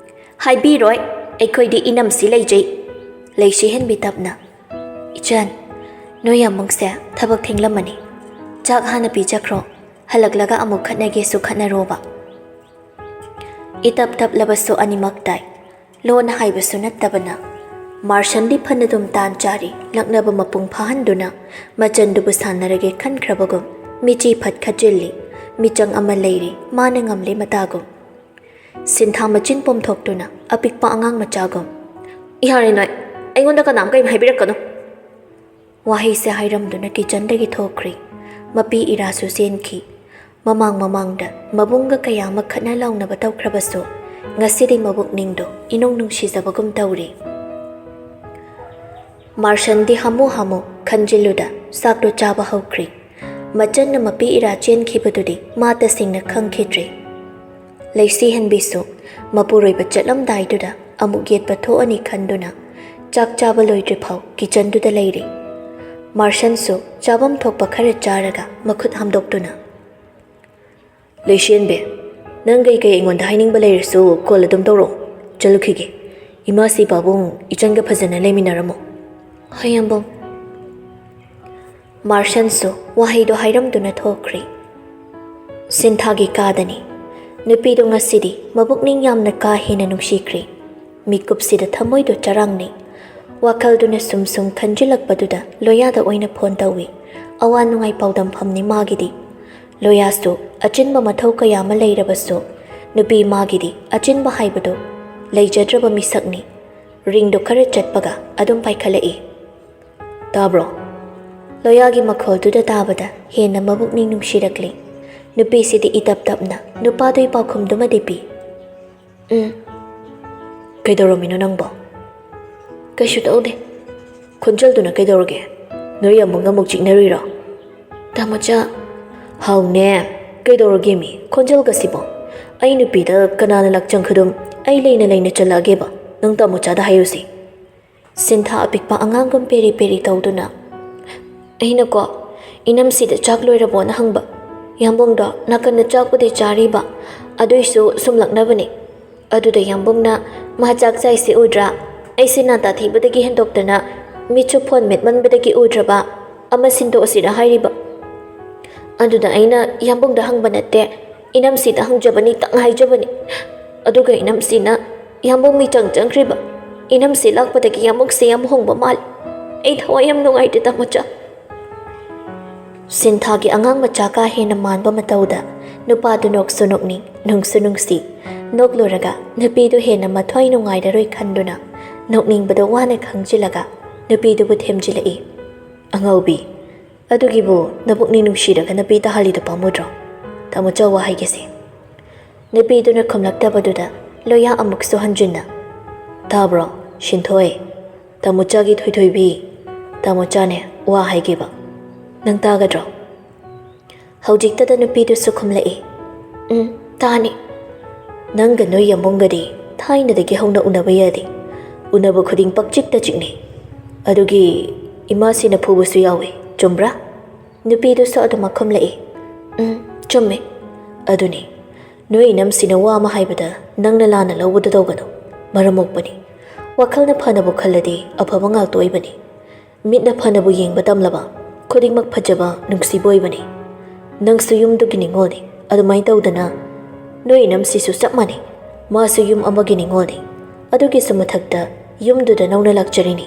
ꯍꯥꯏꯕꯤꯔꯣꯏ ꯑꯩꯈꯣꯏꯗꯤ ꯏꯅꯝꯁꯤ ꯂꯩꯖꯩ ꯂꯩꯁꯤ ꯍꯦꯟꯕꯤ ꯇꯞꯅ ꯏꯆꯟ ꯅꯣꯏ ꯌꯥꯝꯕꯣꯡꯁꯦ ꯊꯕꯛ ꯊꯦꯡꯂꯝꯃꯅꯤ ꯆꯥꯛ ꯍꯥꯟꯅ ꯄꯤꯖꯈ꯭ꯔꯣ ꯍꯜꯂꯛꯂꯒ ꯑꯃꯨꯛ ꯈꯠꯅꯒꯦꯁꯨ ꯈꯠꯅꯔꯣꯕ ꯏꯇꯞ ꯇꯞꯂꯕꯁꯨ ꯑꯅꯤꯃꯛ ꯇꯥꯏ ꯂꯣꯟ ꯍꯥꯏꯕꯁꯨ ꯅꯠꯇꯕꯅ ꯃꯥꯔꯁꯟꯗꯤ ꯐꯅꯗꯨꯝ ꯇꯥꯟ ꯆꯥꯔꯤ ꯂꯛꯅꯕ ꯃꯄꯨꯡ ꯐꯥꯍꯟꯗꯨꯅ ꯃꯆꯟꯗꯨꯕꯨ ꯁꯥꯟꯅꯔꯒꯦ ꯈꯟꯈ꯭ꯔꯕꯒꯨꯝ ꯃꯤꯆꯤ ꯐꯠ ꯈꯠꯆꯤꯜꯂꯤ ꯃꯤꯆꯪ ꯑꯃ ꯂꯩꯔꯤ ꯃꯥꯅ ꯉꯝꯂꯤ ꯃꯇꯥꯒꯨꯝ ꯁꯤꯟꯊꯥ ꯃꯆꯤꯟ ꯄꯣꯝꯊꯣꯛꯇꯨꯅ ꯑꯄꯤꯛꯄ ꯑꯉꯥꯡ ꯃꯆꯥꯒꯨꯝ ꯌꯥꯔꯦ ꯅꯣꯏ ꯑꯩꯉꯣꯟꯗ ꯀꯅꯥꯝ ꯀꯩꯝ ꯍꯥꯏꯕꯤꯔꯛꯀꯅꯣ ꯋꯥꯍꯩꯁꯦ ꯍꯥꯏꯔꯝꯗꯨꯅ ꯀꯤꯆꯟꯗꯒꯤ ꯊꯣꯛꯈ꯭ꯔꯤ ꯃꯄꯤ ꯏꯔꯥꯁꯨ ꯆꯦꯟꯈꯤ ꯃꯃꯥꯡꯗ ꯃꯕꯨꯡꯒ ꯀꯌꯥ ꯑꯃ ꯈꯠꯅ ꯂꯥꯎꯅꯕ ꯇꯧꯈ꯭ꯔꯕꯁꯨ ꯉꯁꯤꯗꯤ ꯃꯕꯨꯛꯅꯤꯡꯗꯣ ꯏꯅꯨꯡ ꯅꯨꯡꯁꯤꯖꯕꯒꯨꯝ ꯇꯧꯔꯤ ꯃꯥꯔꯁꯟꯗꯤ ꯍꯥꯃꯨ ꯈꯟꯖꯤꯜꯂꯨꯗ ꯆꯥꯛꯇꯣ ꯆꯥꯕ ꯍꯧꯈ꯭ꯔꯤ ꯃꯆꯟꯅ ꯃꯄꯤ ꯏꯔꯥ ꯆꯦꯟꯈꯤꯕꯗꯨꯗꯤ ꯃꯥ ꯇꯁꯦꯡꯅ ꯈꯪꯈꯤꯗ꯭ꯔꯤ ꯂꯩꯁꯤ ꯍꯦꯟꯕꯤꯁꯨ ꯃꯄꯨꯔꯣꯏꯕ ꯆꯠꯂꯝꯗꯥꯏꯗꯨꯗ ꯑꯃꯨꯛ ꯌꯦꯠꯄ ꯊꯣꯛꯑꯅꯤ ꯈꯟꯗꯨꯅ ꯆꯥꯛ ꯆꯥꯕ ꯂꯣꯏꯗ꯭ꯔꯤꯐꯥꯎ ꯀꯤꯆꯟꯗꯨꯗ ꯂꯩꯔꯤ ꯃꯥꯔꯁꯟꯁꯨ ꯆꯥꯐꯝ ꯊꯣꯛꯄ ꯈꯔ ꯆꯥꯔꯒ ꯃꯈꯨꯠ ꯍꯥꯝꯗꯣꯛꯇꯨꯅ ꯂꯩꯁꯦꯟꯕꯤ ꯅꯪ ꯀꯩꯀꯩ ꯑꯩꯉꯣꯟꯗ ꯍꯥꯏꯅꯤꯡꯕ ꯂꯩꯔꯁꯨ ꯀꯣꯜ ꯑꯗꯨꯝ ꯇꯧꯔꯛꯑꯣ ꯆꯠꯂꯨꯈꯤꯒꯦ ꯏꯃꯥꯁꯤ ꯄꯥꯕꯨꯡ ꯏꯆꯟꯒ ꯐꯖꯅ ꯂꯩꯃꯤꯟꯅꯔꯝꯃꯣ ꯍꯌꯥꯝꯕꯣꯡ ꯃꯥꯔꯁꯟꯁꯨ ꯋꯥꯍꯩꯗꯣ ꯍꯥꯏꯔꯝꯗꯨꯅ ꯊꯣꯛꯈ꯭ꯔꯤ ꯁꯤꯟꯊꯥꯒꯤ ꯀꯥꯗꯅꯤ ꯅꯨꯄꯤꯗꯣ ꯉꯁꯤꯗꯤ ꯃꯕꯨꯛꯅꯤꯡ ꯌꯥꯝꯅ ꯀꯥ ꯍꯦꯟꯅ ꯅꯨꯡꯁꯤꯈ꯭ꯔꯤ ꯃꯤꯀꯨꯞꯁꯤꯗ ꯊꯃꯣꯏꯗꯣ ꯆꯔꯥꯡꯅꯩ ꯋꯥꯈꯜꯗꯨꯅ ꯁꯨꯝ ꯈꯟꯖꯤꯜꯂꯛꯄꯗꯨꯗ ꯂꯣꯌꯥꯗ ꯑꯣꯏꯅ ꯐꯣꯟ ꯇꯧꯏ ꯑꯋꯥ ꯅꯨꯡꯉꯥꯏ ꯄꯥꯎꯗꯝꯐꯝꯅꯤ ꯃꯥꯒꯤꯗꯤ ꯂꯣꯌꯥꯁꯨ ꯑꯆꯤꯟꯕ ꯃꯊꯧ ꯀꯌꯥ ꯑꯃ ꯂꯩꯔꯕꯁꯨ ꯅꯨꯄꯤ ꯃꯥꯒꯤꯗꯤ ꯑꯆꯤꯟꯕ ꯍꯥꯏꯕꯗꯣ ꯂꯩꯖꯗ꯭ꯔꯕ ꯃꯤꯁꯛꯅꯤ ꯔꯤꯡꯗꯣ ꯈꯔ ꯆꯠꯄꯒ ꯑꯗꯨꯝ ꯄꯥꯏꯈꯠꯂꯛꯏ ꯇꯥꯕ꯭ꯔꯣ ꯂꯣꯌꯥꯒꯤ ꯃꯈꯣꯜꯗꯨꯗ ꯇꯥꯕꯗ ꯍꯦꯟꯅ ꯃꯕꯨꯛꯅꯤꯡ ꯅꯨꯡꯁꯤꯔꯛꯂꯤ ꯅꯨꯄꯤꯁꯤꯗꯤ ꯏꯇꯞ ꯇꯞꯅ ꯅꯨꯄꯥꯗꯨꯒꯤ ꯄꯥꯎꯈꯨꯝꯗꯨꯃꯗꯤ ꯄꯤ ꯀꯩꯗꯧꯔꯝꯃꯤꯅꯣ ꯅꯪꯕꯣ ꯀꯩꯁꯨ ꯇꯧꯗꯦ ꯈꯣꯟꯖꯦꯜꯗꯨꯅ ꯀꯩꯗꯧꯔꯒꯦ ꯅꯣꯏ ꯑꯃꯨꯛ ꯆꯤꯛꯅꯔꯨꯏꯔꯣ ꯇꯥꯃꯣꯆꯥ ꯍꯥꯎꯅꯦ ꯀꯩꯗꯧꯔꯒꯦ ꯃꯤ ꯈꯣꯟꯖꯦꯜꯒꯁꯤꯕꯣ ꯑꯩ ꯅꯨꯄꯤꯗ ꯀꯅꯥꯅ ꯂꯥꯛꯆꯪ ꯈꯨꯗꯨꯝ ꯑꯩ ꯂꯩꯅ ꯆꯠꯂꯛꯑꯒꯦꯕ ꯅꯪ ꯇꯥꯃꯣꯆꯥꯗ ꯍꯥꯏꯌꯨꯁꯤ ꯁꯤꯟꯊꯥ ꯑꯄꯤꯛꯄ ꯑꯉꯥꯡꯒꯨꯝ ꯄꯦꯔꯤ ꯄꯦꯔꯤ ꯇꯧꯗꯨꯅ ꯑꯩꯅꯀꯣ ꯏꯅꯝꯁꯤꯗ ꯆꯥꯛ ꯂꯣꯏꯔꯕꯣꯅ ꯍꯪꯕ ꯌꯥꯝꯕꯨꯡꯗꯣ ꯅꯥꯀꯟꯗ ꯆꯥꯛꯄꯨꯗꯤ ꯆꯥꯔꯤꯕ ꯑꯗꯨꯏꯁꯨ ꯁꯨꯝ ꯂꯛꯅꯕꯅꯤ ꯑꯗꯨꯗ ꯌꯥꯝꯕꯨꯡꯅ ꯃꯥ ꯆꯥꯛ ꯆꯥꯏꯁꯤ ꯎꯗ꯭ꯔꯥ ꯑꯩꯁꯦ ꯅꯥꯇꯥ ꯊꯤꯕꯗꯒꯤ ꯍꯦꯟꯗꯣꯛꯇꯅ ꯃꯤꯠꯁꯨ ꯐꯣꯟ ꯃꯦꯠꯃꯟꯕꯗꯒꯤ ꯎꯗ꯭ꯔꯕ ꯑꯃ ꯁꯤꯟꯗꯣꯛꯑꯁꯤꯔ ꯍꯥꯏꯔꯤꯕ ꯑꯗꯨꯗ ꯑꯩꯅ ꯌꯥꯝꯕꯨꯡꯗ ꯍꯪꯕ ꯅꯠꯇꯦ ꯏꯅꯝꯁꯤꯗ ꯍꯪꯖꯕꯅꯤ ꯇꯪ ꯍꯥꯏꯖꯕꯅꯤ ꯑꯗꯨꯒ ꯏꯅꯝꯁꯤꯅ ꯌꯥꯝꯕꯨꯡ ꯃꯤꯆꯪ ꯆꯪꯈ꯭ꯔꯤꯕ ꯏꯅꯝꯁꯤ ꯂꯥꯛꯄꯗꯒꯤ ꯌꯥꯝꯕꯨꯡꯁꯤ ꯌꯥꯝ ꯍꯣꯡꯕ ꯃꯥꯜꯂꯤ ꯑꯩ ꯊꯋꯥꯏ ꯌꯥꯝ ꯅꯨꯡꯉꯥꯏꯇꯦ ꯇꯥꯃꯣꯆꯥ ꯁꯤꯟꯊꯥꯒꯤ ꯑꯉꯥꯡ ꯃꯆꯥ ꯀꯥ ꯍꯦꯟꯅ ꯃꯥꯟꯕ ꯃꯇꯧꯗ ꯅꯨꯄꯥꯗꯨ ꯅꯣꯛꯁꯨ ꯅꯣꯛꯅꯤꯡ ꯅꯨꯡꯁꯨ ꯅꯨꯡꯁꯤ ꯅꯣꯛꯂꯨꯔꯒ ꯅꯨꯄꯤꯗꯨ ꯍꯦꯟꯅ ꯃꯊ꯭ꯋꯥꯏ ꯅꯨꯡꯉꯥꯏꯔꯔꯣꯏ ꯈꯟꯗꯨꯅ ꯅꯣꯛꯅꯤꯡꯕꯗꯣ ꯋꯥꯅ ꯈꯪꯖꯤꯜꯂꯒ ꯅꯨꯄꯤꯗꯨꯕꯨ ꯊꯦꯝꯖꯤꯜꯂꯛꯏ ꯑꯉꯧꯕꯤ ꯑꯗꯨꯒꯤꯕꯨ ꯅꯕꯨꯛꯅꯤꯡ ꯅꯨꯡꯁꯤꯔꯒ ꯅꯨꯄꯤ ꯇꯥꯍꯜꯂꯤꯗꯣ ꯄꯥꯝꯃꯨꯗ꯭ꯔꯣ ꯇꯥꯃꯣꯆꯥ ꯋꯥ ꯍꯥꯏꯒꯦꯁꯦ ꯅꯨꯄꯤꯗꯨꯅ ꯈꯨꯝꯂꯛꯇꯕꯗꯨꯗ ꯂꯣꯌꯥ ꯑꯃꯨꯛꯁꯨ ꯍꯟꯖꯤꯟꯅ ꯇꯥꯕ꯭ꯔꯣ ꯁꯤꯟꯊꯣꯏ ꯇꯥꯃꯣꯆꯥꯒꯤ ꯊꯣꯏꯊꯣꯏꯕꯤ ꯇꯥꯃꯣꯆꯥꯅꯦ ꯋꯥ ꯍꯥꯏꯒꯦꯕ ꯅꯪ ꯇꯥꯒꯗ꯭ꯔꯣ ꯍꯧꯖꯤꯛꯇꯗ ꯅꯨꯄꯤꯗꯨꯁꯨ ꯈꯨꯝꯂꯛꯏ ꯇꯥꯅꯤ ꯅꯪꯒ ꯅꯣꯏ ꯌꯥꯝꯕꯨꯡꯒꯗꯤ ꯊꯥꯏꯅꯗꯒꯤ ꯍꯧꯅ ꯎꯅꯕ ꯌꯥꯗꯦ ꯎꯅꯕ ꯈꯨꯗꯤꯡ ꯄꯛꯆꯤꯛꯇ ꯆꯤꯛꯅꯩ ꯑꯗꯨꯒꯤ ꯏꯃꯥꯁꯤꯅ ꯐꯨꯕꯁꯨ ꯌꯥꯎꯏ ꯆꯨꯝꯕ꯭ꯔꯥ ꯅꯨꯄꯤꯗꯨꯁꯨ ꯑꯗꯨꯃꯛ ꯈꯨꯝꯂꯛꯏ ꯆꯨꯝꯃꯦ ꯑꯗꯨꯅꯤ ꯅꯣꯏ ꯏꯅꯝꯁꯤꯅ ꯋꯥ ꯑꯃ ꯍꯥꯏꯕꯗ ꯅꯪꯅ ꯂꯥꯟꯅ ꯂꯧꯕꯗ ꯇꯧꯒꯅꯨ ꯃꯔꯝ ꯃꯣꯛꯄꯅꯤ ꯋꯥꯈꯜꯅ ꯐꯅꯕꯨ ꯈꯜꯂꯗꯤ ꯑꯐꯕ ꯉꯥꯛꯇ ꯑꯣꯏꯕꯅꯤ ꯃꯤꯠꯅ ꯐꯅꯕꯨ ꯌꯦꯡꯕ ꯇꯝꯂꯕ ꯈꯨꯗꯤꯡꯃꯛ ꯐꯖꯕ ꯅꯨꯡꯁꯤꯕꯣꯏꯕꯅꯤ ꯅꯪꯁꯨ ꯌꯨꯝꯗꯨꯒꯤ ꯅꯤꯡꯉꯣꯜꯅꯤ ꯑꯗꯨꯃꯥꯏꯅ ꯇꯧꯗꯅ ꯅꯣꯏ ꯏꯅꯝꯁꯤꯁꯨ ꯆꯞ ꯃꯥꯟꯅꯩ ꯃꯥꯁꯨ ꯌꯨꯝ ꯑꯃꯒꯤ ꯅꯤꯡꯉꯣꯜꯅꯤ ꯑꯗꯨꯒꯤꯁꯨ ꯃꯊꯛꯇ ꯌꯨꯝꯗꯨꯗ ꯅꯧꯅ ꯂꯥꯛꯆꯔꯤꯅꯤ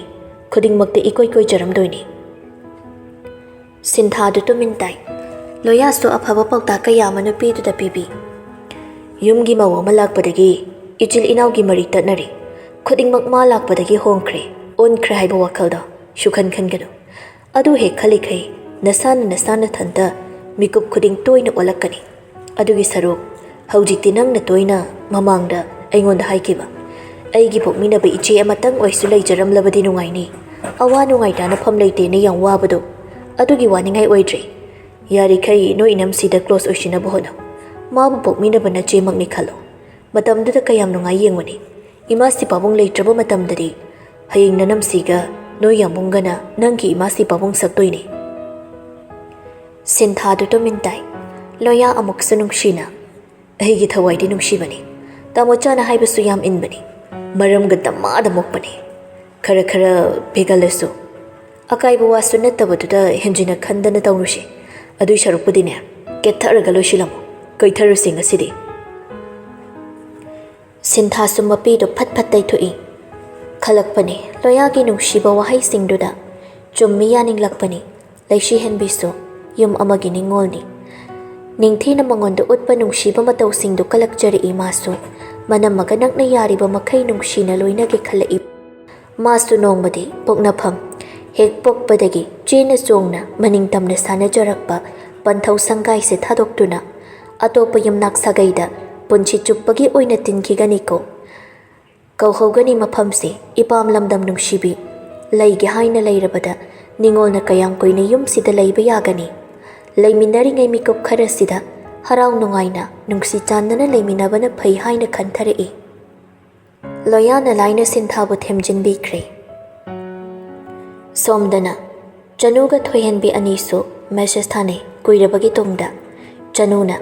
ꯈꯨꯗꯤꯡꯃꯛꯇ ꯏꯀꯣꯏ ꯀꯣꯏꯖꯔꯝꯗꯣꯏꯅꯤ ꯁꯤꯟꯊꯥꯗꯨ ꯇꯨꯃꯤꯟ ꯇꯥꯏ ꯂꯣꯌꯥꯁꯨ ꯑꯐꯕ ꯄꯥꯎꯇꯥꯛ ꯀꯌꯥ ꯑꯃ ꯅꯨꯄꯤꯗꯨꯗ ꯄꯤꯕꯤ ꯌꯨꯝꯒꯤ ꯃꯧ ꯑꯃ ꯂꯥꯛꯄꯗꯒꯤ ꯏꯆꯤꯜ ꯏꯅꯥꯎꯒꯤ ꯃꯔꯤ ꯇꯠꯅꯔꯤ ꯈꯨꯗꯤꯡꯃꯛ ꯃꯥ ꯂꯥꯛꯄꯗꯒꯤ ꯍꯣꯡꯈ꯭ꯔꯦ ꯑꯣꯟꯈ꯭ꯔꯦ ꯍꯥꯏꯕ ꯋꯥꯈꯜꯗꯣ ꯁꯨꯈꯟ ꯈꯟꯒꯅꯨ ꯑꯗꯨ ꯍꯦꯛ ꯈꯜꯂꯤꯈꯩ ꯅꯁꯥꯅ ꯊꯟꯇ ꯃꯤꯀꯨꯞ ꯈꯨꯗꯤꯡ ꯇꯣꯏꯅ ꯑꯣꯜꯂꯛꯀꯅꯤ ꯑꯗꯨꯒꯤ ꯁꯔꯨꯛ ꯍꯧꯖꯤꯛꯇꯤ ꯅꯪꯅ ꯇꯣꯏꯅ ꯃꯃꯥꯡꯗ ꯑꯩꯉꯣꯟꯗ ꯍꯥꯏꯈꯤꯕ ꯑꯩꯒꯤ ꯄꯣꯛꯃꯤꯟꯅꯕ ꯏꯆꯦ ꯑꯃꯇꯪ ꯑꯣꯏꯁꯨ ꯂꯩꯖꯔꯝꯂꯕꯗꯤ ꯅꯨꯡꯉꯥꯏꯅꯤ ꯑꯋꯥ ꯅꯨꯡꯉꯥꯏ ꯇꯥꯅꯐꯝ ꯂꯩꯇꯦꯅ ꯌꯥꯝ ꯋꯥꯕꯗꯣ ꯑꯗꯨꯒꯤ ꯋꯥꯅꯤꯡꯉꯥꯏ ꯑꯣꯏꯗ꯭ꯔꯦ ꯌꯥꯔꯤꯈꯩ ꯅꯣꯏ ꯏꯅꯝꯁꯤꯗ ꯀ꯭ꯂꯣꯁ ꯑꯣꯏꯁꯤꯟꯅꯕ ꯍꯣꯠꯅꯧ ꯃꯥꯕꯨ ꯄꯣꯛꯃꯤꯟꯅꯕ ꯅꯆꯦꯃꯛꯅꯤ ꯈꯜꯂꯣ ꯃꯇꯝꯗꯨꯗ ꯀꯌꯥꯝ ꯅꯨꯡꯉꯥꯏ ꯌꯦꯡꯉꯨꯅꯤ ꯏꯃꯥꯁꯤ ꯄꯥꯕꯨꯡ ꯂꯩꯇ꯭ꯔꯕ ꯃꯇꯝꯗꯗꯤ ꯍꯌꯦꯡ ꯅꯅꯝꯁꯤꯒ ꯅꯣꯏ ꯌꯥꯝꯕꯨꯡꯒꯅ ꯅꯪꯒꯤ ꯏꯃꯥꯁꯤ ꯄꯥꯕꯨꯡ ꯁꯛꯇꯣꯏꯅꯤ ꯁꯤꯟꯊꯥꯗꯨ ꯇꯨꯃꯤꯟ ꯇꯥꯏ ꯂꯣꯌꯥ ꯑꯃꯨꯛꯁꯨ ꯅꯨꯡꯁꯤꯅ ꯑꯩꯒꯤ ꯊꯋꯥꯏꯗꯤ ꯅꯨꯡꯁꯤꯕꯅꯤ ꯇꯥꯃꯣꯆꯥꯅ ꯍꯥꯏꯕꯁꯨ ꯌꯥꯝ ꯏꯟꯕꯅꯤ ꯃꯔꯝꯒ ꯗꯃꯥꯗ ꯃꯣꯛꯄꯅꯤ ꯈꯔ ꯄꯦꯒꯜꯂꯁꯨ ꯑꯀꯥꯏꯕ ꯋꯥꯁꯨ ꯅꯠꯇꯕꯗꯨꯗ ꯍꯦꯟꯖꯤꯟꯅ ꯈꯟꯗꯅ ꯇꯧꯔꯨꯁꯤ ꯑꯗꯨꯏ ꯁꯔꯨꯛꯄꯨꯗꯤꯅꯦ ꯀꯦꯠꯊꯔꯒ ꯂꯣꯏꯁꯤꯜꯂꯝꯃꯨ ꯀꯩꯊꯔꯨꯁꯤ ꯉꯁꯤꯗꯤ ꯁꯤꯟꯊꯥꯁꯨ ꯃꯄꯤꯗꯨ ꯐꯠ ꯐꯠ ꯇꯩꯊꯣꯛꯏ ꯈꯜꯂꯛꯄꯅꯤ ꯂꯣꯌꯥꯒꯤ ꯅꯨꯡꯁꯤꯕ ꯋꯥꯍꯩꯁꯤꯡꯗꯨꯗ ꯆꯨꯝꯃꯤ ꯌꯥꯅꯤꯡꯂꯛꯄꯅꯤ ꯂꯩꯁꯤꯍꯟꯕꯤꯁꯨ ꯌꯨꯝ ꯑꯃꯒꯤ ꯅꯤꯡꯉꯣꯜꯅꯤ ꯅꯤꯡꯊꯤꯅ ꯃꯉꯣꯟꯗ ꯎꯠꯄ ꯅꯨꯡꯁꯤꯕ ꯃꯇꯧꯁꯤꯡꯗꯨ ꯀꯜꯂꯛꯆꯔꯛꯏ ꯃꯥꯁꯨ ꯃꯅꯝꯃꯒ ꯅꯛꯅ ꯌꯥꯔꯤꯕ ꯃꯈꯩ ꯅꯨꯡꯁꯤꯅ ꯂꯣꯏꯅꯒꯦ ꯈꯜꯂꯛꯏ ꯃꯥꯁꯨ ꯅꯣꯡꯃꯗꯤ ꯄꯣꯛꯅꯐꯝ ꯍꯦꯛ ꯄꯣꯛꯄꯗꯒꯤ ꯆꯦꯅ ꯆꯣꯡꯅ ꯃꯅꯤꯡ ꯇꯝꯅ ꯁꯥꯟꯅꯖꯔꯛꯄ ꯄꯟꯊꯧ ꯁꯪꯒꯥꯏꯁꯦ ꯊꯥꯗꯣꯛꯇꯨꯅ ꯑꯇꯣꯞꯄ ꯌꯨꯝꯅꯥꯛ ꯁꯥꯒꯩꯗ ꯄꯨꯟꯁꯤ ꯆꯨꯞꯄꯒꯤ ꯑꯣꯏꯅ ꯇꯤꯟꯈꯤꯒꯅꯤꯀꯣ ꯀꯧꯍꯧꯒꯅꯤ ꯃꯐꯝꯁꯦ ꯏꯄꯥꯝ ꯂꯝꯗꯝ ꯅꯨꯡꯁꯤꯕꯤ ꯂꯩꯒꯦ ꯍꯥꯏꯅ ꯂꯩꯔꯕꯗ ꯅꯤꯡꯉꯣꯜꯅ ꯀꯌꯥꯝ ꯀꯨꯏꯅ ꯌꯨꯝꯁꯤꯗ ꯂꯩꯕ ꯌꯥꯒꯅꯤ ꯂꯩꯃꯤꯟꯅꯔꯤꯉꯩ ꯃꯤꯀꯨꯞ ꯈꯔꯁꯤꯗ ꯍꯔꯥꯎ ꯅꯨꯡꯉꯥꯏꯅ ꯅꯨꯡꯁꯤ ꯆꯥꯟꯅꯅ ꯂꯩꯃꯤꯟꯅꯕꯅ ꯐꯩ ꯍꯥꯏꯅ ꯈꯟꯊꯔꯛꯏ ꯂꯣꯌꯥꯅ ꯂꯥꯏꯅ ꯁꯤꯟꯊꯥꯕꯨ ꯊꯦꯝꯖꯤꯟꯕꯤꯈ꯭ꯔꯦ ꯁꯣꯝꯗꯅ ꯆꯅꯨꯒ ꯊꯣꯏꯍꯟꯕꯤ ꯑꯅꯤꯁꯨ ꯃꯦꯁꯦꯖ ꯊꯥꯅꯩ ꯀꯨꯏꯔꯕꯒꯤ ꯇꯨꯡꯗ ꯆꯅꯨꯅ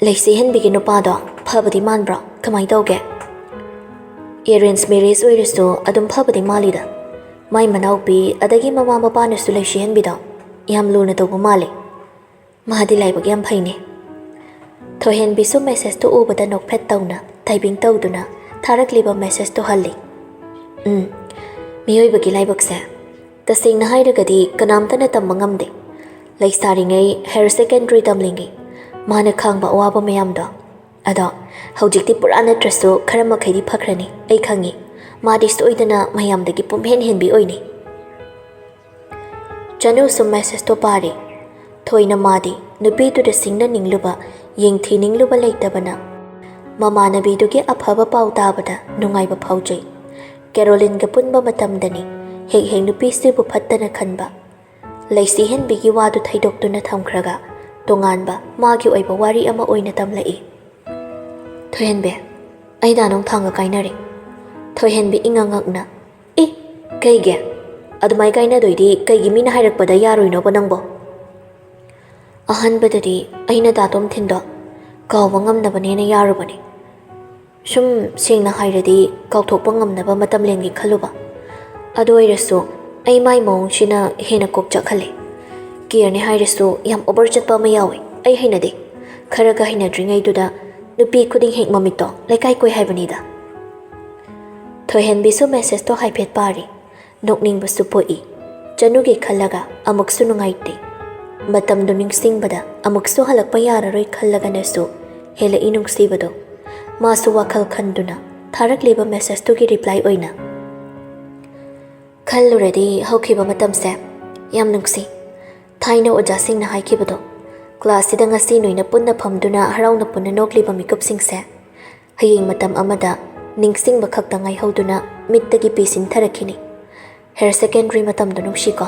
ꯂꯩꯁꯤꯍꯟꯕꯤꯒꯤ ꯅꯨꯄꯥꯗꯣ ꯐꯕꯗꯤ ꯃꯥꯟꯕ꯭ꯔꯣ ꯀꯃꯥꯏ ꯇꯧꯒꯦ ꯑꯦꯔꯦꯟꯖ ꯃꯦꯔꯦꯖ ꯑꯣꯏꯔꯁꯨ ꯑꯗꯨꯝ ꯐꯕꯗꯤ ꯃꯥꯜꯂꯤꯗ ꯃꯥꯏ ꯃꯅꯥꯎꯄꯤ ꯑꯗꯒꯤ ꯃꯃꯥ ꯃꯄꯥꯅꯁꯨ ꯂꯩꯁꯤꯍꯟꯕꯤꯗꯣ ꯌꯥꯝ ꯂꯨꯅ ꯇꯧꯕ ꯃꯥꯜꯂꯤ ꯃꯥꯗꯤ ꯂꯥꯏꯕꯛ ꯌꯥꯝ ꯐꯩꯅꯦ ꯊꯣꯏꯍꯟꯕꯤꯁꯨ ꯃꯦꯁꯦꯖꯇꯨ ꯎꯕꯗ ꯅꯣꯛꯐꯦꯠ ꯇꯧꯅ ꯇꯥꯏꯄꯤꯡ ꯇꯧꯗꯨꯅ ꯊꯥꯔꯛꯂꯤꯕ ꯃꯦꯁꯦꯖꯇꯨ ꯍꯜꯂꯤ ꯃꯤꯑꯣꯏꯕꯒꯤ ꯂꯥꯏꯕꯛꯁꯦ ꯇꯁꯦꯡꯅ ꯍꯥꯏꯔꯒꯗꯤ ꯀꯅꯥꯝꯇꯅ ꯇꯝꯕ ꯉꯝꯗꯦ ꯂꯩꯁꯥꯔꯤꯉꯩ ꯍꯥꯌꯔ ꯁꯦꯀꯦꯟꯗꯔꯤ ꯇꯝꯂꯤꯉꯩ ꯃꯥꯅ ꯈꯥꯡꯕ ꯑꯋꯥꯕ ꯃꯌꯥꯝꯗꯣ ꯑꯗꯣ ꯍꯧꯖꯤꯛꯇꯤ ꯄꯨꯔꯥ ꯅꯠꯇ꯭ꯔꯁꯨ ꯈꯔ ꯃꯈꯩꯗꯤ ꯐꯈ꯭ꯔꯅꯤ ꯑꯩ ꯈꯪꯉꯤ ꯃꯥꯗꯤ ꯁꯣꯏꯗꯅ ꯃꯌꯥꯝꯗꯒꯤ ꯄꯨꯝꯍꯦꯟ ꯍꯦꯟꯕꯤ ꯑꯣꯏꯅꯤ ꯆꯅꯨꯁꯨ ꯃꯦꯁꯦꯖꯇꯣ ꯄꯥꯔꯤ ꯊꯣꯏꯅ ꯃꯥꯗꯤ ꯅꯨꯄꯤꯗꯨꯗ ꯁꯤꯡꯅꯅꯤꯡꯂꯨꯕ ꯌꯦꯡꯊꯤꯅꯤꯡꯂꯨꯕ ꯂꯩꯇꯕꯅ ꯃꯃꯥꯟꯅꯕꯤꯗꯨꯒꯤ ꯑꯐꯕ ꯄꯥꯎ ꯇꯥꯕꯗ ꯅꯨꯡꯉꯥꯏꯕ ꯐꯥꯎꯖꯩ ꯀꯦꯔꯣꯂꯤꯟꯒ ꯄꯨꯟꯕ ꯃꯇꯝꯗꯅꯤ ꯍꯦꯛ ꯅꯨꯄꯤꯁꯤꯕꯨ ꯐꯠꯇꯅ ꯈꯟꯕ ꯂꯩꯁꯤꯍꯟꯕꯤꯒꯤ ꯋꯥꯗꯨ ꯊꯩꯗꯣꯛꯇꯨꯅ ꯊꯝꯈ꯭ꯔꯒ ꯇꯣꯉꯥꯟꯕ ꯃꯥꯒꯤ ꯑꯣꯏꯕ ꯋꯥꯔꯤ ꯑꯃ ꯑꯣꯏꯅ ꯇꯝꯂꯛꯏ ꯊꯣꯏꯍꯟꯕꯤ ꯑꯩ ꯗꯥꯅꯨꯡꯊꯥꯡꯒ ꯀꯥꯏꯅꯔꯦ ꯊꯣꯏꯍꯟꯕꯤ ꯏꯉꯛꯉꯛꯅ ꯀꯩꯒꯤ ꯑꯗꯨꯃꯥꯏ ꯀꯥꯏꯅꯗꯣꯏꯗꯤ ꯀꯩꯒꯤ ꯃꯤꯅ ꯍꯥꯏꯔꯛꯄꯗ ꯌꯥꯔꯣꯏꯅꯣꯕ ꯅꯪꯕꯣ ꯑꯍꯥꯟꯕꯗꯗꯤ ꯑꯩꯅ ꯗꯥꯇꯣꯝꯊꯤꯟꯗꯣ ꯀꯥꯎꯕ ꯉꯝꯅꯕꯅꯦꯅ ꯌꯥꯔꯨꯕꯅꯤ ꯁꯨꯝ ꯁꯦꯡꯅ ꯍꯥꯏꯔꯗꯤ ꯀꯥꯎꯊꯣꯛꯄ ꯉꯝꯅꯕ ꯃꯇꯝ ꯂꯦꯟꯒꯦ ꯈꯜꯂꯨꯕ ꯑꯗꯨ ꯑꯣꯏꯔꯁꯨ ꯑꯩ ꯃꯥꯏ ꯃꯑꯣꯡꯁꯤꯅ ꯍꯦꯟꯅ ꯀꯣꯛ ꯆꯥꯛꯍꯜꯂꯦ ꯀꯦꯌꯔꯅꯤ ꯍꯥꯏꯔꯁꯨ ꯌꯥꯝ ꯑꯣꯚꯔ ꯆꯠꯄ ꯑꯃ ꯌꯥꯎꯋꯤ ꯑꯩ ꯍꯩꯅꯗꯦ ꯈꯔꯒ ꯍꯩꯅꯗ꯭ꯔꯤꯉꯩꯗꯨꯗ ꯅꯨꯄꯤ ꯈꯨꯗꯤꯡ ꯍꯦꯛ ꯃꯃꯤꯠꯇꯣ ꯂꯩꯀꯥꯏ ꯀꯣꯏ ꯍꯥꯏꯕꯅꯤꯗ ꯊꯣꯏꯍꯟꯕꯤꯁꯨ ꯃꯦꯁꯦꯖꯇꯣ ꯍꯥꯏꯐꯦꯠ ꯄꯥꯔꯤ ꯅꯣꯛꯅꯤꯡꯕꯁꯨ ꯄꯣꯛꯏ ꯆꯅꯨꯒꯤ ꯈꯜꯂꯒ ꯑꯃꯨꯛꯁꯨ ꯅꯨꯡꯉꯥꯏꯇꯦ ꯃꯇꯝꯗꯨ ꯅꯤꯡꯁꯤꯡꯕꯗ ꯑꯃꯨꯛꯁꯨ ꯍꯜꯂꯛꯄ ꯌꯥꯔꯔꯣꯏ ꯈꯜꯂꯒꯅꯁꯨ ꯍꯦꯜꯂꯛꯏ ꯅꯨꯡꯁꯤꯕꯗꯣ ꯃꯥꯁꯨ ꯋꯥꯈꯜ ꯈꯟꯗꯨꯅ ꯊꯥꯔꯛꯂꯤꯕ ꯃꯦꯁꯦꯖꯇꯨꯒꯤ ꯔꯤꯄ꯭ꯂꯥꯏ ꯑꯣꯏꯅ ꯈꯜꯂꯨꯔꯗꯤ ꯍꯧꯈꯤꯕ ꯃꯇꯝꯁꯦ ꯌꯥꯝ ꯅꯨꯡꯁꯤ ꯊꯥꯏꯅ ꯑꯣꯖꯥꯁꯤꯡꯅ ꯍꯥꯏꯈꯤꯕꯗꯣ ꯀ꯭ꯂꯥꯁꯁꯤꯗ ꯉꯁꯤ ꯅꯣꯏꯅ ꯄꯨꯟꯅ ꯐꯝꯗꯨꯅ ꯍꯔꯥꯎꯅ ꯄꯨꯟꯅ ꯅꯣꯛꯂꯤꯕ ꯃꯤꯀꯨꯞꯁꯤꯡꯁꯦ ꯍꯌꯦꯡ ꯃꯇꯝ ꯑꯃꯗ ꯅꯤꯡꯁꯤꯡꯕ ꯈꯛꯇ ꯉꯥꯏꯍꯧꯗꯨꯅ ꯃꯤꯠꯇꯒꯤ ꯄꯤ ꯁꯤꯟꯊꯔꯛꯈꯤꯅꯤ ꯍꯥꯌꯔ ꯁꯦꯀꯦꯟꯗꯔꯤ ꯃꯇꯝꯗꯣ ꯅꯨꯡꯁꯤꯀꯣ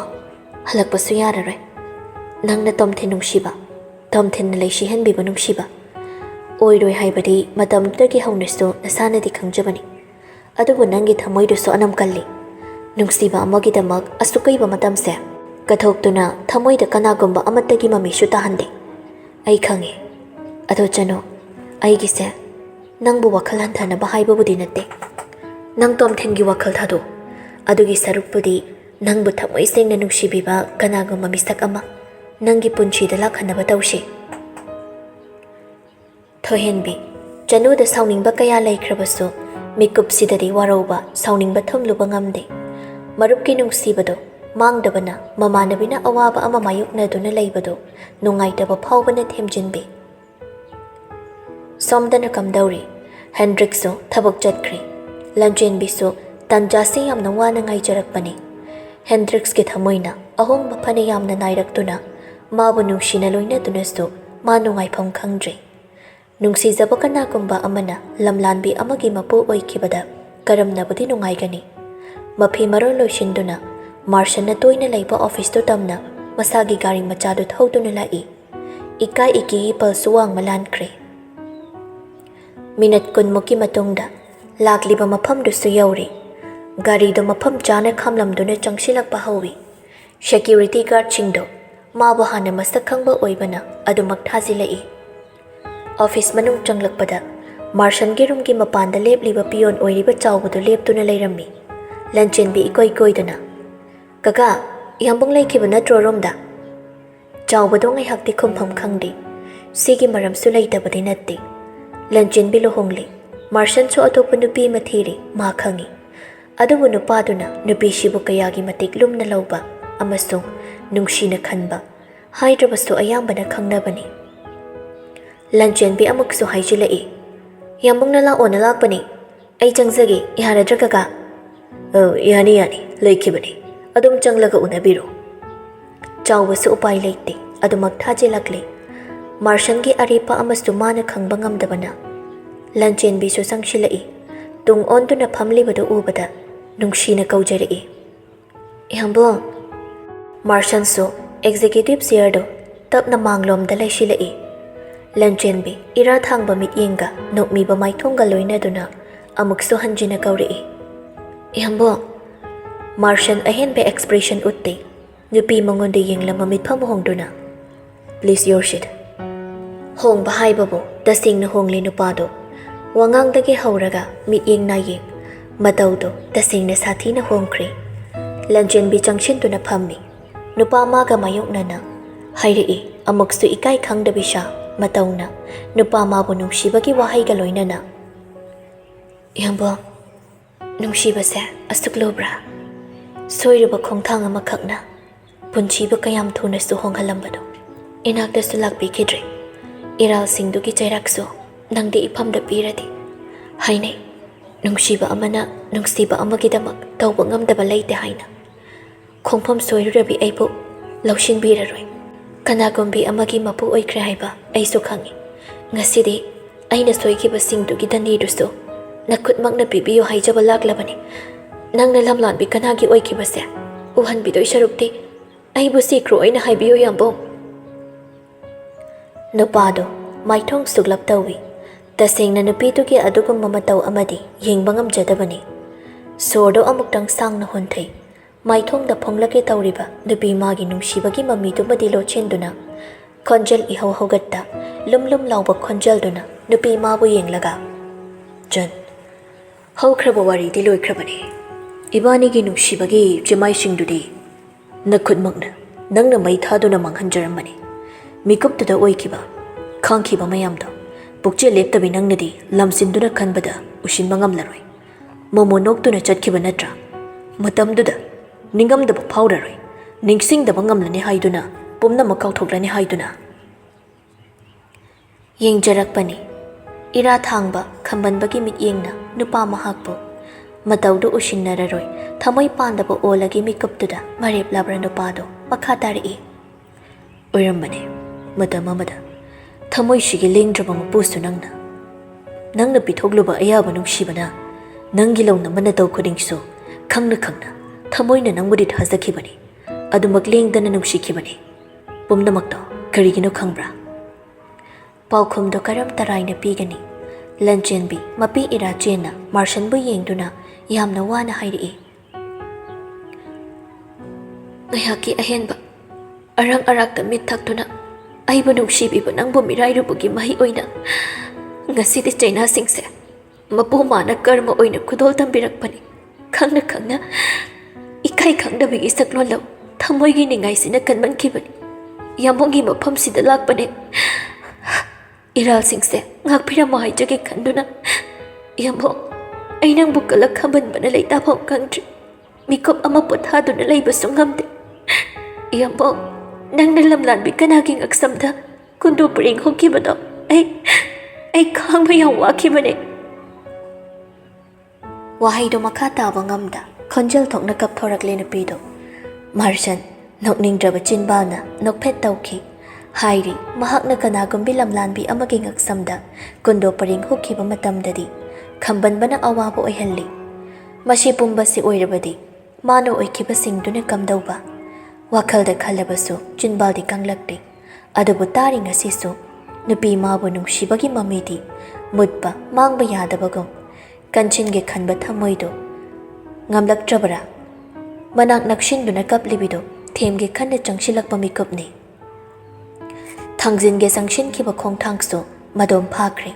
ꯍꯜꯂꯛꯄꯁꯨ ꯌꯥꯔꯔꯣꯏ ꯅꯪꯅ ꯇꯣꯝꯊꯤꯟ ꯅꯨꯡꯁꯤꯕ ꯇꯣꯝꯊꯤꯟꯅ ꯂꯩꯁꯤꯍꯟꯕꯤꯕ ꯅꯨꯡꯁꯤꯕ ꯑꯣꯏꯔꯣꯏ ꯍꯥꯏꯕꯗꯤ ꯃꯇꯝꯗꯨꯗꯒꯤ ꯍꯧꯅꯁꯨ ꯅꯁꯥꯅꯗꯤ ꯈꯪꯖꯕꯅꯤ ꯑꯗꯨꯕꯨ ꯅꯪꯒꯤ ꯊꯃꯣꯏꯗꯨꯁꯨ ꯑꯅꯝ ꯀꯜꯂꯤ ꯅꯨꯡꯁꯤꯕ ꯑꯃꯒꯤꯗꯃꯛ ꯑꯁꯨꯛꯀꯩꯕ ꯃꯇꯝꯁꯦ ꯀꯠꯊꯣꯛꯇꯨꯅ ꯊꯃꯣꯏꯗ ꯀꯅꯥꯒꯨꯝꯕ ꯑꯃꯠꯇꯒꯤ ꯃꯃꯤꯁꯨ ꯇꯥꯍꯟꯗꯦ ꯑꯩ ꯈꯪꯉꯤ ꯑꯗꯣ ꯆꯅꯨ ꯑꯩꯒꯤꯁꯦ ꯅꯪꯕꯨ ꯋꯥꯈꯜ ꯍꯟꯊꯅꯕ ꯍꯥꯏꯕꯕꯨꯗꯤ ꯅꯠꯇꯦ ꯅꯪ ꯇꯣꯝꯊꯤꯟꯒꯤ ꯋꯥꯈꯜ ꯊꯥꯗꯣꯛ ꯑꯗꯨꯒꯤ ꯁꯔꯨꯛꯄꯨꯗꯤ ꯅꯪꯕꯨ ꯊꯃꯣꯏ ꯁꯦꯡꯅ ꯅꯨꯡꯁꯤꯕꯤꯕ ꯀꯅꯥꯒꯨꯝꯕ ꯃꯤꯁꯛ ꯑꯃ ꯅꯪꯒꯤ ꯄꯨꯟꯁꯤꯗ ꯂꯥꯛꯍꯟꯅꯕ ꯇꯧꯁꯤ꯫ ꯊꯣꯏꯍꯦꯟꯕꯤ ꯆꯅꯨꯗ ꯁꯥꯎꯅꯤꯡꯕ ꯀꯌꯥ ꯂꯩꯈ꯭ꯔꯕꯁꯨ ꯃꯤꯀꯨꯞꯁꯤꯗꯗꯤ ꯋꯥꯔꯧꯕ ꯁꯥꯎꯅꯤꯡꯕ ꯊꯝꯂꯨꯕ ꯉꯝꯗꯦ꯫ ꯃꯔꯨꯞꯀꯤ ꯅꯨꯡꯁꯤꯕꯗꯣ ꯃꯥꯡꯗꯕꯅ ꯃꯃꯥꯟꯅꯕꯤꯅ ꯑꯋꯥꯕ ꯑꯃ ꯃꯥꯌꯣꯛꯅꯗꯨꯅ ꯂꯩꯕꯗꯣ ꯅꯨꯡꯉꯥꯏꯇꯕ ꯐꯥꯎꯕꯅ ꯊꯦꯝꯖꯤꯟꯕꯤ꯫ ꯁꯣꯝꯗꯅ ꯀꯝꯗꯧꯔꯤ? ꯍꯦꯟꯗ꯭ꯔꯤꯛꯁꯨ ꯊꯕꯛ ꯆꯠꯈ꯭ꯔꯦ꯫ ꯂꯟꯆꯦꯟꯕꯤꯁꯨ ꯇꯟꯖꯥꯁꯦ ꯌꯥꯝꯅ ꯋꯥꯅ ꯉꯥꯏꯖꯔꯛꯄꯅꯤ꯫ ꯍꯦꯟꯗ꯭ꯔꯤꯛꯁꯀꯤ ꯊꯃꯣꯏꯅ ꯑꯍꯣꯡꯕ ꯐꯅ ꯌꯥꯝꯅ ꯅꯥꯏꯔꯛꯇꯨꯅ ꯃꯥꯕꯨ ꯅꯨꯡꯁꯤꯅ ꯂꯣꯏꯅꯗꯨꯅꯁꯨ ꯃꯥ ꯅꯨꯡꯉꯥꯏꯐꯝ ꯈꯪꯗ꯭ꯔꯦ꯫ ꯅꯨꯡꯁꯤꯖꯕ ꯀꯅꯥꯒꯨꯝꯕ ꯑꯃꯅ ꯂꯝꯂꯥꯟꯕꯤ ꯑꯃꯒꯤ ꯃꯄꯨ ꯑꯣꯏꯈꯤꯕꯗ ꯀꯔꯝꯅꯕꯨꯗꯤ ꯅꯨꯡꯉꯥꯏꯒꯅꯤ? ꯃꯐꯤ ꯃꯔꯣꯜ ꯂꯣꯏꯁꯤꯟꯗꯨꯅ ꯃꯥꯔꯁꯟꯅ ꯇꯣꯏꯅ ꯂꯩꯕ ꯑꯣꯐꯤꯁꯇꯨ ꯇꯝꯅ ꯃꯁꯥꯒꯤ ꯒꯥꯔꯤ ꯃꯆꯥꯗꯨ ꯊꯧꯗꯨꯅ ꯂꯥꯛꯏ꯫ ꯏꯀꯥꯏ ꯏꯀꯤꯒꯤ ꯄꯜꯁꯨ ꯋꯥꯡꯕ ꯂꯥꯟꯈ꯭ꯔꯦ꯫ ꯃꯤꯅꯠ 10ꯃꯨꯛꯀꯤ ꯃꯇꯨꯡꯗ ꯂꯥꯛꯂꯤꯕ ꯃꯐꯝꯗꯨꯁꯨ ꯌꯧꯔꯤ꯫ ꯒꯥꯔꯤꯗꯨ ꯃꯐꯝ ꯆꯥꯅ ꯈꯥꯝꯂꯝꯗꯨꯅ ꯆꯪꯁꯤꯜꯂꯛꯄ ꯍꯧꯏ꯫ ꯁꯦꯀ꯭ꯌꯨꯔꯤꯇꯤ ꯒꯥꯔꯗꯁꯤꯡꯗꯣ ꯃꯥꯕꯨ ꯍꯥꯟꯅ ꯃꯁꯛ ꯈꯪꯕ ꯑꯣꯏꯕꯅ ꯑꯗꯨꯃꯛ ꯊꯥꯖꯤꯜꯂꯛꯏ꯫ ꯑꯣꯐꯤꯁ ꯃꯅꯨꯡ ꯆꯪꯂꯛꯄꯗ ꯃꯥꯔꯁꯟꯒꯤ ꯔꯨꯝꯒꯤ ꯃꯄꯥꯟꯗ ꯂꯦꯞꯂꯤꯕ ꯄꯤꯌꯣꯟ ꯑꯣꯏꯔꯤꯕ ꯆꯥꯎꯕꯗꯨ ꯂꯦꯞꯇꯨꯅ ꯂꯩꯔꯝꯃꯤ꯫ ꯂꯟꯆꯦꯟꯕꯤ ꯏꯀꯣꯏ ꯀꯣꯏꯗꯨꯅ "ꯀꯀꯥ, ꯌꯥꯝꯕꯨꯡ ꯂꯩꯈꯤꯕ ꯅꯠꯇ꯭ꯔꯣ ꯔꯣꯝꯗ?" ꯆꯥꯎꯕꯗꯣ ꯉꯥꯏꯍꯥꯛꯇꯤ ꯈꯨꯝꯐꯝ ꯈꯪꯗꯦ꯫ ꯁꯤꯒꯤ ꯃꯔꯝꯁꯨ ꯂꯩꯇꯕꯗꯤ ꯅꯠꯇꯦ꯫ ꯂꯟꯆꯦꯟꯕꯤ ꯂꯨꯍꯣꯡꯂꯤ, ꯃꯥꯔꯁꯟꯁꯨ ꯑꯇꯣꯞꯄ ꯅꯨꯄꯤ ꯑꯃ ꯊꯤꯔꯤ, ꯃꯥ ꯈꯪꯏ꯫ ꯑꯗꯨꯕꯨ ꯅꯨꯄꯥꯗꯨꯅ ꯅꯨꯄꯤꯁꯤꯕꯨ ꯀꯌꯥꯒꯤ ꯃꯇꯤꯛ ꯂꯨꯝꯅ ꯂꯧꯕ ꯑꯃꯁꯨꯡ ꯅꯨꯡꯁꯤꯅ ꯈꯟꯕ ꯍꯥꯏꯗ꯭ꯔꯕꯁꯨ ꯑꯌꯥꯝꯕꯅ ꯈꯪꯅꯕꯅꯤ꯫ ꯂꯟꯆꯦꯟꯕꯤ ꯑꯃꯨꯛꯁꯨ ꯍꯥꯏꯖꯤꯜꯂꯛꯏ, "ꯌꯥꯝꯕꯨꯡꯅ ꯂꯥꯛꯑꯣꯅ ꯂꯥꯛꯄꯅꯤ, ꯑꯩ ꯆꯪꯖꯒꯦ, ꯌꯥꯔꯗ꯭ꯔꯥ ꯀꯀꯥ?" "ꯌꯥꯅꯤ ꯌꯥꯅꯤ, ꯂꯩꯈꯤꯕꯅꯤ, ꯑꯗꯨꯝ ꯆꯪꯂꯒ ꯎꯅꯕꯤꯔꯣ." ꯆꯥꯎꯕꯁꯨ ꯎꯄꯥꯏ ꯂꯩꯇꯦ, ꯑꯗꯨꯃꯛ ꯊꯥꯖꯤꯜꯂꯛꯂꯤ꯫ ꯃꯥꯔꯁꯟꯒꯤ ꯑꯔꯦꯞꯄ ꯑꯃꯁꯨ ꯃꯥꯅ ꯈꯪꯕ ꯉꯝꯗꯕꯅ ꯂꯟꯆꯦꯟꯕꯤꯁꯨ ꯆꯪꯁꯤꯜꯂꯛꯏ꯫ ꯇꯨꯡ ꯑꯣꯟꯗꯨꯅ ꯐꯝꯂꯤꯕꯗꯨ ꯎꯕꯗ ꯅꯨꯡꯁꯤꯅ ꯀꯧꯖꯔꯛꯏ, "ꯌꯥꯝꯕꯨꯡ." ꯃꯥꯔꯁꯟꯁꯨ ꯑꯦꯛꯖꯤꯀ꯭ꯌꯨꯇꯤꯚ ꯆꯤꯌꯔꯗꯨ ꯇꯞꯅ ꯃꯥꯡꯂꯣꯝꯗ ꯂꯩꯁꯤꯜꯂꯛꯏ꯫ ꯂꯟꯆꯦꯟꯕꯤ ꯏꯔꯥ ꯊꯥꯡꯕ ꯃꯤꯠꯌꯦꯡꯒ ꯅꯣꯛꯃꯤꯕ ꯃꯥꯏꯊꯣꯡꯒ ꯂꯣꯏꯅꯗꯨꯅ ꯑꯃꯨꯛꯁꯨ ꯍꯟꯖꯤꯟꯅ ꯀꯧꯔꯛꯏ, "ꯌꯥꯝꯕꯨꯡ." ꯃꯥꯔꯁꯟ ꯑꯍꯦꯟꯕ ꯑꯦꯛꯁꯄ꯭ꯔꯦꯁꯟ ꯎꯠꯇꯦ꯫ ꯅꯨꯄꯤ ꯃꯉꯣꯟꯗ ꯌꯦꯡꯂꯝꯕ ꯃꯤꯠꯐꯝ ꯍꯣꯡꯗꯨꯅ, "ꯄ꯭ꯂꯤꯖ ꯌꯣꯔ ꯁꯤꯠ." ꯍꯣꯡꯕ ꯍꯥꯏꯕꯕꯨ ꯇꯁꯦꯡꯅ ꯍꯣꯡꯂꯤ ꯅꯨꯄꯥꯗꯣ꯫ ꯋꯥꯉꯥꯡꯗꯒꯤ ꯍꯧꯔꯒ ꯃꯤꯠꯌꯦꯡ ꯅꯥꯌꯦꯡ ꯃꯇꯧꯗꯣ ꯇꯁꯦꯡꯅ ꯁꯥꯊꯤꯅ ꯍꯣꯡꯈ꯭ꯔꯦ꯫ ꯂꯟꯆꯦꯟꯕꯤ ꯆꯪꯁꯤꯟꯗꯨꯅ ꯐꯝꯃꯤ꯫ ꯅꯨꯄꯥ ꯃꯥꯒ ꯃꯥꯌꯣꯛꯅꯅ ꯍꯥꯏꯔꯛꯏ ꯑꯃꯨꯛꯁꯨ ꯏꯀꯥꯏ ꯈꯪꯗꯕꯤ ꯁꯥ ꯃꯇꯧꯅ ꯅꯨꯄꯥ ꯃꯥꯕꯨ ꯅꯨꯡꯁꯤꯕꯒꯤ ꯋꯥꯍꯩꯒ ꯂꯣꯏꯅꯅ, "ꯌꯥꯝꯕꯨꯡ, ꯅꯨꯡꯁꯤꯕꯁꯦ ꯑꯁꯨꯛ ꯂꯨꯕ꯭ꯔꯥ? ꯁꯣꯏꯔꯨꯕ ꯈꯣꯡꯊꯥꯡ ꯑꯃꯈꯛꯅ ꯄꯨꯟꯁꯤꯕꯨ ꯀꯌꯥꯝ ꯊꯨꯅꯁꯨ ꯍꯣꯡꯍꯜꯂꯝꯕꯗꯣ꯫ ꯏꯅꯥꯛꯇꯁꯨ ꯂꯥꯛꯄꯤꯈꯤꯗ꯭ꯔꯦ꯫ ꯏꯔꯥꯜꯁꯤꯡꯗꯨꯒꯤ ꯆꯩꯔꯥꯛꯁꯨ ꯅꯪꯗꯤ ꯏꯐꯝꯗ ꯄꯤꯔꯗꯤ ꯍꯥꯏꯅꯩ, ꯅꯨꯡꯁꯤꯕ ꯑꯃꯅ ꯅꯨꯡꯁꯤꯕ ꯑꯃꯒꯤꯗꯃꯛ ꯇꯧꯕ ꯉꯝꯗꯕ ꯂꯩꯇꯦ ꯍꯥꯏꯅ꯫ ꯈꯣꯡꯐꯝ ꯁꯣꯏꯔꯨꯔꯕꯤ ꯑꯩꯕꯨ ꯂꯧꯁꯤꯟꯕꯤꯔꯔꯣꯏ꯫ ꯀꯅꯥꯒꯨꯝꯕꯤ ꯑꯃꯒꯤ ꯃꯄꯨ ꯑꯣꯏꯈ꯭ꯔꯦ ꯍꯥꯏꯕ ꯑꯩꯁꯨ ꯈꯪꯏ꯫ ꯉꯁꯤꯗꯤ ꯑꯩꯅ ꯁꯣꯏꯈꯤꯕꯁꯤꯡꯗꯨꯒꯤ ꯗꯟꯗꯤꯗꯨꯁꯨ ꯅꯈꯨꯠꯃꯛꯅ ꯄꯤꯕꯤꯌꯨ ꯍꯥꯏꯖꯕ ꯂꯥꯛꯂꯕꯅꯤ꯫ ꯅꯪꯅ ꯂꯝꯂꯥꯟꯕꯤ ꯀꯅꯥꯒꯤ ꯑꯣꯏꯈꯤꯕꯁꯦ ꯎꯍꯟꯕꯤꯗꯣꯏ ꯁꯔꯨꯛꯇꯤ ꯑꯩꯕꯨ ꯁꯤꯈ꯭ꯔꯣ ꯑꯣꯏꯅ ꯍꯥꯏꯕꯤꯌꯨ ꯌꯥꯝꯕꯨꯡ." ꯅꯨꯄꯥꯗꯣ ꯃꯥꯏꯊꯣꯡ ꯁꯨꯛꯂꯞ ꯇꯧꯏ꯫ ꯇꯁꯦꯡꯅ ꯅꯨꯄꯤꯗꯨꯒꯤ ꯑꯗꯨꯒꯨꯝꯕ ꯃꯇꯧ ꯑꯃꯗꯤ ꯌꯦꯡꯕ ꯉꯝꯖꯗꯕꯅꯤ꯫ ꯁꯣꯔꯗꯣ ꯑꯃꯨꯛꯇꯪ ꯁꯥꯡꯅ ꯍꯣꯟꯊꯩ꯫ ꯃꯥꯏꯊꯣꯡꯗ ꯐꯣꯡꯂꯛꯀꯦ ꯇꯧꯔꯤꯕ ꯅꯨꯄꯤ ꯃꯥꯒꯤ ꯅꯨꯡꯁꯤꯕꯒꯤ ꯃꯃꯤꯗꯨꯃꯗꯤ ꯂꯣꯠꯁꯤꯟꯗꯨꯅ ꯈꯣꯟꯖꯦꯜ ꯏꯍꯧ ꯍꯧꯒꯠꯇ ꯂꯨꯝ ꯂꯨꯝ ꯂꯥꯎꯕ ꯈꯣꯟꯖꯦꯜꯗꯨꯅ ꯅꯨꯄꯤ ꯃꯥꯕꯨ ꯌꯦꯡꯂꯒ, "ꯆꯟ, ꯍꯧꯈ꯭ꯔꯕ ꯋꯥꯔꯤꯗꯤ ꯂꯣꯏꯈ꯭ꯔꯕꯅꯤ꯫ ꯏꯕꯥꯅꯤꯒꯤ ꯅꯨꯡꯁꯤꯕꯒꯤ ꯆꯤꯃꯥꯏꯁꯤꯡꯗꯨꯗꯤ ꯅꯈꯨꯠꯃꯛꯅ ꯅꯪꯅ ꯃꯩ ꯊꯥꯗꯨꯅ ꯃꯥꯡꯍꯟꯖꯔꯝꯕꯅꯤ꯫ ꯃꯤꯀꯨꯞꯇꯨꯗ ꯑꯣꯏꯈꯤꯕ ꯈꯥꯡꯈꯤꯕ ꯃꯌꯥꯝꯗꯣ ꯄꯨꯛꯆꯦꯜ ꯂꯦꯞꯇꯕꯤ ꯅꯪꯅꯗꯤ ꯂꯝꯁꯤꯟꯗꯨꯅ ꯈꯟꯕꯗ ꯎꯁꯤꯟꯕ ꯉꯝꯂꯔꯣꯏ꯫ ꯃꯣꯃꯣ ꯅꯣꯛꯇꯨꯅ ꯆꯠꯈꯤꯕ ꯅꯠꯇ꯭ꯔꯥ? ꯃꯇꯝꯗꯨꯗ ꯅꯤꯡꯉꯝꯗꯕ ꯐꯥꯎꯔꯔꯣꯏ, ꯅꯤꯡꯁꯤꯡꯗꯕ ꯉꯝꯂꯅꯤ ꯍꯥꯏꯗꯨꯅ, ꯄꯨꯝꯅꯃꯛ ꯀꯥꯎꯊꯣꯛꯂꯅꯤ ꯍꯥꯏꯗꯨꯅ꯫ ꯌꯦꯡꯖꯔꯛꯄꯅꯤ꯫ ꯏꯔꯥ ꯊꯥꯡꯕ ꯈꯝꯕꯟꯕꯒꯤ ꯃꯤꯠꯌꯦꯡꯅ ꯅꯨꯄꯥ ꯃꯍꯥꯛꯄꯨ ꯃꯇꯧꯗꯨ ꯎꯁꯤꯟꯅꯔꯔꯣꯏ ꯊꯃꯣꯏ ꯄꯥꯟꯗꯕ ꯑꯣꯜꯂꯒꯤ ꯃꯤꯀꯨꯞꯇꯨꯗ ꯃꯔꯦꯞꯂꯕ꯭ꯔ ꯅꯨꯄꯥꯗꯣ ꯃꯈꯥ ꯇꯥꯔꯛꯏ, "ꯑꯣꯏꯔꯝꯕꯅꯤ ꯃꯇꯝ ꯑꯃꯗ ꯊꯃꯣꯏꯁꯤꯒꯤ ꯂꯦꯡꯗ꯭ꯔꯕ ꯃꯄꯨꯁꯨ ꯅꯪꯅ ꯄꯤꯊꯣꯛꯂꯨꯕ ꯑꯌꯥꯕ ꯅꯨꯡꯁꯤꯕꯅ ꯅꯪꯒꯤ ꯂꯧꯅꯕ ꯅꯇꯧ ꯈꯨꯗꯤꯡꯁꯨ ꯈꯪꯅ ꯈꯪꯅ ꯊꯃꯣꯏꯅ ꯅꯪꯕꯨꯗꯤ ꯊꯥꯖꯈꯤꯕꯅꯤ, ꯑꯗꯨꯃꯛ ꯂꯦꯡꯗꯅ ꯅꯨꯡꯁꯤꯈꯤꯕꯅꯤ꯫ ꯄꯨꯝꯅꯃꯛꯇꯣ ꯀꯔꯤꯒꯤꯅꯣ ꯈꯪꯕ꯭ꯔꯥ?" ꯄꯥꯎꯈꯨꯝꯗꯣ ꯀꯔꯝ ꯇꯔꯥꯏꯅ ꯄꯤꯒꯅꯤ? ꯂꯟꯆꯦꯟꯕꯤ ꯃꯄꯤ ꯏꯔꯥ ꯆꯦꯟꯅ ꯃꯥꯔꯁꯟꯕꯨ ꯌꯦꯡꯗꯨꯅ ꯌꯥꯝꯅ ꯋꯥꯅ ꯍꯥꯏꯔꯛꯏ, "ꯉꯥꯏꯍꯥꯛꯀꯤ ꯑꯍꯦꯟꯕ ꯑꯔꯪ ꯑꯔꯥꯛꯇ ꯃꯤꯠ ꯊꯛꯇꯨꯅ ꯑꯩꯕꯨ ꯅꯨꯡꯁꯤꯕꯤꯕ ꯅꯪꯕꯨ ꯃꯤꯔꯥꯏꯔꯨꯕꯒꯤ ꯃꯍꯩ ꯑꯣꯏꯅ ꯉꯁꯤꯗꯤ ꯆꯩꯅꯥꯁꯤꯡꯁꯦ ꯃꯄꯨ ꯃꯥꯅ ꯀꯔꯃ ꯑꯣꯏꯅ ꯈꯨꯗꯣꯜ ꯇꯝꯕꯤꯔꯛꯄꯅꯤ꯫ ꯈꯪꯅ ꯈꯪꯅ ꯏꯀꯥꯏ hay khangdabigi saklonlo thamoigi ningai sina kanman kibani yamongi mafam sida lakpane iral singse ngakphira mahai jage khanduna yamo ainang bukala khaban bana leita phom kangtri mikop ama pothaduna leiba sungamde yamo nangna lamlanbi kanagi ngaksamda kundu pring hokibado ai khangba yaw wakibane wahaido makha taba ngamda khonjal thokna kapthorakle nupido marshan nokningdraba chinbana nokphet tawki hairi mahakna kanagumbi lamlanbi amagi ngaksamda kundo paring hukhiba matamdadi khambanbana awaba oihalli mashi pumbasi oirabadi mano oikiba singduna kamdauba wakhalda khalabasu chinbaldi kanglakte adubu tari ngasisu nupi mabu nungsibagi mamidi mutpa mangba yadabagum kanchinge khanba thamoido ngamlaktrabara manak nakshinduna kaplibido themge khanna changshilakpa mikupni thangjinge sangshinkhiba khongthangsu madom phakre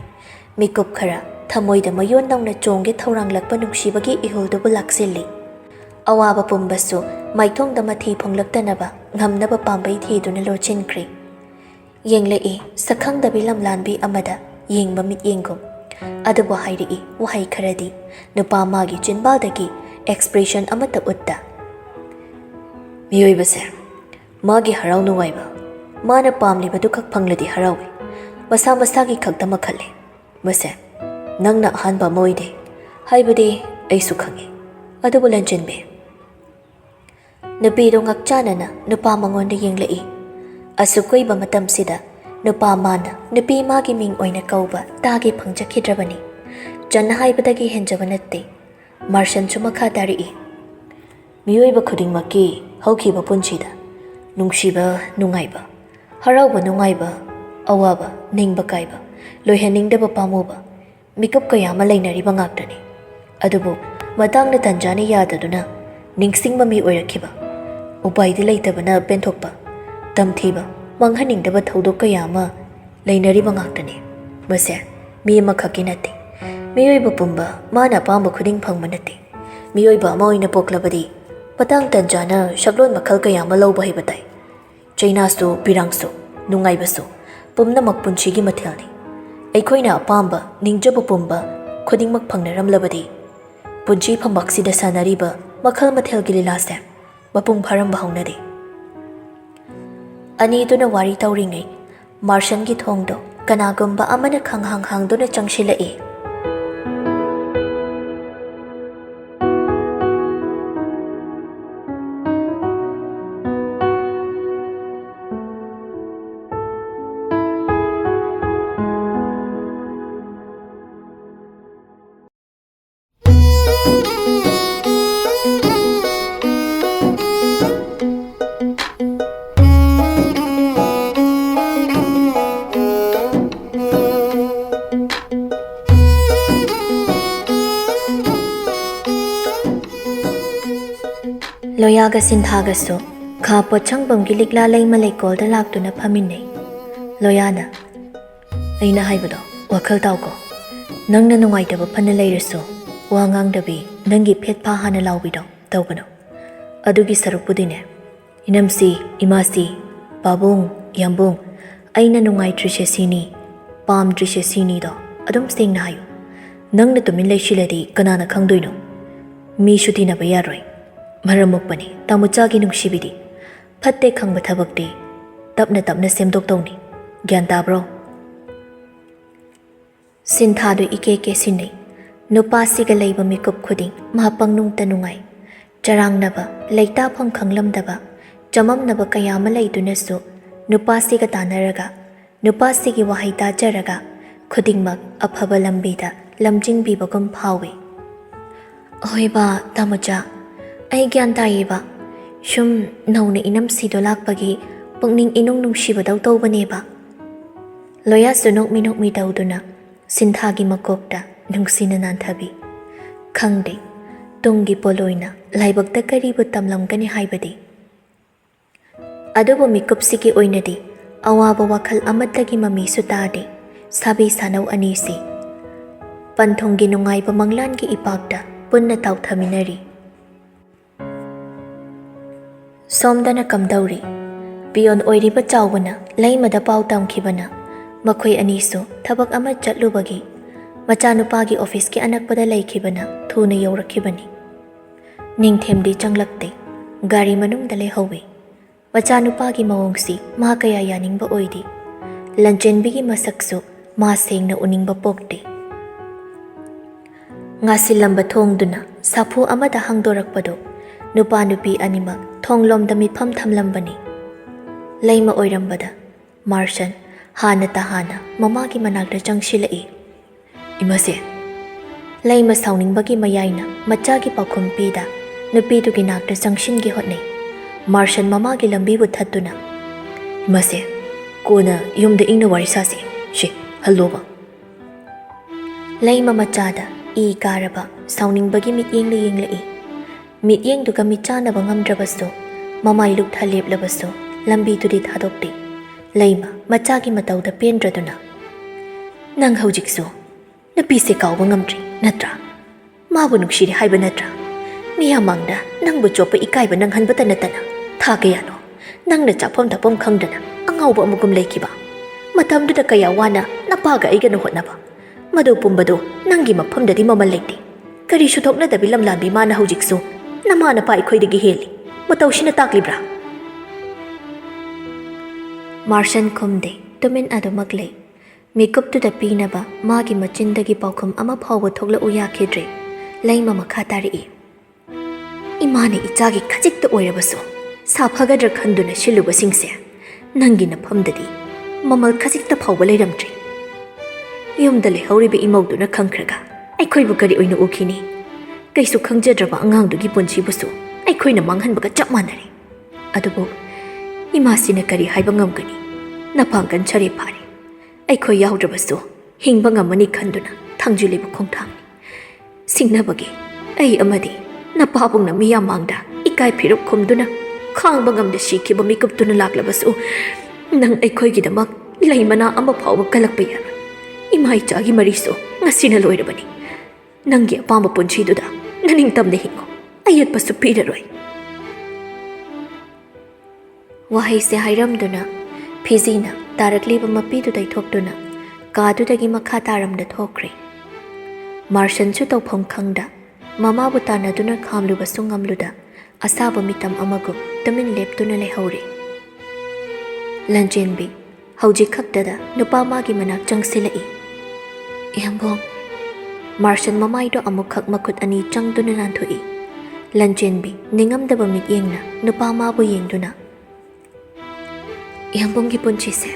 mikup khara thamoida mayon nangna chongge thauranglakpa nungsibagi ihuldubu laksilli awaba pumbasu maithongda mathi phonglaktanaba ngamnaba pambai thiduna lochinkre yenglei sakhangdabi lamlanbi amada yengba mit yengum adubu hairi wahai kharadi nupa magi chinbaldagi expression amata utta miyoibase magi harau nuwaiba mana pamlibadu khak phangladi harawi masa masagi khakda makhalle mase nangna ahanba moide haibadi aisu khangi adubu lanjinbe nupido ngakchanana nupa mangonda yenglei asukoiba matamsida nupa mana nupi magi ming oina kauba tage phangjakhidrabani janna haibadagi henjaba natte marshan chumakha dari miyoiba khudingmaki haukiba punchida nungsiba nungaiba harauba nungaiba awaba ningba kaiba loihaningdaba pamuba mikap kayama lainariba ngaktani adubu matangna tanjani yadaduna ningsingba mi oirakhiba upaidi leitabana penthokpa tamthiba manghaningdaba thodok kayama lainariba ngaktani mase mi amakhaki natte miyoiba pumba mana pamba khuding phangma natte miyoiba ama oina poklabadi patang tanjana shaglon makhal kayama lawba hibatai chainasu pirangsu nungaibasu pumnamak punchigi mathelni aikhoina apamba ningjaba pumba khudingmak phangnaramlabadi punchi phambak-sida sanariba makhal mathelgi lilase mapung pharamba haunade aniduna wari tauringai marshangi thongdo kanagumba amana khanghang hangduna changshilai loyaga sintagasu kha pochangbamgi likla leima leikolda laktuna phaminei loyana aina haibado wakhal tawko nangna nungaitaba phana leirasu wa ngangdabi nangi phetpha hana lawbido tawgano adugi sarupudine inamsi imasi babung yambung aina nungaitrise sini pamtrise sini do adum sengna hayu nangna tumin leishiladi kanana khangdoino mi shutina bayaroi maramukpani tamuchagi nungsibidi phatte khangba thabakti tapna tapna semdok tawni gyan tabro sinthadu ike ke sinei nupa siga leiba mikup khuding mahapangnung tanungai charangnaba leita phang khanglamdaba chamamnaba kayama leidunasu nupa siga tanaraga nupa sigi wahai tajaraga khudingmak aphaba lambida lamjingbibagum phawi hoiba tamucha ai gyan taiba shum nauna inam sido lakpagi pungning inung nungsiba daw tawbaneba loya sunok minok mi dawduna sinthagi makokta nungsina nanthabi khangde tungi poloina laibakta karibu tamlamgani haibadi adubu mikupsigi oinadi awaba wakhal amatagi mami sutade sabi sanau anisi panthongi nungaiba manglangi ipakta punna tawthaminari ꯁꯣꯝꯗꯅ ꯀꯝꯗꯧꯔꯤ? ꯄꯤꯌꯣꯟ ꯑꯣꯏꯔꯤꯕ ꯆꯥꯎꯕꯅ ꯂꯩꯃꯗ ꯄꯥꯎ ꯇꯝꯈꯤꯕꯅ ꯃꯈꯣꯏ ꯑꯅꯤꯁꯨ ꯊꯕꯛ ꯑꯃ ꯆꯠꯂꯨꯕꯒꯤ ꯃꯆꯥꯅꯨꯄꯥꯒꯤ ꯑꯣꯐꯤꯁꯀꯤ ꯑꯅꯛꯄꯗ ꯂꯩꯈꯤꯕꯅ ꯊꯨꯅ ꯌꯧꯔꯛꯈꯤꯕꯅꯤ꯫ ꯅꯤꯡꯊꯦꯝꯗꯤ ꯆꯪꯂꯛꯇꯦ, ꯒꯥꯔꯤ ꯃꯅꯨꯡꯗ ꯂꯩꯍꯧꯏ꯫ ꯃꯆꯥꯅꯨꯄꯥꯒꯤ ꯃꯑꯣꯡꯁꯤ ꯃꯥ ꯀꯌꯥ ꯌꯥꯅꯤꯡꯕ ꯑꯣꯏꯗꯦ꯫ ꯂꯟꯆꯦꯟꯕꯤꯒꯤ ꯃꯁꯛꯁꯨ ꯃꯥ ꯁꯦꯡꯅ ꯎꯅꯤꯡꯕ ꯄꯣꯛꯇꯦ꯫ ꯉꯥꯁꯤꯜꯂꯝꯕ ꯊꯣꯡꯗꯨꯅ ꯁꯥꯐꯨ ꯑꯃꯗ ꯍꯥꯡꯗꯣꯔꯛꯄꯗꯣ ꯅꯨꯄꯥ ꯅꯨꯄꯤ ꯑꯅꯤꯃꯛ ꯊꯣꯡꯂꯣꯝꯗ ꯃꯤꯠꯐꯝ ꯊꯝꯂꯝꯕꯅꯤ꯫ ꯂꯩꯃ ꯑꯣꯏꯔꯝꯕꯗ ꯃꯥꯔꯁꯟ ꯍꯥꯟꯅ ꯇꯥꯍꯥꯅ ꯃꯃꯥꯒꯤ ꯃꯅꯥꯛꯇ ꯆꯪꯁꯤꯜꯂꯛꯏ꯫ ꯏꯃꯥꯁꯦ, ꯂꯩꯃ ꯁꯥꯎꯅꯤꯡꯕꯒꯤ ꯃꯌꯥꯏꯅ ꯃꯆꯥꯒꯤ ꯄꯥꯎꯈꯨꯝ ꯄꯤꯗ ꯅꯨꯄꯤꯗꯨꯒꯤ ꯅꯥꯛꯇ ꯆꯪꯁꯤꯟꯒꯦ ꯍꯣꯠꯅꯩ꯫ ꯃꯥꯔꯁꯟ ꯃꯃꯥꯒꯤ ꯂꯝꯕꯤꯕꯨ ꯊꯠꯇꯨꯅ, ꯏꯃꯥꯁꯦ, ꯀꯣꯟꯅ ꯌꯨꯝꯗ ꯏꯪꯅ ꯋꯥꯔꯤ ꯁꯥꯁꯤ, ꯍꯜꯂꯣꯕ꯫ ꯂꯩꯃ ꯃꯆꯥꯗ ꯏ ꯀꯥꯔꯕ ꯁꯥꯎꯅꯤꯡꯕꯒꯤ ꯃꯤꯠꯌꯦꯡꯅ ꯌꯦꯡꯂꯛꯏ꯫ ꯃꯤꯠꯌꯦꯡꯗꯨꯒ ꯃꯤꯠꯆꯥꯅꯕ ꯉꯝꯗ꯭ꯔꯕꯁꯨ ꯃꯃꯥꯏ ꯂꯨꯛꯊ ꯂꯦꯞꯂꯕꯁꯨ ꯂꯝꯕꯤꯗꯨꯗꯤ ꯊꯥꯗꯣꯛꯇꯦ꯫ ꯂꯩꯃ ꯃꯆꯥꯒꯤ ꯃꯇꯧꯗ ꯄꯦꯟꯗ꯭ꯔꯗꯨꯅ, ꯅꯪ ꯍꯧꯖꯤꯛꯁꯨ ꯅꯨꯄꯤꯁꯦ ꯀꯥꯎꯕ ꯉꯝꯗ꯭ꯔꯤ ꯅꯠꯇ꯭ꯔꯥ? ꯃꯥꯕꯨ ꯅꯨꯡꯁꯤꯔꯦ ꯍꯥꯏꯕ ꯅꯠꯇ꯭ꯔꯥ? ꯃꯤꯌꯥꯝꯃꯥꯡꯗ ꯅꯪꯕꯨ ꯆꯣꯞꯄ ꯏꯀꯥꯏꯕ ꯅꯪꯍꯟꯕꯇ ꯅꯠꯇꯅ ꯊꯥ ꯀꯌꯥꯅꯣ ꯅꯪꯅ ꯆꯥꯐꯝ ꯊꯛꯐꯝ ꯈꯪꯗꯅ ꯑꯉꯥꯎꯕ ꯑꯃꯒꯨꯝ ꯂꯩꯈꯤꯕ? ꯃꯇꯝꯗꯨꯗ ꯀꯌꯥ ꯋꯥꯅ ꯅꯄꯥꯒ ꯑꯩꯒꯅ ꯍꯣꯠꯅꯕ, ꯃꯗꯨ ꯄꯨꯝꯕꯗꯨ ꯅꯪꯒꯤ ꯃꯐꯝꯗꯗꯤ ꯃꯃꯜ ꯂꯩꯇꯦ꯫ ꯀꯔꯤꯁꯨ ꯊꯣꯛꯅꯗꯕꯤ ꯂꯝꯂꯥꯟꯕꯤ ꯃꯥꯅ ꯍꯧꯖꯤꯛꯁꯨ ꯅꯃꯥ ꯅꯄꯥ ꯑꯩꯈꯣꯏꯗꯒꯤ ꯍꯦꯜꯂꯤ꯫ ꯃꯇꯧꯁꯤꯅ ꯇꯥꯛꯂꯤꯕ꯭ꯔꯥ? ꯃꯥꯔꯁꯟ ꯈꯨꯝꯗꯦ, ꯇꯨꯃꯤꯟ ꯑꯗꯨꯃꯛ ꯂꯩ꯫ ꯃꯤꯀꯨꯞꯇꯨꯗ ꯄꯤꯅꯕ ꯃꯥꯒꯤ ꯃꯆꯤꯟꯗꯒꯤ ꯄꯥꯎꯈꯨꯝ ꯑꯃ ꯐꯥꯎꯕ ꯊꯣꯛꯂꯛꯎ ꯌꯥꯈꯤꯗ꯭ꯔꯦ꯫ ꯂꯩꯃ ꯃꯈꯥ ꯇꯥꯔꯛꯏ, ꯏꯃꯥꯅ ꯏꯆꯥꯒꯤ ꯈꯖꯤꯛꯇ ꯑꯣꯏꯔꯕꯁꯨ ꯁꯥꯐꯒꯗ꯭ꯔꯥ ꯈꯟꯗꯨꯅ ꯁꯤꯜꯂꯨꯕꯁꯤꯡꯁꯦ ꯅꯪꯒꯤ ꯅꯐꯝꯗꯗꯤ ꯃꯃꯜ ꯈꯖꯤꯛꯇ ꯐꯥꯎꯕ ꯂꯩꯔꯝꯗ꯭ꯔꯤ꯫ ꯌꯨꯝꯗ ꯂꯩꯍꯧꯔꯤꯕ ꯏꯃꯧꯗꯨꯅ ꯈꯪꯈ꯭ꯔꯒ ꯑꯩꯈꯣꯏꯕꯨ ꯀꯔꯤ ꯑꯣꯏꯅ ꯎꯈꯤꯅꯤ? ꯀꯩꯁꯨ ꯈꯪꯖꯗ꯭ꯔꯕ ꯑꯉꯥꯡꯗꯨꯒꯤ ꯄꯨꯟꯁꯤꯕꯨꯁꯨ ꯑꯩꯈꯣꯏꯅ ꯃꯥꯡꯍꯟꯕꯒ ꯆꯞ ꯃꯥꯟꯅꯔꯦ꯫ ꯑꯗꯨꯕꯨ ꯏꯃꯥꯁꯤꯅ ꯀꯔꯤ ꯍꯥꯏꯕ ꯉꯝꯒꯅꯤ? ꯅꯄꯥꯡꯒꯟ ꯁꯔꯦ ꯐꯥꯔꯦ꯫ ꯑꯩꯈꯣꯏ ꯌꯥꯎꯗ꯭ꯔꯕꯁꯨ ꯍꯤꯡꯕ ꯉꯝꯃꯅꯤ ꯈꯟꯗꯨꯅ ꯊꯥꯡꯖꯤꯜꯂꯤꯕ ꯈꯣꯡꯊꯥꯡꯅꯤ꯫ ꯁꯤꯡꯅꯕꯒꯤ ꯑꯩ ꯑꯃꯗꯤ ꯅꯄꯥꯕꯨꯡꯅ ꯃꯤꯌꯥꯝꯃꯥꯡꯗ ꯏꯀꯥꯏ ꯐꯤꯔꯨꯞ ꯈꯨꯝꯗꯨꯅ ꯈꯥꯡꯕ ꯉꯝꯗ ꯁꯤꯈꯤꯕ ꯃꯤꯀꯨꯞꯇꯨꯅ ꯂꯥꯛꯂꯕꯁꯨ ꯅꯪ ꯑꯩꯈꯣꯏꯒꯤꯗꯃꯛ ꯂꯩ ꯃꯅꯥ ꯑꯃ ꯐꯥꯎꯕ ꯀꯜꯂꯛꯄ ꯌꯥꯔꯣꯏ꯫ ꯏꯃꯥ ꯏꯆꯥꯒꯤ ꯃꯔꯤꯁꯨ ꯉꯁꯤꯅ ꯂꯣꯏꯔꯕꯅꯤ꯫ ꯅꯪꯒꯤ ꯑꯄꯥꯝꯕ ꯄꯨꯟꯁꯤꯗꯨꯗ ꯅꯅꯤꯡꯇꯝꯅ ꯍꯤꯡꯉꯨ, ꯑꯌꯦꯠꯄꯁꯨ ꯄꯤꯔꯔꯣꯏ꯫ ꯋꯥꯍꯩꯁꯦ ꯍꯥꯏꯔꯝꯗꯨꯅ ꯐꯤꯖꯤꯅ ꯇꯥꯔꯛꯂꯤꯕ ꯃꯄꯤꯗꯨ ꯇꯩꯊꯣꯛꯇꯨꯅ ꯀꯥꯗꯨꯗꯒꯤ ꯃꯈꯥ ꯇꯥꯔꯝꯗ ꯊꯣꯛꯈ꯭ꯔꯦ꯫ ꯃꯥꯔꯁꯟꯁꯨ ꯇꯧꯐꯝ ꯈꯪꯗ ꯃꯃꯥꯕꯨ ꯇꯥꯟꯅꯗꯨꯅ ꯈꯥꯝꯂꯨꯕꯁꯨ ꯉꯝꯂꯨꯗ ꯑꯁꯥꯕ ꯃꯤꯇꯝ ꯑꯃꯒꯨꯝ ꯇꯨꯃꯤꯟ ꯂꯦꯞꯇꯨꯅ ꯂꯩꯍꯧꯔꯦ꯫ ꯂꯟꯆꯦꯟꯕꯤ ꯍꯧꯖꯤꯛ ꯈꯛꯇꯗ ꯅꯨꯄꯥ ꯃꯥꯒꯤ ꯃꯅꯥꯛ ꯆꯪꯁꯤꯜꯂꯛꯏ꯫ ꯏꯌꯥꯝꯕꯣꯡ꯫ ꯃꯥꯔꯁꯟ ꯃꯃꯥꯏꯗꯣ ꯑꯃꯨꯛꯈꯛ ꯃꯈꯨꯠ ꯑꯅꯤ ꯆꯪꯗꯨꯅ ꯅꯥꯟꯊꯣꯛꯏ꯫ ꯂꯟꯆꯦꯟꯕꯤ ꯅꯤꯡꯉꯝꯗꯕ ꯃꯤꯠꯌꯦꯡꯅ ꯅꯨꯄꯥ ꯃꯥꯕꯨ ꯌꯦꯡꯗꯨꯅ, ꯏꯌꯥꯝꯕꯣꯡꯒꯤ ꯄꯨꯟꯁꯤꯁꯦ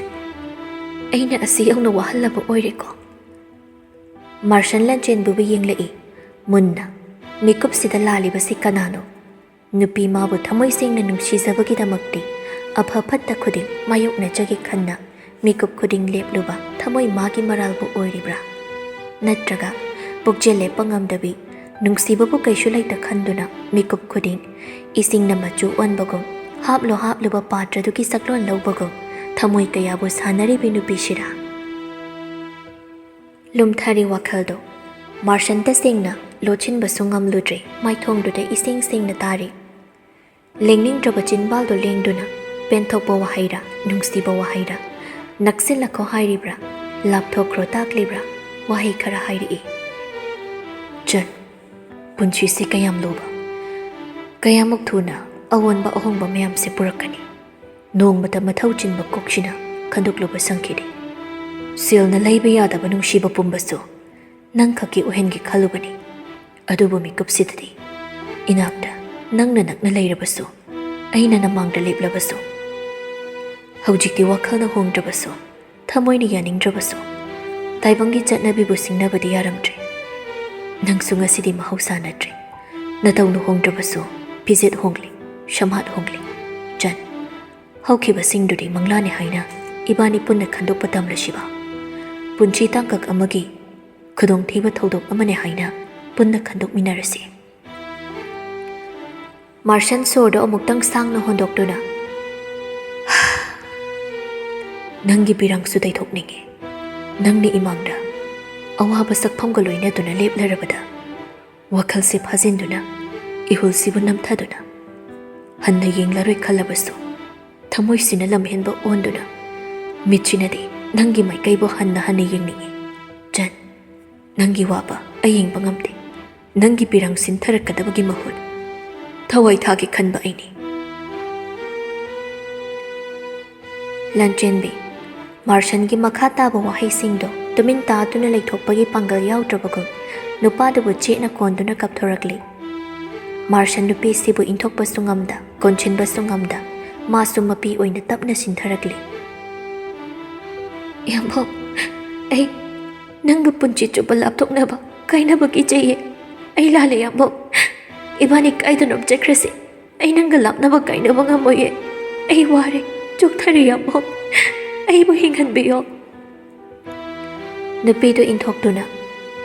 ꯑꯩꯅ ꯑꯁꯤ ꯌꯧꯅ ꯋꯥꯍꯜꯂꯕ ꯑꯣꯏꯔꯦꯀꯣ? ꯃꯥꯔꯁꯟ ꯂꯟꯆꯦꯟꯕꯤꯕꯨ ꯌꯦꯡꯂꯛꯏ ꯃꯨꯟꯅ꯫ ꯃꯤꯀꯨꯞꯁꯤꯗ ꯂꯥꯜꯂꯤꯕꯁꯤ ꯀꯅꯥꯅꯣ? ꯅꯨꯄꯤ ꯃꯥꯕꯨ ꯊꯃꯣꯏ ꯁꯦꯡꯅ ꯅꯨꯡꯁꯤꯖꯕꯒꯤꯗꯃꯛꯇꯤ ꯑꯐ ꯐꯠꯇ ꯈꯨꯗꯤꯡ ꯃꯥꯌꯣꯛꯅꯖꯒꯦ ꯈꯟꯅ ꯃꯤꯀꯨꯞ ꯈꯨꯗꯤꯡ ꯂꯦꯞꯂꯨꯕ ꯊꯃꯣꯏ ꯃꯥꯒꯤ ꯃꯔꯥꯜꯕꯨ ꯑꯣꯏꯔꯤꯕ꯭ꯔꯥ? ꯅꯠꯇ꯭ꯔꯒ ꯄꯨꯛꯆꯦꯜ ꯂꯦꯞꯄ ꯉꯝꯗꯕꯤ ꯅꯨꯡꯁꯤꯕꯕꯨ ꯀꯩꯁꯨ ꯂꯩꯇ ꯈꯟꯗꯨꯅ ꯃꯤꯀꯨꯞ ꯈꯨꯗꯤꯡ ꯏꯁꯤꯡꯅ ꯃꯆꯨ ꯑꯣꯟꯕꯒꯨꯝ ꯍꯥꯞꯂꯨꯕ ꯄꯥꯇ꯭ꯔꯗꯨꯒꯤ ꯁꯛꯂꯣꯟ ꯂꯧꯕꯒꯨꯝ ꯊꯃꯣꯏ ꯀꯌꯥꯕꯨ ꯁꯥꯟꯅꯔꯤꯕꯤ ꯅꯨꯄꯤꯁꯤꯔꯥ? ꯂꯨꯝꯊꯔꯤ ꯋꯥꯈꯜꯗꯣ ꯃꯥꯔꯁꯟ ꯇꯁꯦꯡꯅ ꯂꯣꯠꯁꯤꯟꯕꯁꯨ ꯉꯝꯂꯨꯗ꯭ꯔꯦ꯫ ꯃꯥꯏꯊꯣꯡꯗꯨꯗ ꯏꯁꯦꯡ ꯁꯦꯡꯅ ꯇꯥꯔꯤ꯫ ꯂꯦꯡꯅꯤꯡꯗ꯭ꯔꯕ ꯆꯤꯟꯕꯥꯜꯗꯣ ꯂꯦꯡꯗꯨꯅ ꯄꯦꯟꯊꯣꯛꯄ ꯋꯥꯍꯩꯔꯥ, ꯅꯨꯡꯁꯤꯕ ꯋꯥꯍꯩꯔꯥ, ꯅꯛꯁꯤꯜꯂꯛꯈꯣ ꯍꯥꯏꯔꯤꯕ꯭ꯔꯥ, ꯂꯥꯞꯊꯣꯛꯈ꯭ꯔꯣ ꯇꯥꯛꯂꯤꯕ꯭ꯔꯥ? ꯋꯥꯍꯩ ꯈꯔ ꯍꯥꯏꯔꯛꯏ꯫ ꯆꯟ, ꯄꯨꯟꯁꯤꯁꯦ ꯀꯌꯥꯝ ꯂꯨꯕ, ꯀꯌꯥꯃꯨꯛ ꯊꯨꯅ ꯑꯑꯣꯟꯕ ꯑꯍꯣꯡꯕ ꯃꯌꯥꯝꯁꯦ ꯄꯨꯔꯛꯀꯅꯤ꯫ ꯅꯣꯡꯃꯇ ꯃꯊꯧ ꯆꯤꯟꯕ ꯀꯣꯛꯁꯤꯅ ꯈꯟꯗꯣꯛꯂꯨꯕ ꯁꯪꯈꯤꯗꯦ꯫ ꯁꯦꯜꯅ ꯂꯩꯕ ꯌꯥꯗꯕ ꯅꯨꯡꯁꯤꯕ ꯄꯨꯝꯕꯁꯨ ꯅꯪ ꯈꯛꯀꯤ ꯑꯣꯏꯍꯟꯒꯦ ꯈꯜꯂꯨꯕꯅꯤ꯫ ꯑꯗꯨꯕꯨ ꯃꯤꯀꯨꯞꯁꯤꯗꯗꯤ ꯏꯅꯥꯛꯇ ꯅꯪꯅ ꯅꯛꯅ ꯂꯩꯔꯕꯁꯨ, ꯑꯩꯅ ꯅꯃꯥꯡꯗ ꯂꯦꯞꯂꯕꯁꯨ, ꯍꯧꯖꯤꯛꯇꯤ ꯋꯥꯈꯜꯅ ꯍꯣꯡꯗ꯭ꯔꯕꯁꯨ, ꯊꯃꯣꯏꯅ ꯌꯥꯅꯤꯡꯗ꯭ꯔꯕꯁꯨ, ꯇꯥꯏꯕꯪꯒꯤ ꯆꯠꯅꯕꯤꯕꯨ ꯁꯤꯡꯅꯕꯗꯤ ꯌꯥꯔꯝꯗ꯭ꯔꯦ꯫ ꯅꯪꯁꯨ ꯉꯁꯤꯗꯤ ꯃꯍꯧꯁꯥ ꯅꯠꯇ꯭ꯔꯦ꯫ ꯅꯇꯧꯅ ꯍꯣꯡꯗ꯭ꯔꯕꯁꯨ ꯐꯤꯖꯦꯠ ꯍꯣꯡꯂꯤ, ꯁꯝꯍꯥꯠ ꯍꯣꯡꯂꯤ꯫ ꯆꯟ, ꯍꯧꯈꯤꯕꯁꯤꯡꯗꯨꯗꯤ ꯃꯪꯂꯥꯅꯦ ꯍꯥꯏꯅ ꯏꯕꯥꯅꯤ ꯄꯨꯟꯅ ꯈꯟꯗꯣꯛꯄ ꯇꯝꯂꯁꯤꯕ? ꯄꯨꯟꯁꯤ ꯇꯥꯡꯀꯛ ꯑꯃꯒꯤ ꯈꯨꯗꯣꯡꯊꯤꯕ ꯊꯧꯗꯣꯛ ꯑꯃꯅꯦ ꯍꯥꯏꯅ ꯄꯨꯟꯅ ꯈꯟꯗꯣꯛꯃꯤꯟꯅꯔꯁꯤ꯫ ꯃꯥꯔꯁꯟ ꯁꯣꯔꯗꯣ ꯑꯃꯨꯛꯇꯪ ꯁꯥꯡꯅ ꯍꯣꯟꯗꯣꯛꯇꯨꯅ, ꯅꯪꯒꯤ ꯄꯤꯔꯥꯡꯁꯨ ꯇꯩꯊꯣꯛꯅꯤꯡꯉꯤ꯫ ꯅꯪꯅ ꯏꯃꯥꯡꯗ ꯑꯋꯥꯕ ꯁꯛꯐꯝꯒ ꯂꯣꯏꯅꯗꯨꯅ ꯂꯦꯞꯂꯔꯕꯗ ꯋꯥꯈꯜꯁꯦ ꯐꯥꯖꯤꯟꯗꯨꯅ ꯏꯍꯨꯜꯁꯤꯕꯨ ꯅꯝꯊꯗꯨꯅ hꯟꯅ ꯌꯦꯡꯂꯔꯣꯏ ꯈꯜꯂꯕꯁꯨ ꯊꯃꯣꯏꯁꯤꯅ ꯂꯝꯍꯦꯟꯕ ꯑꯣꯟꯗꯨꯅ ꯃꯤꯠꯁꯤꯅꯗꯤ ꯅꯪꯒꯤ ꯃꯥꯏꯀꯩꯕꯨ ꯍꯟꯅ ꯌꯦꯡꯅꯤꯡꯉꯤ ꯆꯟ ꯅꯪꯒꯤ ꯋꯥꯕ ꯑꯩ ꯌꯦꯡꯕ ꯉꯝꯗꯦ ꯅꯪꯒꯤ ꯄꯤꯔꯪ ꯁꯤꯟꯊꯔꯛꯀꯗꯕꯒꯤ ꯃꯍꯨꯠ ꯊꯋꯥꯏ ꯊꯥꯒꯤ ꯈꯟꯕ ꯑꯩꯅꯤ ꯂꯟꯆꯦꯟꯕꯤ ꯃꯥꯔꯁꯟꯒꯤ ꯃꯈꯥ ꯇꯥꯕ ꯋꯥꯍꯩꯁꯤꯡꯗꯣ ꯇꯨꯃꯤꯟ ꯇꯥꯗꯨꯅ ꯂꯩꯊꯣꯛꯄꯒꯤ ꯄꯥꯡꯒꯜ ꯌꯥꯎꯗ꯭ꯔꯕꯒꯨꯝ ꯅꯨꯄꯥꯗꯨꯕꯨ ꯆꯦꯠꯅ ꯀꯣꯟꯗꯨꯅ ꯀꯞꯊꯣꯔꯛꯂꯤ ꯃꯥꯔꯁꯟ ꯅꯨꯄꯤꯁꯤꯕꯨ ꯏꯟꯊꯣꯛꯄꯁꯨ ꯉꯝꯗ ꯀꯣꯟꯁꯤꯟꯕꯁꯨ ꯉꯝꯗ ꯃꯥꯁꯨ ꯃꯄꯤ ꯑꯣꯏꯅ ꯇꯞꯅ ꯁꯤꯟꯊꯔꯛꯂꯤ ꯌꯥꯝꯕꯣ ꯑꯩ ꯅꯪꯒ ꯄꯨꯟꯁꯤ ꯆꯨꯞꯄ ꯂꯥꯞꯊꯣꯛꯅꯕ ꯀꯥꯏꯅꯕ ꯀꯤꯖꯩꯌꯦ ꯑꯩ ꯂꯥꯜꯂꯦ ꯌꯥꯝꯕꯣ ꯏꯕꯥꯅꯤ ꯀꯥꯏꯗꯅꯣꯝ ꯆꯠꯈ꯭ꯔꯁꯤ ꯑꯩ ꯅꯪꯒ ꯂꯥꯞꯅꯕ ꯀꯥꯏꯅꯕ ꯉꯝꯃꯣꯏꯌꯦ ꯑꯩ ꯋꯥꯔꯦ ꯆꯣꯛꯊꯔꯦ ꯌꯥꯝꯕꯣ ꯑꯩꯕꯨ ꯍꯤꯡꯍꯟꯕꯤꯌꯣ ꯅꯨꯄꯤꯗꯨ ꯏꯟꯊꯣꯛꯇꯨꯅ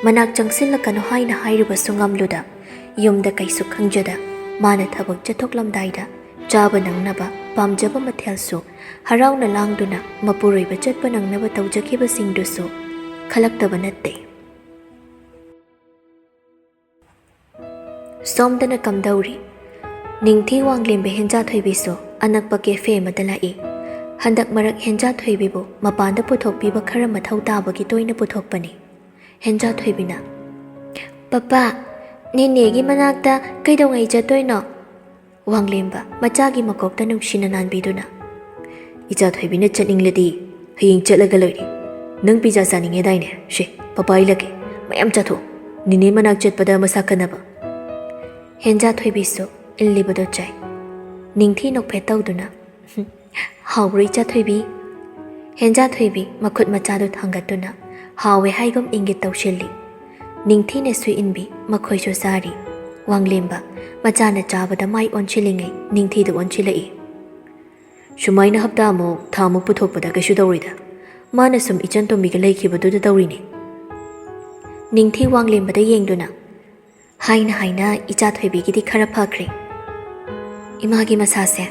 ꯃꯅꯥꯛ ꯆꯪꯁꯤꯜꯂꯛꯀꯅꯨ ꯍꯥꯏꯅ ꯍꯥꯏꯔꯨꯕꯁꯨ ꯉꯝꯂꯨꯗ ꯌꯨꯝꯗ ꯀꯩꯁꯨ ꯈꯪꯖꯗ ꯃꯥꯅ ꯊꯕꯛ ꯆꯠꯊꯣꯛꯂꯝꯗꯥꯏꯗ ꯆꯥꯕ ꯅꯪꯅꯕ ꯄꯥꯝꯖꯕ ꯃꯊꯦꯜꯁꯨ ꯍꯔꯥꯎꯅ ലാꯡꯗꯨꯅ ꯃꯄꯨꯔꯣꯏꯕ ꯆꯠꯄ ꯅꯪꯅꯕ ꯇꯧꯖꯈꯤꯕꯁꯤꯡꯗꯨꯁꯨ ꯈꯜꯂꯛꯇꯕ ꯅꯠꯇꯦ ꯁꯣꯝꯗꯅ ꯀꯝꯗꯧꯔꯤ ꯅꯤꯡꯊꯤ ꯋꯥꯡꯂꯦꯝꯕ ꯍꯦꯟꯖꯥꯊꯣꯏꯕꯤꯁꯨ ꯑꯅꯛꯄ ꯀꯦꯐꯦ ꯑꯃꯗ ꯂꯥꯛꯏ ꯍꯟꯗꯛ ꯃꯔꯛ ꯍꯦꯟꯖꯥꯊꯣꯏꯕꯤꯕꯨ ꯃꯄꯥꯟꯗ ꯄꯨꯊꯣꯛꯄꯤꯕ ꯈꯔ ꯃꯊꯧ ꯇꯥꯕꯒꯤ ꯇꯣꯏꯅ ꯄꯨꯊꯣꯛꯄꯅꯤ ꯍꯦꯟꯖꯥꯊꯣꯏꯕꯤꯅ ꯄꯄꯥ ꯅꯦꯅꯦꯒꯤ ꯃꯅꯥꯛꯇ ꯀꯩꯗꯧꯉꯩ ꯆꯠꯇꯣꯏꯅꯣ ꯋꯥꯡꯂꯦꯝꯕ ꯃꯆꯥꯒꯤ ꯃꯀꯣꯛꯇ ꯅꯨꯡꯁꯤꯅ ꯅꯥꯟꯕꯤꯗꯨꯅ ꯏꯆꯥꯊꯣꯏꯕꯤꯅ ꯆꯠꯅꯤꯡꯂꯗꯤ ꯍꯌꯦꯡ ꯆꯠꯂꯒ ꯂꯣꯏꯔꯦ ꯅꯪ ꯄꯤꯖꯥ ꯆꯥꯅꯤꯡꯉꯦꯗꯥꯏꯅꯦ ꯁꯦ ꯄꯄꯥ ꯏꯜꯂꯛꯀꯦ ꯃꯌꯥꯝ ꯆꯥꯊꯣꯛ ꯅꯦꯅꯦ ꯃꯅꯥꯛ ꯆꯠꯄꯗ ꯃꯁꯥ ꯀꯟꯅꯕ ꯍꯦꯟꯖꯥꯊꯣꯏꯕꯤꯁꯨ ꯏꯜꯂꯤꯕꯗꯣ ꯆꯥꯏ ꯅꯤꯡꯊꯤ ꯅꯣꯛꯐꯦꯠ ꯇꯧꯗꯨꯅ ꯍꯥꯎꯕ꯭ꯔꯣ ꯏꯆꯥꯊꯣꯏꯕꯤ ꯍꯦꯟꯖꯥꯊꯣꯏꯕꯤ ꯃꯈꯨꯠ ꯃꯆꯥꯗꯨ ꯊꯥꯡꯒꯠꯇꯨꯅ ꯍꯥꯎꯋꯦ ꯍꯥꯏꯒꯨꯝ ꯏꯪꯒꯤꯠ ꯇꯧꯁꯤꯜꯂꯤ ꯅꯤꯡꯊꯤꯅꯁꯨ ꯏꯟꯕꯤ ꯃꯈꯣꯏꯁꯨ ꯆꯥꯔꯤ ꯋꯥꯡꯂꯦꯝꯕ ꯃꯆꯥꯅ ꯆꯥꯕꯗ ꯃꯥꯏ ꯑꯣꯟꯁꯤꯜꯂꯤꯉꯩ ꯅꯤꯡꯊꯤꯗ ꯑꯣꯟꯁꯤꯜꯂꯛꯏ ꯁꯨꯃꯥꯏꯅ ꯍꯞꯇꯥꯃꯨꯛ ꯊꯥꯃꯨꯛ ꯄꯨꯊꯣꯛꯄꯗ ꯀꯩꯁꯨ ꯇꯧꯔꯣꯏꯗ ꯃꯥꯅ ꯁꯨꯝ ꯏꯆꯟ ꯇꯣꯝꯕꯤꯒ ꯂꯩꯈꯤꯕꯗꯨꯗ ꯇꯧꯔꯤꯅꯤ ꯅꯤꯡꯊꯤ ꯋꯥꯡꯂꯦꯝꯕꯗ ꯌꯦꯡꯗꯨꯅ ꯍꯥꯏꯅ ꯍꯥꯏꯅ ꯏꯆꯥꯊꯣꯏꯕꯤꯒꯤꯗꯤ ꯈꯔ ꯐꯈ꯭ꯔꯦ ꯏꯃꯥꯒꯤ ꯃꯁꯥꯁꯦ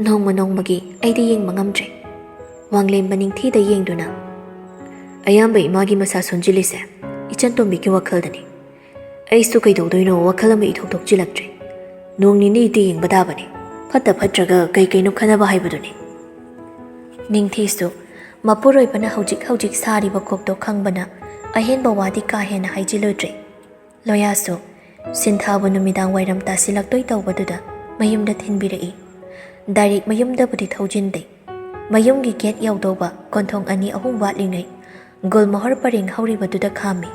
ꯅꯣꯡꯃ ꯅꯣꯡꯃꯒꯤ ꯑꯩꯗꯤ ꯌꯦꯡꯕ ꯉꯝꯗ꯭ꯔꯦ ꯋꯥꯡꯂꯦꯝꯕ ꯅꯤꯡꯊꯤꯗ ꯌꯦꯡꯗꯨꯅ ꯑꯌꯥꯝꯕ ꯏꯃꯥꯒꯤ ꯃꯁꯥ ꯁꯣꯟꯖꯤꯜꯂꯤꯁꯦ ꯏꯆꯟ ꯇꯣꯝꯕꯤꯒꯤ ꯋꯥꯈꯜꯗꯅꯤ ꯑꯩꯁꯨ ꯀꯩꯗꯧꯗꯣꯏꯅꯣ ꯋꯥꯈꯜ ꯑꯃ ꯏꯊꯣꯛ ꯊꯣꯛꯆꯤꯜꯂꯛꯇ꯭ꯔꯦ ꯅꯣꯡ ꯅꯤꯅꯤꯗꯤ ꯌꯦꯡꯕ ꯇꯥꯕꯅꯤ ꯐꯠꯇ ꯐꯠꯇ꯭ꯔꯒ ꯀꯩꯅꯣ ꯈꯟꯅꯕ ꯍꯥꯏꯕꯗꯨꯅꯤ ꯅꯤꯡꯊꯤꯁꯨ ꯃꯄꯨꯔꯣꯏꯕꯅ ꯍꯧꯖꯤꯛ ꯁꯥꯔꯤꯕ ꯀꯣꯛꯇꯣ ꯈꯪꯕꯅ ꯑꯍꯦꯟꯕ ꯋꯥꯗꯤ ꯀꯥ ꯍꯦꯟꯅ ꯍꯥꯏꯖꯤꯜꯂꯨꯗ꯭ꯔꯦ ꯂꯣꯌꯥꯁꯨ ꯁꯤꯟꯊꯥꯕꯨ ꯅꯨꯃꯤꯗꯥꯡ ꯋꯥꯏꯔꯝ ꯇꯥꯁꯤꯜꯂꯛꯇꯣꯏ ꯇꯧꯕꯗꯨꯗ ꯃꯌꯨꯝꯗ ꯊꯤꯟꯕꯤꯔꯛꯏ ꯗꯥꯏꯔꯦꯛ ꯃꯌꯨꯝꯗꯕꯨꯗꯤ ꯊꯧꯖꯤꯟꯗꯦ ꯃꯌꯨꯝꯒꯤ ꯒꯦꯠ ꯌꯧꯗꯧꯕ ꯀꯣꯟꯊꯣꯡ 2-3 ꯋꯥꯠꯂꯤꯉꯩ ꯒꯨꯜꯃꯣꯍꯔ ꯄꯔꯦꯡ ꯍꯧꯔꯤꯕꯗꯨꯗ ꯈꯥꯝꯃꯤ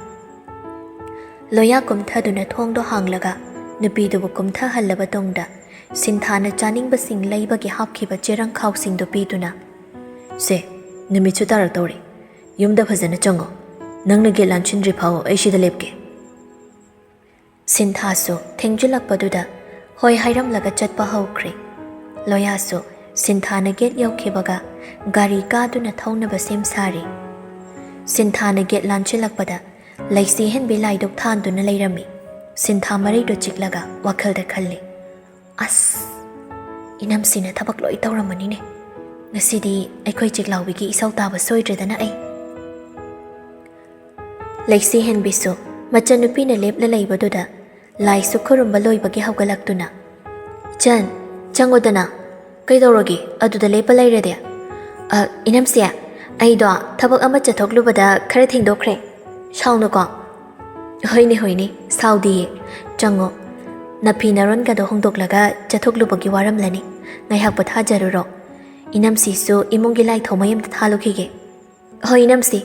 ꯂꯣꯌꯥ ꯀꯨꯝꯊꯗꯨꯅ ꯊꯣꯡꯗꯣ ꯍꯥꯡꯂꯒ ꯅꯨꯄꯤꯗꯨꯕꯨ ꯀꯨꯝꯊꯍꯜꯂꯕ ꯇꯨꯡꯗ ꯁꯤꯟꯊꯥꯅ ꯆꯥꯅꯤꯡꯕꯁꯤꯡ ꯂꯩꯕꯒꯤ ꯍꯥꯞꯈꯤꯕ ꯆꯦꯔꯪꯈꯥꯎꯁꯤꯡꯗꯨ ꯄꯤꯗꯨꯅ ꯁꯦ ꯅꯨꯃꯤꯠꯁꯨ ꯇꯥꯔꯛꯇꯧꯔꯦ ꯌꯨꯝꯗ ꯐꯖꯅ ꯆꯪꯉꯣ ꯅꯪꯅ ꯒꯦꯠ ꯂꯥꯟꯁꯤꯟꯗ꯭ꯔꯤ ꯐꯥꯎ ꯑꯩ ꯁꯤꯗ ꯂꯦꯞꯀꯦ ꯁꯤꯟꯊꯥꯁꯨ ꯊꯦꯡꯖꯤꯜꯂꯛꯄꯗꯨꯗ ꯍꯣꯏ ꯍꯥꯏꯔꯝꯂꯒ ꯆꯠꯄ ꯍꯧꯈ꯭ꯔꯦ ꯂꯣꯌꯥꯁꯨ ꯁꯤꯟꯊꯥꯅ ꯒꯦꯠ ꯌꯧꯈꯤꯕꯒ ꯒꯥꯔꯤ ꯀꯥꯗꯨꯅ ꯊꯧꯅꯕ ꯁꯦꯝ ꯁꯥꯔꯤ ꯁꯤꯟꯊꯥꯅ ꯒꯦꯠ ꯂꯥꯟꯁꯤꯜꯂꯛꯄꯗ ꯂꯩꯁꯤ ꯍꯦꯟꯕꯤ ꯂꯥꯏꯗꯨꯛ ꯊꯥꯟꯗꯨꯅ ꯂꯩꯔꯝꯃꯤ ꯁꯤꯟꯊꯥ ꯃꯔꯩꯗꯨ ꯆꯤꯛꯂꯒ ꯋꯥꯈꯜꯗ ꯈꯜꯂꯤ ꯑꯁ ꯏꯅꯝꯁꯤꯅ ꯊꯕꯛ ꯂꯣꯏ ꯇꯧꯔꯝꯃꯅꯤꯅꯦ ꯉꯁꯤꯗꯤ ꯑꯩꯈꯣꯏ ꯆꯤꯛꯂꯥꯎꯕꯤꯒꯤ ꯏꯁꯧ ꯇꯥꯕ ꯁꯣꯏꯗ꯭ꯔꯦꯗꯅ ꯑꯩ ꯂꯩꯁꯤ ꯍꯦꯟꯕꯤꯁꯨ ꯃꯆꯟꯅꯨꯄꯤꯅ ꯂꯦꯞꯂ ꯂꯩꯕꯗꯨꯗ ꯂꯥꯏꯁꯨ ꯈꯨꯔꯨꯝꯕ ꯂꯣꯏꯕꯒꯤ ꯍꯧꯒꯠꯂꯛꯇꯨꯅ ꯏꯆꯟ ꯆꯪꯉꯨꯗꯅ ꯀꯩꯗꯧꯔꯒꯦ ꯑꯗꯨꯗ ꯂꯦꯞꯄ ꯂꯩꯔꯗꯤ ꯏꯅꯝꯁꯦ ꯑꯩꯗꯣ ꯊꯕꯛ ꯑꯃ ꯆꯠꯊꯣꯛꯂꯨꯕꯗ ꯈꯔ ꯊꯦꯡꯗꯣꯛꯈ꯭ꯔꯦ ꯁꯥꯎꯅꯨꯀꯣ ꯍꯣꯏꯅꯦ ꯁꯥꯎꯗꯤꯌꯦ ꯆꯪꯉꯣ ꯅꯐꯤ ꯅꯔꯣꯟꯒꯗꯣ ꯍꯣꯡꯗꯣꯛꯂꯒ ꯆꯠꯊꯣꯛꯂꯨꯕꯒꯤ ꯋꯥꯔꯝꯂꯅꯤ ꯉꯥꯏꯍꯥꯛ ꯄꯣꯊꯥꯖꯔꯨꯔꯣ ꯏꯅꯝꯁꯤꯁꯨ ꯏꯃꯨꯡꯒꯤ ꯂꯥꯏꯊꯧ ꯃꯌꯨꯝꯗ ꯊꯥꯂꯨꯈꯤꯒꯦ ꯍꯣꯏ ꯏꯅꯝꯁꯤ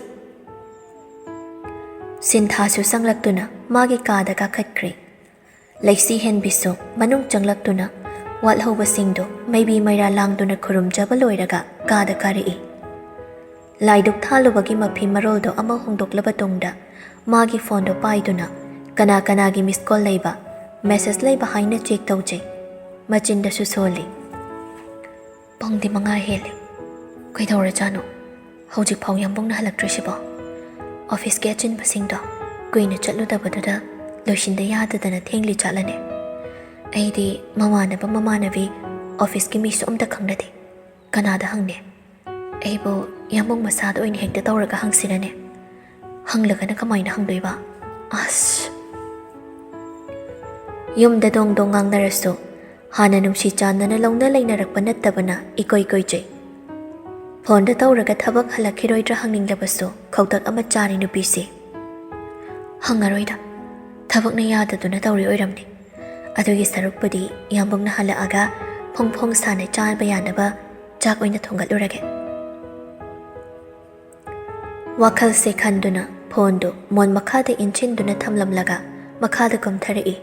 ꯁꯤꯟꯊꯥꯁꯨ ꯆꯪꯂꯛꯇꯨꯅ ꯃꯥꯒꯤ ꯀꯥꯗ ꯀꯥꯈꯠꯈ꯭ꯔꯦ ꯂꯩꯁꯤ ꯍꯦꯟꯕꯤꯁꯨ ꯃꯅꯨꯡ ꯆꯪꯂꯛꯇꯨꯅ ꯋꯥꯠꯍꯧꯕꯁꯤꯡꯗꯨ ꯃꯩꯕꯤ ꯃꯩꯔꯥ ꯂꯥꯡꯗꯨꯅ ꯈꯨꯔꯨꯝꯖꯕ ꯂꯣꯏꯔꯒ ꯀꯥꯗ ꯀꯥꯔꯛꯏ ꯂꯥꯏꯗꯨꯛ ꯊꯥꯂꯨꯕꯒꯤ ꯃꯐꯤ ꯃꯔꯣꯜꯗꯣ ꯑꯃ ꯍꯣꯡꯗꯣꯛꯂꯕ ꯇꯨꯡꯗ ꯃꯥꯒꯤ ꯐꯣꯟꯗꯣ ꯄꯥꯏꯗꯨꯅ ꯀꯅꯥꯒꯤ ꯃꯤꯁ ꯀꯣꯜ ꯂꯩꯕ ꯃꯦꯁꯦꯖ ꯂꯩꯕ ꯍꯥꯏꯅ ꯆꯦꯛ ꯇꯧꯖꯩ ꯃꯆꯤꯟꯗꯁꯨ ꯁꯣꯜꯂꯤ ꯄꯨꯡꯗꯤ 5 ꯍꯦꯜꯂꯤ ꯀꯩꯗꯧꯔꯖꯥꯠꯅꯣ ꯍꯧꯖꯤꯛꯐꯥꯎ ꯌꯥꯝꯕꯨꯡꯅ ꯍꯜꯂꯛꯇ꯭ꯔꯤꯁꯤꯕꯣ ꯑꯣꯐꯤꯁꯀꯤ ꯑꯆꯤꯟꯕꯁꯤꯡꯗꯣ ꯀꯨꯏꯅ ꯆꯠꯂꯨꯗꯕꯗꯨꯗ ꯂꯣꯏꯁꯤꯟꯗ ꯌꯥꯗꯗꯅ ꯊꯦꯡꯂꯤ ꯆꯠꯂꯅꯤ ꯑꯩꯗꯤ ꯃꯃꯥꯟꯅꯕꯤ ꯑꯣꯐꯤꯁꯀꯤ ꯃꯤꯁꯨ ꯑꯝꯇ ꯈꯪꯅꯗꯦ ꯀꯅꯥꯗ ꯍꯪꯅꯦ ꯑꯩꯕꯨ ꯌꯥꯝꯕꯨꯡ ꯃꯁꯥꯗ ꯑꯣꯏꯅ ꯍꯦꯛꯇ ꯇꯧꯔꯒ ꯍꯪꯁꯤꯔꯅꯦ ꯍꯪꯂꯒꯅ ꯀꯃꯥꯏꯅ ꯍꯪꯗꯣꯏꯕ ꯑꯁ ꯌꯨꯝꯗ ꯗꯣꯡ ꯉꯥꯡꯅꯔꯁꯨ ꯍꯥꯟꯅ ꯅꯨꯡꯁꯤ ꯆꯥꯟꯅꯅ ꯂꯧꯅ ꯂꯩꯅꯔꯛꯄ ꯅꯠꯇꯕꯅ ꯏꯀꯣꯏ ꯀꯣꯏꯖꯩ꯫ ꯐꯣꯟꯗ ꯇꯧꯔꯒ ꯊꯕꯛ ꯍꯜꯂꯛꯈꯤꯔꯣꯏꯗ꯭ꯔꯥ ꯍꯪꯅꯤꯡꯂꯕꯁꯨ ꯈꯧꯇꯛ ꯑꯃ ꯆꯥꯔꯤ ꯅꯨꯄꯤꯁꯦ꯫ ꯍꯪꯉꯔꯣꯏꯗ, ꯊꯕꯛꯅ ꯌꯥꯗꯗꯨꯅ ꯇꯧꯔꯤ ꯑꯣꯏꯔꯝꯅꯤ꯫ ꯑꯗꯨꯒꯤ ꯁꯔꯨꯛꯄꯨꯗꯤ ꯌꯥꯝꯕꯨꯡꯅ ꯍꯜꯂꯛꯑꯒ ꯐꯣꯡ ꯐꯣꯡ ꯁꯥꯅ ꯆꯥꯕ ꯌꯥꯅꯕ ꯆꯥꯛ ꯑꯣꯏꯅ ꯊꯣꯡꯒꯠꯂꯨꯔꯒꯦ꯫ ꯋꯥꯈꯜꯁꯦ ꯈꯟꯗꯨꯅ ꯐꯣꯟꯗꯨ ꯃꯣꯟ ꯃꯈꯥꯗ ꯏꯟꯁꯤꯟꯗꯨꯅ ꯊꯝꯂꯝꯂꯒ ꯃꯈꯥꯗ ꯀꯨꯝꯊꯔꯛꯏ꯫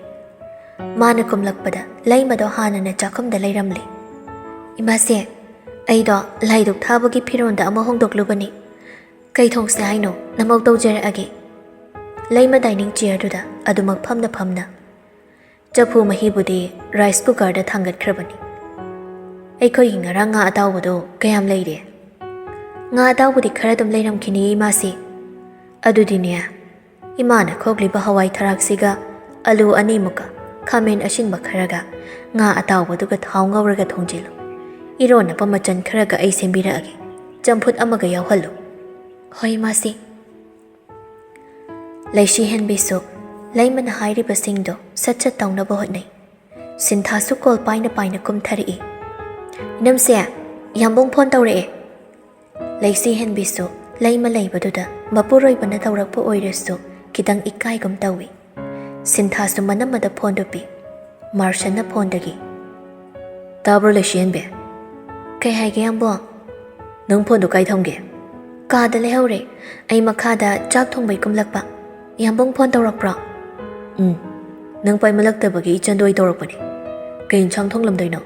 ꯃꯥꯅ ꯀꯨꯝꯂꯛꯄꯗ ꯂꯩꯃꯗꯣ ꯍꯥꯟꯅꯅ ꯆꯥꯛꯈꯨꯝꯗ ꯂꯩꯔꯝꯂꯦ꯫ ꯏꯃꯥꯁꯦ, ꯑꯩꯗꯣ ꯂꯥꯏꯗꯨꯛ ꯊꯥꯕꯒꯤ ꯐꯤꯔꯣꯟꯗ ꯑꯃ ꯍꯣꯡꯗꯣꯛꯂꯨꯕꯅꯤ꯫ ꯀꯩ ꯊꯣꯡꯁꯦ ꯍꯥꯏꯅꯣ? ꯅꯃꯧ ꯇꯧꯖꯔꯛꯑꯒꯦ꯫ ꯂꯩꯃ ꯗꯥꯏꯅꯤꯡ ꯆꯤꯌꯔꯗꯨꯗ ꯑꯗꯨꯃꯛ ꯐꯝꯅ ꯐꯝꯅ ꯆꯐꯨ ꯃꯍꯤꯕꯨꯗꯤ ꯔꯥꯏꯁ ꯀꯨꯀꯔꯗ ꯊꯥꯡꯒꯠꯈ꯭ꯔꯕꯅꯤ꯫ ꯑꯩꯈꯣꯏꯒꯤ ꯉꯔꯥꯡ ꯉꯥ ꯑꯇꯥꯎꯕꯗꯣ ꯀꯌꯥꯝ ꯂꯩꯔꯦ? ꯉꯥ ꯑꯇꯥꯎꯕꯗꯤ ꯈꯔ ꯑꯗꯨꯝ ꯂꯩꯔꯝꯈꯤꯅꯤ ꯏꯃꯥꯁꯦ꯫ ꯑꯗꯨꯗꯤꯅꯦ, ꯏꯃꯥꯅ ꯈꯣꯛꯂꯤꯕ ꯍꯋꯥꯏ ꯊꯔꯥꯛꯁꯤꯒ ꯑꯂꯨ ꯑꯅꯤꯃꯨꯛꯀ ꯈꯥꯃꯦꯟ ꯑꯁꯤꯟꯕ ꯈꯔꯒ ꯉꯥ ꯑꯇꯥꯎꯕꯗꯨꯒ ꯊꯥꯎ ꯉꯧꯔꯒ ꯊꯣꯡꯖꯤꯜꯂꯨ꯫ ꯏꯔꯣꯟꯅꯕ ꯃꯆꯜ ꯈꯔꯒ ꯑꯩ ꯁꯦꯝꯕꯤꯔꯛꯑꯒꯦ꯫ ꯆꯝꯐꯨꯠ ꯑꯃꯒ ꯌꯥꯎꯍꯜꯂꯨ꯫ ꯍꯣꯏ ꯏꯃꯥꯁꯦ꯫ ꯂꯩꯁꯤ ꯍꯦꯟꯕꯤꯁꯨ ꯂꯩꯃꯅ ꯍꯥꯏꯔꯤꯕꯁꯤꯡꯗꯣ ꯁꯠ ꯁꯠ ꯇꯧꯅꯕ ꯍꯣꯠꯅꯩ꯫ ꯁꯤꯟꯊꯥꯁꯨ ꯀꯣꯜ ꯄꯥꯏꯅ ꯄꯥꯏꯅ ꯀꯨꯝꯊꯔꯛꯏ꯫ ꯏꯅꯝꯁꯦ, ꯌꯥꯝꯕꯨꯡ ꯐꯣꯟ ꯇꯧꯔꯛꯑꯦ꯫ ꯂꯩꯁꯤ ꯍꯦꯟꯕꯤꯁꯨ ꯂꯩꯃ ꯂꯩꯕꯗꯨꯗ ꯃꯄꯨꯔꯣꯏꯕꯅ ꯇꯧꯔꯛꯄ ꯑꯣꯏꯔꯁꯨ ꯈꯤꯇꯪ ꯏꯀꯥꯏꯒꯨꯝ ꯇꯧꯏ꯫ ꯁꯤꯟꯊꯥꯁꯨ ꯃꯅꯝꯃꯗ ꯐꯣꯟꯗꯨ ꯄꯤ꯫ ꯃꯥꯔꯁꯟꯅ ꯐꯣꯟꯗꯒꯤ, ꯇꯥꯕ꯭ꯔꯣ ꯂꯩꯁꯤ ꯍꯦꯟꯕꯤ? ꯀꯩ ꯍꯥꯏꯒꯦ ꯌꯥꯝꯕꯨꯡ? ꯅꯪ ꯐꯣꯟꯗꯨ ꯀꯥꯏ ꯊꯝꯒꯦ? ꯀꯥꯗ ꯂꯩꯍꯧꯔꯦ꯫ ꯑꯩ ꯃꯈꯥꯗ ꯆꯥꯛ ꯊꯣꯡꯕꯩ ꯀꯨꯝꯂꯛꯄ꯫ ꯌꯥꯝꯕꯨꯡ ꯐꯣꯟ ꯇꯧꯔꯛꯄ꯭ꯔꯣ? ꯅꯪ ꯄꯥꯏꯃꯜꯂꯛꯇꯕꯒꯤ ꯏꯆꯟꯗꯣꯏ ꯇꯧꯔꯛꯄꯅꯤ꯫ ꯀꯩ ꯏꯟꯁꯥꯡ ꯊꯣꯡꯂꯝꯗꯣꯏꯅꯣ?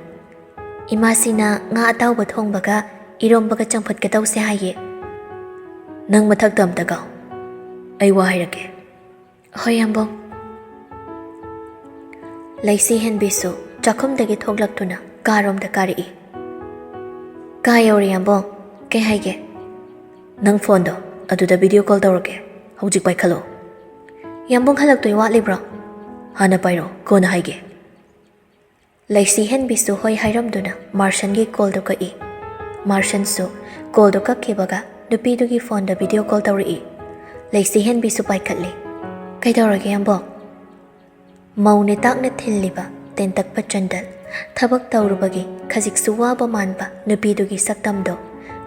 ꯏꯃꯥꯁꯤꯅ ꯉꯥ ꯑꯇꯥꯎꯕ ꯊꯣꯡꯕꯒ ꯏꯔꯣꯝꯕꯒ ꯆꯝꯐꯨꯠꯀ ꯇꯧꯁꯦ ꯍꯥꯏꯌꯦ꯫ ꯅꯪ ꯃꯊꯛꯇ ꯑꯝꯇ ꯀꯥꯎ, ꯑꯩ ꯋꯥ ꯍꯥꯏꯔꯛꯀꯦ꯫ ꯍꯣꯏ ꯌꯥꯝꯕꯨꯡ꯫ ꯂꯩꯁꯤ ꯍꯦꯟꯕꯤꯁꯨ ꯆꯥꯛꯈꯨꯝꯗꯒꯤ ꯊꯣꯛꯂꯛꯇꯨꯅ ꯀꯥꯔꯣꯝꯗ ꯀꯥꯔꯛꯏ꯫ ꯀꯥ ꯌꯧꯔꯦ ꯌꯥꯝꯕꯨꯡ꯫ ꯀꯩ ꯍꯥꯏꯒꯦ? ꯅꯪ ꯐꯣꯟꯗꯣ ꯑꯗꯨꯗ ꯚꯤꯗꯤꯑꯣ ꯀꯣꯜ ꯇꯧꯔꯛꯀꯦ꯫ ꯍꯧꯖꯤꯛ ꯄꯥꯏꯈꯠꯂꯣ꯫ ꯌꯥꯝꯕꯨꯡ ꯍꯜꯂꯛꯇꯣꯏ ꯋꯥꯠꯂꯤꯕ꯭ꯔꯣ? ꯍꯥꯟꯅ ꯄꯥꯏꯔꯣ, ꯀꯣꯟꯅ ꯍꯥꯏꯒꯦ꯫ ꯂꯩꯁꯤ ꯍꯦꯟꯕꯤꯁꯨ ꯍꯣꯏ ꯍꯥꯏꯔꯝꯗꯨꯅ ꯃꯥꯔꯁꯟꯒꯤ ꯀꯣꯜꯗꯨ ꯀꯛꯏ꯫ ꯃꯥꯔꯁꯟꯁꯨ ꯀꯣꯜꯗꯨ ꯀꯛꯈꯤꯕꯒ ꯅꯨꯄꯤꯗꯨꯒꯤ ꯐꯣꯟꯗ ꯚꯤꯗꯤꯑꯣ ꯀꯣꯜ ꯇꯧꯔꯛꯏ꯫ ꯂꯩꯁꯤ ꯍꯦꯟꯕꯤꯁꯨ ꯄꯥꯏꯈꯠꯂꯤ꯫ ꯀꯩꯗꯧꯔꯒꯦ ꯌꯥꯝꯕꯨꯡ? ꯃꯧꯅꯦ ꯇꯥꯛꯅ ꯊꯤꯜꯂꯤꯕ ꯇꯦꯟꯇꯛꯄ ꯆꯟꯗꯜ, ꯊꯕꯛ ꯇꯧꯔꯨꯕꯒꯤ ꯈꯖꯤꯛꯁꯨ ꯋꯥꯕ ꯃꯥꯟꯕ ꯅꯨꯄꯤꯗꯨꯒꯤ ꯁꯛꯇꯝꯗꯣ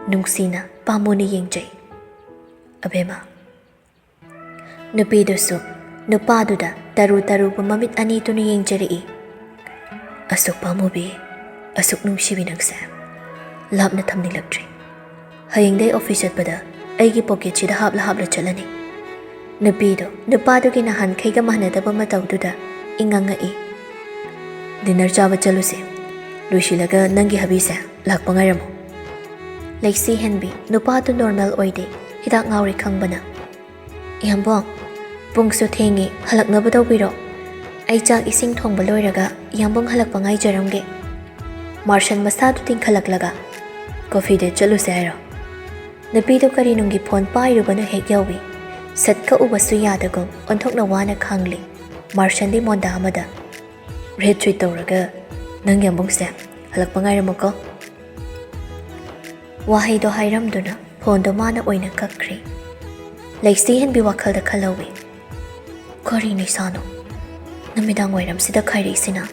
ꯅꯨꯡꯁꯤꯅ ꯄꯥꯝꯃꯨꯅ ꯌꯦꯡꯖꯩ꯫ ꯑꯕꯦꯝꯃ꯫ ꯅꯨꯄꯤꯗꯨꯁꯨ ꯅꯨꯄꯥꯗꯨꯗ ꯇꯔꯨ ꯇꯔꯨꯕ ꯃꯃꯤꯠ ꯑꯅꯤꯗꯨꯅ ꯌꯦꯡꯖꯔꯛꯏ꯫ ꯑꯁꯨꯛ ꯄꯥꯝꯃꯨꯕꯤ, ꯑꯁꯨꯛ ꯅꯨꯡꯁꯤꯕꯤ ꯅꯪꯁꯦ ꯂꯥꯞꯅ ꯊꯝꯅꯤꯡꯂꯛꯇ꯭ꯔꯤ꯫ ꯍꯌꯦꯡꯗꯩ ꯑꯣꯐꯤꯁ ꯆꯠꯄꯗ ꯑꯩꯒꯤ ꯄꯣꯀꯦꯠꯁꯤꯗ ꯍꯥꯞꯂ ꯍꯥꯞꯂ ꯆꯠꯂꯅꯤ꯫ ꯅꯨꯄꯤꯗꯣ ꯅꯨꯄꯥꯗꯨꯒꯤ ꯅꯍꯥꯟꯈꯩꯒ ꯃꯥꯟꯅꯗꯕ ꯃꯇꯧꯗꯨꯗ ꯏꯪꯉꯪꯉꯛꯏ꯫ ꯗꯤꯅꯔ ꯆꯥꯕ ꯆꯠꯂꯨꯁꯦ꯫ ꯂꯣꯏꯁꯤꯜꯂꯒ ꯅꯪꯒꯤ ꯍꯕꯤꯁꯦ ꯂꯥꯛꯄ ꯉꯥꯏꯔꯝꯃꯣ꯫ ꯂꯩꯁꯤ ꯍꯦꯟꯕꯤ ꯅꯨꯄꯥꯗꯨ ꯅꯣꯔꯃꯦꯜ ꯑꯣꯏꯗꯦ, ꯍꯤꯗꯥꯛ ꯉꯥꯎꯔꯤ ꯈꯪꯕꯅ꯫ ꯌꯥꯝꯕꯨꯡ, ꯄꯨꯡꯁꯨ ꯊꯦꯡꯉꯤ, ꯍꯜꯂꯛꯅꯕ ꯇꯧꯕꯤꯔꯣ꯫ ꯑꯩ ꯆꯥꯛ ꯏꯁꯤꯡ ꯊꯣꯡꯕ ꯂꯣꯏꯔꯒ ꯌꯥꯝꯕꯨꯡ ꯍꯜꯂꯛꯄ ꯉꯥꯏꯖꯔꯝꯒꯦ꯫ ꯃꯥꯔꯁꯟ ꯃꯁꯥꯗꯨ ꯇꯤꯡꯈꯠꯂꯛꯂꯒ, ꯀꯣꯐꯤ ꯗꯦꯠ ꯆꯠꯂꯨꯁꯦ ꯍꯥꯏꯔꯣ? ꯅꯨꯄꯤꯗꯨ ꯀꯔꯤꯅꯨꯡꯒꯤ ꯐꯣꯟ ꯄꯥꯏꯔꯨꯕꯅ ꯍꯦꯛ ꯌꯧꯏ꯫ ꯁꯠ ꯀꯛꯎꯕꯁꯨ ꯌꯥꯗꯒꯨꯝ ꯑꯣꯟꯊꯣꯛꯅ ꯋꯥꯅ ꯈꯥꯡꯂꯤ꯫ ꯃꯥꯔꯁꯟꯗꯤ ꯃꯣꯟꯗꯥ ꯑꯃꯗ, ꯔꯦꯗ ꯁ꯭ꯋꯤꯠ ꯇꯧꯔꯒ ꯅꯪ ꯌꯥꯝꯕꯨꯡꯁꯦ ꯍꯜꯂꯛꯄ ꯉꯥꯏꯔꯝꯃꯣꯀꯣ꯫ ꯋꯥꯍꯩꯗꯣ ꯍꯥꯏꯔꯝꯗꯨꯅ ꯐꯣꯟꯗꯣ ꯃꯥꯅ ꯑꯣꯏꯅ ꯀꯛꯈ꯭ꯔꯦ꯫ ꯂꯩꯁꯤ ꯍꯦꯟꯕꯤ ꯋꯥꯈꯜꯗ ꯈꯜꯍꯧꯏ꯫ ꯀꯔꯤ ꯅꯤꯁꯥꯅꯣ ꯅꯨꯃꯤꯗꯥꯡ ꯋꯥꯏꯔꯝꯁꯤꯗ ꯈꯥꯏꯔꯛꯏꯁꯤꯅ?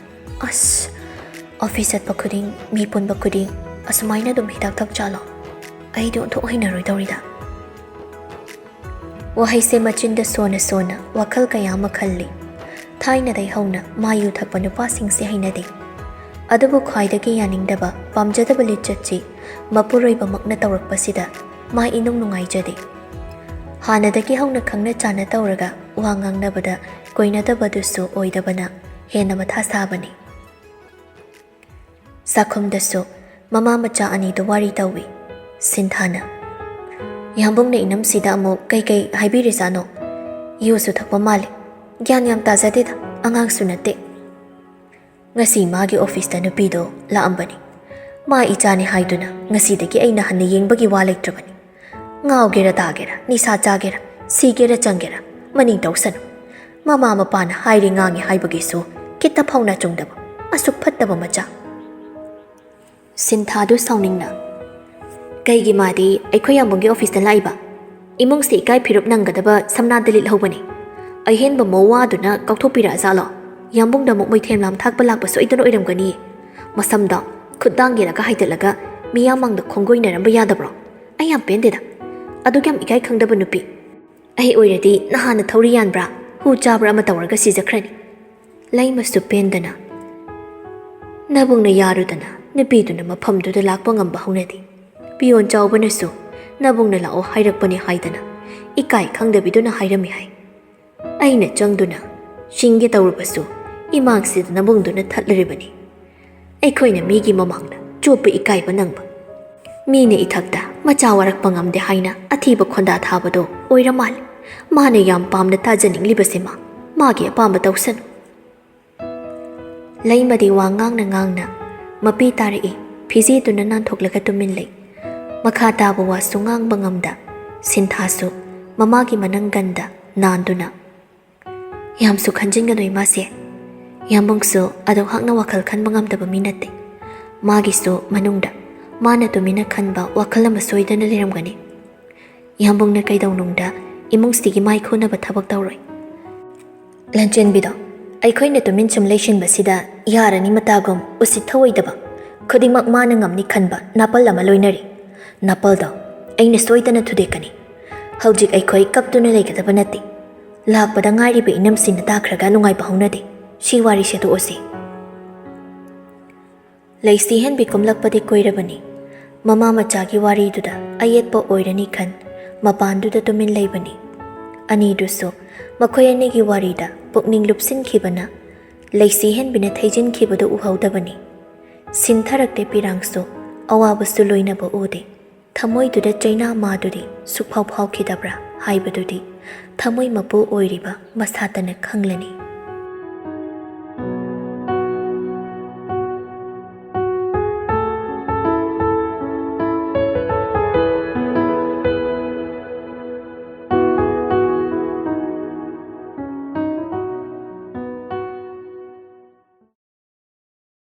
ꯑꯁ, ꯑꯣꯐꯤꯁ ꯆꯠꯄ ꯈꯨꯗꯤꯡ, ꯃꯤ ꯄꯨꯟꯕ ꯈꯨꯗꯤꯡ ꯑꯁꯨꯃꯥꯏꯅ ꯑꯗꯨꯝ ꯍꯤꯗꯥꯛ ꯊꯛꯆꯥꯠꯂꯣ? ꯑꯩꯗꯤ ꯑꯣꯟꯊꯣꯛ ꯍꯩꯅꯔꯣꯏꯗꯧꯔꯤꯗ꯫ ꯋꯥꯍꯩꯁꯦ ꯃꯆꯤꯟꯗ ꯁꯣꯟꯅ ꯁꯣꯟꯅ ꯋꯥꯈꯜ ꯀꯌꯥ ꯑꯃ ꯈꯜꯂꯤ꯫ ꯊꯥꯏꯅꯗꯩ ꯍꯧꯅ ꯃꯥ ꯌꯨ ꯊꯛꯄ ꯅꯨꯄꯥꯁꯤꯡꯁꯦ ꯍꯩꯅꯗꯦ꯫ ꯑꯗꯨꯕꯨ ꯈ꯭ꯋꯥꯏꯗꯒꯤ ꯌꯥꯅꯤꯡꯗꯕ, ꯄꯥꯝꯖꯗꯕ ꯂꯤꯆꯠꯁꯤ ꯃꯄꯨꯔꯣꯏꯕꯃꯛꯅ ꯇꯧꯔꯛꯄꯁꯤꯗ ꯃꯥ ꯏꯅꯨꯡ ꯅꯨꯡꯉꯥꯏꯖꯗꯦ꯫ ꯍꯥꯟꯅꯗꯒꯤ ꯍꯧꯅ ꯈꯪꯅ ꯆꯥꯟꯅ ꯇꯧꯔꯒ ꯋꯥ ꯉꯥꯡꯅꯕꯗ ꯀꯣꯏꯅꯗꯕꯗꯨꯁꯨ ꯑꯣꯏꯗꯕꯅ ꯍꯦꯟꯅ ꯃꯊꯥ ꯁꯥꯕꯅꯤ꯫ ꯆꯥꯛꯈꯨꯝꯗꯁꯨ ꯃꯃꯥ ꯃꯆꯥ ꯑꯅꯤꯗꯨ ꯋꯥꯔꯤ ꯇꯧꯏ꯫ ꯁꯤꯟꯊꯥꯅ, ꯌꯥꯝꯕꯨꯡꯅ ꯏꯅꯝꯁꯤꯗ ꯑꯃꯨꯛ ꯀꯩꯀꯩ ꯍꯥꯏꯕꯤꯔꯤꯖꯥꯠꯅꯣ? ꯌꯨꯁꯨ ꯊꯛꯄ ꯃꯥꯜꯂꯤ꯫ ꯒ꯭ꯌꯥꯟ ꯌꯥꯝ ꯇꯥꯖꯗꯦꯗ, ꯑꯉꯥꯡꯁꯨ ꯅꯠꯇꯦ꯫ ꯉꯁꯤ ꯃꯥꯒꯤ ꯑꯣꯐꯤꯁꯇ ꯅꯨꯄꯤꯗꯣ ꯂꯥꯛꯑꯝꯕꯅꯤ꯫ ꯃꯥ ꯏꯆꯥꯅꯤ ꯍꯥꯏꯗꯨꯅ ꯉꯁꯤꯗꯒꯤ ꯑꯩꯅ ꯍꯟꯅ ꯌꯦꯡꯕꯒꯤ ꯋꯥ ꯂꯩꯇ꯭ꯔꯕꯅꯤ꯫ ꯉꯥꯎꯒꯦꯔ ꯇꯥꯒꯦꯔ, ꯅꯤꯁꯥ ꯆꯥꯒꯦꯔ, ꯁꯤꯒꯦꯔ ꯆꯪꯒꯦꯔ ꯃꯅꯤꯡ ꯇꯧꯁꯅꯨ꯫ ꯃꯃꯥ ꯃꯄꯥꯅ ꯍꯥꯏꯔꯤ ꯉꯥꯡꯉꯤ ꯍꯥꯏꯕꯒꯤꯁꯨ ꯈꯤꯇ ꯐꯥꯎꯅ ꯆꯨꯡꯗꯕ ꯑꯁꯨꯛ ꯐꯠꯇꯕ ꯃꯆꯥ꯫ ꯁꯤꯟꯊꯥꯗꯨ ꯁꯥꯎꯅꯤꯡꯅ, ꯀꯩꯒꯤ ꯃꯥꯗꯤ ꯑꯩꯈꯣꯏ ꯌꯥꯝꯕꯨꯡꯒꯤ ꯑꯣꯐꯤꯁꯇ ꯂꯥꯛꯏꯕ? ꯏꯃꯨꯡꯁꯦ ꯏꯀꯥꯏ ꯐꯤꯔꯨꯞ ꯅꯪꯒꯗꯕ ꯁꯝꯅꯥꯗ ꯂꯤꯠꯍꯧꯕꯅꯤ꯫ ꯑꯍꯦꯟꯕ ꯃꯧꯋꯥꯗꯨꯅ ꯀꯥꯎꯊꯣꯛꯄꯤꯔꯛꯑꯖꯥꯠꯂꯣ? ꯌꯥꯝꯕꯨꯡꯗ ꯑꯃꯨꯛ ꯃꯣꯏꯊꯦꯝ ꯂꯥꯝ ꯊꯥꯛꯄ ꯂꯥꯛꯄ ꯁꯣꯏꯗꯅ ꯑꯣꯏꯔꯝꯒꯅꯤ꯫ Masamda, Kudangira Haitelaga, Miyamang the Congoin and Bayadabro. I am painted. Adugam Ikai Kandabanupi. I already Nahana Torian bra, who Jabra Matawarga sees a cranny. Lame to Pendana. Nabung Yarudana, Nebiduna Mapum to the Lapongam Bahunedi. Beyond Jaubanesu, Nabung la o Hairakpani Haidana. Ikai Kanga Biduna Haidamihai. Aina Jangduna, Shingit Urbasu, Imangsid Nabungduna Tatliribani. Equina Migi Mamangna, Jopi Ikai Banamba. Mini Itakta, Machawarakpangam de Haina, Atiba Kondat Habado, Oiramal, Mane Yam Pam the Tajaning Libasima, Magi Pamba Dawson. Laimadi Wangang Nangangna, Mapi Tari, Pizi to Nanan Toklaka to Minley. Makata was Sungang Bangamda, Sintasu, Mamagi Mananganda, Nanduna. Yam Sukanjinga no Imase. Yambungso, Ado Hangna Wakal Kan Bangam the Baminate. Magiso, Manunda, Mana to Mina Kanba, Wakalamasoy than a Liramgani. Yambung na Kaidaununda, Imung Stigi Maikuna Batabak Tauri. Lanchen Bido. I coined to minchum lation basida, Yara ni Matagum, Usitawidaba. Kodimak Manangam ni Kanba, Napala Maloinari. Napaldo, Aina Soitana to Decani. Haujik I koi cup to Naleka the Banati. Lak Badangari be inams in the Dakraganungai Bahunadi. She warisha to Osi. Lacy hen become Lakpati Koirabani. Mama Machagi wari duda, Ayet po oirani kan, Mapandu the Tumin Labani. Aniduso, Makoyanigi warida, Pukning Lupsin Kibana. Lacy hen binatagin Kibado Uhaudabani. Sintarak de Pirangso, Awabastuloina bo Ode. Tamoy to the Jaina Madudi, Supau Kidabra, Haibadudi, Tamoy Mapu Oiriba, Mashatana Kanglani.